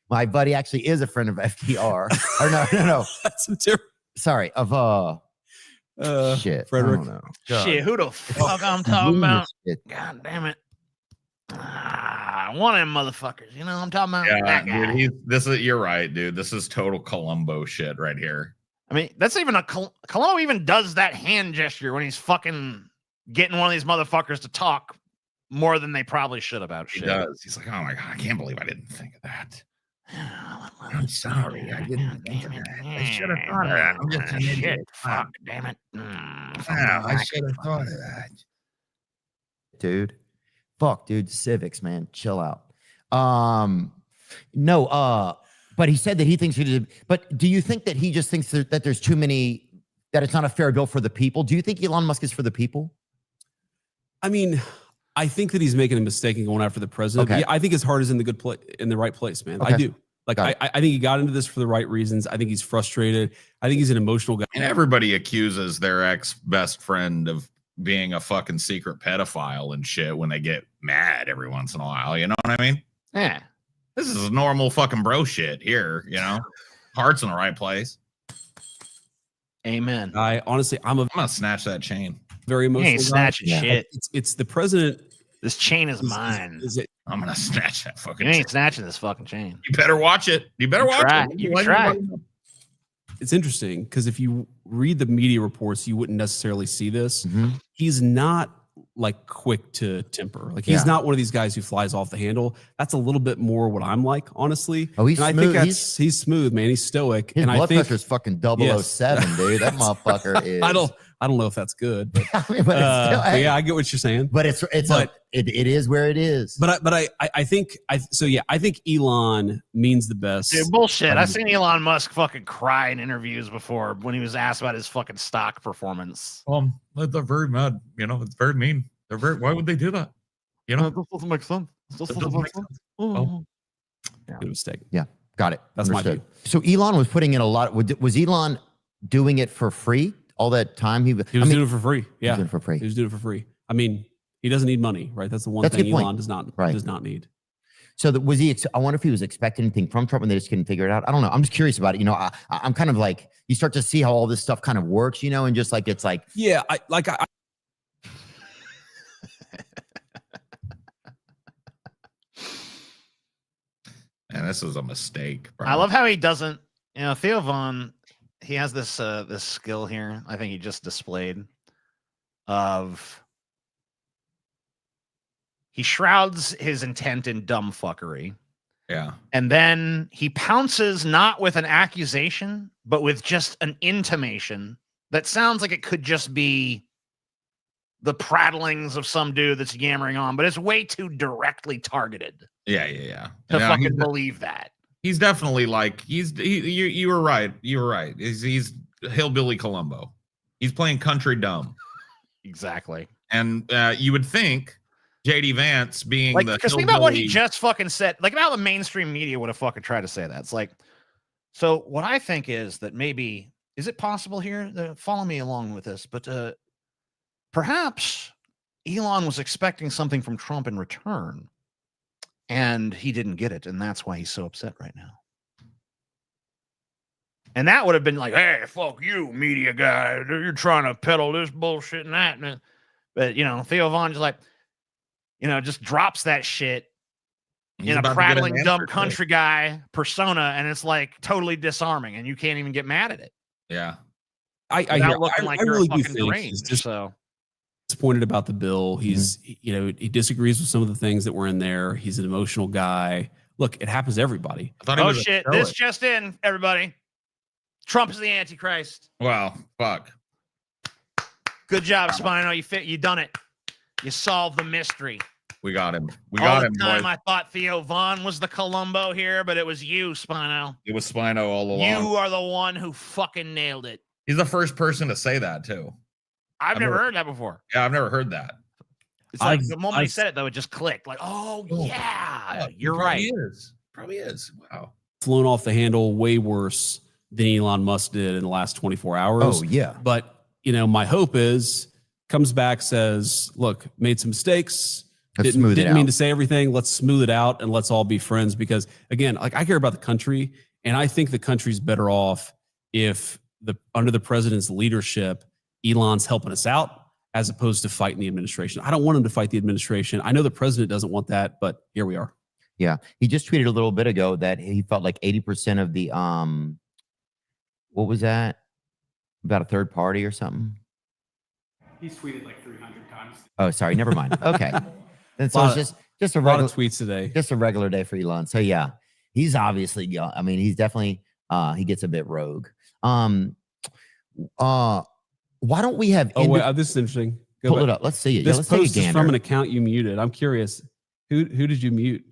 My buddy actually is a friend of FDR. Or no. That's a different. sorry, of shit. Frederick. I don't know. Shit, who the fuck I'm talking about? God damn it. One of them motherfuckers. You know what I'm talking about? Yeah, That guy. dude, you're right, dude. This is total Columbo shit right here. I mean, that's even Columbo even does that hand gesture when he's fucking getting one of these motherfuckers to talk more than they probably should about shit. He does. He's like, oh my God, I can't believe I didn't think of that. I'm sorry. I didn't think of that. I should have thought of that. I'm just an idiot. Fuck, damn it. I should have thought of that. Dude. Fuck, dude. Civics, man. Chill out. No, but he said that he thinks he did. But do you think that he just thinks that there's too many, that it's not a fair bill for the people? Do you think Elon Musk is for the people? I mean, I think that he's making a mistake in going after the president. Okay. Yeah, I think his heart is in the good place, in the right place, man. Okay. I do. Like, I think he got into this for the right reasons. I think he's frustrated. I think he's an emotional guy. And everybody accuses their ex-best friend of being a fucking secret pedophile and shit when they get mad every once in a while. You know what I mean? Yeah. This is normal fucking bro shit here, you know? Heart's in the right place. Amen. I'm gonna snatch that chain. Very emotional. He ain't snatching shit. It's the president. This chain is mine. Is it? I'm gonna snatch that fucking You chain. ain't snatching this fucking chain. You better watch it. You better watch it. You can try. It's interesting because if you read the media reports, you wouldn't necessarily see this. Mm-hmm. He's not like quick to temper. Like he's not one of these guys who flies off the handle. That's a little bit more what I'm like, honestly. Oh, he's and smooth. I think he's smooth, man. He's stoic. His and blood I think pressure's fucking 007, dude. That motherfucker is. I don't know if that's good, but, I mean, but it's still, but yeah, I get what you're saying. But it is where it is. But I think Elon means the best. Dude, bullshit. I've seen Elon Musk fucking cry in interviews before when he was asked about his fucking stock performance. They're very mad. You know, it's very mean. Why would they do that? You know, This doesn't make sense. Oh. Good mistake. Yeah, got it. That's Understood. my view. So Elon was putting in a lot. Was Elon doing it for free all that time? He was doing it for free. Yeah, he was doing it for free. He was doing it for free. I mean, he doesn't need money, right? That's the one thing Elon does not need. So was he? I wonder if he was expecting anything from Trump and they just couldn't figure it out. I don't know. I'm just curious about it. You know, I'm kind of like, you start to see how all this stuff kind of works, you know, and just like it's like, yeah, I and this is a mistake, bro. I love how he doesn't, you know, Theo Von, he has this this skill here, I think he just displayed, of he shrouds his intent in dumb fuckery. Yeah. And then he pounces not with an accusation, but with just an intimation that sounds like it could just be the prattlings of some dude that's yammering on, but it's way too directly targeted. Yeah. To fucking believe that. He's definitely like you were right. You were right. He's hillbilly Columbo. He's playing country dumb. Exactly. And you would think JD Vance being like, the because think about what he just fucking said. Like how the mainstream media would have fucking tried to say that. It's like, so what I think is that maybe, is it possible here? Follow me along with this, but perhaps Elon was expecting something from Trump in return, and he didn't get it, and that's why he's so upset right now. And that would have been like, hey, fuck you, media guy. You're trying to peddle this bullshit and that. But, you know, Theo Von just like, you know, just drops that shit in a prattling, dumb country guy persona, and it's like totally disarming, and you can't even get mad at it. Yeah. I really do think he's just so disappointed about the bill. He's, you know, he disagrees with some of the things that were in there. He's an emotional guy. Look, it happens to everybody. Oh shit! This just in, everybody. Trump's the Antichrist. Wow, fuck. Good job, Spino. You done it. You solved the mystery. We got him. We got him. All the time I thought Theo Von was the Columbo here, but it was you, Spino. It was Spino all along. You are the one who fucking nailed it. He's the first person to say that too. I've never heard that before. Yeah, I've never heard that. It's like the moment he said it, though, it just clicked. Like, oh yeah, you're right. Probably is. Wow. Flown off the handle way worse than Elon Musk did in the last 24 hours. Oh yeah. But you know, my hope is comes back, says, look, made some mistakes. Didn't mean to say everything. Let's smooth it out and let's all be friends. Because again, like I care about the country, and I think the country's better off if under the president's leadership, Elon's helping us out as opposed to fighting the administration. I don't want him to fight the administration. I know the president doesn't want that, but here we are. Yeah. He just tweeted a little bit ago that he felt like 80% of the, what was that? About a third party or something? He's tweeted like 300 times. Oh, sorry. Never mind. Okay. And so it's just a regular tweets today. Just a regular day for Elon. So yeah, he's obviously, I mean, he's definitely, he gets a bit rogue. Why don't we have? Wait, this is interesting. Pull it up. Let's see it. This let's post take a is from an account you muted. I'm curious. Who did you mute?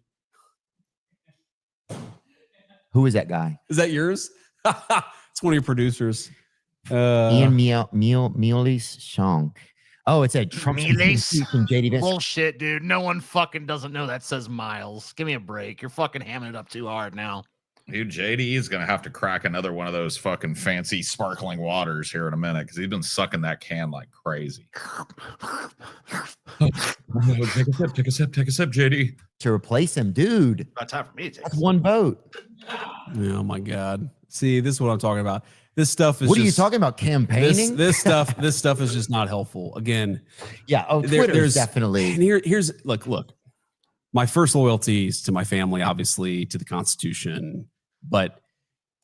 Who is that guy? Is that yours? It's one of your producers. Ian Mealis Shank. Oh, it's a Trump from JD Vance. Bullshit, dude. No one fucking doesn't know that says Miles. Give me a break. You're fucking hamming it up too hard now. Dude, JD is going to have to crack another one of those fucking fancy sparkling waters here in a minute because he's been sucking that can like crazy. Take a sip, JD. To replace him, dude. About time for me to take That's one vote. Oh, my God. See, this is what I'm talking about. This stuff is What are you talking about? Campaigning? This stuff is just not helpful. Again. Yeah. Oh, Twitter's definitely. And here's look. My first loyalty is to my family, obviously, to the Constitution. But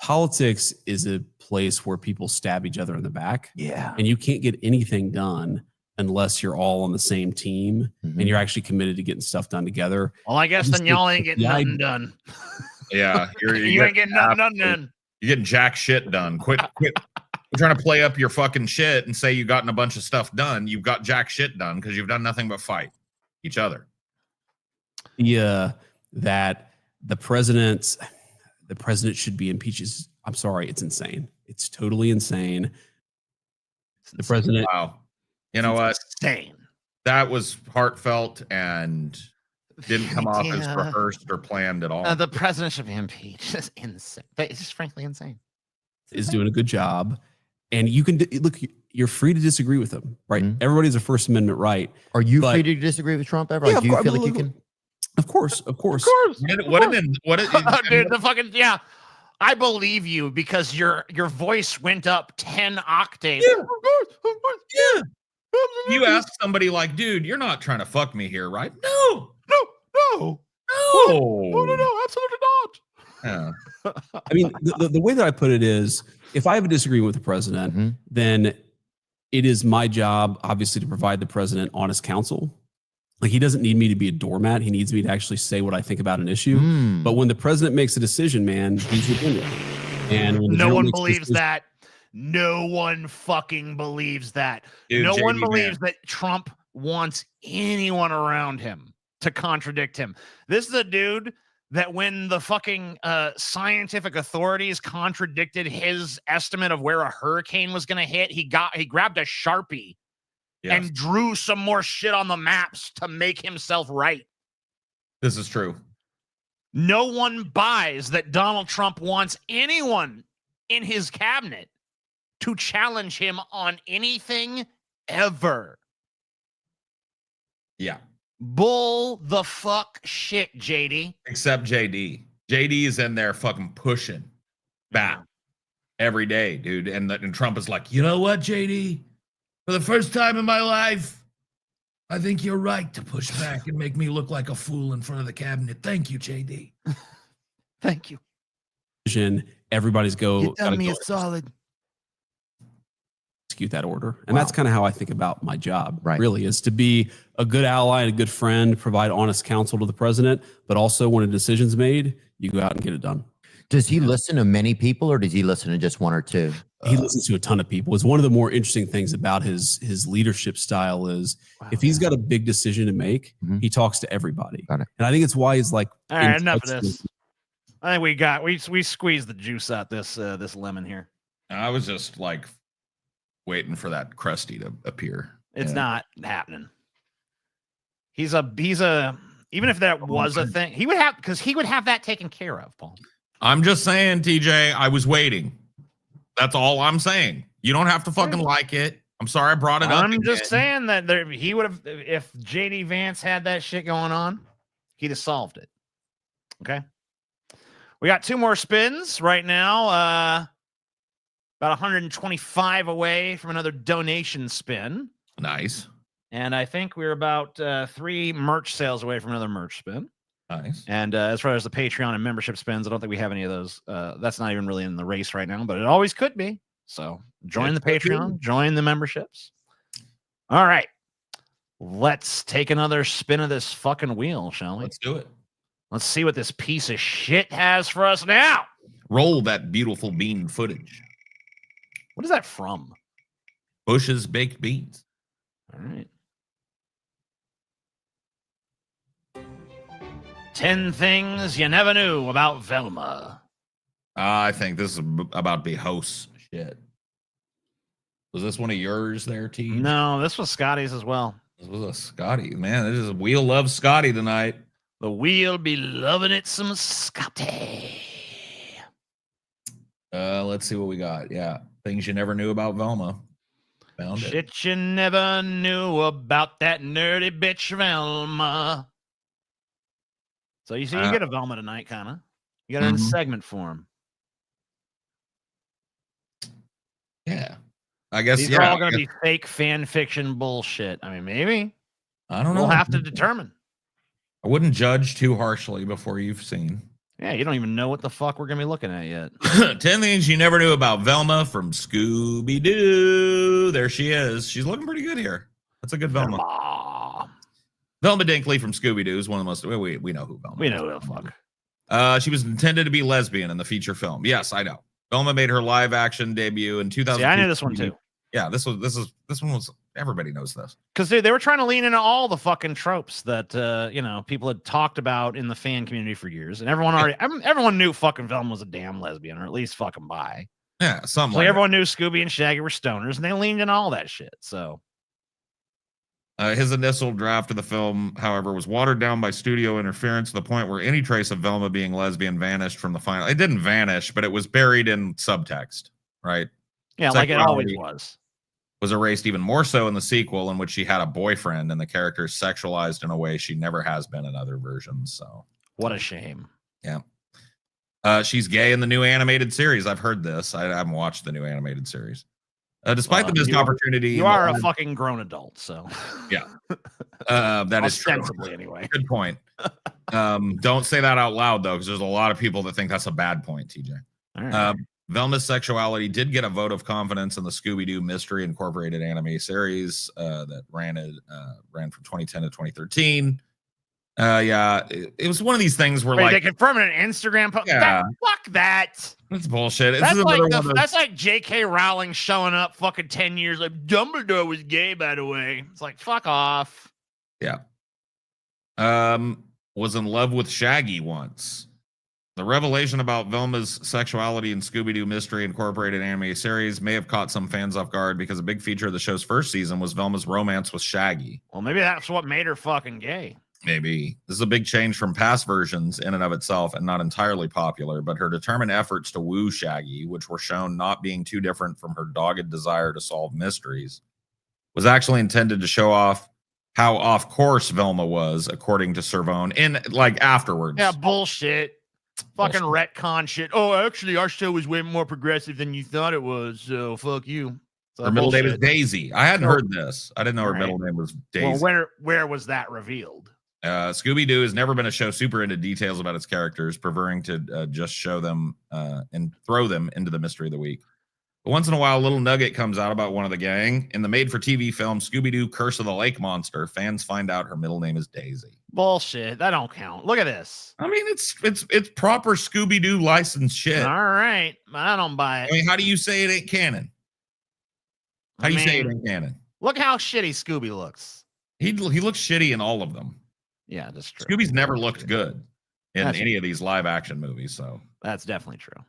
politics is a place where people stab each other in the back. Yeah. And you can't get anything done unless you're all on the same team and you're actually committed to getting stuff done together. Well, I guess then y'all ain't getting nothing done. Yeah. You ain't getting nothing done. You're getting jack shit done. Quit trying to play up your fucking shit and say you've gotten a bunch of stuff done. You've got jack shit done because you've done nothing but fight each other. Yeah. That the president should be impeached. I'm sorry. It's insane. It's totally insane. The president. Wow. You know what? Insane. That was heartfelt and didn't come off as rehearsed or planned at all. The president should be impeached. It's insane. It's just frankly insane. Is doing a good job. And you can look, you're free to disagree with him, right? Everybody's a First Amendment right. Are you free to disagree with Trump ever? Yeah, do you feel like you can? Of course. Dude, the fucking I believe you because your voice went up 10 octaves. Yeah. You ask somebody like, dude, you're not trying to fuck me here, right? No, absolutely not. Yeah. I mean, the way that I put it is, if I have a disagreement with the president, then it is my job, obviously, to provide the president honest counsel. Like, he doesn't need me to be a doormat. He needs me to actually say what I think about an issue. But when the president makes a decision, man, he's the winner. And no one believes that. No one fucking believes that. Dude, no JD one believes Vance. that Trump wants anyone around him to contradict him. This is a dude that when the fucking scientific authorities contradicted his estimate of where a hurricane was going to hit, he grabbed a Sharpie and drew some more shit on the maps to make himself right. This is true. No one buys that Donald Trump wants anyone in his cabinet to challenge him on anything ever. Yeah. Bull the fuck shit, JD. Except JD. JD is in there fucking pushing back every day, dude. And Trump is like, you know what, JD? For the first time in my life, I think you're right to push back and make me look like a fool in front of the cabinet. Thank you, JD. Thank you. Everybody's You done me a solid. Execute that order. And that's kind of how I think about my job, really, is to be a good ally and a good friend, provide honest counsel to the president, but also when a decision's made, you go out and get it done. Does he listen to many people or does he listen to just one or two? He listens to a ton of people. It's one of the more interesting things about his leadership style is if he's got a big decision to make, he talks to everybody. Got it. And I think it's why he's like, all right, enough of this. I think we squeezed the juice out this lemon here. I was just like waiting for that Krusty to appear. It's not happening. He's a even if that was a thing, he would have that taken care of, Paul. I'm just saying, TJ, I was waiting. That's all I'm saying. You don't have to fucking like it. I'm sorry I brought it up. I'm just saying that he would have, if JD Vance had that shit going on, he'd have solved it. Okay. We got 2 more spins right now. about 125 away from another donation spin. Nice. And I think we're about 3 merch sales away from another merch spin. Nice. And as far as the Patreon and membership spins, I don't think we have any of those. That's not even really in the race right now, but it always could be. So join the Patreon, join the memberships. All right. Let's take another spin of this fucking wheel, shall we? Let's do it. Let's see what this piece of shit has for us now. Roll that beautiful bean footage. What is that from? Bush's Baked Beans. All right. 10 things you never knew about Velma. I think this is about to be host shit. Was this one of yours there, T? No, this was Scotty's as well. This was a Scotty. Man, this is Wheel loves Scotty tonight. The wheel be loving it some Scotty. Let's see what we got. Yeah. Things you never knew about Velma. Found it. Shit you never knew about that nerdy bitch Velma. So you see, you get a Velma tonight, kind of. You got it in segment form. Yeah. I guess These are all going to be fake fan fiction bullshit. I mean, maybe. I don't know. We'll have to determine. I wouldn't judge too harshly before you've seen. Yeah, you don't even know what the fuck we're going to be looking at yet. 10 things you never knew about Velma from Scooby-Doo. There she is. She's looking pretty good here. That's a good Velma. Velma Dinkley from Scooby-Doo is one of the most... We know who Velma is. We know who the fuck. She was intended to be lesbian in the feature film. Yes, I know. Velma made her live action debut in 2000. See, I knew this one too. Yeah, this one was everybody knows this. Because they were trying to lean into all the fucking tropes that people had talked about in the fan community for years, and everyone knew fucking Velma was a damn lesbian, or at least fucking bi. Yeah, something like everyone knew Scooby and Shaggy were stoners, and they leaned into all that shit. So his initial draft of the film, however, was watered down by studio interference to the point where any trace of Velma being lesbian vanished from the final. It didn't vanish, but it was buried in subtext, right? Yeah, like it always was. Was erased even more so in the sequel, in which she had a boyfriend and the character is sexualized in a way she never has been in other versions. So what a shame. Yeah. She's gay in the new animated series. I've heard this. I haven't watched the new animated series. Despite the missed opportunity. You are a fucking grown adult, so. Yeah. That is true. Anyway. Good point. Don't say that out loud, though, because there's a lot of people that think that's a bad point, TJ. All right. Velma's sexuality did get a vote of confidence in the Scooby-Doo Mystery Incorporated anime series that ran from 2010 to 2013. It was one of these things where they confirmed an Instagram post. Yeah. Fuck that. That's bullshit. That's like J.K. Rowling showing up fucking 10 years like Dumbledore was gay, by the way. It's like, fuck off. Yeah. Was in love with Shaggy once. The revelation about Velma's sexuality in Scooby-Doo Mystery Incorporated anime series may have caught some fans off guard because a big feature of the show's first season was Velma's romance with Shaggy. Well, maybe that's what made her fucking gay. Maybe. This is a big change from past versions in and of itself and not entirely popular, but her determined efforts to woo Shaggy, which were shown not being too different from her dogged desire to solve mysteries, was actually intended to show off how off course Velma was, according to Cervone, afterwards. Yeah, bullshit. Fucking retcon shit. Oh, actually, our show was way more progressive than you thought it was. So fuck you. Her middle name is Daisy. I hadn't heard this. I didn't know her middle name was Daisy. Well, where was that revealed? Scooby-Doo has never been a show super into details about its characters, preferring to just show them and throw them into the mystery of the week. But once in a while, a little nugget comes out about one of the gang. In the made-for-TV film Scooby-Doo Curse of the Lake Monster, fans find out her middle name is Daisy. Bullshit. That don't count. Look at this. I mean, it's proper Scooby-Doo licensed shit. All right. I don't buy it. I mean, how do you say it ain't canon? How do you say it ain't canon? Look how shitty Scooby looks. He looks shitty in all of them. Yeah, that's true. Scooby's never looked good in any of these live-action movies, so. That's definitely true.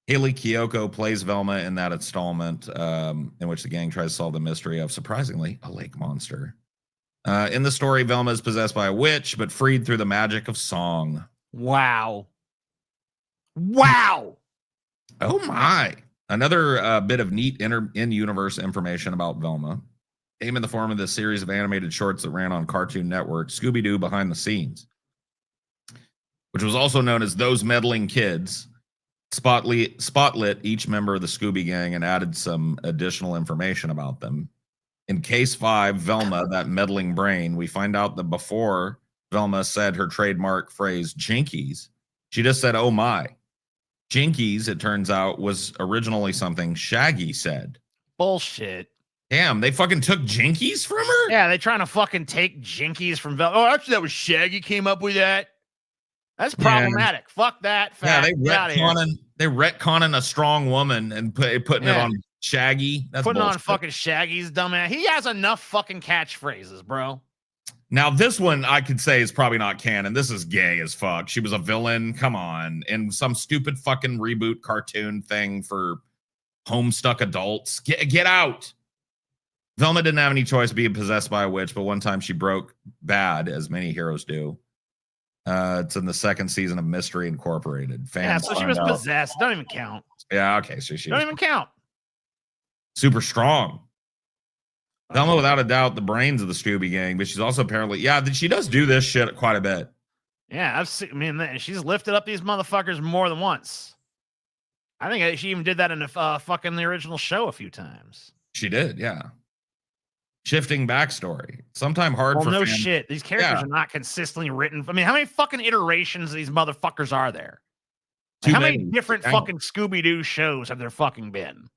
Haley Kiyoko plays Velma in that installment in which the gang tries to solve the mystery of, surprisingly, a lake monster. In the story, Velma is possessed by a witch, but freed through the magic of song. Wow. Wow. Oh, my. Another bit of neat in-universe information about Velma came in the form of this series of animated shorts that ran on Cartoon Network, Scooby-Doo Behind the Scenes, which was also known as Those Meddling Kids. spotlit each member of the Scooby Gang and added some additional information about them. In case 5, Velma, that meddling brain, we find out that before Velma said her trademark phrase, jinkies, she just said, oh my. Jinkies, it turns out, was originally something Shaggy said. Bullshit. Damn, they fucking took jinkies from her? Yeah, they trying to fucking take jinkies from Velma. Oh, actually, that was Shaggy came up with that. That's problematic. Yeah. Fuck that. Fact. Yeah, they retconning a strong woman and putting it on Shaggy. That's putting bullshit. On fucking Shaggy's dumbass. He has enough fucking catchphrases, bro. Now, this one I could say is probably not canon. This is gay as fuck. She was a villain. Come on. In some stupid fucking reboot cartoon thing for homestuck adults. Get out. Velma didn't have any choice being possessed by a witch, but one time she broke bad, as many heroes do. It's in the 2nd season of Mystery Incorporated. Fans so she was possessed. Don't even count. Yeah, okay. So she don't even count. Super strong. Velma, without a doubt, the brains of the Scooby Gang, but she's also apparently, she does do this shit quite a bit. Yeah, she's lifted up these motherfuckers more than once. I think she even did that in the original show a few times. She did, yeah. Shifting backstory. Sometime hard for fans. Shit. These characters are not consistently written. I mean, how many fucking iterations of these motherfuckers are there? Like, how many different fucking Scooby-Doo shows have there fucking been?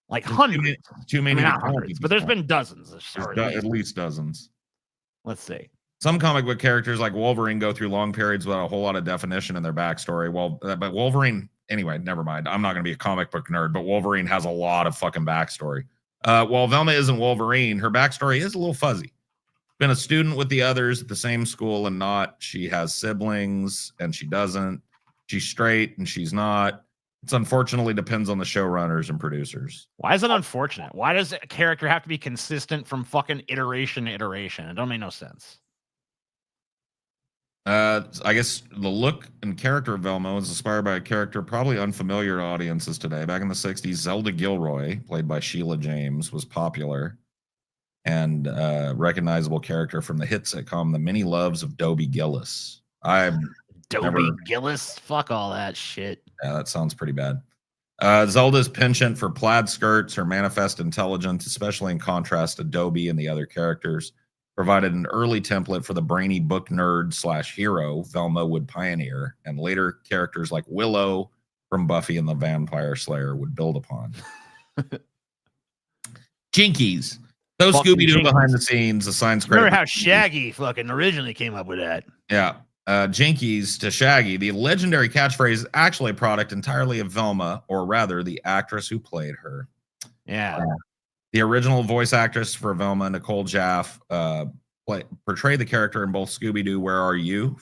Like hundreds. Too many. Not hundreds, but there's been dozens. At least dozens. Let's see. Some comic book characters like Wolverine go through long periods without a whole lot of definition in their backstory. But Wolverine, anyway, never mind. I'm not going to be a comic book nerd, but Wolverine has a lot of fucking backstory. While Velma isn't Wolverine, her backstory is a little fuzzy. Been a student with the others at the same school and not. She has siblings and she doesn't. She's straight and she's not. It's unfortunately depends on the showrunners and producers. Why is it unfortunate? Why does a character have to be consistent from fucking iteration to iteration? It don't make no sense. I guess the look and character of Velma was inspired by a character probably unfamiliar to audiences today. Back in the 60s, Zelda Gilroy, played by Sheila James, was popular and recognizable character from the hit sitcom The Many Loves of Dobie Gillis. Gillis? Fuck all that shit. Yeah, that sounds pretty bad. Zelda's penchant for plaid skirts, her manifest intelligence, especially in contrast to Dobie and the other characters, provided an early template for the brainy book nerd / hero Velma would pioneer, and later characters like Willow from Buffy and the Vampire Slayer would build upon. Jinkies. Those Scooby-Doo behind the scenes assigns credit. Remember how Shaggy fucking originally came up with that? Yeah. Jinkies to Shaggy. The legendary catchphrase is actually a product entirely of Velma, or rather the actress who played her. Yeah. The original voice actress for Velma, Nicole Jaffe, portrayed the character in both Scooby-Doo, Where Are You?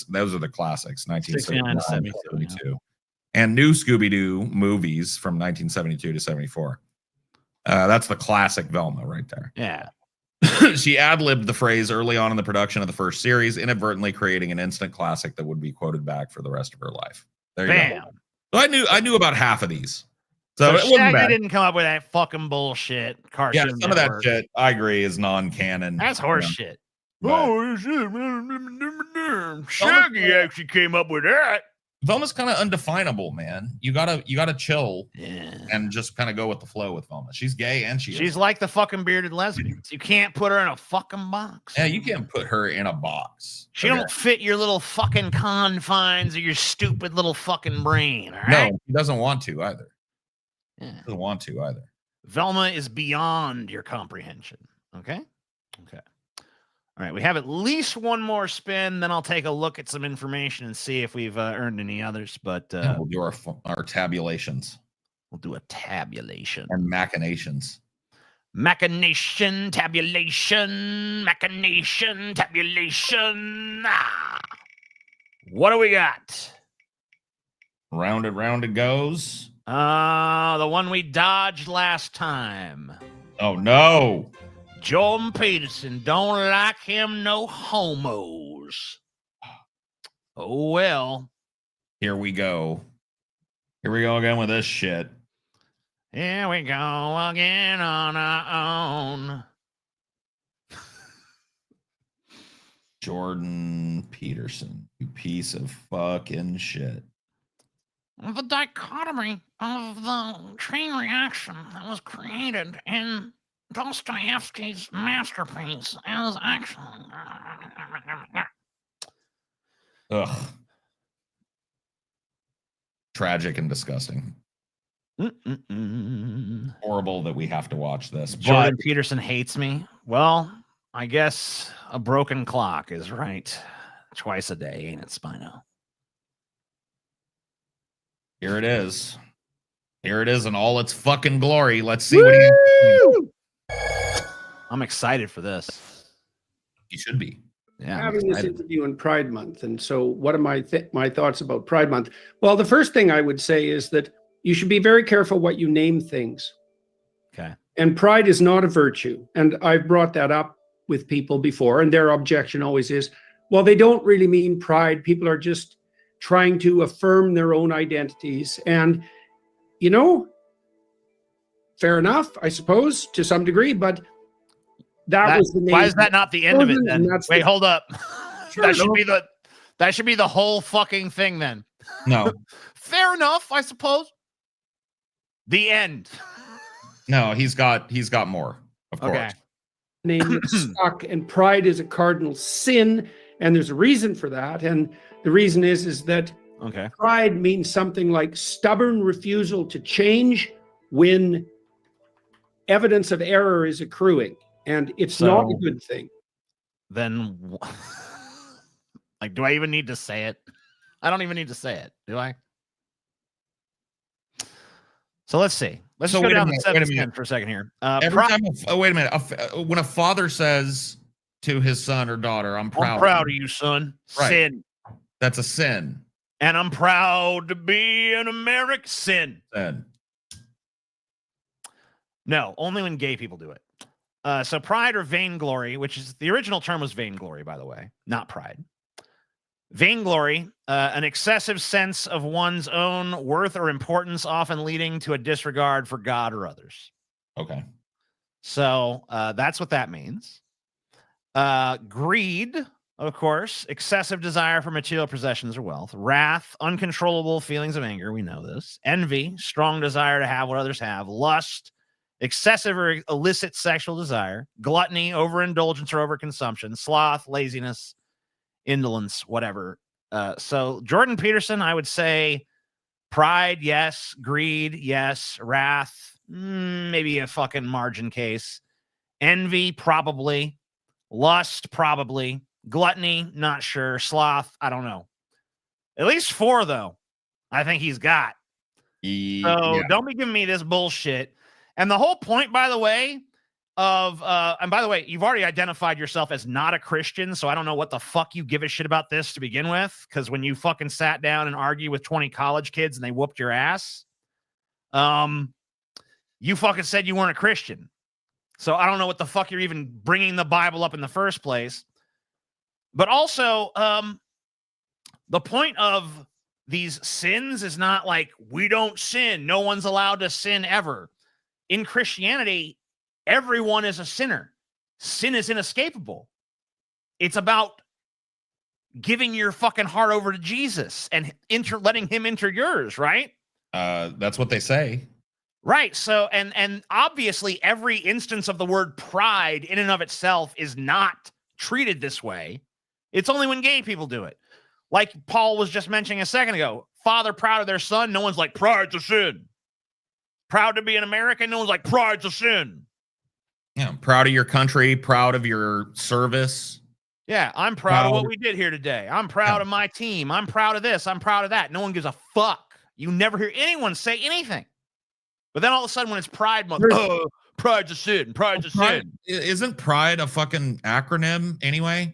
Those are the classics, 1969 to 72. And new Scooby-Doo movies from 1972 to 74. That's the classic Velma right there. Yeah. She ad-libbed the phrase early on in the production of the first series, inadvertently creating an instant classic that would be quoted back for the rest of her life. There you go. So I knew about half of these. So it wasn't Shaggy bad. didn't come up with that fucking bullshit cartoon. Yeah, some of that shit I agree is non-canon. That's horse shit. Oh, Shaggy actually came up with that. Velma's kind of undefinable, man. You gotta chill and just kind of go with the flow with Velma. She's gay and she's like the fucking bearded lesbians. You can't put her in a fucking box. Yeah, you can't put her in a box. She don't fit your little fucking confines of your stupid little fucking brain. All right? No, she doesn't want to either. Yeah. Doesn't want to either. Velma is beyond your comprehension. Okay. All right, we have at least one more spin. Then I'll take a look at some information and see if we've earned any others. But we'll do our tabulations. We'll do a tabulation and machinations. Machination, tabulation, machination, tabulation. What do we got? Round it goes. The one we dodged last time. Oh no. Jordan Peterson don't like him no homos. Oh well. Here we go again with this shit. Here we go again on our own. Jordan Peterson, you piece of fucking shit. the dichotomy of the chain reaction that was created in Dostoevsky's masterpiece is actually... Ugh. Tragic and disgusting. Horrible that we have to watch this. Jordan Peterson hates me. Well, I guess a broken clock is right. Twice a day, ain't it, Spino? Here it is. Here it is in all its fucking glory. Let's see what he... I'm excited for this. You should be. Yeah, having this interview in Pride Month. And so what are my thoughts about Pride Month? Well, the first thing I would say is that you should be very careful what you name things. Okay. And pride is not a virtue. And I've brought that up with people before, and their objection always is, well, they don't really mean pride. People are just trying to affirm their own identities. And, you know, fair enough, I suppose, to some degree, but that was the name. Why is that not the end of it then? Wait, hold up. That should be the whole fucking thing then. No. Fair enough, I suppose. The end. No, he's got more, of course. Name that's stuck, and pride is a cardinal sin, and there's a reason for that. And the reason is that pride means something like stubborn refusal to change when evidence of error is accruing. And it's not a good thing. Then, like, do I even need to say it? I don't even need to say it, do I? So let's see. Let's go down the 7 for a second here. Wait a minute. When a father says to his son or daughter, I'm proud of you, son. Right. Sin. That's a sin. And I'm proud to be an American. Sin. No, only when gay people do it. So pride or vainglory, which is the original term was vainglory, by the way, not pride. Vainglory, an excessive sense of one's own worth or importance, often leading to a disregard for God or others. Okay. So that's what that means. Greed, of course, excessive desire for material possessions or wealth. Wrath, uncontrollable feelings of anger. We know this. Envy, strong desire to have what others have. Lust, excessive or illicit sexual desire. Gluttony, overindulgence or overconsumption. Sloth, laziness, indolence, whatever. So Jordan Peterson, I would say pride, yes. Greed, yes. Wrath, maybe a fucking margin case. Envy, probably. Lust, probably. Gluttony, not sure. Sloth, I don't know. At least 4, though, I think he's got. So don't be giving me this bullshit. And the whole point, by the way, and by the way, you've already identified yourself as not a Christian, so I don't know what the fuck you give a shit about this to begin with, because when you fucking sat down and argued with 20 college kids and they whooped your ass, you fucking said you weren't a Christian. So I don't know what the fuck you're even bringing the Bible up in the first place. But also, the point of these sins is not like we don't sin. No one's allowed to sin ever. In Christianity, everyone is a sinner. Sin is inescapable. It's about giving your fucking heart over to Jesus and letting him enter yours, right? That's what they say. Right. So, and obviously every instance of the word pride in and of itself is not treated this way. It's only when gay people do it. Like Paul was just mentioning a second ago, father proud of their son. No one's like, pride's a sin. Proud to be an American. No one's like, pride's a sin. Yeah, proud of your country, proud of your service. Yeah, I'm proud of what we did here today. I'm proud of my team. I'm proud of this. I'm proud of that. No one gives a fuck. You never hear anyone say anything. But then all of a sudden when it's Pride Month, pride's a sin. Pride's a sin. Isn't pride a fucking acronym anyway?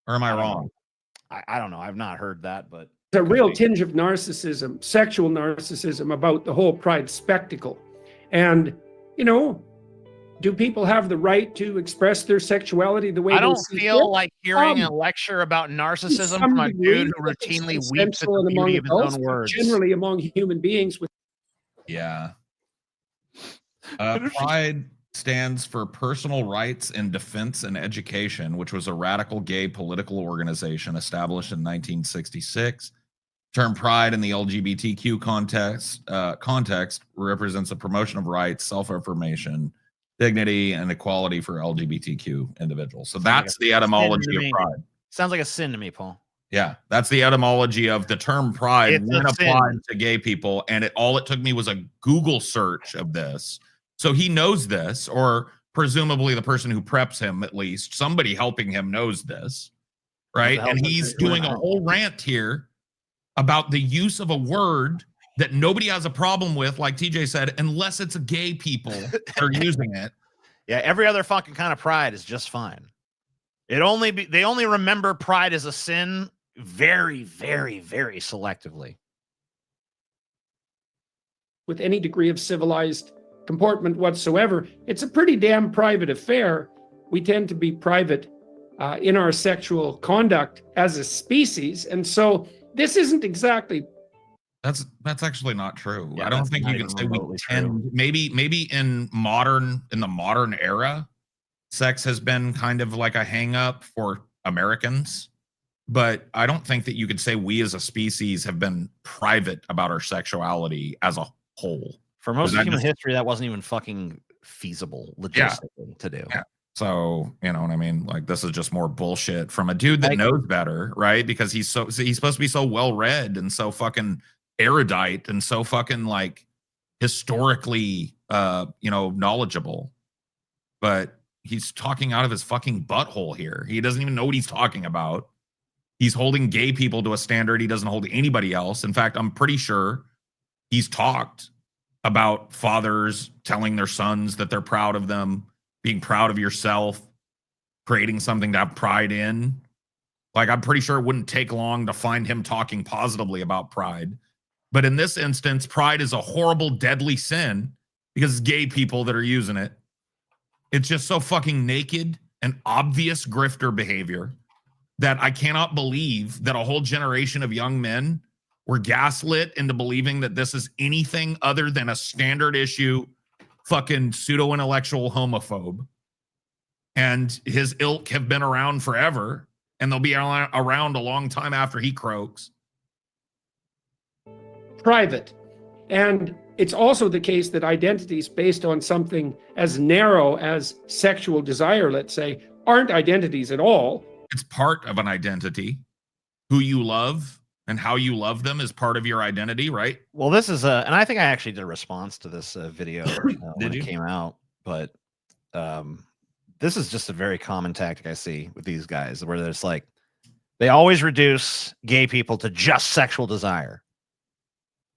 Or am I wrong? I don't know. I've not heard that, but there's a real tinge of narcissism, sexual narcissism about the whole pride spectacle. And, you know, do people have the right to express their sexuality the way I don't feel like hearing a lecture about narcissism from a dude who routinely weeps at the beauty of his own words. Generally among human beings with pride stands for Personal Rights in Defense and Education, which was a radical gay political organization established in 1966 Term pride in the LGBTQ context represents a promotion of rights, self-affirmation, dignity, and equality for LGBTQ individuals. So that's the etymology of pride. Sounds like a sin to me, Paul. Yeah, that's the etymology of the term pride It's when a applied sin. to gay people. And all it took me was a Google search of this. So he knows this, or presumably the person who preps him, at least somebody helping him knows this, right? And he's doing a whole rant here about the use of a word that nobody has a problem with, like TJ said, unless it's gay people that are using it. Yeah, every other fucking kind of pride is just fine. They only remember pride as a sin very, very, very selectively. With any degree of civilized comportment whatsoever, it's a pretty damn private affair. We tend to be private in our sexual conduct as a species, and so this isn't exactly. That's actually not true. Yeah, I don't think you can say we tend. Maybe in the modern era, sex has been kind of like a hang up for Americans, but I don't think that you could say we as a species have been private about our sexuality as a whole. For most of human history, that wasn't even fucking feasible logistically to do. Yeah. So, you know what I mean? Like, this is just more bullshit from a dude that knows better, right? Because he's supposed to be so well read and so fucking erudite and so fucking like historically knowledgeable. But he's talking out of his fucking butthole here. He doesn't even know what he's talking about. He's holding gay people to a standard he doesn't hold anybody else. In fact, I'm pretty sure he's talked about fathers telling their sons that they're proud of them, being proud of yourself, creating something to have pride in. Like, I'm pretty sure it wouldn't take long to find him talking positively about pride. But in this instance, pride is a horrible, deadly sin because it's gay people that are using it. It's just so fucking naked and obvious grifter behavior that I cannot believe that a whole generation of young men were gaslit into believing that this is anything other than a standard issue fucking pseudo-intellectual homophobe. And his ilk have been around forever, and they'll be around a long time after he croaks. Private. And it's also the case that identities based on something as narrow as sexual desire, let's say, aren't identities at all. It's part of an identity. Who you love and how you love them is part of your identity, right? Well, this is and I think I actually did a response to this video when it came out, but this is just a very common tactic I see with these guys, where there's like, they always reduce gay people to just sexual desire.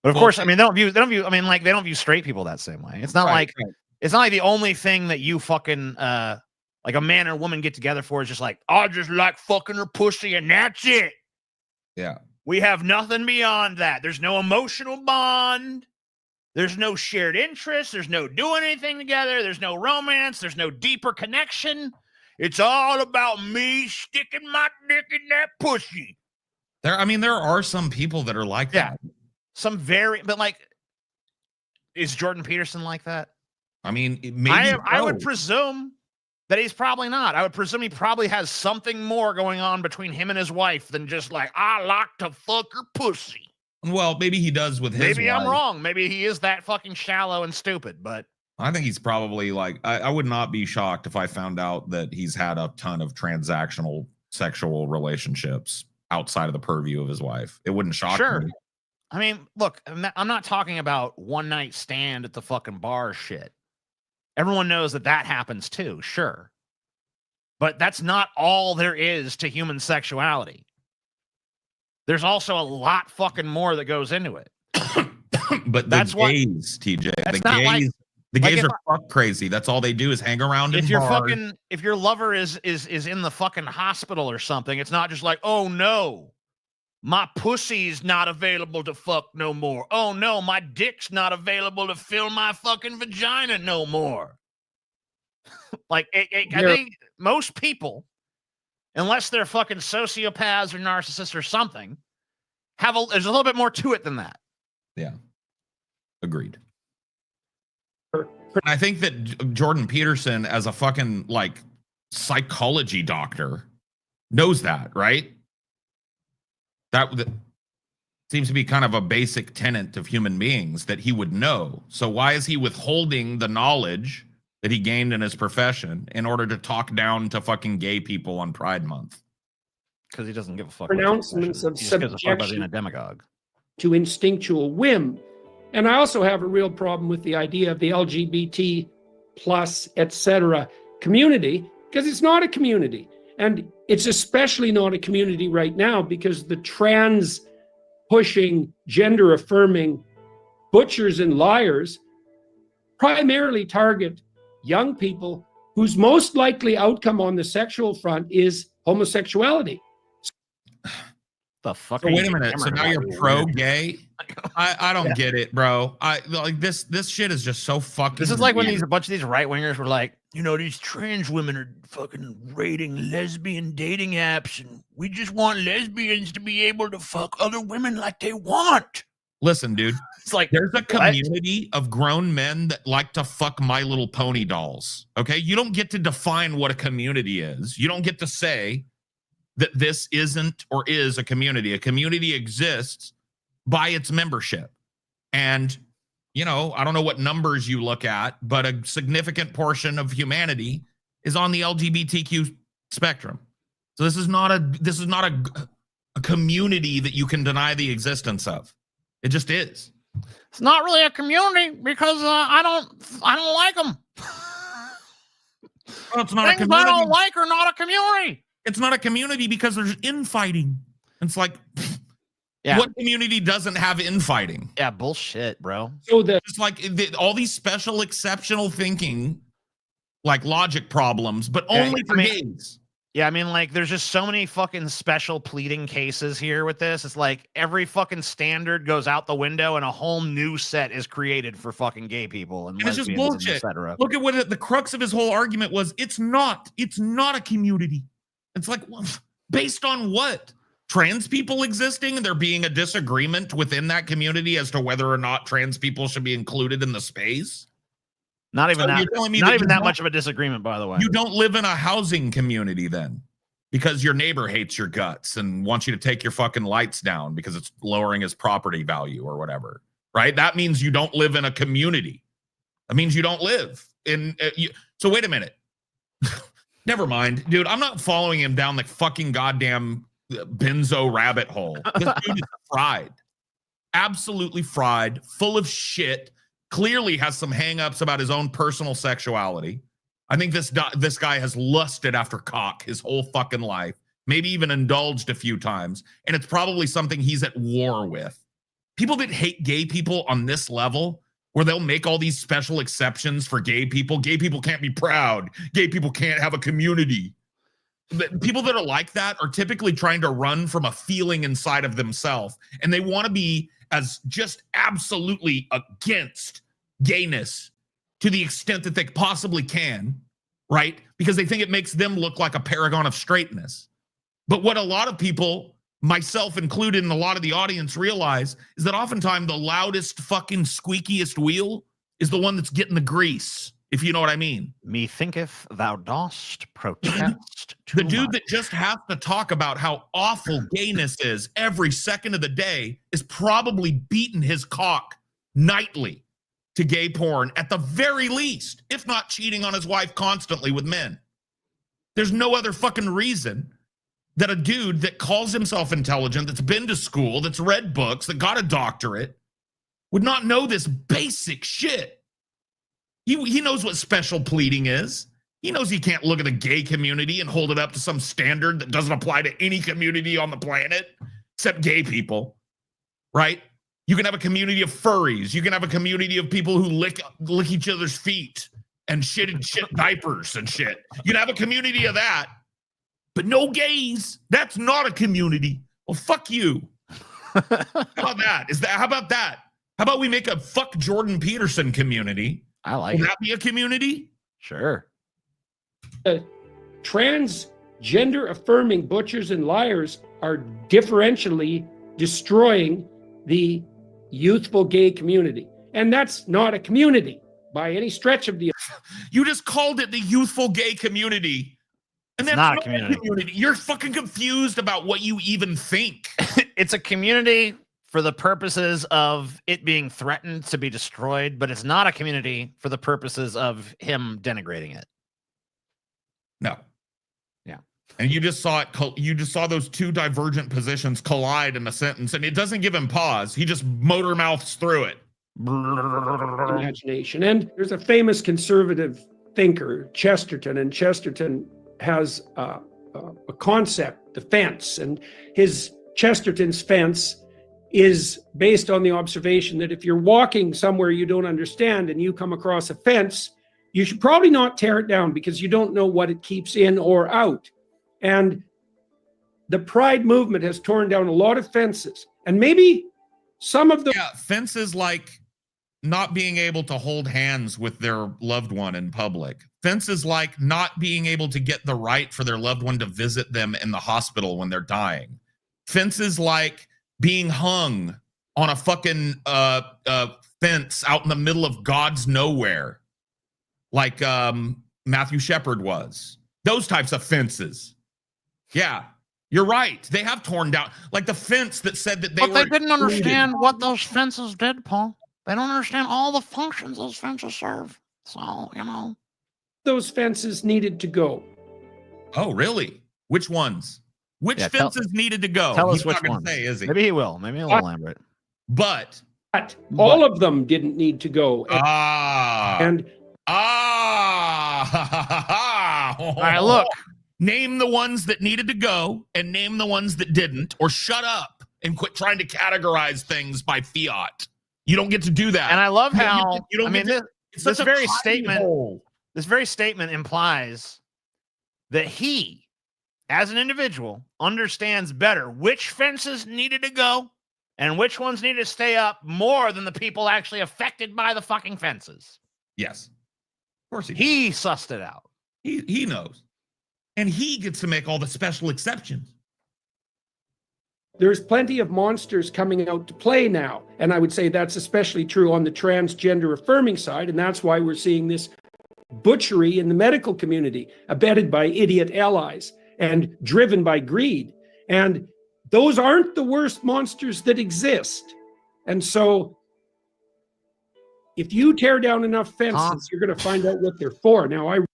But of course, I mean, they don't view straight people that same way. It's not it's not like the only thing that you fucking like a man and a woman get together for is just like, I just like fucking her pussy and that's it. Yeah. We have nothing beyond that. There's no emotional bond. There's no shared interest. There's no doing anything together. There's no romance. There's no deeper connection. It's all about me sticking my dick in that pussy. There are some people that are like that. But like, is Jordan Peterson like that? I mean, maybe I would presume that he's probably not. I would presume he probably has something more going on between him and his wife than just like, I like to fuck her pussy. Well, maybe he does with his Maybe wife. I'm wrong. Maybe he is that fucking shallow and stupid, but I think he's probably like, I would not be shocked if I found out that he's had a ton of transactional sexual relationships outside of the purview of his wife. It wouldn't shock me. I mean, look, I'm not talking about one night stand at the fucking bar shit. Everyone knows that happens too, sure. But that's not all there is to human sexuality. There's also a lot fucking more that goes into it. But that's gays, TJ. The gays are fuck crazy. That's all they do is hang around in bars. If your lover is in the fucking hospital or something, it's not just like, oh no, my pussy's not available to fuck no more. Oh no, my dick's not available to fill my fucking vagina no more. Like, I think most people, unless they're fucking sociopaths or narcissists or something, there's a little bit more to it than that. Yeah. Agreed. I think that Jordan Peterson, as a fucking like psychology doctor, knows that, right? Seems to be kind of a basic tenet of human beings that he would know. So why is he withholding the knowledge that he gained in his profession in order to talk down to fucking gay people on Pride Month? Because he doesn't give a fuck. Pronouncements of he just gives a fuck about being a subjection demagogue. to instinctual whim. And I also have a real problem with the idea of the LGBT plus, etc. community, because it's not a community. And it's especially not a community right now because the trans pushing, gender affirming butchers and liars primarily target young people whose most likely outcome on the sexual front is homosexuality. The fuck? So wait a minute. So now you're pro-gay? I don't get it, bro. I like this shit is just so fucking. This is like when a bunch of these right wingers were like, you know, these trans women are fucking raiding lesbian dating apps, and we just want lesbians to be able to fuck other women like they want. Listen, dude. It's like there's a community of grown men that like to fuck My Little Pony dolls. Okay, you don't get to define what a community is. You don't get to say that this isn't or is a community. A community exists by its membership. And, you know, I don't know what numbers you look at, but a significant portion of humanity is on the LGBTQ spectrum. So this is not a community that you can deny the existence of. It just is. It's not really a community because I don't like them. Well, it's not Things a community. I don't like are not a community. It's not a community because there's infighting. It's like, yeah. What community doesn't have infighting? Yeah, bullshit, bro. So it's like all these special exceptional thinking, like logic problems, but only for gays. Yeah, I mean, like, there's just so many fucking special pleading cases here with this. It's like every fucking standard goes out the window and a whole new set is created for fucking gay people and it's just lesbians, bullshit. etc. Look at what the crux of his whole argument was. It's not a community. It's like, based on what? Trans people existing and there being a disagreement within that community as to whether or not trans people should be included in the space? Not even So that. Not even that much of a disagreement, by the way. You don't live in a housing community then, because your neighbor hates your guts and wants you to take your fucking lights down because it's lowering his property value or whatever, right? That means you don't live in a community. That means you don't live in. So wait a minute. Never mind, dude. I'm not following him down the fucking goddamn benzo rabbit hole. This dude is fried, absolutely fried, full of shit. Clearly has some hangups about his own personal sexuality. I think this guy has lusted after cock his whole fucking life, maybe even indulged a few times, and it's probably something he's at war with. People that hate gay people on this level, where they'll make all these special exceptions for gay people. Gay people can't be proud. Gay people can't have a community. But people that are like that are typically trying to run from a feeling inside of themselves, and they want to be as just absolutely against gayness to the extent that they possibly can, right? Because they think it makes them look like a paragon of straightness. But what a lot of people, myself included, and a lot of the audience realize is that oftentimes the loudest fucking squeakiest wheel is the one that's getting the grease, if you know what I mean. Methinketh thou dost protest. The dude that just has to talk about how awful gayness is every second of the day is probably beating his cock nightly to gay porn at the very least, if not cheating on his wife constantly with men. There's no other fucking reason that a dude that calls himself intelligent, that's been to school, that's read books, that got a doctorate, would not know this basic shit. He knows what special pleading is. He knows he can't look at the gay community and hold it up to some standard that doesn't apply to any community on the planet except gay people, right? You can have a community of furries. You can have a community of people who lick each other's feet and shit diapers and shit. You can have a community of that, but no gays. That's not a community. Well, fuck you. How about that? How about that? How about we make a fuck Jordan Peterson community? I like Will it. that be a community? Sure. Transgender affirming butchers and liars are differentially destroying the youthful gay community. And that's not a community by any stretch of the. You just called it the youthful gay community. And that's not a community. You're fucking confused about what you even think. It's a community for the purposes of it being threatened to be destroyed, but it's not a community for the purposes of him denigrating it. No. Yeah. And you just saw it. You just saw those two divergent positions collide in a sentence, and it doesn't give him pause. He just motor mouths through it. Imagination. And there's a famous conservative thinker, Chesterton, and Chesterton has a concept, the fence, and Chesterton's fence is based on the observation that if you're walking somewhere you don't understand and you come across a fence, you should probably not tear it down because you don't know what it keeps in or out. And the Pride movement has torn down a lot of fences, and maybe some of the fences like not being able to hold hands with their loved one in public. Fences like not being able to get the right for their loved one to visit them in the hospital when they're dying. Fences like being hung on a fucking fence out in the middle of God's nowhere, like Matthew Shepard was. Those types of fences. Yeah, you're right. They have torn down, like the fence that said that they didn't understand what those fences did, Paul. They don't understand all the functions those fences serve. So, you know. Those fences needed to go. Oh, really? Which ones? Which fences needed to go? Tell us which ones. Say, is he? Maybe he will. Maybe he'll elaborate. But all of them didn't need to go. All right, look. Name the ones that needed to go and name the ones that didn't, or shut up and quit trying to categorize things by fiat. You don't get to do that. And I love how you don't this very statement implies that he, as an individual, understands better which fences needed to go and which ones needed to stay up more than the people actually affected by the fucking fences. Yes. Of course he sussed it out. He knows. And he gets to make all the special exceptions. There's plenty of monsters coming out to play now. And I would say that's especially true on the transgender affirming side. And that's why we're seeing this butchery in the medical community, abetted by idiot allies and driven by greed. And those aren't the worst monsters that exist. And so if you tear down enough fences, you're going to find out what they're for. Now,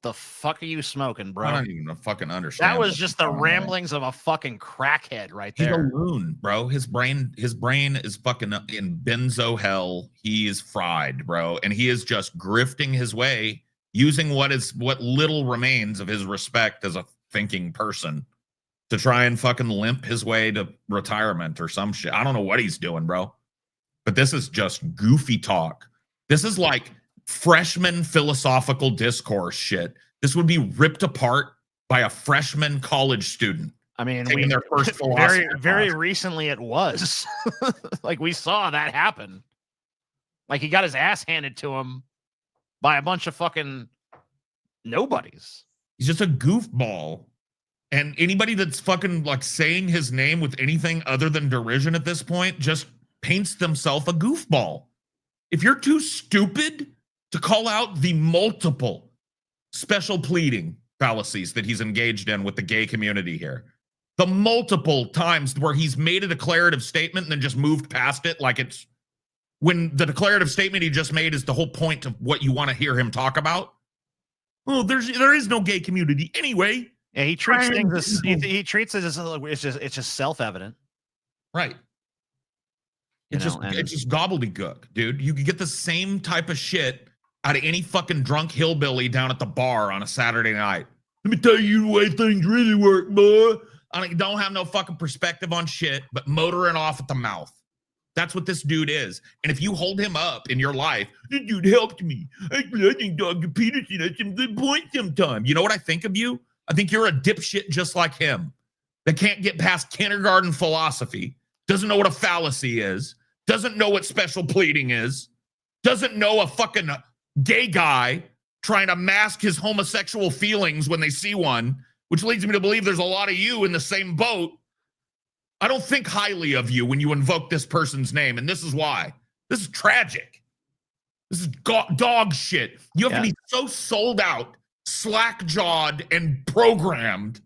the fuck are you smoking, bro? I don't even fucking understand. That was just the ramblings of a fucking crackhead right there. He's a loon, bro. His brain is fucking in benzo hell. He is fried, bro. And he is just grifting his way, using what little remains of his respect as a thinking person to try and fucking limp his way to retirement or some shit. I don't know what he's doing, bro. But this is just goofy talk. This is like freshman philosophical discourse shit. This would be ripped apart by a freshman college student. I mean, their first very recently it was. Like we saw that happen. Like he got his ass handed to him by a bunch of fucking nobodies. He's just a goofball. And anybody that's fucking like saying his name with anything other than derision at this point just paints themselves a goofball. If you're too stupid to call out the multiple special pleading fallacies that he's engaged in with the gay community here, the multiple times where he's made a declarative statement and then just moved past it, like it's when the declarative statement he just made is the whole point of what you want to hear him talk about. Oh, there is no gay community anyway. Yeah, he treats things as he treats it as it's just self-evident, right? It's just gobbledygook, dude. You could get the same type of shit out of any fucking drunk hillbilly down at the bar on a Saturday night. Let me tell you the way things really work, boy. I don't have no fucking perspective on shit, but motoring off at the mouth. That's what this dude is. And if you hold him up in your life, this dude helped me. I think Dr. Peterson has some good points sometimes. You know what I think of you? I think you're a dipshit just like him that can't get past kindergarten philosophy, doesn't know what a fallacy is, doesn't know what special pleading is, doesn't know a fucking gay guy trying to mask his homosexual feelings when they see one, which leads me to believe there's a lot of you in the same boat. I don't think highly of you when you invoke this person's name, and this is why. This is tragic. This is dog shit. You have to be so sold out, slack-jawed, and programmed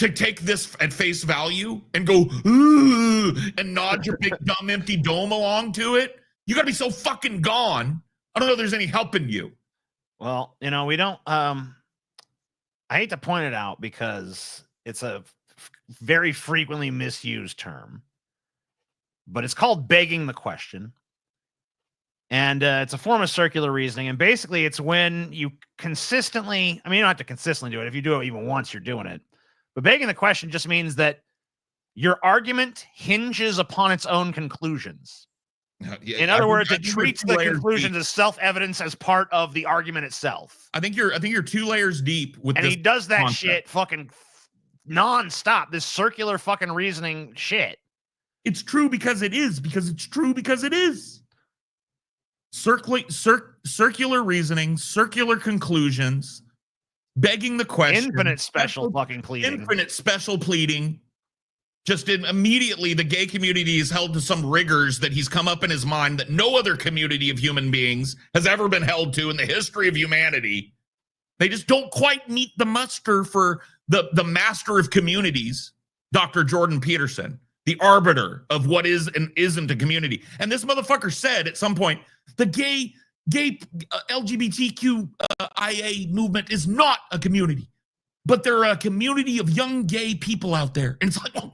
to take this at face value and go, ooh, and nod your big dumb empty dome along to it? You got to be so fucking gone. I don't know if there's any helping you. Well, you know, we don't, I hate to point it out because it's a very frequently misused term, but it's called begging the question. And it's a form of circular reasoning. And basically, it's when you consistently, I mean, you don't have to consistently do it. If you do it even once, you're doing it. But begging the question just means that your argument hinges upon its own conclusions. In other words, it treats the conclusions as self-evidence as part of the argument itself. I think you're 2 layers deep with and this he does that concept. shit fucking nonstop. This circular fucking reasoning shit. It's true because it is. Because it's true because it is. Circular reasoning, circular conclusions, begging the question. Infinite special fucking pleading. Infinite special pleading. Just immediately, the gay community is held to some rigors that he's come up in his mind that no other community of human beings has ever been held to in the history of humanity. They just don't quite meet the muster for the master of communities, Dr. Jordan Peterson, the arbiter of what is and isn't a community. And this motherfucker said at some point, the gay LGBTQIA movement is not a community, but they're a community of young gay people out there. And it's like, oh,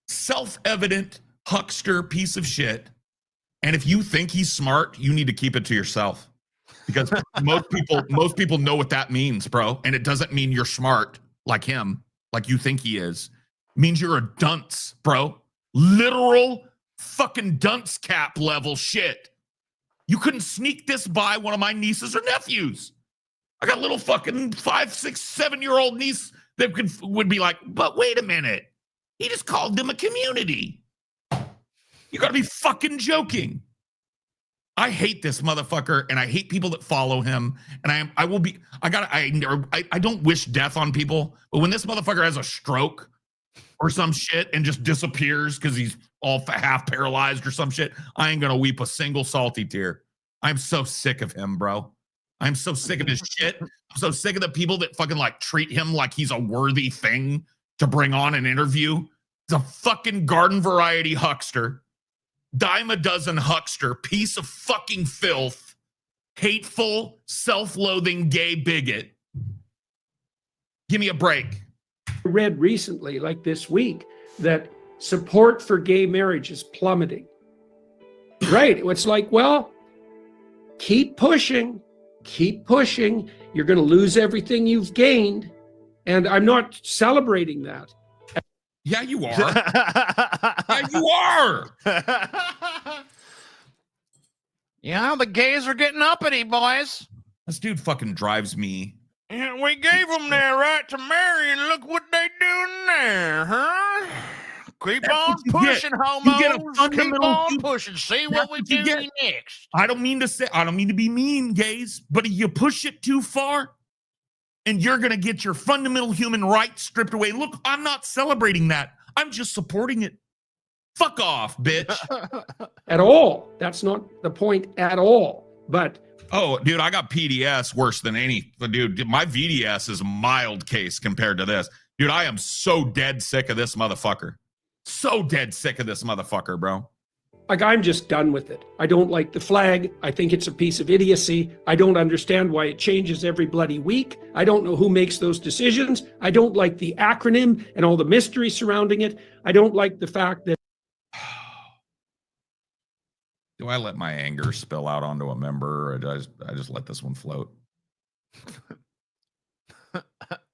self-evident huckster piece of shit. And if you think he's smart, you need to keep it to yourself, because most people know what that means, bro. And it doesn't mean you're smart like him, like you think he is. It means you're a dunce, bro. Literal fucking dunce cap level shit. You couldn't sneak this by one of my nieces or nephews. I got a little fucking 5, 6, 7-year-old niece that would be like, but wait a minute. He just called them a community. You gotta be fucking joking. I hate this motherfucker, and I hate people that follow him. And I don't wish death on people, but when this motherfucker has a stroke or some shit and just disappears because he's all half paralyzed or some shit, I ain't gonna weep a single salty tear. I'm so sick of him, bro. I'm so sick of his shit. I'm so sick of the people that fucking like treat him like he's a worthy thing to bring on an interview. He's a fucking garden variety huckster, dime a dozen huckster, piece of fucking filth, hateful, self-loathing gay bigot. Give me a break. I read recently, like this week, that support for gay marriage is plummeting. Right. It's like, well, keep pushing. You're going to lose everything you've gained. And I'm not celebrating that. Yeah, you are. Yeah, you are. Yeah, the gays are getting uppity, boys. This dude fucking drives me. Yeah, we gave them their right to marry, and look what they doing there, huh? Keep on pushing, homos. Keep on pushing. See what we do next. I don't mean to be mean, gays, but if you push it too far, and you're going to get your fundamental human rights stripped away. Look, I'm not celebrating that. I'm just supporting it. Fuck off, bitch. At all. That's not the point at all. But oh, dude, I got PDS worse than any. Dude, my VDS is a mild case compared to this. Dude, I am so dead sick of this motherfucker. So dead sick of this motherfucker, bro. Like, I'm just done with it. I don't like the flag. I think it's a piece of idiocy. I don't understand why it changes every bloody week. I don't know who makes those decisions. I don't like the acronym and all the mystery surrounding it. I don't like the fact that. Do I let my anger spill out onto a member, or do I just let this one float?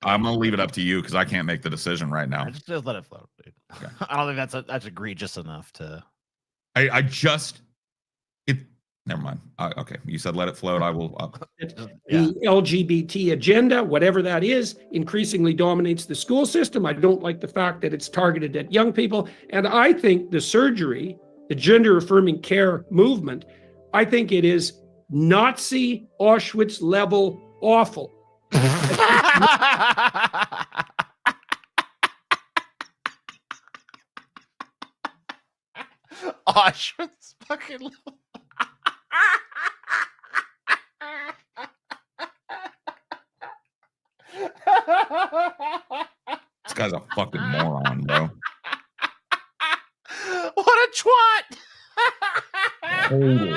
I'm gonna leave it up to you because I can't make the decision right now. Just let it float, dude. Okay. I don't think that's egregious enough to. Never mind. Okay, you said let it float. I will. The LGBT agenda, whatever that is, increasingly dominates the school system. I don't like the fact that it's targeted at young people. And I think the surgery, the gender affirming care movement, I think it is Nazi Auschwitz level awful. Auschwitz fucking guy's a fucking moron, bro. What a twat! Total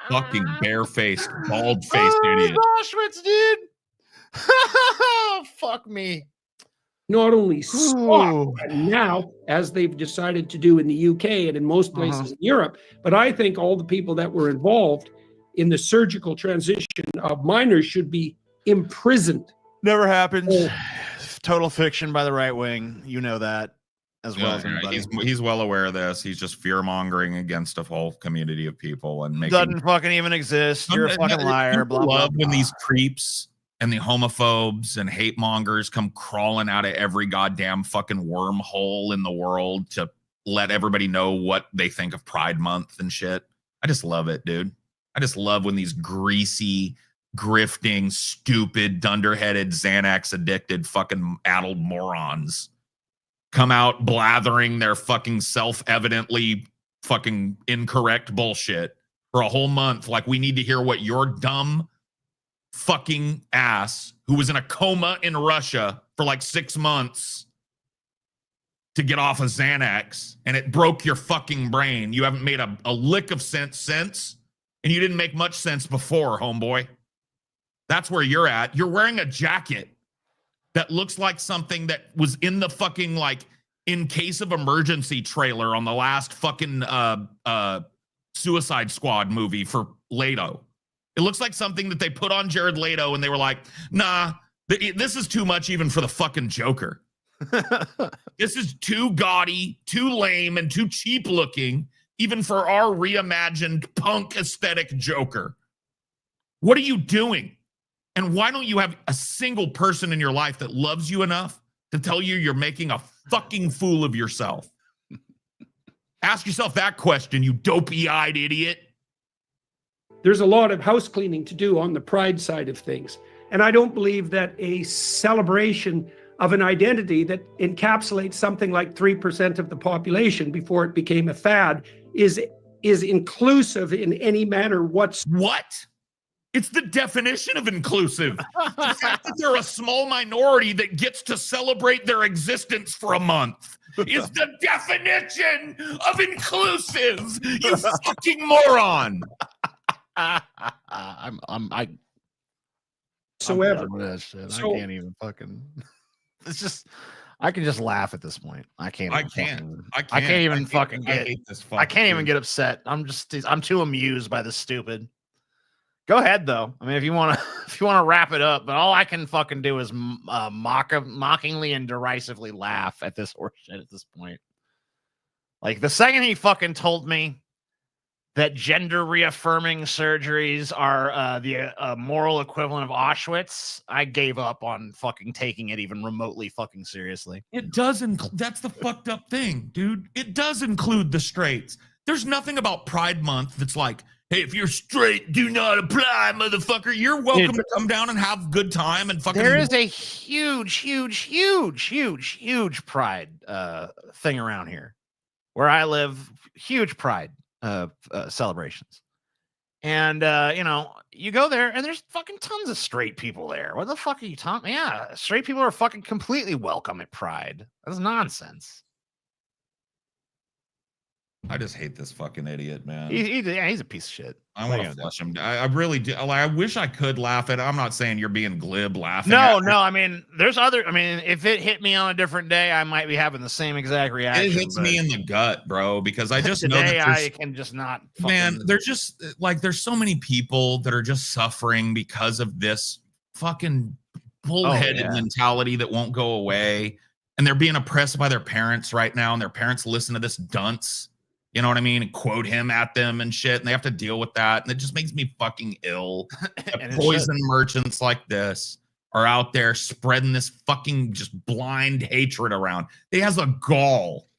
fucking barefaced, bald-faced idiot. Auschwitz, dude. Fuck me. Not only stopped, but now, as they've decided to do in the UK and in most places in Europe, but I think all the people that were involved in the surgical transition of minors should be imprisoned. Never happens. Total fiction by the right wing. You know that as well as anybody. He's well aware of this. He's just fear-mongering against a whole community of people and making doesn't fucking even exist. You're a fucking liar. Blah, blah, love blah. when these creeps and the homophobes and hate mongers come crawling out of every goddamn fucking wormhole in the world to let everybody know what they think of Pride Month and shit. I just love it, dude. I just love when these greasy, grifting, stupid, dunderheaded, Xanax addicted, fucking addled morons come out blathering their fucking self-evidently fucking incorrect bullshit for a whole month. Like, we need to hear what your dumb fucking ass, who was in a coma in Russia for like 6 months to get off of Xanax, and it broke your fucking brain. You haven't made a lick of sense since, and you didn't make much sense before, homeboy. That's where you're at. You're wearing a jacket that looks like something that was in the fucking, like, in case of emergency trailer on the last fucking Suicide Squad movie for Leto. It looks like something that they put on Jared Leto and they were like, nah, this is too much even for the fucking Joker. This is too gaudy, too lame, and too cheap looking, even for our reimagined punk aesthetic Joker. What are you doing? And why don't you have a single person in your life that loves you enough to tell you you're making a fucking fool of yourself? Ask yourself that question, you dopey-eyed idiot. There's a lot of house cleaning to do on the pride side of things. And I don't believe that a celebration of an identity that encapsulates something like 3% of the population before it became a fad is inclusive in any manner whatsoever. What? It's the definition of inclusive. The fact that they're a small minority that gets to celebrate their existence for a month is the definition of inclusive. You fucking moron. I'm done with that shit. I can't even fucking. It's just, I can just laugh at this point. I can't even get upset. I'm too amused by this stupid. Go ahead though. I mean, if you want to wrap it up, but all I can fucking do is mockingly and derisively laugh at this horseshit at this point. Like, the second he fucking told me that gender reaffirming surgeries are the moral equivalent of Auschwitz, I gave up on fucking taking it even remotely fucking seriously. It does that's the fucked up thing, dude. It does include the straights. There's nothing about Pride Month that's like, hey, if you're straight, do not apply, motherfucker. You're welcome to come down and have a good time and fucking. There is a huge pride thing around here where I live. Huge pride celebrations, and you go there and there's fucking tons of straight people there. What the fuck are you talking? Yeah, straight people are fucking completely welcome at Pride. That's nonsense. I just hate this fucking idiot, man. He's a piece of shit. I want to flush him. I really do. I wish I could laugh at it. I'm not saying you're being glib laughing. No. I mean, if it hit me on a different day, I might be having the same exact reaction. It hits me in the gut, bro, because I just know that I can just not. Man, there's just like, there's so many people that are just suffering because of this fucking bullheaded mentality that won't go away. And they're being oppressed by their parents right now. And their parents listen to this dunce. You know what I mean? And quote him at them and shit. And they have to deal with that. And it just makes me fucking ill. Poison merchants like this are out there spreading this fucking just blind hatred around. He has a gall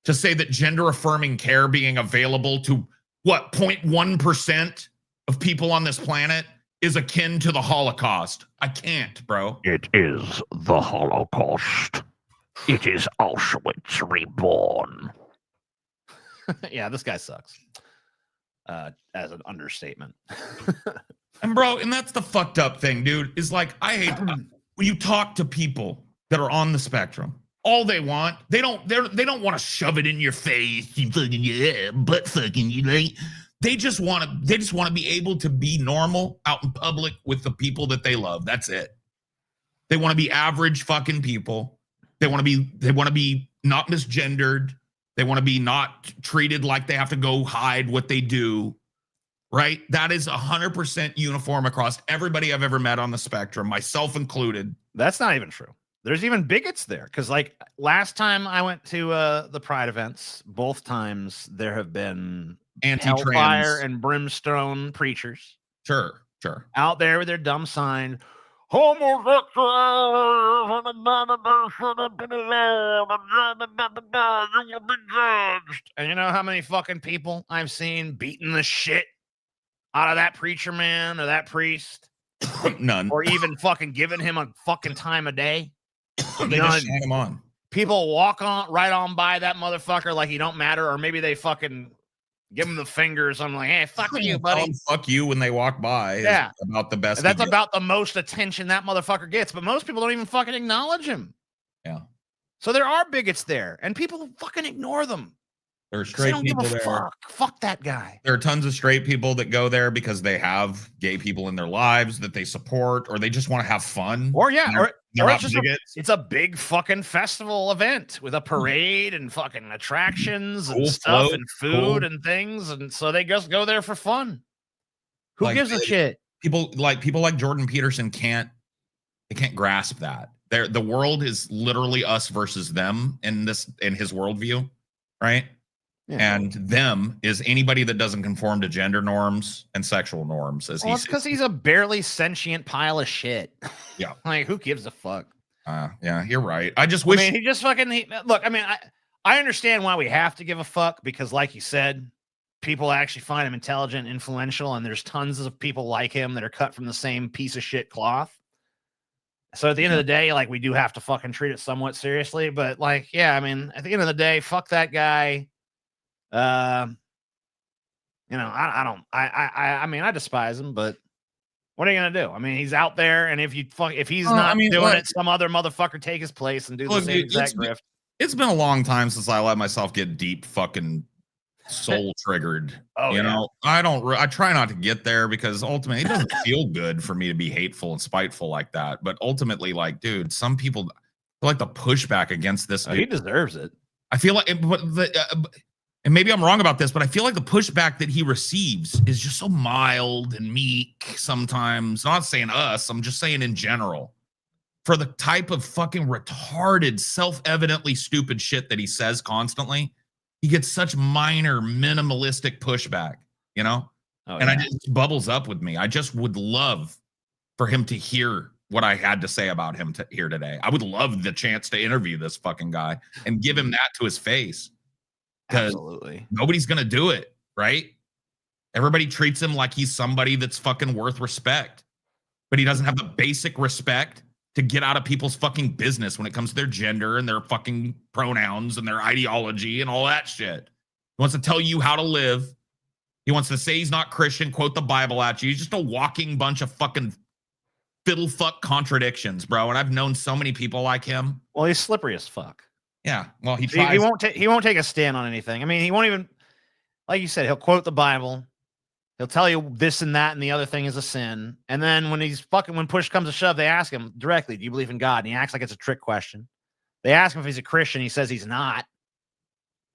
to say that gender affirming care being available to what, 0.1% of people on this planet is akin to the Holocaust. I can't, bro. It is the Holocaust. It is Auschwitz reborn. Yeah, this guy sucks. As an understatement. And bro, and that's the fucked up thing, dude, is like, I hate when you talk to people that are on the spectrum all they want. They don't want to shove it in your face. You fucking butt fucking you like. They just want to be able to be normal out in public with the people that they love. That's it. They want to be average fucking people. They want to be not misgendered. They want to be not treated like they have to go hide what they do. Right? That is 100% uniform across everybody I've ever met on the spectrum, myself included. That's not even true. There's even bigots there. Because like last time I went to the Pride events, both times there have been hellfire and brimstone preachers. Sure. Out there with their dumb sign. And you know how many fucking people I've seen beating the shit out of that preacher man or that priest? None. Or even fucking giving him a fucking time of day? They just shag him on. People walk on right on by that motherfucker like he don't matter, or maybe they fucking give him the fingers. I'm like, hey, fuck you, buddy. Fuck you when they walk by. Yeah. About the best. That's about the most attention that motherfucker gets. But most people don't even fucking acknowledge him. Yeah. So there are bigots there, and people fucking ignore them. There are straight people there. Fuck that guy. There are tons of straight people that go there because they have gay people in their lives that they support, or they just want to have fun. Or yeah, they're or not it's just it's a big fucking festival event with a parade and fucking attractions and stuff and food and things, and so they just go there for fun. Who gives a shit? People like Jordan Peterson can't grasp that. The world is literally us versus them in his worldview, right? Yeah. And them is anybody that doesn't conform to gender norms and sexual norms. It's because he's a barely sentient pile of shit. Yeah. Like, who gives a fuck? Yeah, you're right. I just wish. I mean, he just fucking look. I mean, I understand why we have to give a fuck because, like you said, people actually find him intelligent, influential, and there's tons of people like him that are cut from the same piece of shit cloth. So at the end of the day, like, we do have to fucking treat it somewhat seriously. But like, yeah, I mean, at the end of the day, fuck that guy. I mean, I despise him, but what are you gonna do? I mean, he's out there, and if he's not doing it, some other motherfucker take his place and do the same exact grift. It's been a long time since I let myself get deep fucking soul triggered. You know, I try not to get there because ultimately it doesn't feel good for me to be hateful and spiteful like that. But ultimately, like, dude, some people feel like the pushback against this. He deserves it. I feel like, and maybe I'm wrong about this, but I feel like the pushback that he receives is just so mild and meek sometimes. I'm not saying us, I'm just saying in general. For the type of fucking retarded, self-evidently stupid shit that he says constantly, he gets such minor, minimalistic pushback, you know? It just bubbles up with me. I just would love for him to hear what I had to say about him here today. I would love the chance to interview this fucking guy and give him that to his face. Absolutely. Nobody's going to do it, right? Everybody treats him like he's somebody that's fucking worth respect. But he doesn't have the basic respect to get out of people's fucking business when it comes to their gender and their fucking pronouns and their ideology and all that shit. He wants to tell you how to live. He wants to say he's not Christian, quote the Bible at you. He's just a walking bunch of fucking fiddle fuck contradictions, bro. And I've known so many people like him. Well, he's slippery as fuck. Yeah, well, he tries. He won't take a stand on anything. I mean, he won't even, like you said, he'll quote the Bible. He'll tell you this and that and the other thing is a sin. And then when push comes to shove, they ask him directly, do you believe in God? And he acts like it's a trick question. They ask him if he's a Christian. He says he's not.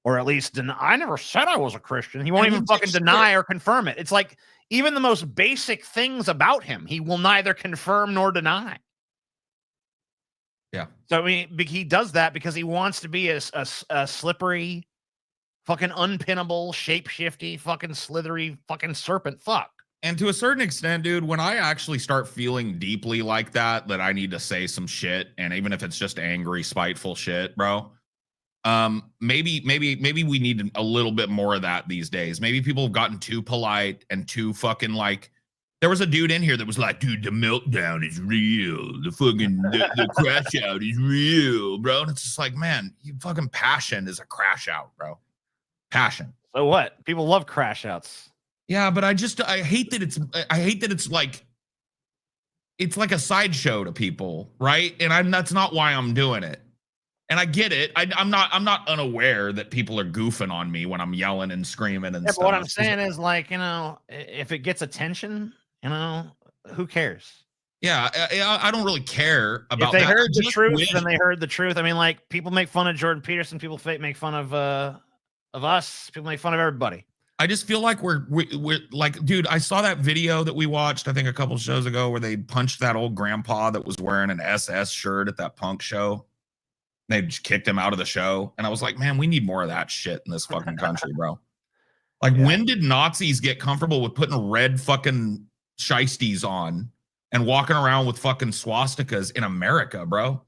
Or at least, I never said I was a Christian. He won't even fucking deny or confirm it. It's like even the most basic things about him, he will neither confirm nor deny. Yeah. So I mean, he does that because he wants to be a slippery, fucking unpinnable, shape-shifty, fucking slithery, fucking serpent fuck. And to a certain extent, dude, when I actually start feeling deeply like that I need to say some shit, and even if it's just angry, spiteful shit, bro, maybe we need a little bit more of that these days. Maybe people have gotten too polite and too fucking like. There was a dude in here that was like, dude, the meltdown is real. The fucking the crash out is real, bro. And it's just like, man, you fucking passion is a crash out, bro. Passion. So what? People love crash outs. Yeah, but I hate that it's like a sideshow to people, right? And that's not why I'm doing it. And I get it. I'm not unaware that people are goofing on me when I'm yelling and screaming and Yeah, stuff. but what I'm saying is, like, you know, if it gets attention, you know, who cares? Yeah, I don't really care about if they that. heard the truth, then they heard the truth. I mean, like, people make fun of Jordan Peterson, people make fun of us, people make fun of everybody. I just feel like we're like, dude, I saw that video that we watched, I think a couple shows ago, where they punched that old grandpa that was wearing an SS shirt at that punk show. They just kicked him out of the show. And I was like, man, we need more of that shit in this fucking country, bro. Like, when did Nazis get comfortable with putting red fucking shiesties on and walking around with fucking swastikas in America, bro?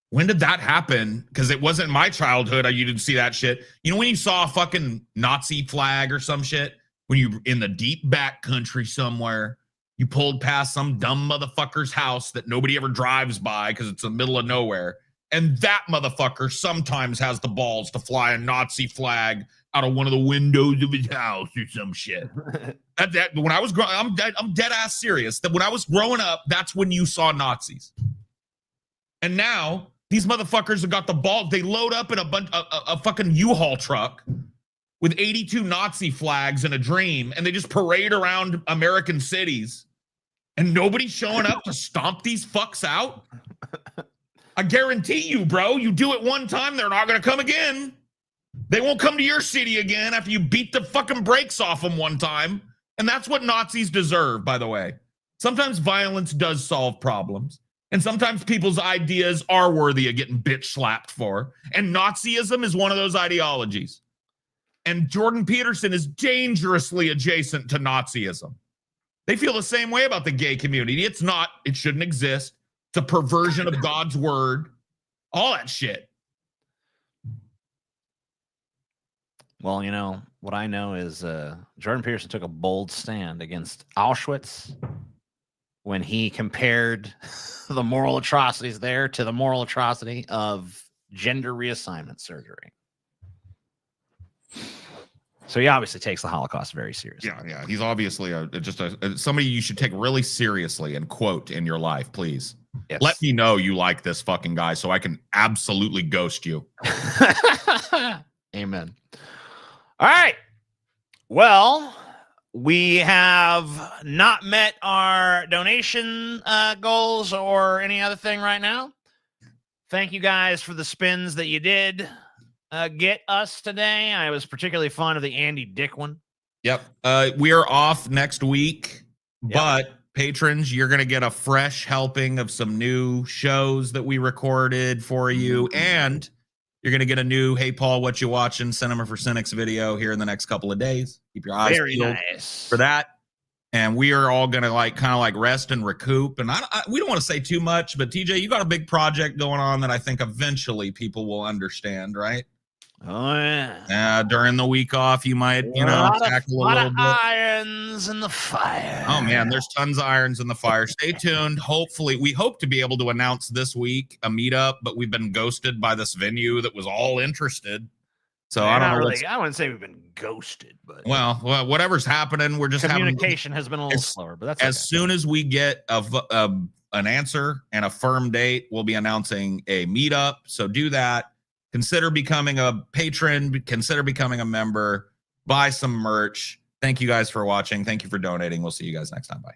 When did that happen? Because it wasn't my childhood. You didn't see that shit. You know, when you saw a fucking Nazi flag or some shit, when you in the deep back country somewhere, you pulled past some dumb motherfucker's house that nobody ever drives by because it's the middle of nowhere. And that motherfucker sometimes has the balls to fly a Nazi flag out of one of the windows of his house or some shit. that when I was growing, I'm dead ass serious. That when I was growing up, that's when you saw Nazis. And now these motherfuckers have got the balls. They load up in a fucking U-Haul truck with 82 Nazi flags and a dream, and they just parade around American cities, and nobody's showing up to stomp these fucks out. I guarantee you, bro, you do it one time, they're not going to come again. They won't come to your city again after you beat the fucking brakes off them one time. And that's what Nazis deserve, by the way. Sometimes violence does solve problems. And sometimes people's ideas are worthy of getting bitch slapped for. And Nazism is one of those ideologies. And Jordan Peterson is dangerously adjacent to Nazism. They feel the same way about the gay community. It's not, it shouldn't exist. It's a perversion of God's word. All that shit. Well, you know, what I know is Jordan Peterson took a bold stand against Auschwitz when he compared the moral atrocities there to the moral atrocity of gender reassignment surgery. So he obviously takes the Holocaust very seriously. Yeah. He's obviously somebody you should take really seriously and quote in your life, please. Yes. Let me know you like this fucking guy so I can absolutely ghost you. Amen. All right. Well, we have not met our donation goals or any other thing right now. Thank you guys for the spins that you did get us today. I was particularly fond of the Andy Dick one. Yep. We are off next week, but patrons, you're going to get a fresh helping of some new shows that we recorded for you. And you're going to get a new Hey Paul, What You Watching? Cinema for Cynics video here in the next couple of days. Keep your eyes peeled for that. And we are all going to kind of rest and recoup. And we don't want to say too much, but TJ, you got a big project going on that I think eventually people will understand, right? Oh, yeah. During the week off, you might, tackle a little bit. Irons in the fire. Oh, man, there's tons of irons in the fire. Stay tuned. Hopefully, we hope to be able to announce this week a meetup, but we've been ghosted by this venue that was all interested. So I don't know. I wouldn't say we've been ghosted, but well, whatever's happening, we're just communication has been a little slower. But that's as soon as we get an answer and a firm date, we'll be announcing a meetup. So do that. Consider becoming a patron. Consider becoming a member. Buy some merch. Thank you guys for watching. Thank you for donating. We'll see you guys next time. Bye.